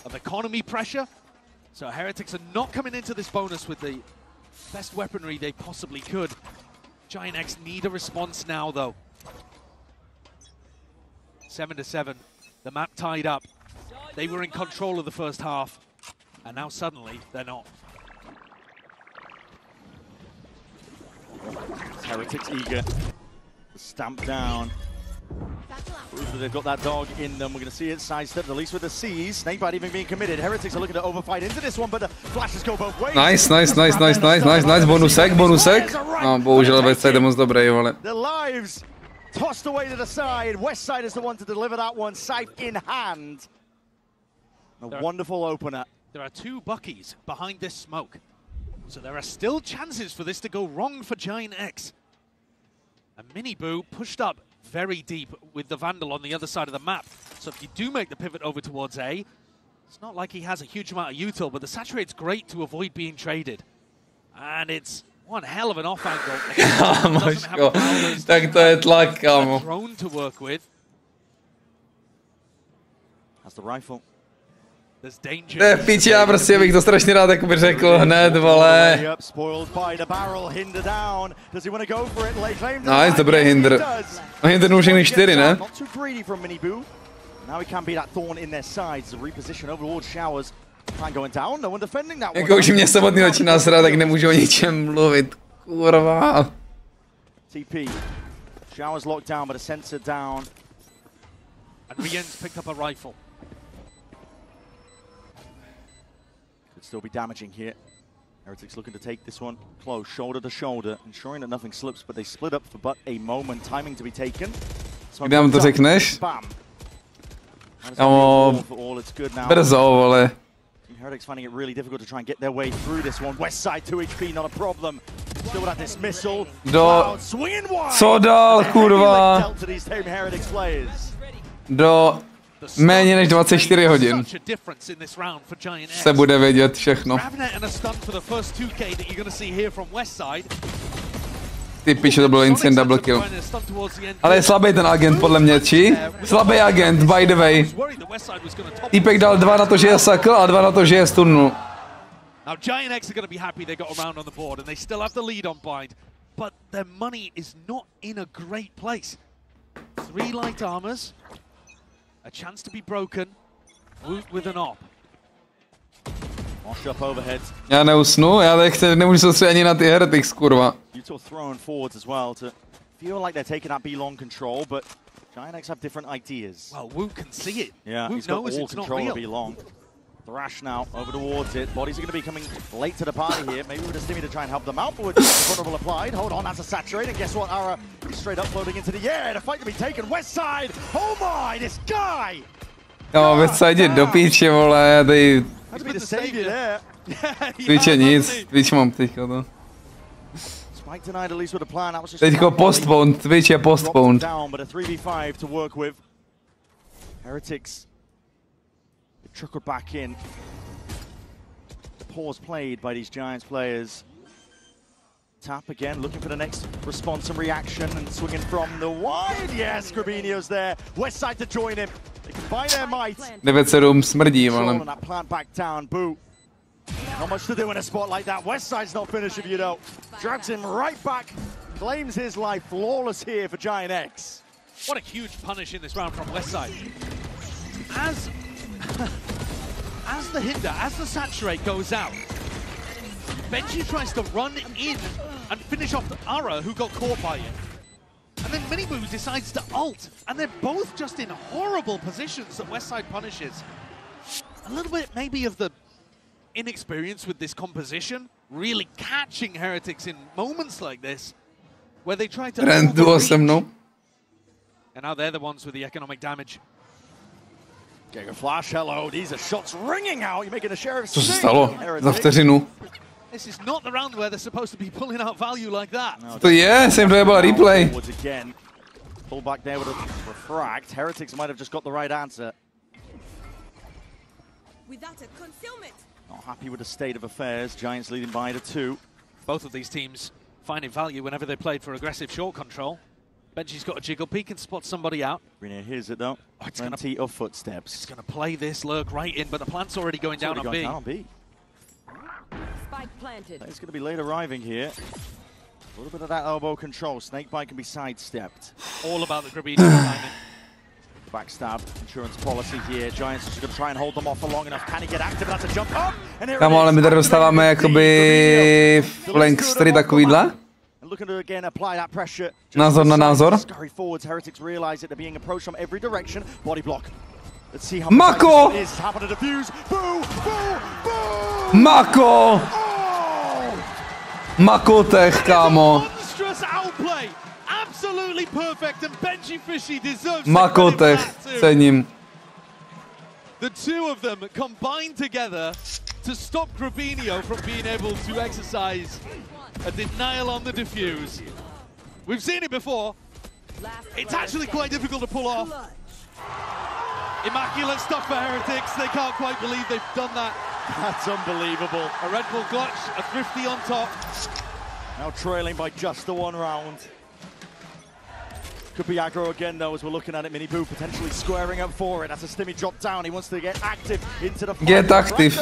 of economy pressure. So Heretics are not coming into this bonus with the best weaponry they possibly could. Giant X need a response now, though. 7-7. The map tied up. They were in control of the first half, and now suddenly they're not. Heretics eager to stamp down. Prove that they've got that dog in them. We're going to see it sidestepped, at least with the C's. Snakebite even being committed. Heretics are looking to overfight into this one, but the flashes go both ways. Nice. Bonusek. No, bohužel Westside je moc dobrý, vole. The lives tossed away to the side. Westside is the one to deliver that one, scythe in hand. A wonderful opener. There are 2 Buckies behind this smoke, so there are still chances for this to go wrong for Giant X. And Miniboo pushed up very deep with the Vandal on the other side of the map. So if you do make the pivot over towards A, it's not like he has a huge amount of util, but the Saturate's great to avoid being traded. And it's one hell of an off angle. Kámoško, tak to je tlak, kámo. Drone to work with. That's the rifle. To je v píči, já prostě bych to strašně rád jakoby řekl hned, vole. Nice, dobrý hinder. No hinder už jen 4, ne? Jako už mě samotný začíná srát, tak nemůžu o ničem mluvit, kurva. TP. Showers locked down, but a sensor down. And Rien's picked up a rifle. Could still be damaging here. Heretics looking to take this one close, shoulder to shoulder, ensuring that nothing slips, but they split up for but a moment. Timing to be taken. Kdy nám to řekneš? Kámo, brzo, vole. Heretics finding it really difficult to try and get their way through this one. West side 2 HP, not a problem. Still that dismissal. Co dál, kurva? Do méně než 24 hodin se bude vědět všechno. Ty piče, to bylo instant double kill. Ale je slabý ten agent podle mě, či? Slabý agent, by the way. Týpek dal 2 na to, že je sakl a 2 na to, že je stunnu. Now Giant X are going to be happy they got around on the board and they still have the lead on Bind, but their money is not in a great place. 3 light armors, a chance to be broken, Woot with an op. Up overhead. Já neusnu, já nemůžu soustředit ani na ty Heretics, kurva. Util thrown forwards as well to feel like they're taking that B long control, but Giant X have different ideas. Well, Woot can see it. Yeah, he's got all control of B long. Thrash now over towards it. Bodies are going to be coming late to the party here. Maybe with a Stimmy to try and help them out, but with vulnerable applied. Hold on, that's a saturate. And guess what? Ara straight up floating into the air. The fight to be taken. West side. Oh my, this guy! Jo, Westside do píče, vole, já tady... Had to be the savior there. Twitche nic, Twitch mám teďka to. Teďko postponed, Twitch je postponed. But a 3v5 to work with. Heretics trickled back in. pause played by these Giants players. Tap again, looking for the next response and reaction, and swinging from the wide. Yes, Grabinio's there. Westside to join him. They combine their might. 9-7 smrdí, ale. That plant back down, Boo. Not much to do in a spot like that. Westside's not finishing, you know. Drags him right back. Claims his life. Flawless here for Giant X. What a huge punish in this round from Westside. As the hinder, as the saturate goes out, Benji tries to run in and finish off Ara, who got caught by it. And then Miniboo decides to ult, and they're both just in horrible positions that Westside punishes. A little bit maybe of the inexperience with this composition, really catching Heretics in moments like this, where they try to overreach. And now they're the ones with the economic damage. Giga Flash, hello, these are shots ringing out. You're making a share of Co se stalo? Za vteřinu. This is not the round where they're supposed to be pulling out value like that. To je, jsem dojebal replay. Pull back there with a refract. Heretics might have just got the right answer. Without a concealment. Not happy with the state of affairs. Giants leading by the 2. Both of these teams finding value whenever they played for aggressive short control. Benji's got a jiggle peek and spots somebody out. Grenier hears it though. Oh, Plenty of footsteps. It's going to play this lurk right in, but the plant's already going down on B. Spike planted. It's going to be late arriving here. A little bit of that elbow control. Snakebite can be sidestepped. All about the Grabinio timing. Backstab, insurance policy here. Giants are just going to try and hold them off for long enough. Can he get active? That's a jump up. Kámo, ale my tady dostáváme jakoby flankstery takovýhle. Looking to again apply that pressure. Názor na názor. Scurry forwards. Heretics realize that they're being approached from every direction. Body block. Let's see how Mako! this is. Happen to defuse. Boo! Boo! Boo! Mako! Mako tech, kámo. Monstrous outplay. Absolutely perfect, and Benjyfishy deserves Mako tech, cením. The two of them combined together to stop Grabinio from being able to exercise a denial on the defuse. We've seen it before. It's actually quite difficult to pull off. Immaculate stuff for Heretics. They can't quite believe they've done that. That's unbelievable. A Red Bull clutch, a thrifty on top. Now trailing by just the 1 round. Could be aggro again though as we're looking at it. Miniboo potentially squaring up for it. That's a stimmy drop down. He wants to get active into the fight. Get active.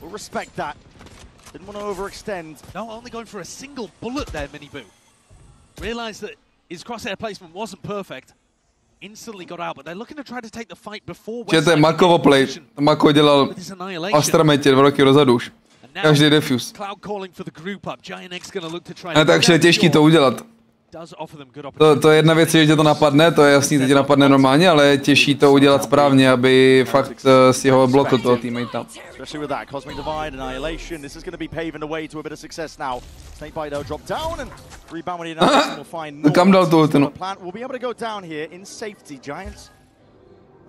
We'll respect that. Didn't want to overextend. No, only going for a single bullet there, Miniboo. Realized that his crosshair placement wasn't perfect. Instantly got out, but they're looking to try to take the fight before. Že to je Makovo play. Mako dělal Astrametě 2 roky dozadu už. Každý defuse. A takže je těžký to udělat. To je jedna věc, že tě to napadne, to je jasný, teď tě napadne normálně, ale je těžší to udělat správně, aby fakt si ho blokl toho teammate. Especially with that cosmic divide annihilation, this is going to be paving the way to a bit of success now. Snakebite though drop down and rebound when he knows will find no. Kam dal tu ultinu? We'll be able to go down here in safety, Giants.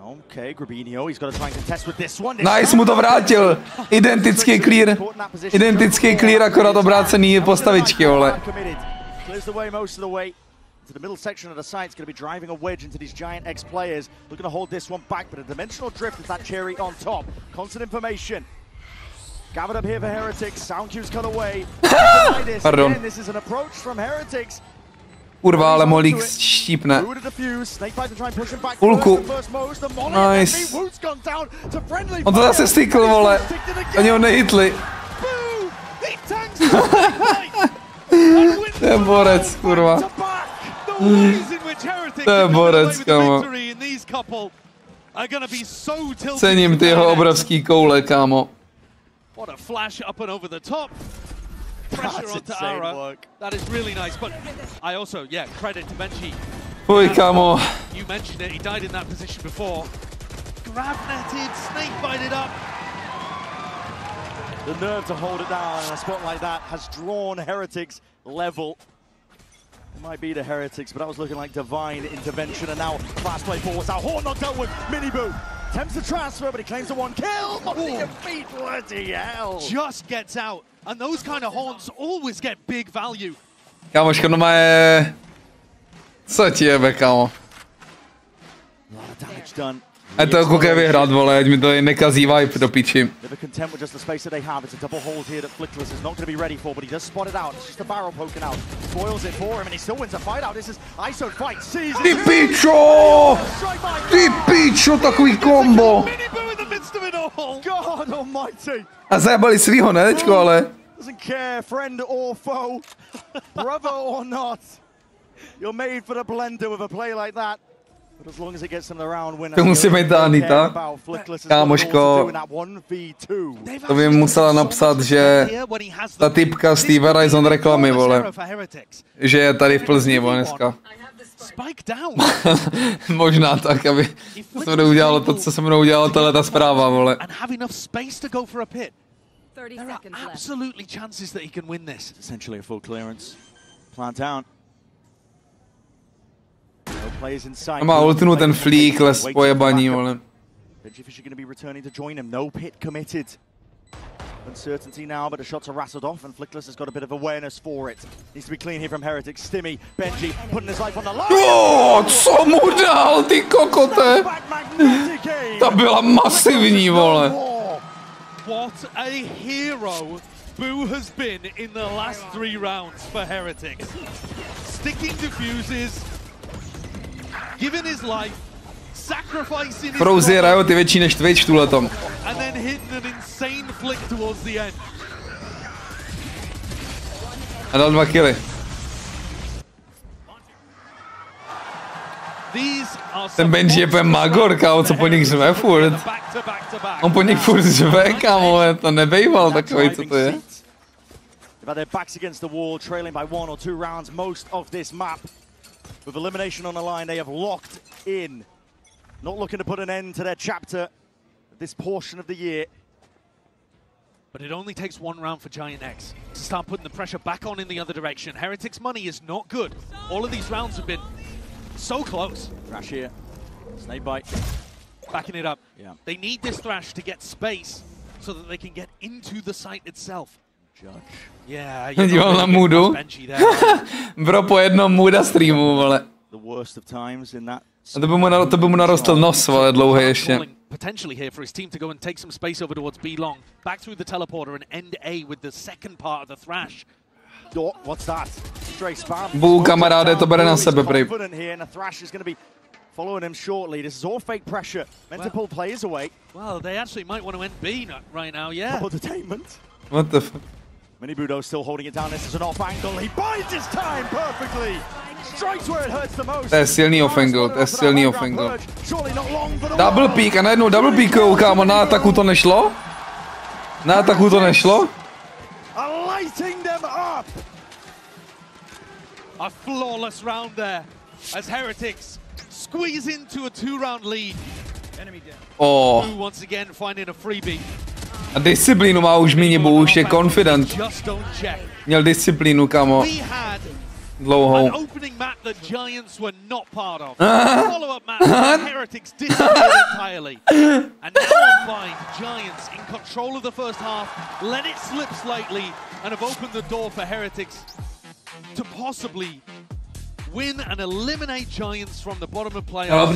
Okay, Grabinio, he's got to try and contest with this one. Nice, mu to vrátil. Identický clear. Identický clear, akorát obrácený postavičky, vole. Clears the way most of the way to the middle section of the site. It's going to be driving a wedge into these Giant X players. Looking to hold this one back, but a dimensional drift with that cherry on top. Constant information. Gathered up here for Heretics. Sound cues cut away. Pardon. Again, this is an approach from Heretics. Kurva, ale Molík štípne. Půlku. Nice. On to zase stykl, vole. Oni ho nehitli. To je borec, kurva. To je borec, kámo. Cením ty jeho obrovský koule, kámo. What a flash up and over the top. Pressure onto Ara. That is really nice, but I also, credit to Benji. Fuj, kámo. You mentioned it, he died in that position before. Grab netted, snake bited up. The nerve to hold it down in a spot like that has drawn Heretics level. It might be the Heretics, but that was looking like divine intervention, and now fast play forwards. Now Horn knocked out with Miniboo. Attempts to transfer, but he claims the 1 kill. On your feet, bloody hell. Just gets out, and those kind of horns always get big value. Kámo, škoda má je... Co ti jebe, kámo? Damage done. A to koukej vyhrát, vole, ať mi to nekazí vibe do piči. Never content with just the space that they have. It's a double hold here that Flickless is not going to be ready for, but he does spot it out. It's just a barrel poking out. Spoils it for him, and he still wins a fight out. This is ISO fight. Ty pičo! Ty pičo, takový kombo! God almighty! A zajebali svýho, ne, teďko, ale... Doesn't care, friend or foe, brother or not. You're made for the blender with a play like that. But as long as it gets them the round winner. To musí být ta Anita. Kámoško, to by musela napsat, že ta typka z té Verizon reklamy, vole. Že je tady v Plzni, vole, dneska. Možná tak, aby se mnou udělalo to, co se mnou udělalo ta zpráva, vole. There are absolutely chances that he can win this. Essentially a full clearance. Plant down. No players inside. Má ultinu ten flík, les pojebaní, vole. Benjyfishy going to be returning to join him. No pit committed. Uncertainty now, but the shots are rattled off, and Flickless has got a bit of awareness for it. Needs to be clean here from Heretic. Stimmy, Benji putting his life on the line. Jo, co mu dal, ty kokote? Ta byla masivní, vole. What a hero Boo has been in the last 3 rounds for Heretics. Sticking defuses, giving his life, sacrificing his Frozy Riot je větší než Twitch tuhletom. and then hitting an insane flick towards the end. A dal 2 killy. Ten Benji je úplně magor, kámo, co po nich řve furt. On po nich furt řve, kámo, to nebejval takový, co to je. Their backs against the wall, trailing by 1 or 2 rounds most of this map. With elimination on the line, they have locked in. Not looking to put an end to their chapter, this portion of the year. But it only takes 1 round for Giant X to start putting the pressure back on in the other direction. Heretics' money is not good. All of these rounds have been so close. Thrash here. Snake bite. Backing it up. Yeah. They need this Thrash to get space so that they can get into the site itself. Judge. Yeah, Díval na moodu. Bro, po jednom mooda streamu, vole. The worst of times in that. A to by mu narostl nos, vole, dlouhý ještě. Potentially here for his team to go and take some space over towards B long. Back through the teleporter and end A with the second part of the Thrash. What's that? Straight spam. Bů, kamaráde, to bere na sebe, prý. Following him shortly. This is all fake pressure. Meant to pull players away. Well, they actually might want to end B right now, yeah. Double detainment. What the fuck? Mini Budo still holding it down. This is an off angle. He bides his time perfectly. Strikes where it hurts the most. To je silný off-angle, to je silný off-angle. Double peek a najednou double peekou, kámo, na ataku to nešlo? Na ataku to nešlo? Lighting them up. A flawless round there as Heretics squeeze into a 2-round lead. Oh. Who once again finding a freebie. A disciplínu má už míně, bo už je confident. Měl disciplínu, kamo. Dlouhou. An opening map that Giants were not part of. Follow-up map that Heretics disappeared entirely. And now on fine, Giants in control of the first half, let it slip slightly, and have opened the door for Heretics to possibly win and eliminate Giants from the bottom of playoffs.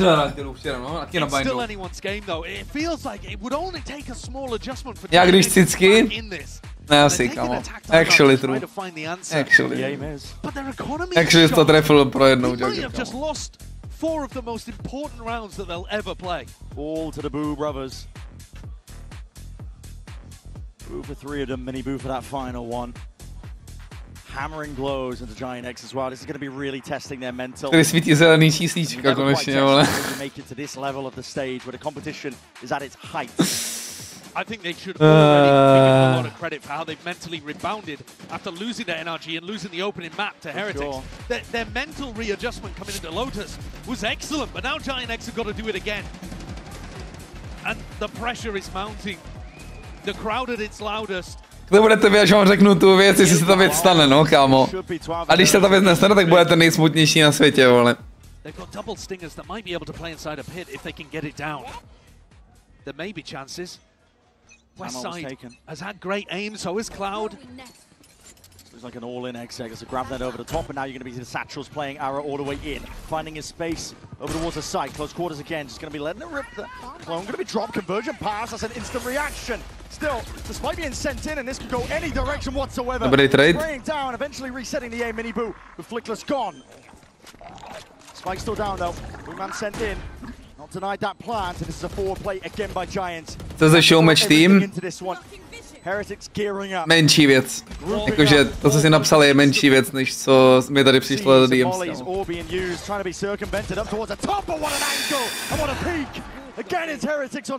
It's still anyone's game though. It feels like it would only take a small adjustment for Jak když Giants vždycky? in this. Ne, asi, kamo. Actually true. Actually to trefil pro jednou, They might have just lost 4 of the most important rounds that they'll ever play. All to the Boo brothers. Boo for 3 of them, Mini Boo for that final one. Hammering blows into Giant X as well. This is going to be really testing their mental. Tady svítí zelený číslíčka konečně, vole. Make it to this level of the stage where the competition is at its height. I think they should already give a lot of credit for how they've mentally rebounded after losing their NRG and losing the opening map to Heretics. Sure. Their mental readjustment coming into Lotus was excellent, but now Giant X have got to do it again. And the pressure is mounting. The crowd at its loudest. Kde budete vy, až vám řeknu tu věc, jestli se ta věc stane, no, kámo. A když se ta věc nestane, tak budete nejsmutnější na světě, vole. They've got double stingers that might be able to play inside a pit if they can get it down. There may be chances. West side has had great aim, so has Cloud. Looks like an all-in exec as a grab that over the top, and now you're going to be the Satchel's playing Arrow all the way in, finding his space over towards the side, close quarters again, just going to be letting it rip. The clone going to be drop conversion pass, that's an instant reaction. Still, despite being sent in, and this could go any direction whatsoever. Spraying down, eventually resetting the A mini boo, with Flickless gone. Spike still down though, Boomman sent in. Not denied that plant, and this is a forward play again by Giants. Co ze showmatch tým? Menší věc. Jakože to, co si napsal, je menší věc, než co mi tady přišlo do DMs.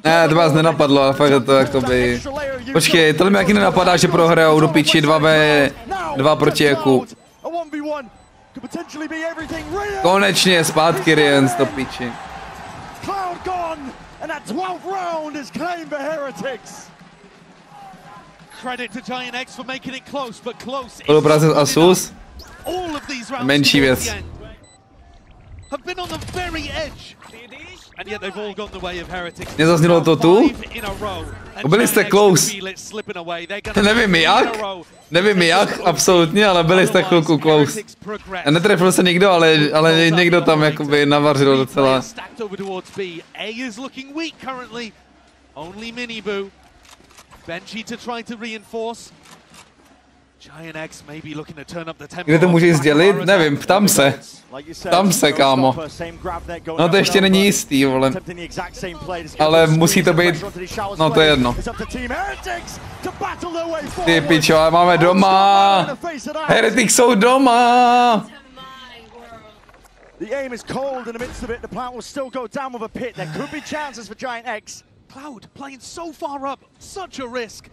Ne, to vás nenapadlo, ale fakt je to jakoby... Počkej, tohle mi jaký nenapadá, že prohrajou do piči 2 proti Jeku. Konečně zpátky Riens do piči. And that 12th round is claimed for Heretics. Credit to Giant X for making it close, but close. Spolupráce s Asus. All of these rounds menší věc. Have been on the very edge. And yet they've all gone the way of Heretics. Nezaznělo to tu? Byli jste close. Nevím jak, absolutně, ale byli jste chvilku close. A netrefil se nikdo, ale někdo tam jakoby navařil docela. Kde to můžeš sdělit? Nevím, ptám se. Tam se, kámo. No to ještě není jistý, vole. Ale musí to být... No to je jedno. Ty pičo, ale máme doma. Heretics jsou doma. The aim is cold in the midst of it. The plant will still go down with a pit. There could be chances for Giant X. Cloud playing so far up, such a risk.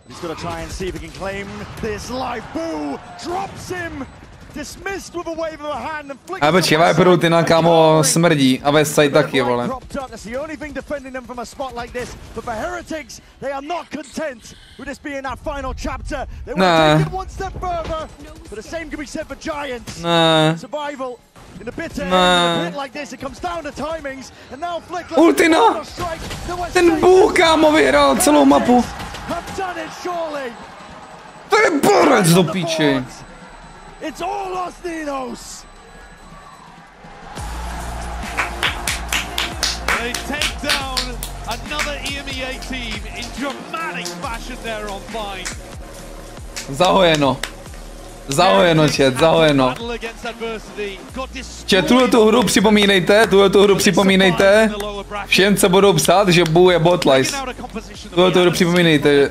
He's got to try and see if he can claim this life. Boo drops him. Dismissed with a wave of a hand and flicks. A počkej, Viperu, ty na kámo smrdí. A Westside taky, vole. That's the only thing defending them from a spot like this. But for Heretics, they are not content with this being that final chapter. They want to take it one step further. But the same can be said for Giants. Survival. In a bitter end, in a pit like this, it comes down to timings. And now Flickless. Ultina! Ten Bůh, kámo, vyhrál celou mapu. To je borec do píči. It's all Los Ninos. They take down another EMEA team in dramatic fashion there on Vine. Zahojeno. Zahojeno, chat, zahojeno. Chat, tuhletu hru připomínejte. Všem, co budou psát, že Boo je botlice. Tuhletu hru připomínejte.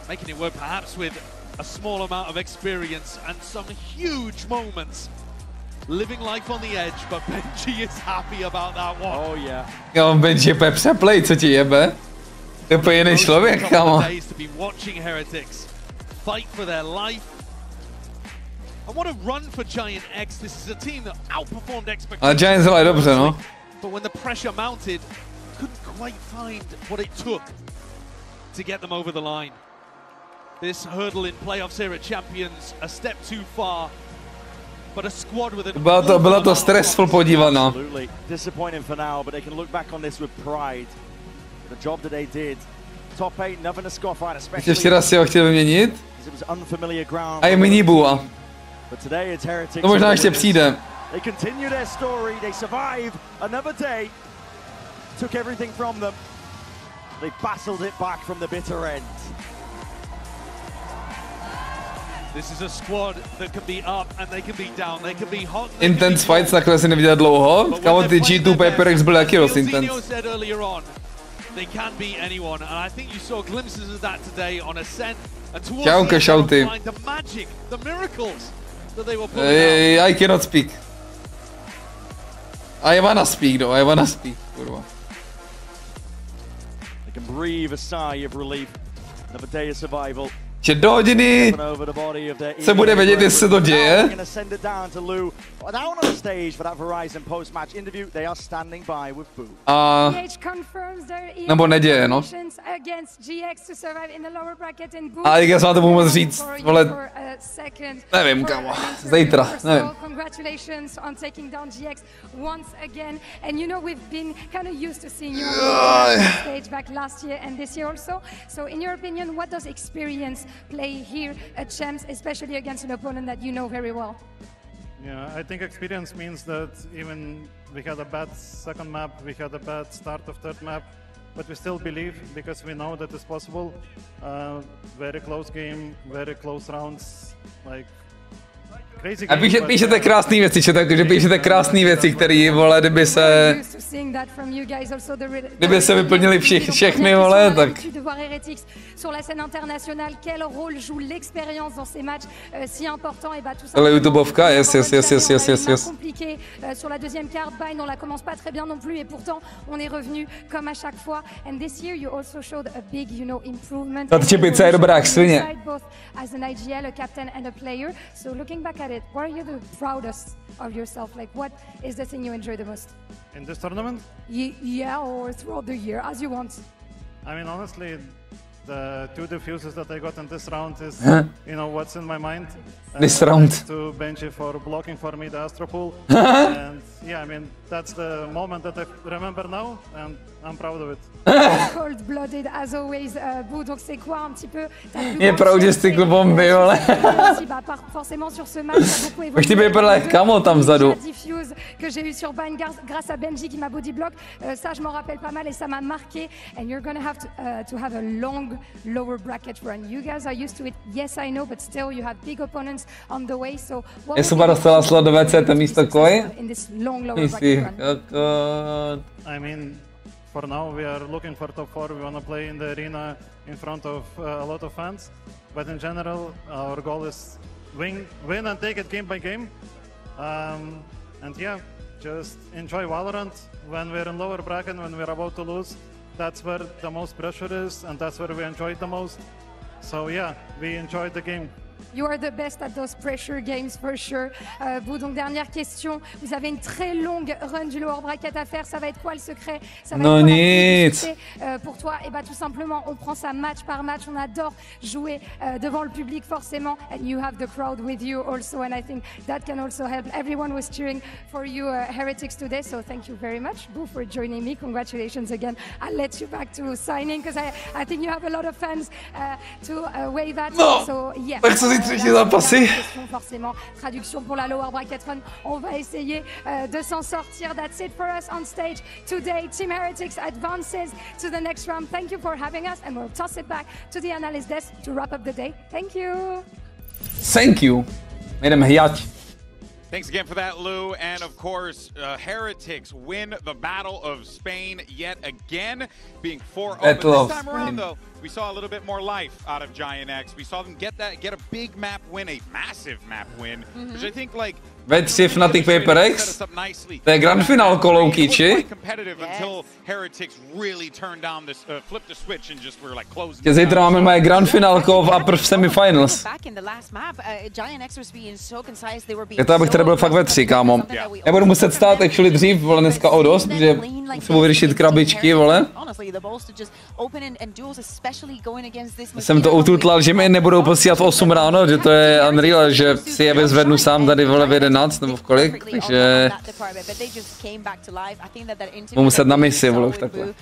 Making it work perhaps with a small amount of experience and some huge moments. Living life on the edge, but Benji is happy about that one. Oh yeah. Jo, Benji je přeplej, co ti jebe? To je úplně jiný člověk, kámo. Fight for their life. And what a run for Giant X. This is a team that outperformed expectations. Ale Giants hraje dobře, no. But when the pressure mounted, couldn't quite find what it took to get them over the line. This hurdle in playoffs here at Champions, a step too far. But a squad with it. Byla to stressful podívaná. Absolutely disappointing for now, but they can look back on this with pride. The job that they did. Top 8, nothing to scoff at, especially. Ještě raz si ho chtěl vyměnit. A je mini Bua. To možná ještě přijde. They continue their story, they survive another day. Took everything from them. They battled it back from the bitter end. This is a squad that can be up and they can be down, they can be hot. Intense fights takhle si neviděl dlouho. Kámo, ty G2 Paperex byl taky dost intense. They can beat anyone, and I think you saw glimpses of that today on Ascent. And towards the end, the magic, the miracles that they were pulling out. I cannot speak. I wanna speak though, I wanna speak. Kurva. They can breathe a sigh of relief. Another day of survival. Že do hodiny se bude vědět, jestli se to děje. A nebo neděje, no. A jak já to budu moc říct, vole, nevím, kamo, zítra, nevím. Congratulations on taking down GX once again, and you know we've been kind of used to seeing you on the stage back last year and this year also. So in your opinion, what does experience play here at Champs, especially against an opponent that you know very well? Yeah, I think experience means that even we had a bad second map, we had a bad start of third map, but we still believe because we know that it's possible. Very close game, very close rounds, like crazy A game. píšete krásné věci, že píšete krásné věci, které, vole, kdyby se vyplnili všechny, vole, tak... Ale YouTubeovka, yes. Sur la deuxième carte, Bind, on la commence pas très bien non plus, et pourtant on est revenu comme à chaque fois. And this year you also showed a big, improvement. Ta čepice je dobrá jak svině. Both as an IGL, a captain and a player. So looking back at it, what are you the proudest of yourself? Like, what is the thing you enjoy the most? In this tournament? Yeah, or throughout the year, as you want. I mean, honestly, the 2 defuses that I got in this round is, what's in my mind. This round. To Benji for blocking for me the Astro Pool. And yeah, I mean, that's the moment that I remember now, and I'm proud of it. Cold-blooded as always, Bou, donc c'est quoi un petit peu ta plus Je pravdě z ty bomby, vole. Forcément sur ce match, ça a beaucoup évolué. Už ty vypadá kamo tam vzadu. Diffuse que j'ai eu sur Bind grâce à Benji qui m'a body block, ça je m'en rappelle pas mal et ça m'a marqué. And you're gonna have to have a long lower bracket run. You guys are used to it, yes I know, but still you have big opponents on the way. So what Je super dostala slot do VCT místo koj. in this long lower bracket run? I mean, for now we are looking for top 4. We want to play in the arena in front of a lot of fans. But in general, our goal is win and take it game by game. And yeah, just enjoy Valorant. When we're in lower bracket, when we're about to lose, that's where the most pressure is, and that's where we enjoy it the most. So yeah, we enjoyed the game. You are the best at those pressure games for sure. Bou, donc dernière question. Vous avez une très longue run du lower bracket à faire. Ça va être quoi le secret? Ça va être quoi la difficulté pour toi? Et bah tout simplement, on prend ça match par match. On adore jouer devant le public forcément. And you have the crowd with you also. And I think that can also help. Everyone was cheering for you, Heretics, today. So thank you very much, Bou, for joining me. Congratulations again. I'll let you back to signing because I think you have a lot of fans to wave at. No. So yeah. Forcément, traduction pour la lower bracket run. On va essayer de s'en sortir. That's it for us on stage today. Team Heretics advances to the next round. Thank you for having us, and we'll toss it back to the analyst desk to wrap up the day. Thank you. Thank you. Thanks again for that, Lou. And of course, Heretics win the Battle of Spain yet again, being 4-0. But this time around, though, we saw a little bit more life out of Giant X. We saw them get a big map win, a massive map win, which I think, like, Ve 3 Fnatic Paper X, to je grand finál kolouky, či? Zítra máme moje grand finálko v upper semifinals. Je to, abych tady byl fakt ve 3, kámo. Já budu muset stát actually dřív, vole, dneska o dost, protože musím vyřešit krabičky, vole. Jsem to ututlal, že mi nebudou posílat v 8 ráno, že to je unreal, že si je vyzvednu sám tady, vole, v 11 nebo v kolik, takže budu muset na misi, vole, už takhle.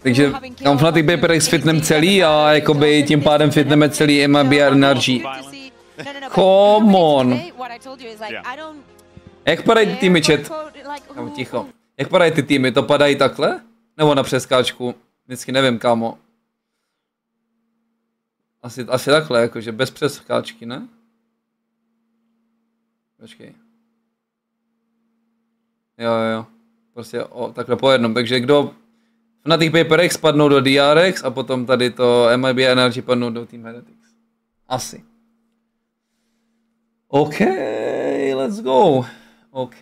Takže tam Fnatic Paper X fitnem celý a jakoby tím pádem fitneme celý MADMONQ Energy. Come on. Jak padají ty týmy, chat? Ticho. Jak padají ty týmy? To padají takhle? Nebo na přeskáčku? Vždycky nevím, kámo. Asi takhle, jakože bez přeskáčky, ne? Počkej. Jo. Prostě takhle po jednom. Takže kdo Fnatic Paper X padnou do DRX a potom tady to MADMONQ Energy padnou do Team Heretics. Asi. OK, let's go. OK.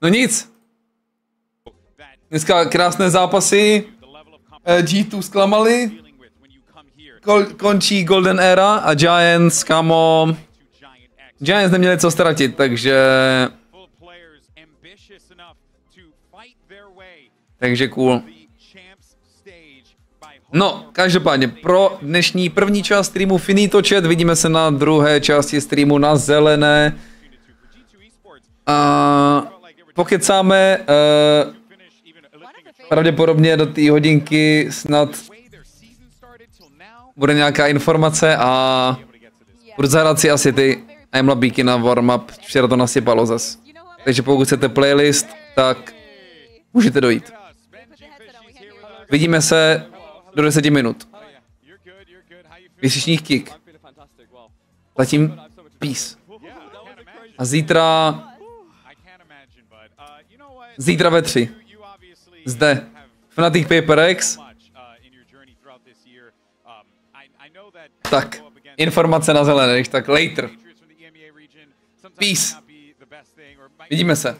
No nic. Dneska krásné zápasy. G2 zklamali. Končí Golden Era a Giants, kamo. Giants neměli co ztratit, takže... Takže cool. No, každopádně pro dnešní první část streamu finito chat, vidíme se na druhé části streamu na zelené. Pokecáme pravděpodobně do té hodinky snad bude nějaká informace a budu zahrát si asi ty aimlabíky na warm-up, včera to nasypalo zas. Takže pokud chcete playlist, tak můžete dojít. Vidíme se do 10 minut. Vyslyšních kick. Zatím peace. A zítra ve 3. Zde. Fnatic Paper X. Tak. Informace na zelené, když tak later. Peace. Vidíme se.